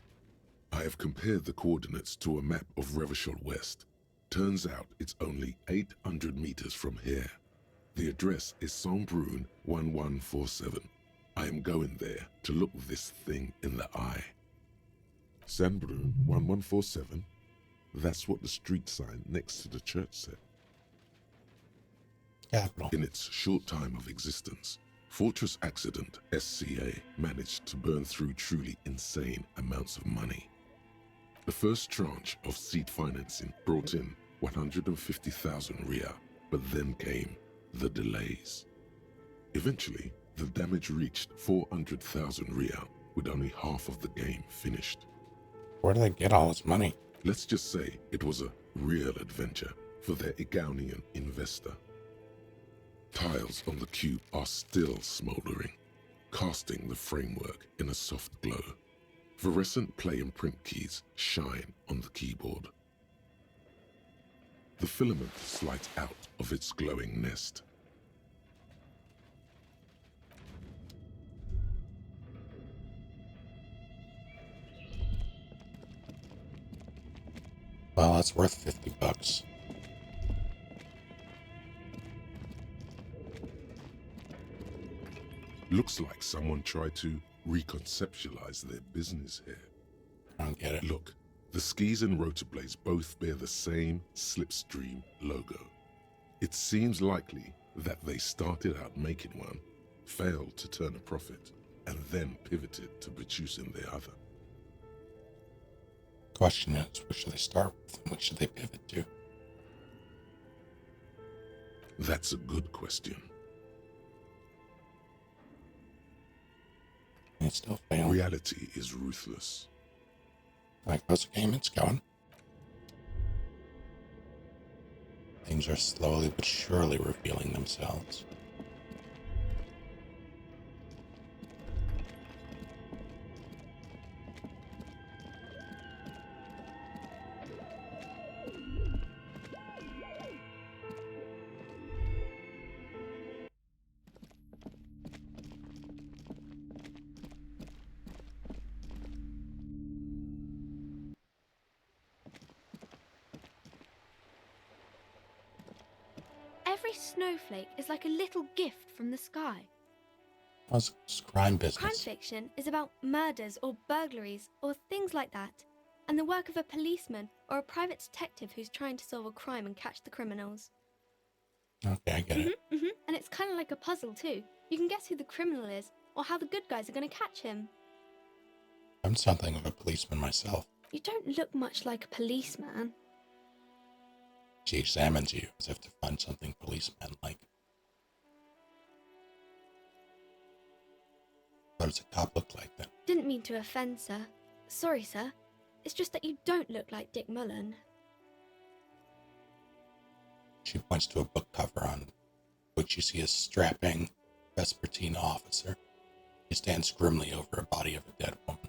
I have compared the coordinates to a map of Revachol West. Turns out it's only 800 meters from here. The address is Saint-Brun 1147. I am going there to look this thing in the eye. Saint-Brun 1147? That's what the street sign next to the church said. Capital. In its short time of existence, Fortress Accident SCA managed to burn through truly insane amounts of money. The first tranche of seed financing brought in 150,000 Ria, but then came the delays. Eventually, the damage reached 400,000 Ria, with only half of the game finished. Where do they get all this money? Let's just say it was a real adventure for their Igaunian investor. Tiles on the cube are still smoldering, casting the framework in a soft glow. Fluorescent play and print keys shine on the keyboard. The filament slides out of its glowing nest. Well, that's worth 50 bucks. Looks like someone tried to reconceptualize their business here. I don't get it. Look, the skis and rotor blades both bear the same Slipstream logo. It seems likely that they started out making one, failed to turn a profit, and then pivoted to producing the other. Question is, what should they start with and what should they pivot to? That's a good question. And it still failed. Reality is ruthless. Like how's the game? It's going. Things are slowly but surely revealing themselves. Every snowflake is like a little gift from the sky. How's crime Crime business? fiction is about murders or burglaries or things like that, and the work of a policeman or a private detective who's trying to solve a crime and catch the criminals. Okay, I get it. And it's kind of like a puzzle too. You can guess who the criminal is or how the good guys are going to catch him. I'm something of a policeman myself. You don't look much like a policeman. She examines you as if to find something policeman-like. What does a cop look like then? Didn't mean to offend, sir. Sorry, sir. It's just that you don't look like Dick Mullen. She points to a book cover on which you see a strapping Vespertine officer. He stands grimly over a body of a dead woman.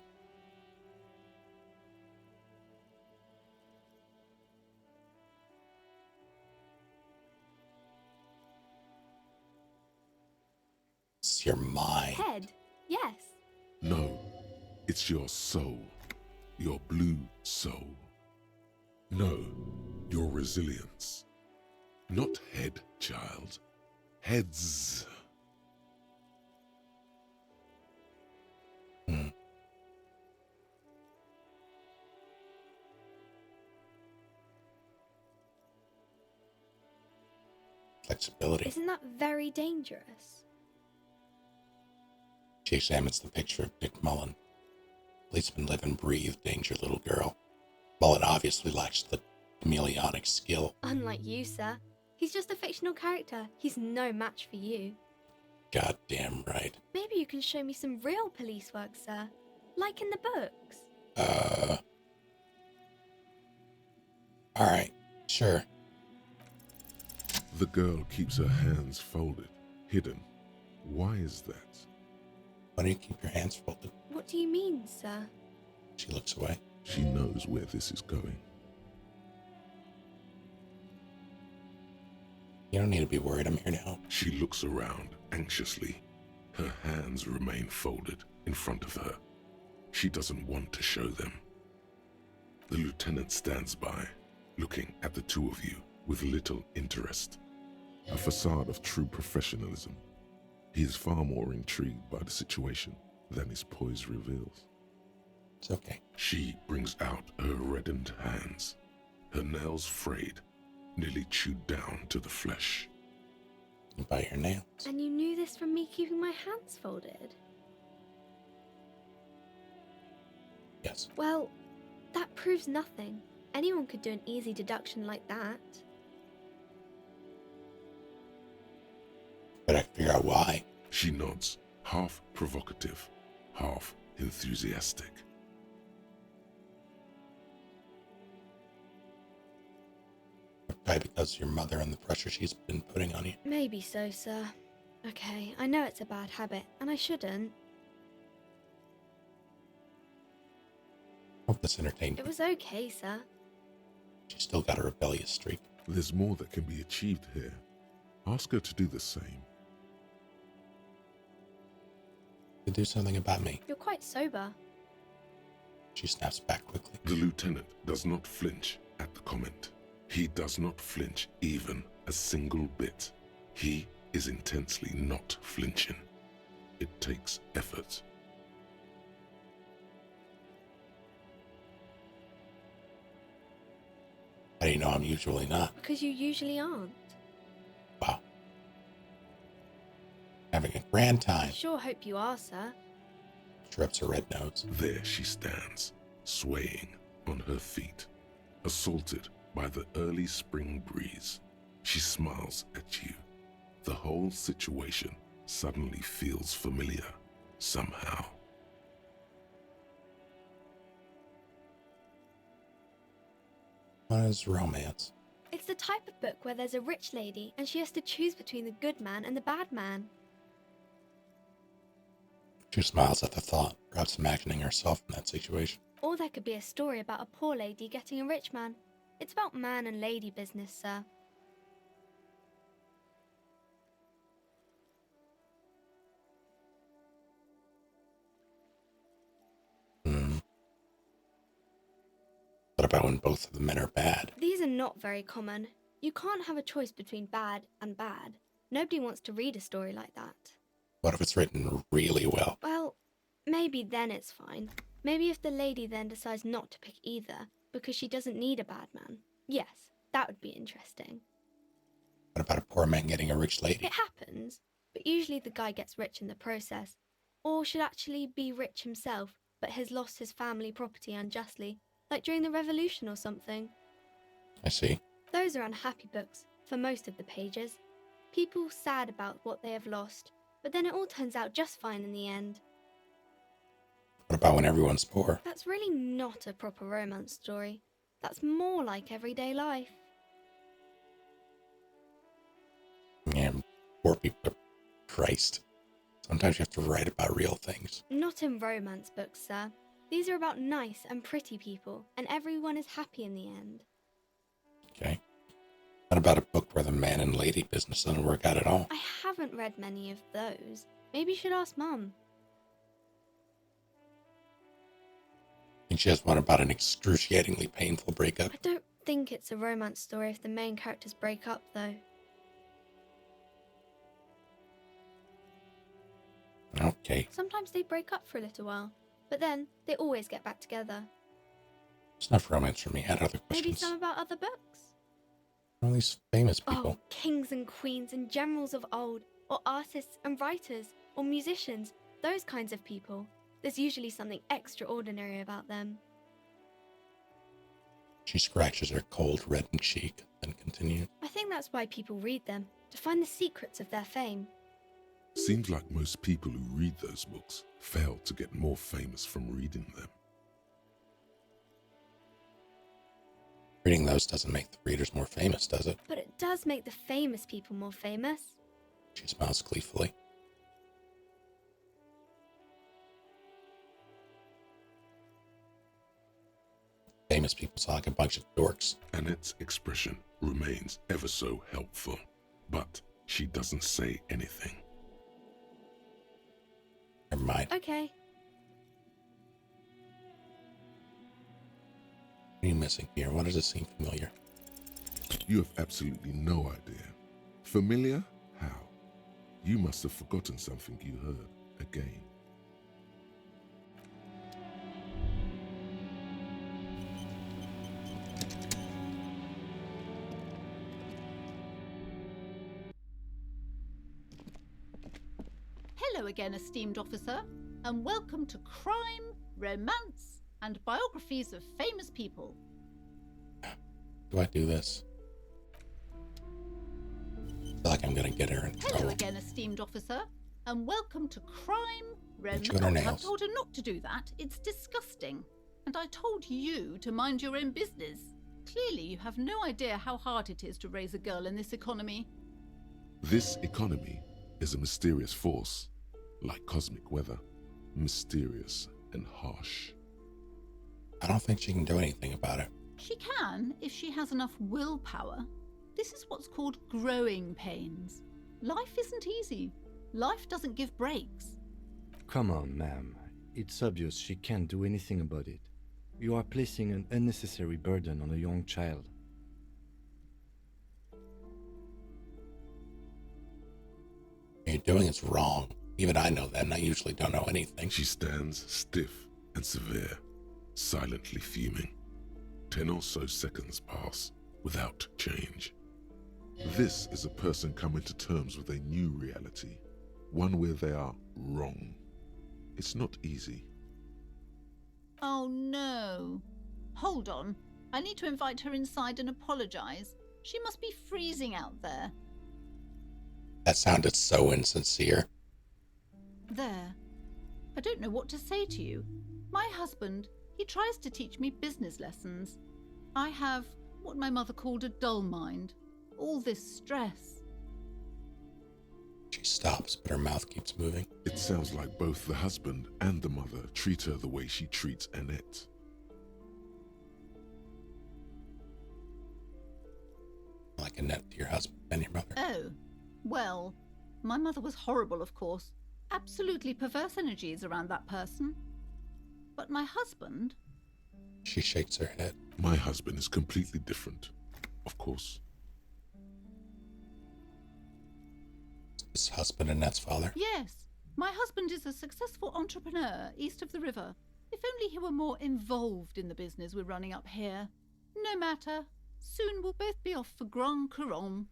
It's your mind. Head? Yes. No, it's your soul. Your blue soul. No, your resilience. Not head, child. Heads. flexibility. Isn't that very dangerous? She examines the picture of Dick Mullen. Policeman live and breathe danger, little girl. Mullen obviously lacks the chameleonic skill. Unlike you, sir. He's just a fictional character. He's no match for you. Goddamn right. Maybe you can show me some real police work, sir. Like in the books. Alright, sure. The girl keeps her hands folded, hidden. Why is that? Why do you keep your hands folded? What do you mean, sir? She looks away. She knows where this is going. You don't need to be worried, I'm here to help. She looks around anxiously. Her hands remain folded in front of her. She doesn't want to show them. The lieutenant stands by, looking at the two of you with little interest. A facade of true professionalism. He is far more intrigued by the situation than his poise reveals. It's okay. She brings out her reddened hands, her nails frayed, nearly chewed down to the flesh. You bite your nails. And you knew this from me keeping my hands folded? Yes. Well, that proves nothing. Anyone could do an easy deduction like that. But I can figure out why. She nods, half provocative, half enthusiastic. Probably because of your mother and the pressure she's been putting on you. Maybe so, sir. Okay, I know it's a bad habit, and I shouldn't. Hope this entertained you. It was okay, sir. She's still got a rebellious streak. There's more that can be achieved here. Ask her to do the same. To do something about me. You're quite sober. She snaps back quickly. The lieutenant does not flinch at the comment. He does not flinch even a single bit. He is intensely not flinching. It takes effort. How do you know I'm usually not? Because you usually aren't. Wow. Having a grand time. I sure hope you are, sir. She rubs her red nose. There she stands, swaying on her feet, assaulted by the early spring breeze. She smiles at you. The whole situation suddenly feels familiar, somehow. What is romance? It's the type of book where there's a rich lady and she has to choose between the good man and the bad man. She smiles at the thought, perhaps imagining herself in that situation. Or there could be a story about a poor lady getting a rich man. It's about man and lady business, sir. What about when both of the men are bad? These are not very common. You can't have a choice between bad and bad. Nobody wants to read a story like that. What if it's written really well? Well, maybe then it's fine. Maybe if the lady then decides not to pick either, because she doesn't need a bad man. Yes, that would be interesting. What about a poor man getting a rich lady? It happens, but usually the guy gets rich in the process. Or should actually be rich himself, but has lost his family property unjustly, like during the revolution or something. I see. Those are unhappy books, for most of the pages. People sad about what they have lost, but then it all turns out just fine in the end. What about when everyone's poor? That's really not a proper romance story. That's more like everyday life. Yeah, poor people. Christ. Sometimes you have to write about real things. Not in romance books, sir. These are about nice and pretty people, and everyone is happy in the end. Okay. What about a book where the man and lady business doesn't work out at all? I haven't read many of those. Maybe you should ask Mum. think she has one about an excruciatingly painful breakup. I don't think it's a romance story if the main characters break up, though. Okay. Sometimes they break up for a little while, but then they always get back together. It's enough romance for me. I had other Maybe questions. some about other books? All these famous people. Oh, kings and queens and generals of old, or artists and writers, or musicians, those kinds of people. There's usually something extraordinary about them. She scratches her cold, reddened cheek and continues. I think that's why people read them, to find the secrets of their fame. Seems like most people who read those books fail to get more famous from reading them. Reading those doesn't make the readers more famous, does it? But it does make the famous people more famous. She smiles gleefully. Famous people sound like a bunch of dorks. Annette's expression remains ever so helpful, but she doesn't say anything. Never mind. Okay. What are you missing here? Why does it seem familiar? You have absolutely no idea. Familiar? How? You must have forgotten something you heard again. Hello again, esteemed officer, and welcome to Crime, Romance, and Biographies of Famous People. Do I do this? I feel like I'm gonna get her in trouble. Hello again, esteemed officer, and welcome to Crime, Romance. Chewing her I nails. told her not to do that. It's disgusting. And I told you to mind your own business. Clearly, you have no idea how hard it is to raise a girl in this economy. This economy is a mysterious force, like cosmic weather, mysterious and harsh. I don't think she can do anything about it. She can, if she has enough willpower. This is what's called growing pains. Life isn't easy. Life doesn't give breaks. Come on, ma'am. It's obvious she can't do anything about it. You are placing an unnecessary burden on a young child. What you're doing is wrong. Even I know that, and I usually don't know anything. She stands stiff and severe, silently fuming. 10 or so seconds pass without change. This is a person coming to terms with a new reality, one where they are wrong. It's not easy. Oh no. Hold on. I need to invite her inside and apologize. She must be freezing out there. That sounded so insincere. There. I don't know what to say to you. My husband, he tries to teach me business lessons. I have what my mother called a dull mind. All this stress. She stops, but her mouth keeps moving. It sounds like both the husband and the mother treat her the way she treats Annette. Like Annette to your husband and your mother. Oh, well, my mother was horrible, of course. Absolutely perverse energies around that person. But my husband... She shakes her head. My husband is completely different, of course. Is husband Annette's father? Yes, my husband is a successful entrepreneur east of the river. If only he were more involved in the business we're running up here. No matter. Soon we'll both be off for Grand Couronne.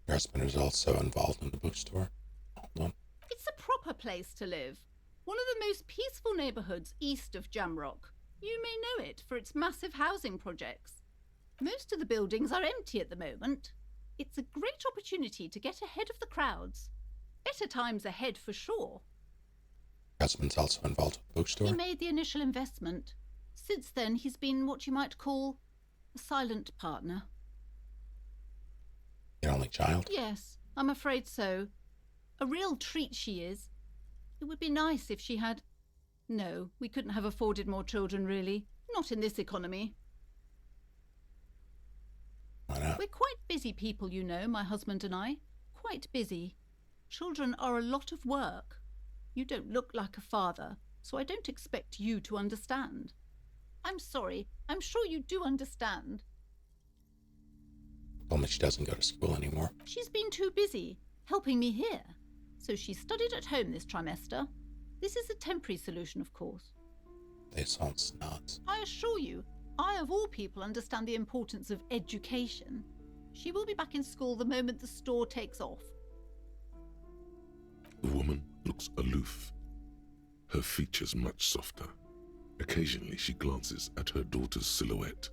Your husband is also involved in the bookstore. Hold on. It's a proper place to live. One of the most peaceful neighbourhoods east of Jamrock. You may know it for its massive housing projects. Most of the buildings are empty at the moment. It's a great opportunity to get ahead of the crowds. Better times ahead for sure. Your husband's also involved with the bookstore? He made the initial investment. Since then, he's been what you might call a silent partner. Your only child? Yes, I'm afraid so. A real treat she is. It would be nice if she had... No, we couldn't have afforded more children, really. Not in this economy. Why not? We're quite busy people, you know, my husband and I. Quite busy. Children are a lot of work. You don't look like a father, so I don't expect you to understand. I'm sorry. I'm sure you do understand. Told me she doesn't go to school anymore. She's been too busy helping me here. So she studied at home this trimester. This is a temporary solution, of course. They sound snots. I assure you, I, of all people, understand the importance of education. She will be back in school the moment the store takes off. The woman looks aloof, her features much softer. Occasionally she glances at her daughter's silhouette.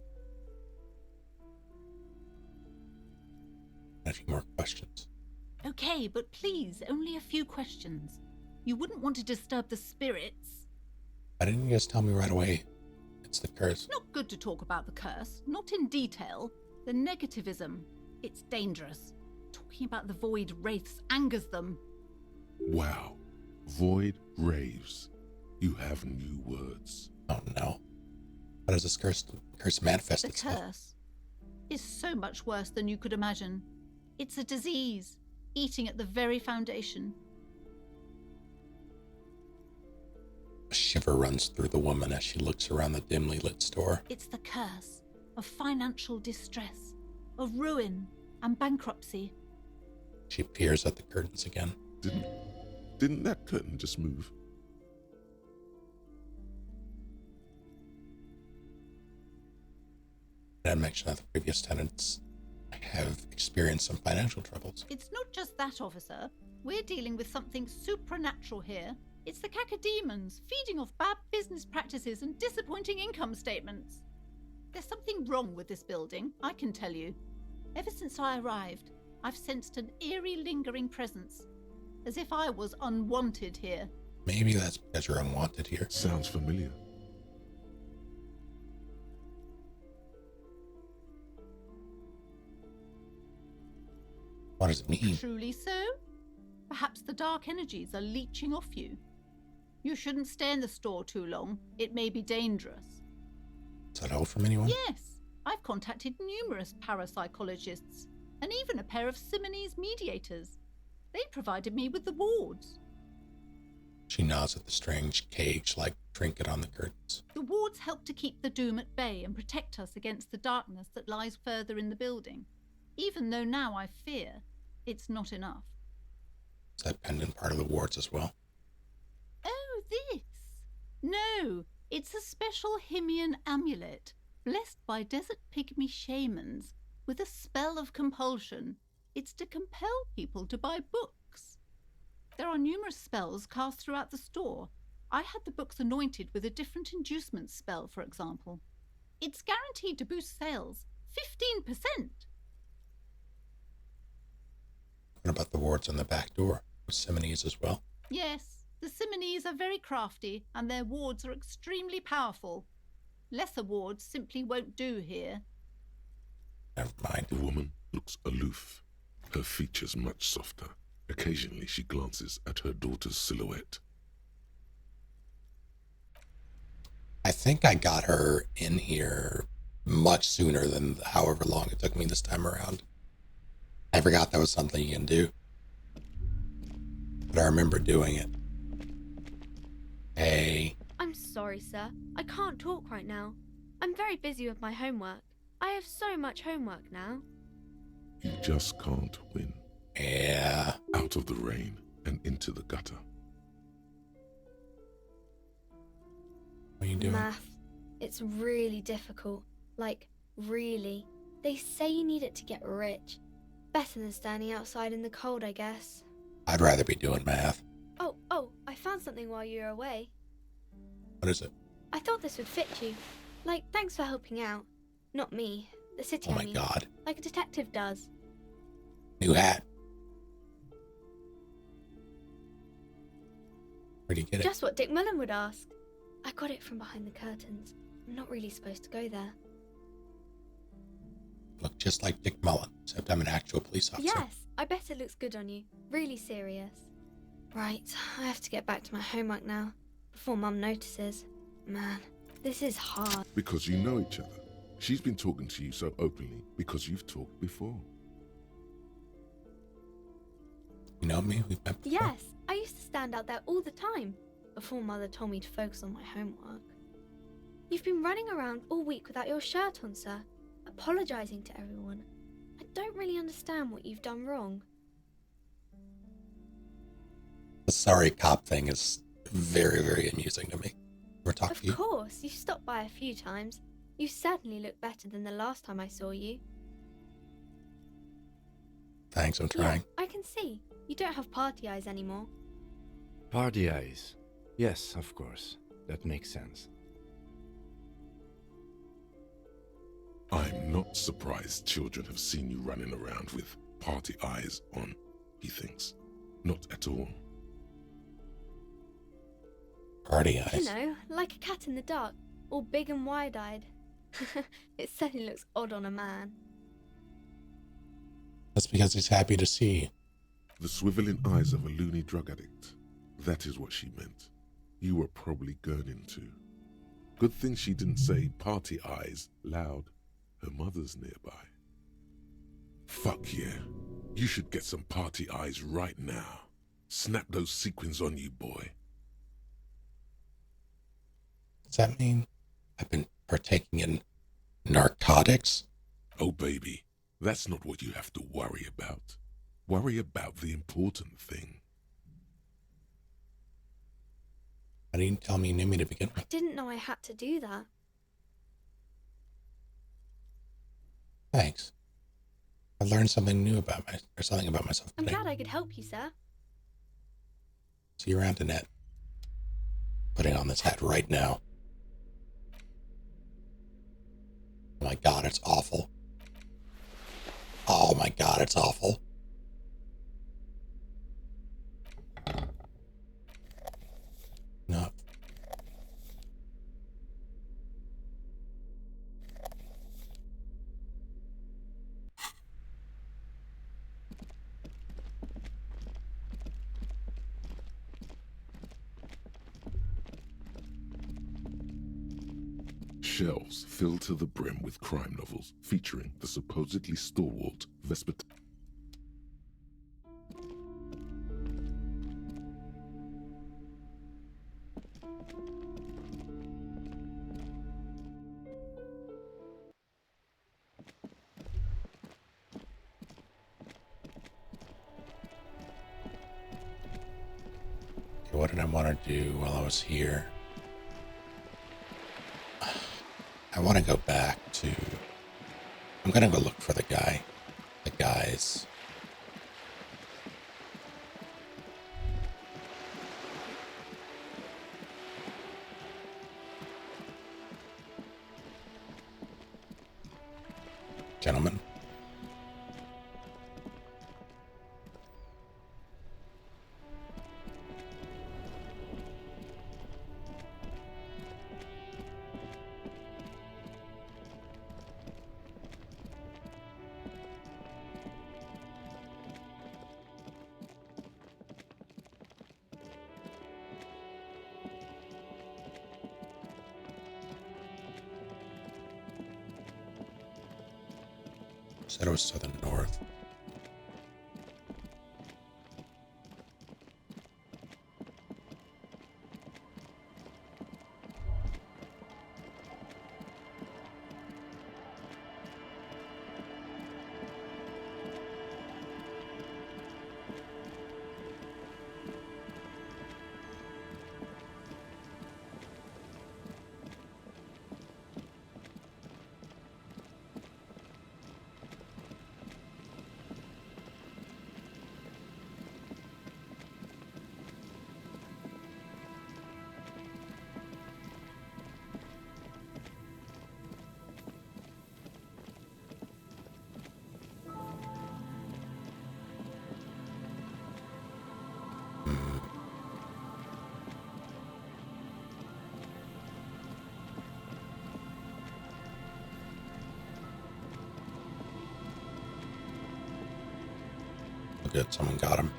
A few more questions. Okay, but please, only a few questions. You wouldn't want to disturb the spirits. Why didn't you just tell me right away? It's the curse. It's not good to talk about the curse, not in detail. The negativism, it's dangerous. Talking about the void wraiths angers them. Wow. Void raves. You have new words. Oh no. How does this curse manifest The itself? curse is so much worse than you could imagine. It's a disease, eating at the very foundation. A shiver runs through the woman as she looks around the dimly lit store. It's the curse of financial distress, of ruin and bankruptcy. She peers at the curtains again. Didn't that curtain just move? I mentioned that the previous tenants have experienced some financial troubles. It's not just that, officer. We're dealing with something supernatural here. It's the cacodemons feeding off bad business practices and disappointing income statements. There's something wrong with this building, I can tell you. Ever since I arrived, I've sensed an eerie lingering presence, as if I was unwanted here. Maybe that's because you're unwanted here. Sounds familiar. What does it mean? Truly so? Perhaps the dark energies are leeching off you. You shouldn't stay in the store too long. It may be dangerous. Is that all from anyone? Yes, I've contacted numerous parapsychologists and even a pair of Simonese mediators. They provided me with the wards. She nods at the strange cage-like trinket on the curtains. The wards help to keep the doom at bay and protect us against the darkness that lies further in the building. Even though now I fear, it's not enough. Is that pendant part of the wards as well? Oh, this? No, it's a special Himian amulet, blessed by desert pygmy shamans, with a spell of compulsion. It's to compel people to buy books. There are numerous spells cast throughout the store. I had the books anointed with a different inducement spell, for example. It's guaranteed to boost sales 15%. What about the wards on the back door? With Simonese as well? Yes, the Simonese are very crafty, and their wards are extremely powerful. Lesser wards simply won't do here. Never mind. The woman looks aloof, her features much softer. Occasionally she glances at her daughter's silhouette. I think I got her in here much sooner than however long it took me this time around. I forgot that was something you can do. But I remember doing it. Hey. I'm sorry, sir. I can't talk right now. I'm very busy with my homework. I have so much homework now. You just can't win. Yeah. Out of the rain and into the gutter. What are you doing? Math. It's really difficult. Like, really. They say you need it to get rich. Better than standing outside in the cold, I guess. I'd rather be doing math. Oh, I found something while you were away. What is it? I thought this would fit you. Like, thanks for helping out. Not me. The city, Oh I my mean. God. Like a detective does. New hat. Where'd you get it? Just what Dick Mullen would ask. I got it from behind the curtains. I'm not really supposed to go there. Look just like Dick Mullen, except I'm an actual police officer. Yes, I bet it looks good on you. Really serious. Right, I have to get back to my homework now, before Mum notices. Man, this is hard. Because you know each other. She's been talking to you so openly because you've talked before. You know me? We've met before. Yes, I used to stand out there all the time, before Mother told me to focus on my homework. You've been running around all week without your shirt on, sir, apologising to everyone. I don't really understand what you've done wrong. The sorry cop thing is very, very amusing to me. Ever talk to you? Of course, you've stopped by a few times. You certainly look better than the last time I saw you. Thanks, I'm trying. Yeah, I can see. You don't have party eyes anymore. Party eyes. Yes, of course. That makes sense. I'm not surprised children have seen you running around with party eyes on, he thinks. Not at all. Party eyes? You know, like a cat in the dark, all big and wide-eyed. It certainly looks odd on a man. That's because he's happy to see you. The swiveling eyes of a loony drug addict. That is what she meant. You were probably gurning too. Good thing she didn't say party eyes loud. Her mother's nearby. Fuck yeah. You should get some party eyes right now. Snap those sequins on you, boy. Does that mean I've been partaking in narcotics? Oh, baby, that's not what you have to worry about. Worry about the important thing. Why didn't you tell me you knew me to begin I with? didn't know I had to do that. Thanks. I learned something new about something about myself I'm today. glad I could help you, sir. See you around, Annette. Putting on this hat right now. Oh my god, it's awful. Oh my god, it's awful. No. Shelves filled to the brim with crime novels featuring the supposedly stalwart Vesper. Okay, what did I want to do while I was here? I want to go back to... I'm going to go look for the guy. The guys. Gentlemen. Said it was to the north. Good, someone got him.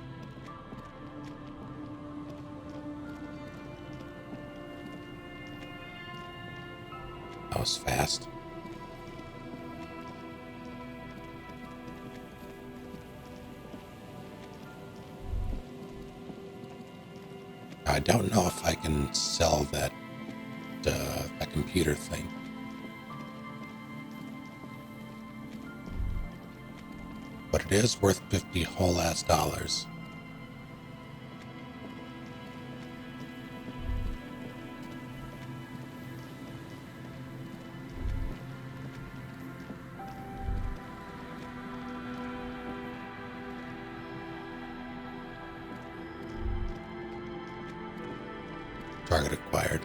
That was fast. I don't know if I can sell that that computer thing. But it is worth 50 whole ass dollars. Target acquired.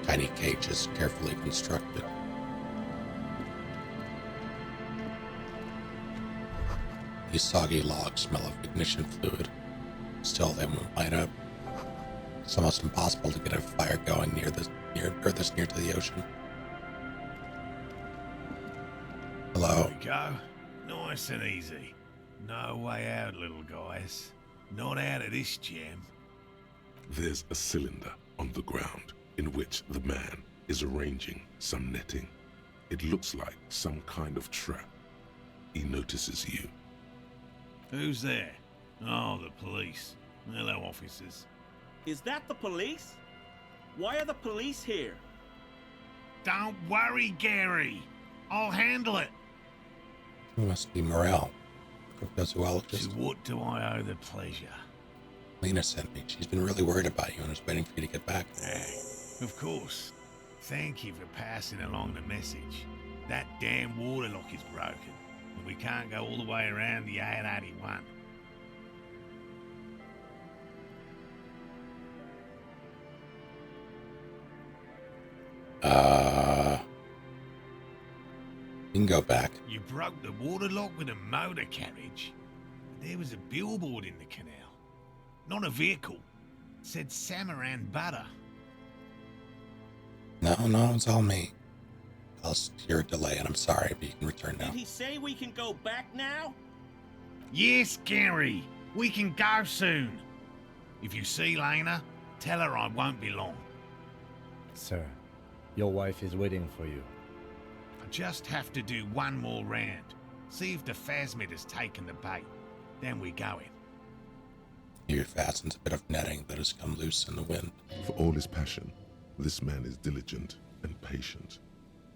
Tiny cages carefully constructed. These soggy logs smell of ignition fluid. Still, they won't light up. It's almost impossible to get a fire going this near to the ocean. Hello. There we go. Nice and easy. No way out, little guys. Not out of this jam. There's a cylinder on the ground in which the man is arranging some netting. It looks like some kind of trap. He notices you. Who's there? Oh, the police. Hello, officers. Is that the police? Why are the police here? Don't worry, Gary. I'll handle it. It must be Morel, cryptozoologist. To what do I owe the pleasure? Lena sent me. She's been really worried about you and was waiting for you to get back. Of course. Thank you for passing along the message. That damn water lock is broken, and we can't go all the way around the 881. You can go back. You broke the water lock with a motor carriage. There was a billboard in the canal. Not a vehicle. It said Samaran Butter. No, it's all me. I'll hear a delay, and I'm sorry, but you can return now. Did he say we can go back now? Yes, Gary. We can go soon. If you see Lena, tell her I won't be long. Sir, your wife is waiting for you. I just have to do one more round. See if the phasmid has taken the bait. Then we go in. He fastens a bit of netting that has come loose in the wind. For all his passion, this man is diligent and patient.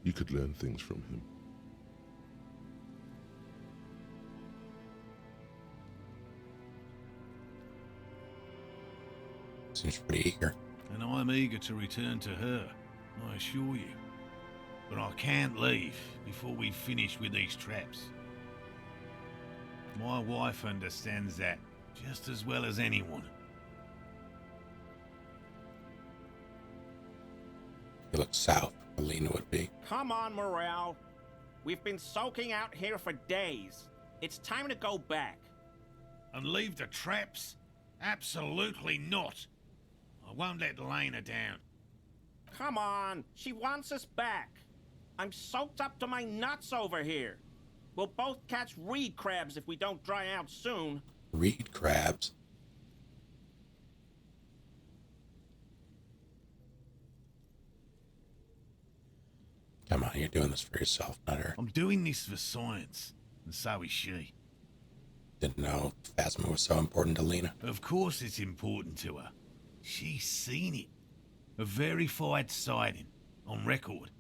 You could learn things from him. Seems pretty eager. And I'm eager to return to her, I assure you. But I can't leave before we finish with these traps. My wife understands that just as well as anyone. He looks south, where Lena would be. Come on, Morale. We've been soaking out here for days. It's time to go back. And leave the traps? Absolutely not. I won't let Lena down. Come on, she wants us back. I'm soaked up to my nuts over here. We'll both catch reed crabs if we don't dry out soon. Reed crabs? Come on, you're doing this for yourself, not her. I'm doing this for science, and so is she. Didn't know Phasma was so important to Lena. Of course it's important to her. She's seen it. A verified sighting, on record.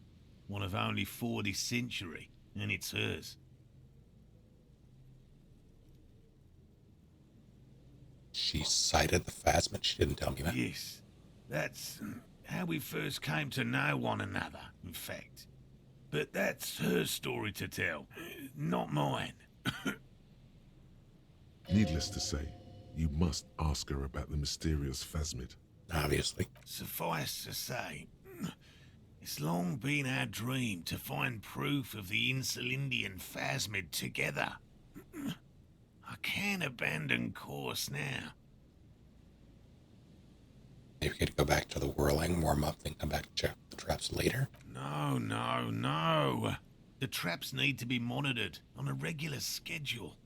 One of only 4 this century, and it's hers. She sighted the Phasma? She didn't tell me that. Yes. That's how we first came to know one another, in fact. But that's her story to tell, not mine. Needless to say, you must ask her about the mysterious phasmid. Obviously. Suffice to say, it's long been our dream to find proof of the Insulindian phasmid together. I can't abandon course now. Maybe we could go back to the whirling, warm up, then come back to check the traps later? No. The traps need to be monitored on a regular schedule.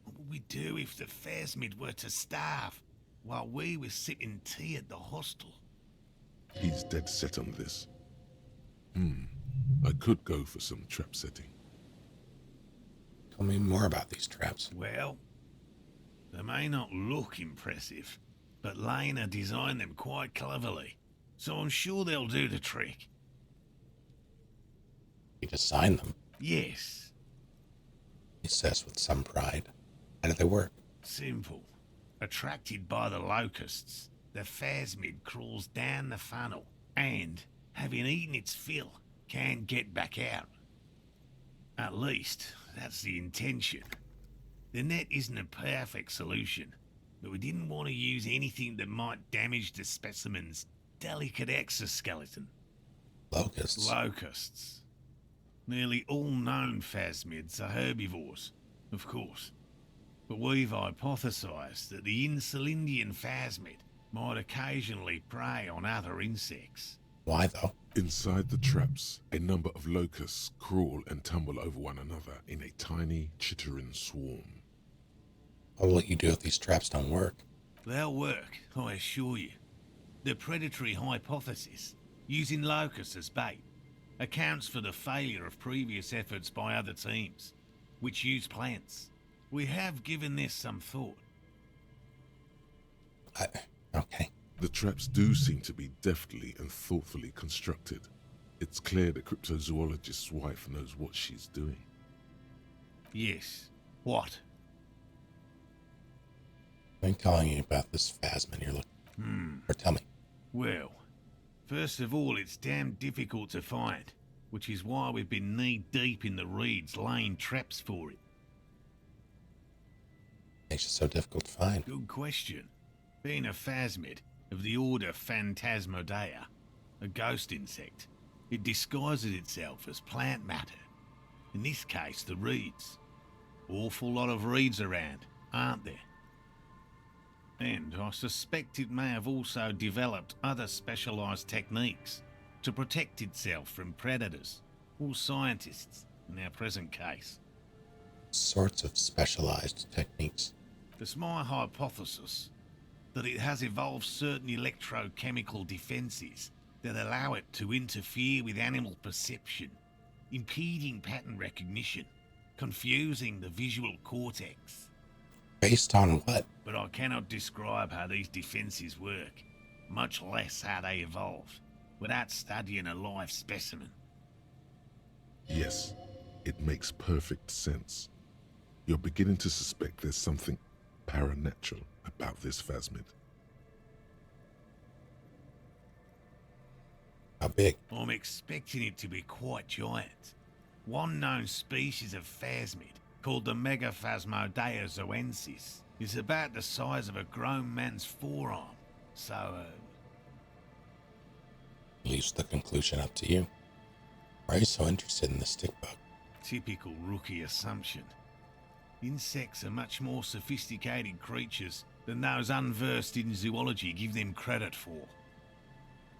What would we do if the phasmid were to starve while we were sipping tea at the hostel? He's dead set on this. I could go for some trap setting. Tell me more about these traps. Well, they may not look impressive, but Lena designed them quite cleverly, so I'm sure they'll do the trick. You designed them? Yes. He says with some pride. How do they work? Simple. Attracted by the locusts, the phasmid crawls down the funnel and, having eaten its fill, can't get back out. At least, that's the intention. The net isn't a perfect solution, but we didn't want to use anything that might damage the specimen's delicate exoskeleton. Locusts. Locusts. Nearly all known phasmids are herbivores, of course. But we've hypothesized that the Insulindian phasmid might occasionally prey on other insects. Why, though? Inside the traps, a number of locusts crawl and tumble over one another in a tiny, chittering swarm. What will you do if these traps don't work? They'll work, I assure you. The predatory hypothesis, using locusts as bait, accounts for the failure of previous efforts by other teams, which use plants. We have given this some thought. Okay. The traps do seem to be deftly and thoughtfully constructed. It's clear the cryptozoologist's wife knows what she's doing. Yes. What? I'm calling you about this phasmid you're looking. Or tell me. Well, first of all, it's damn difficult to find, which is why we've been knee-deep in the reeds laying traps for it. Makes it so difficult to find. Good question. Being a phasmid of the order Phantasmodea, a ghost insect, it disguises itself as plant matter. In this case, the reeds. Awful lot of reeds around, aren't there? And I suspect it may have also developed other specialised techniques to protect itself from predators, or scientists, in our present case. Sorts of specialized techniques. It's my hypothesis that it has evolved certain electrochemical defences that allow it to interfere with animal perception, impeding pattern recognition, confusing the visual cortex. Based on what? But I cannot describe how these defences work, much less how they evolved, without studying a live specimen. Yes, it makes perfect sense. You're beginning to suspect there's something paranatural about this phasmid. How big? I'm expecting it to be quite giant. One known species of phasmid, called the Megaphasmodea zoensis, is about the size of a grown man's forearm. So, Leaves the conclusion up to you. Why are you so interested in the stick bug? typical rookie assumption. Insects are much more sophisticated creatures than those unversed in zoology give them credit for.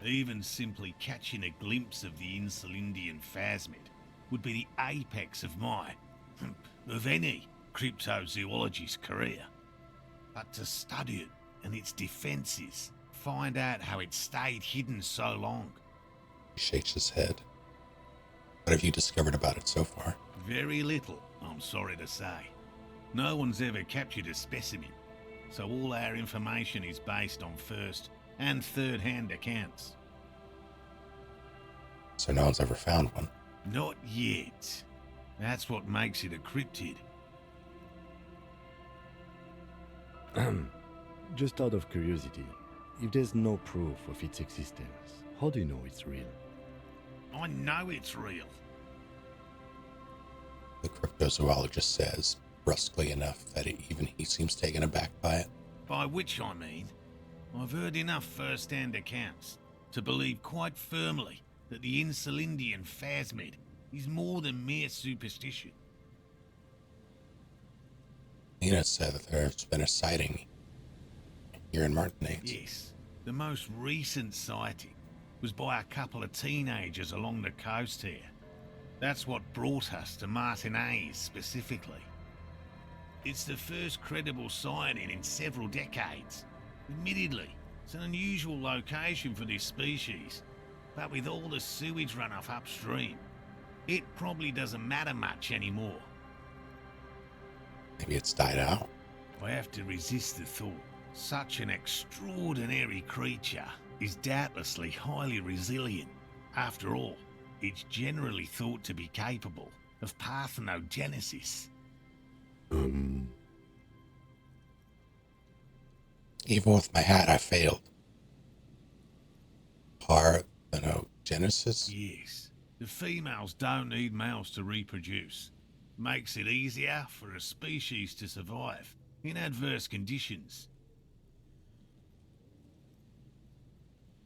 Even simply catching a glimpse of the Insulindian phasmid would be the apex of my, of any, cryptozoologist's career. But to study it and its defences, find out how it stayed hidden so long. He shakes his head. What have you discovered about it so far? Very little, I'm sorry to say. No one's ever captured a specimen, so all our information is based on first and third-hand accounts. So no one's ever found one? Not yet. That's what makes it a cryptid. Just out of curiosity, if there's no proof of its existence, how do you know it's real? I know it's real. The cryptozoologist says, brusquely enough that even he seems taken aback by it. By which I mean, I've heard enough first-hand accounts to believe quite firmly that the Insulindian phasmid is more than mere superstition. Nina said that there's been a sighting here in Martinaise. Yes, the most recent sighting was by a couple of teenagers along the coast here. That's what brought us to Martinaise specifically. It's the first credible sighting in several decades. Admittedly, it's an unusual location for this species, but with all the sewage runoff upstream, it probably doesn't matter much anymore. Maybe it's died out. I have to resist the thought. Such an extraordinary creature is doubtlessly highly resilient. After all, it's generally thought to be capable of parthenogenesis. Even with my hat, I failed. Parthenogenesis? Yes. The females don't need males to reproduce. Makes it easier for a species to survive in adverse conditions.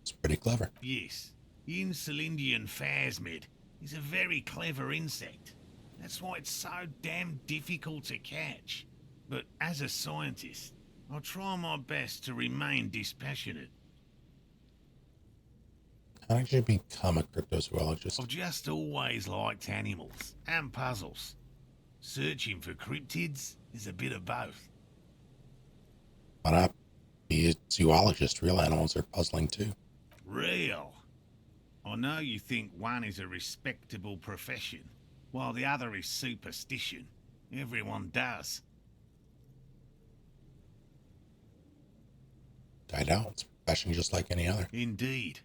It's pretty clever. Yes, the Insulindian phasmid is a very clever insect. That's why it's so damn difficult to catch. But as a scientist, I'll try my best to remain dispassionate. How did you become a cryptozoologist? I've just always liked animals and puzzles. Searching for cryptids is a bit of both. Why not be a zoologist? Real animals are puzzling too. Real? I know you think one is a respectable profession, while the other is superstition. Everyone does. I know, it's a profession just like any other. Indeed.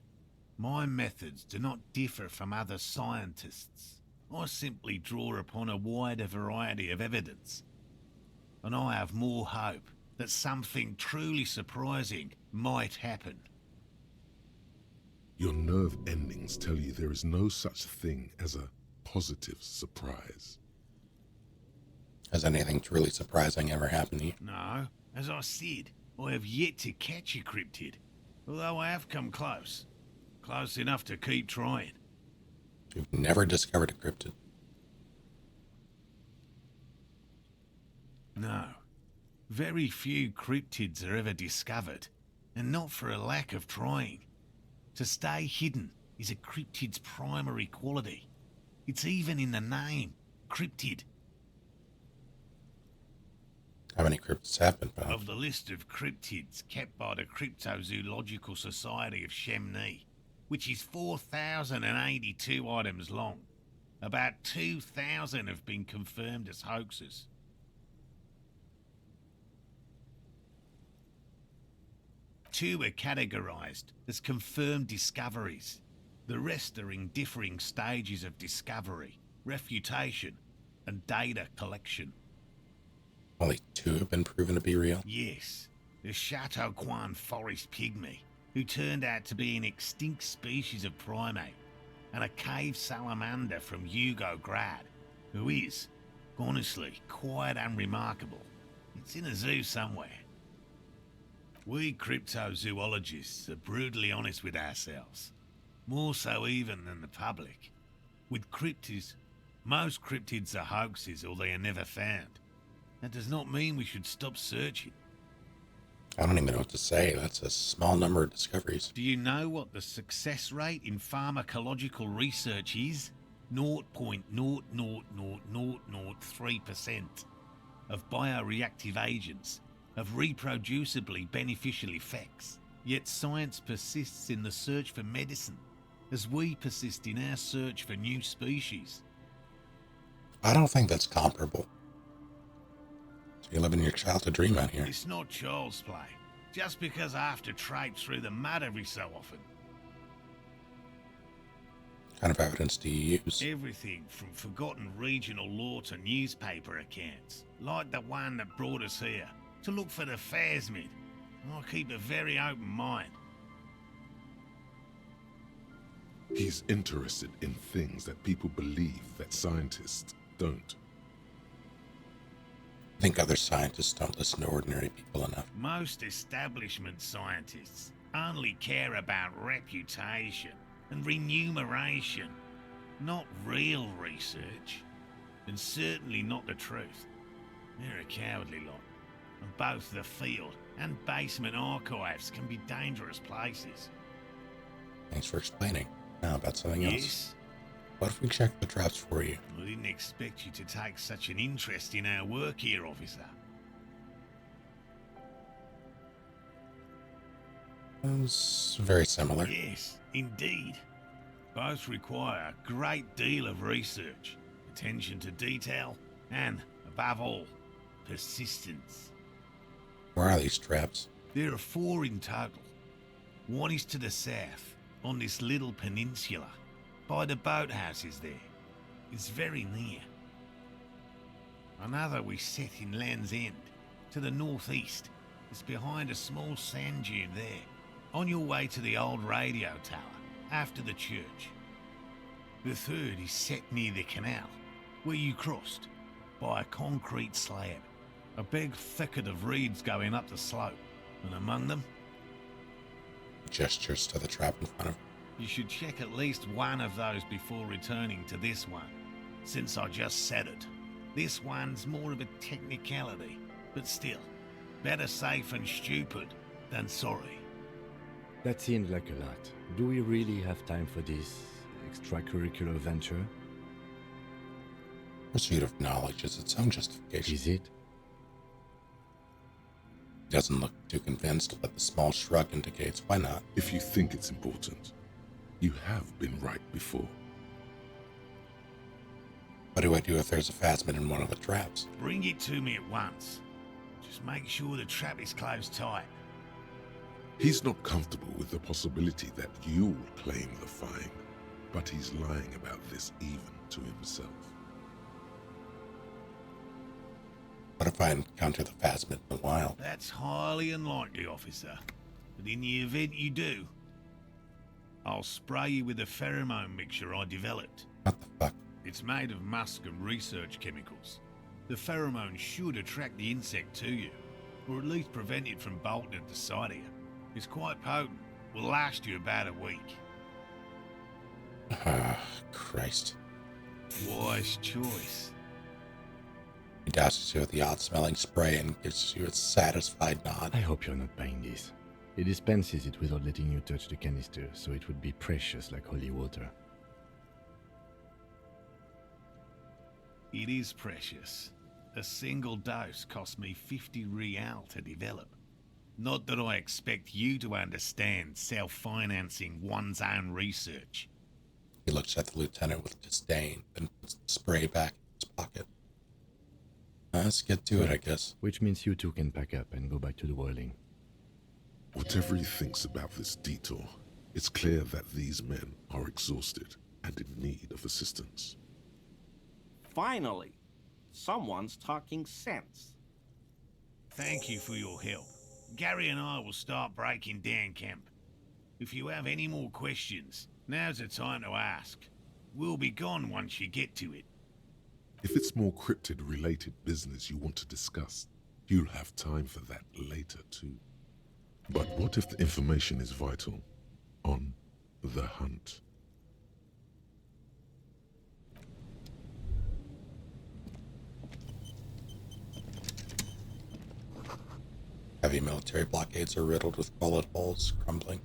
My methods do not differ from other scientists. I simply draw upon a wider variety of evidence. And I have more hope that something truly surprising might happen. Your nerve endings tell you there is no such thing as a positive surprise. Has anything truly surprising ever happened to you? No, as I said, I have yet to catch a cryptid, although I have come close. Close enough to keep trying. You've never discovered a cryptid? No. Very few cryptids are ever discovered, and not for a lack of trying. To stay hidden is a cryptid's primary quality. It's even in the name, cryptid. How many cryptids have been found? Of the list of cryptids kept by the Cryptozoological Society of Chemnee, which is 4,082 items long, about 2,000 have been confirmed as hoaxes. Two are categorized as confirmed discoveries. The rest are in differing stages of discovery, refutation, and data collection. Only 2 have been proven to be real? Yes. The Chateau Quan forest pygmy, who turned out to be an extinct species of primate, and a cave salamander from Yugograd, who is, honestly, quite unremarkable. It's in a zoo somewhere. We cryptozoologists are brutally honest with ourselves, more so even than the public. With cryptids, most cryptids are hoaxes or they are never found. That does not mean we should stop searching. I don't even know what to say. That's a small number of discoveries. Do you know what the success rate in pharmacological research is? 0.00003% of bioreactive agents have reproducibly beneficial effects. Yet science persists in the search for medicine, as we persist in our search for new species. I don't think that's comparable. So you're living your childhood dream out here. It's not child's play, just because I have to traipse through the mud every so often. What kind of evidence do you use? Everything from forgotten regional lore to newspaper accounts, like the one that brought us here, to look for the phasmid. I keep a very open mind. He's interested in things that people believe that scientists don't. I think other scientists don't listen to ordinary people enough. Most establishment scientists only care about reputation and remuneration, not real research, and certainly not the truth. They're a cowardly lot, and both the field and basement archives can be dangerous places. Thanks for explaining. Now about something else. Yes? What if we check the traps for you? I didn't expect you to take such an interest in our work here, officer. It's very similar. Yes, indeed. Both require a great deal of research, attention to detail, and, above all, persistence. Where are these traps? There are 4 in total. One is to the south, on this little peninsula, by the boathouses there. It's very near. Another we set in Land's End, to the northeast. It's behind a small sand dune there, on your way to the old radio tower, after the church. The third is set near the canal, where you crossed, by a concrete slab. A big thicket of reeds going up the slope, and among them, Gestures to the trap in front of him. You should check at least one of those before returning to this one, since I just said it. This one's more of a technicality, but still, better safe and stupid than sorry. That seems like a lot. Do we really have time for this extracurricular venture? Pursuit of knowledge is its own justification. Is it? He doesn't look too convinced, but the small shrug indicates why not. If you think it's important, you have been right before. What do I do if there's a phasmid in one of the traps? Bring it to me at once. Just make sure the trap is closed tight. He's not comfortable with the possibility that you'll claim the find, but he's lying about this even to himself. What if I encounter the phasmid in the wild? That's highly unlikely, officer. But in the event you do, I'll spray you with a pheromone mixture I developed. What the fuck? It's made of musk and research chemicals. The pheromone should attract the insect to you, or at least prevent it from bolting at the sight of you. It's quite potent. Will last you about a week. Ah, Christ. Wise choice. He douses you with the odd-smelling spray and gives you a satisfied nod. I hope you're not buying this. He dispenses it without letting you touch the canister, so it would be precious like holy water. It is precious. A single dose cost me 50 real to develop. Not that I expect you to understand self-financing one's own research. He looks at the lieutenant with disdain, then puts the spray back in his pocket. Let's get to it, I guess. Which means you two can pack up and go back to the whirling. Whatever he thinks about this detour, it's clear that these men are exhausted and in need of assistance. Finally, someone's talking sense. Thank you for your help. Gary and I will start breaking down camp. If you have any more questions, now's the time to ask. We'll be gone once you get to it. If it's more cryptid-related business you want to discuss, you'll have time for that later too. But what if the information is vital? On the hunt. Heavy military blockades are riddled with bullet holes crumbling.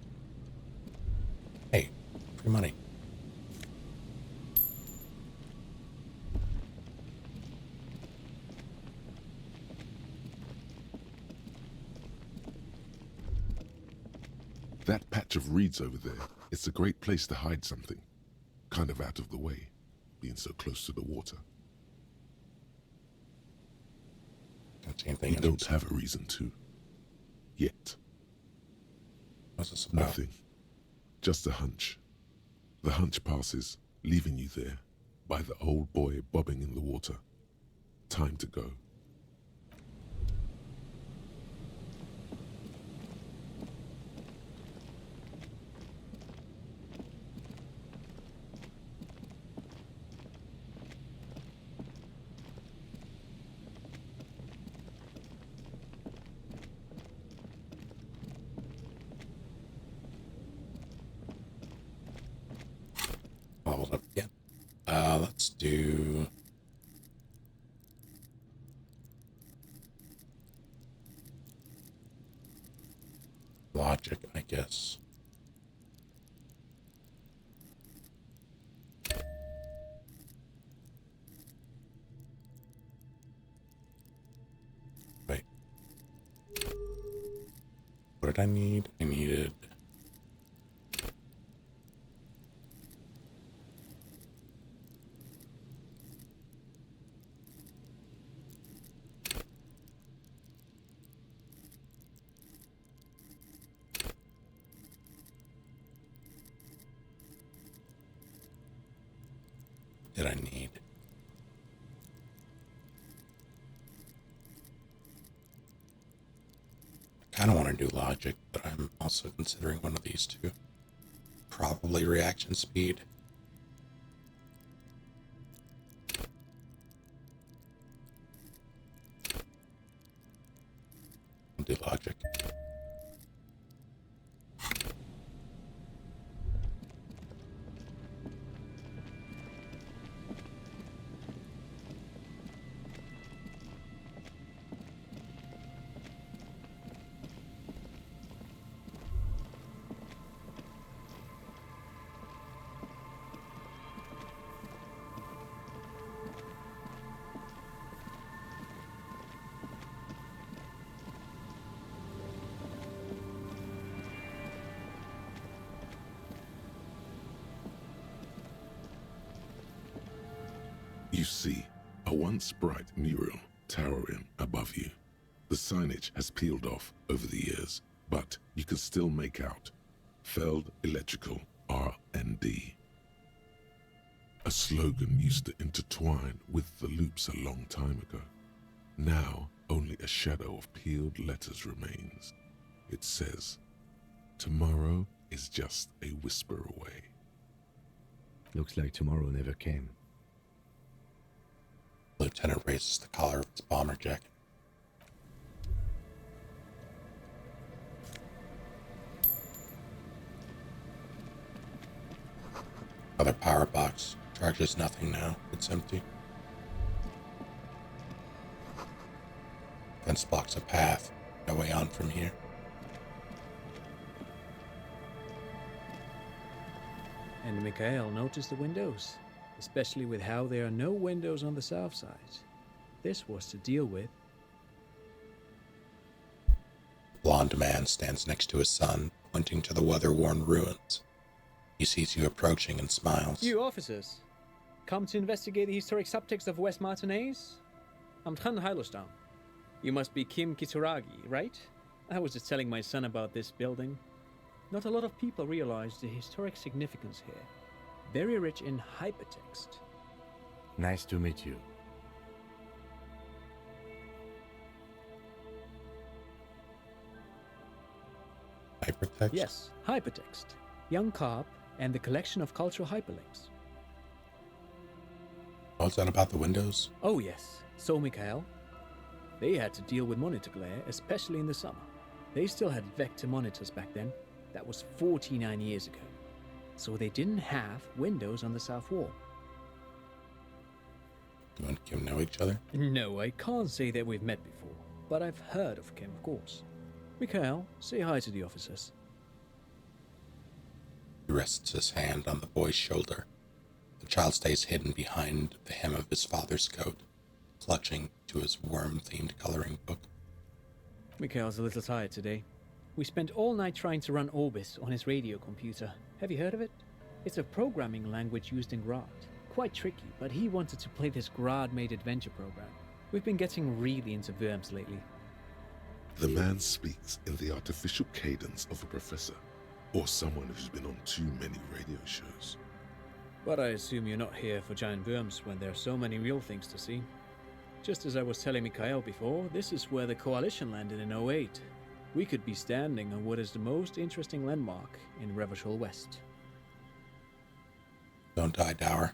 Hey, free money. That patch of reeds over there, it's a great place to hide something. Kind of out of the way, being so close to the water. You don't have a reason to. Yet. What's this about? Nothing. Just a hunch. The hunch passes, leaving you there, by the old boy bobbing in the water. Time to go. Leveled up again. Let's do... logic, I guess. Wait. What did I need? I needed... did I need? I kind of want to do logic, but I'm also considering one of these two. Probably reaction speed. I'll do logic. see a once bright mural towering above you. The signage has peeled off over the years, but you can still make out Feld Electrical R&D. A slogan used to intertwine with the loops a long time ago. Now, only a shadow of peeled letters remains. It says, "Tomorrow is just a whisper away." Looks like tomorrow never came. Lieutenant raises the collar of his bomber jacket. Other power box charges nothing now. It's empty. Fence blocks a path. No way on from here. And Mikhail noticed the windows, especially with how there are no windows on the south side. This was to deal with. The blond man stands next to his son, pointing to the weather-worn ruins. He sees you approaching and smiles. You officers, come to investigate the historic subtext of West Martinez? I'm Tran Heilostam. You must be Kim Kitsuragi, right? I was just telling my son about this building. Not a lot of people realize the historic significance here. Very rich in hypertext. Nice to meet you. Hypertext? Yes, hypertext. Young Carp and the collection of cultural hyperlinks. What's that about the windows? Oh yes, so Mikhail. They had to deal with monitor glare, especially in the summer. They still had vector monitors back then. That was 49 years ago. So they didn't have windows on the south wall. You and Kim know each other? No, I can't say that we've met before, but I've heard of Kim, of course. Mikhail, say hi to the officers. He rests his hand on the boy's shoulder. The child stays hidden behind the hem of his father's coat, clutching to his worm-themed coloring book. Mikhail's a little tired today. We spent all night trying to run Orbis on his radio computer. Have you heard of it? It's a programming language used in Grad. Quite tricky, but he wanted to play this Grad-made adventure program. We've been getting really into Worms lately. The man speaks in the artificial cadence of a professor, or someone who's been on too many radio shows. But I assume you're not here for giant worms when there are so many real things to see. Just as I was telling Mikhail before, this is where the Coalition landed in 08. We could be standing on what is the most interesting landmark in Revachol West. Don't die, Dower.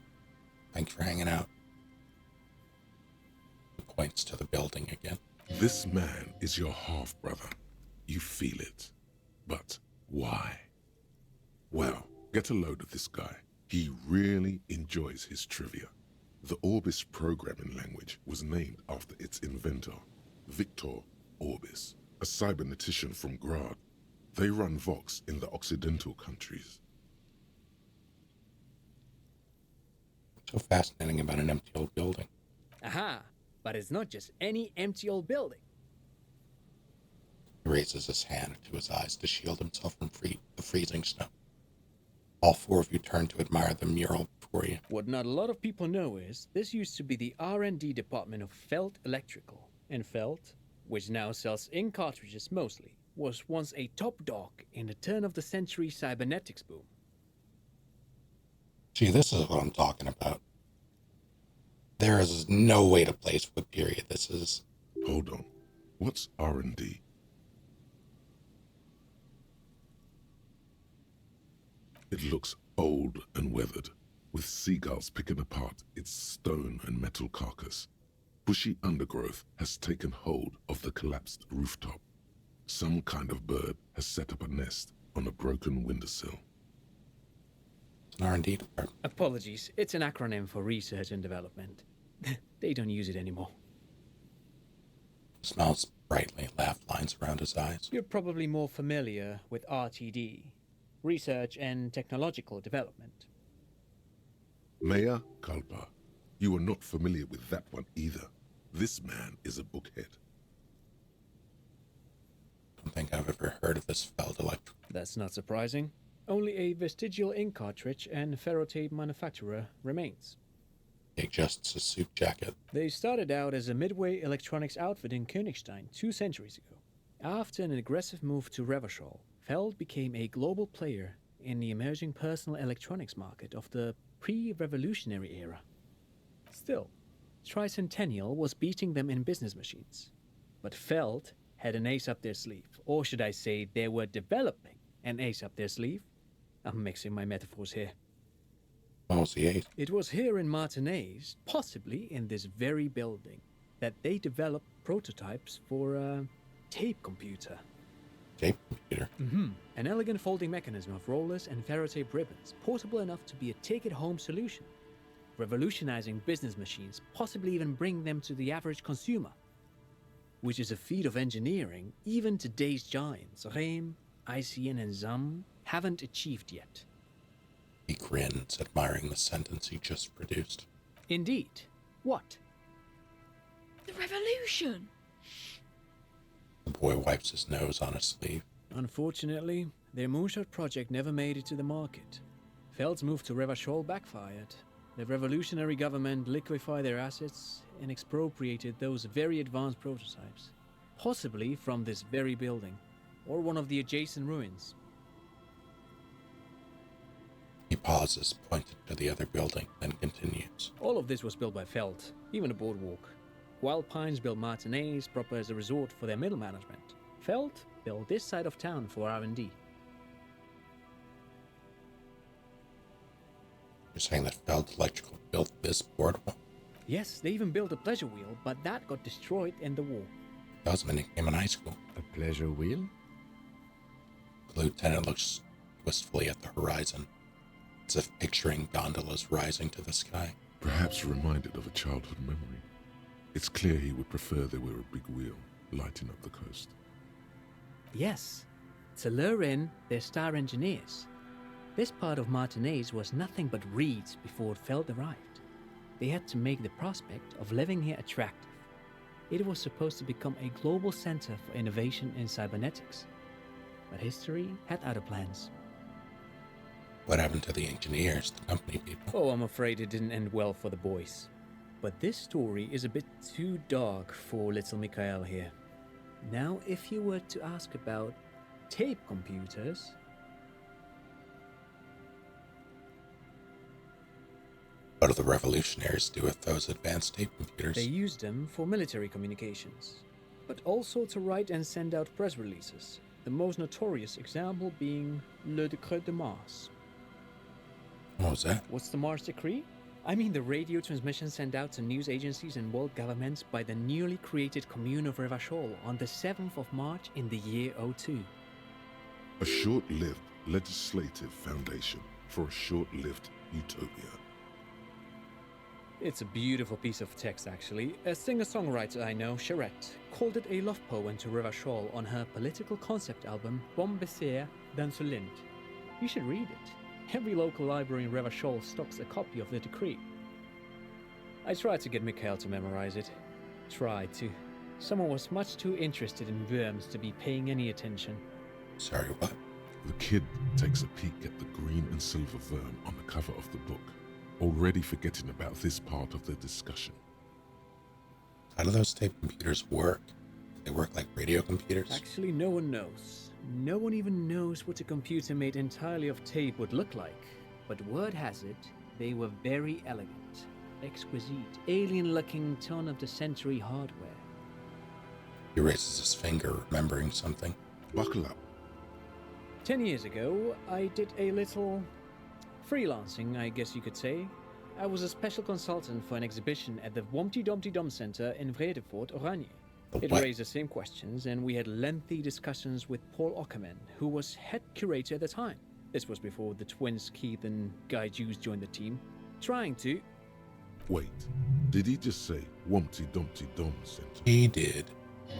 Thank you for hanging out. He points to the building again. This man is your half-brother. You feel it. But why? Well, get a load of this guy. He really enjoys his trivia. The Orbis programming language was named after its inventor, Victor Orbis, a cybernetician from Grad. They run Vox in the Occidental countries. So fascinating about an empty old building. Aha! But it's not just any empty old building. He raises his hand to his eyes to shield himself from the freezing snow. All four of you turn to admire the mural before you. What not a lot of people know is, this used to be the R&D department of Feld Electrical. And Feld, which now sells ink cartridges mostly, was once a top dog in the turn-of-the-century cybernetics boom. See, this is what I'm talking about. There is no way to place what period this is. Hold on. What's R&D? It looks old and weathered, with seagulls picking apart its stone and metal carcass. Bushy undergrowth has taken hold of the collapsed rooftop. Some kind of bird has set up a nest on a broken windowsill. It's an R&D department. Apologies, it's an acronym for research and development. They don't use it anymore. He smiles brightly, laugh lines around his eyes. You're probably more familiar with RTD, Research and Technological Development. Mea culpa. You are not familiar with that one either. This man is a bookhead. I don't think I've ever heard of this Feld Electric. That's not surprising. Only a vestigial ink cartridge and ferrotape manufacturer remains. He adjusts his suit jacket. They started out as a midway electronics outfit in Königstein 2 centuries ago. After an aggressive move to Revachol, Feld became a global player in the emerging personal electronics market of the pre-revolutionary era. Still, Tricentennial was beating them in business machines. But Feld had an ace up their sleeve, or should I say they were developing an ace up their sleeve. I'm mixing my metaphors here. What was the ace? It was here in Martinez, possibly in this very building, that they developed prototypes for a tape computer. Tape computer? Mm-hmm. An elegant folding mechanism of rollers and ferrotape ribbons, portable enough to be a take-it-home solution, revolutionizing business machines, possibly even bring them to the average consumer, which is a feat of engineering even today's giants, Rehm, ICN and ZAM, haven't achieved yet. He grins, admiring the sentence he just produced. Indeed. What? The revolution! The boy wipes his nose on his sleeve. Unfortunately, their moonshot project never made it to the market. Feld's move to Revachol backfired. The revolutionary government liquefied their assets and expropriated those very advanced prototypes, possibly from this very building, or one of the adjacent ruins. He pauses, pointed to the other building, then continues. All of this was built by Feld, even the boardwalk. Wild Pines built Martinez proper as a resort for their middle management. Feld built this side of town for R&D. You're saying that Feld Electrical built this boardwalk? Yes, they even built a pleasure wheel, but that got destroyed in the war. That was my nickname in high school. A pleasure wheel? The lieutenant looks wistfully at the horizon, as if picturing gondolas rising to the sky. Perhaps reminded of a childhood memory. It's clear he would prefer there were a big wheel lighting up the coast. Yes, to lure in their star engineers. This part of Martinez was nothing but reeds before Feld arrived. They had to make the prospect of living here attractive. It was supposed to become a global center for innovation in cybernetics. But history had other plans. What happened to the engineers, the company people? Oh, I'm afraid it didn't end well for the boys. But this story is a bit too dark for little Mikhail here. Now, if you were to ask about tape computers... What do the revolutionaries do with those advanced tape computers? They used them for military communications, but also to write and send out press releases, the most notorious example being Le Décret de Mars. What was that? What's the Mars Decree? I mean the radio transmission sent out to news agencies and world governments by the newly created Commune of Revachol on the 7th of March in the year 02. A short-lived legislative foundation for a short-lived utopia. It's a beautiful piece of text, actually. A singer-songwriter I know, Charette, called it a love poem to Revachol on her political concept album, Bon Baiser dans ce Lind. You should read it. Every local library in Revachol stocks a copy of the decree. I tried to get Mikhail to memorize it. Tried to. Someone was much too interested in worms to be paying any attention. Sorry, what? The kid takes a peek at the green and silver worm on the cover of the book, already forgetting about this part of the discussion. How do those tape computers work? Do they work like radio computers? Actually, no one knows. No one even knows what a computer made entirely of tape would look like. But word has it, they were very elegant, exquisite, alien-looking turn-of-the-century hardware. He raises his finger, remembering something. Buckle up. 10 years ago, I did a little freelancing, I guess you could say. I was a special consultant for an exhibition at the Wompty Dumpty Dum Center in Vredefort, Oranje. It raised the same questions, and we had lengthy discussions with Paul Ockerman, who was head curator at the time. This was before the twins Keith and Guy Jews joined the team, trying to... Wait, did he just say Wumpty Dumpty Dum Center? He did.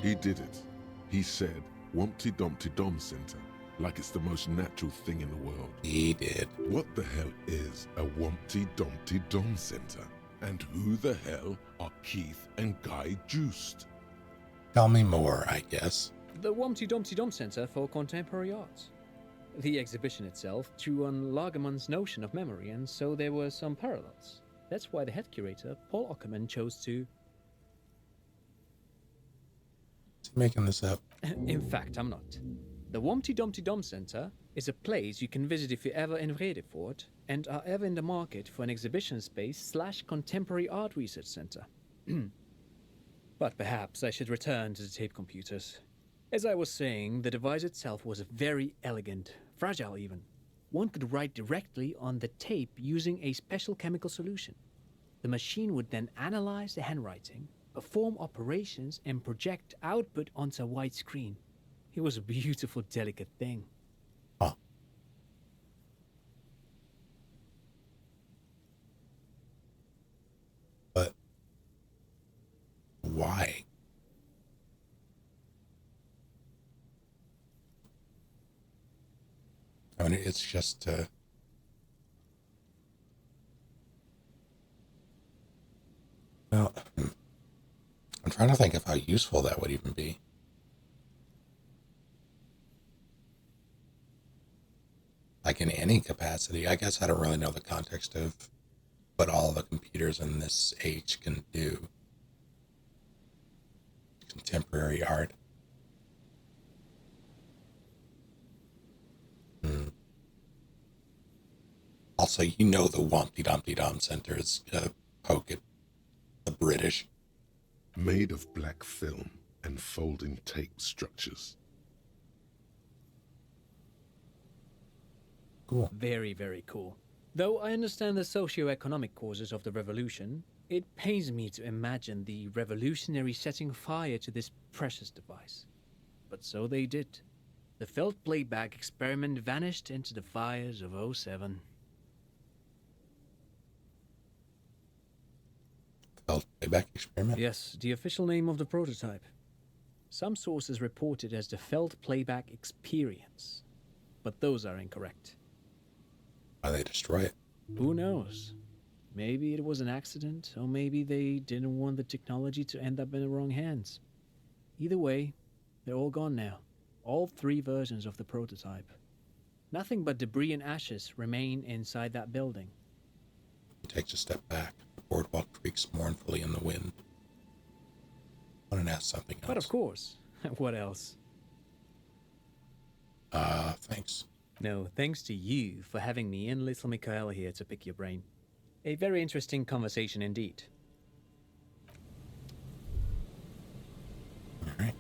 He did it. He said Wumpty Dumpty Dum Center, like it's the most natural thing in the world. He did. What the hell is a Wumpty Dumpty Dum Center? And who the hell are Keith and Guy Juiced? Tell me more, I guess. The Wumpty Dumpty Dum Center for Contemporary Arts. The exhibition itself drew on Lagerman's notion of memory, and so there were some parallels. That's why the head curator, Paul Ockerman, chose to... Is he making this up? In fact, I'm not. The Wompty Dumpty Dum Center is a place you can visit if you're ever in Vredefort and are ever in the market for an exhibition space / contemporary art research center. But perhaps I should return to the tape computers. As I was saying, the device itself was very elegant, fragile even. One could write directly on the tape using a special chemical solution. The machine would then analyze the handwriting, perform operations, and project output onto a white screen. It was a beautiful, delicate thing. Huh. But why? I mean, it's just well, I'm trying to think of how useful that would even be. Like in any capacity. I guess I don't really know the context of what all the computers in this age can do. Contemporary art. Also, you know the Wompty Dumpty Dum Center is gonna poke at the British. Made of black film and folding tape structures. Cool. Very, very cool. Though I understand the socio-economic causes of the revolution, it pains me to imagine the revolutionary setting fire to this precious device. But so they did. The felt playback experiment vanished into the fires of '07. Felt playback experiment? Yes, the official name of the prototype. Some sources report it as the Felt Playback Experience, but those are incorrect. Why they destroy it? Who knows? Maybe it was an accident, or maybe they didn't want the technology to end up in the wrong hands. Either way, they're all gone now. All 3 versions of the prototype. Nothing but debris and ashes remain inside that building. He takes a step back. The boardwalk creaks mournfully in the wind. I want to ask something else. But of course. What else? Thanks. No, thanks to you for having me and little Mikhail here to pick your brain. A very interesting conversation indeed. All right.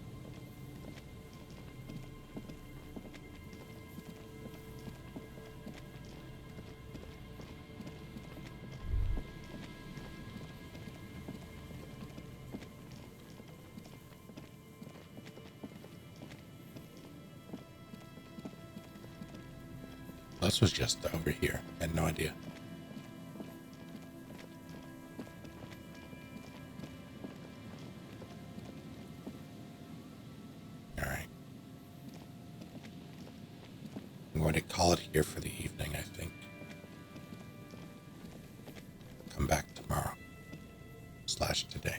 This was just over here. I had no idea. All right. I'm going to call it here for the evening, I think. Come back tomorrow. / today.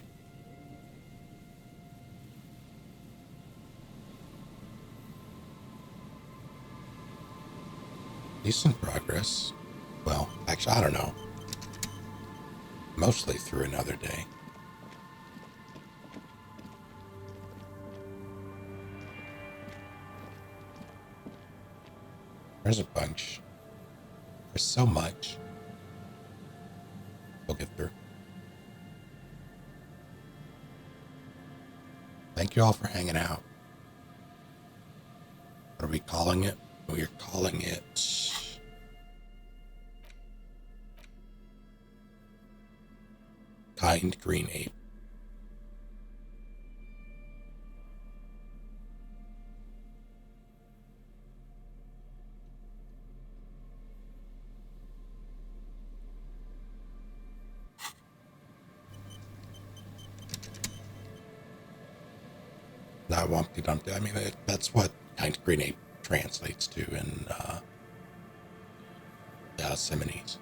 Decent progress. Well, actually, I don't know. Mostly through another day. There's a bunch. There's so much. We'll get through. Thank you all for hanging out. What are we calling it? We're calling it Kind Green Ape. Not Wumpty Dumpty. I mean, that's what Kind Green Ape translates to in Simones.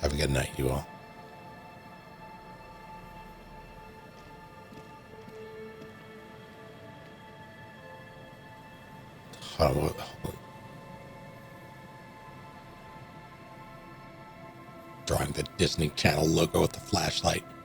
Have a good night, you all. Oh, drawing the Disney Channel logo with the flashlight.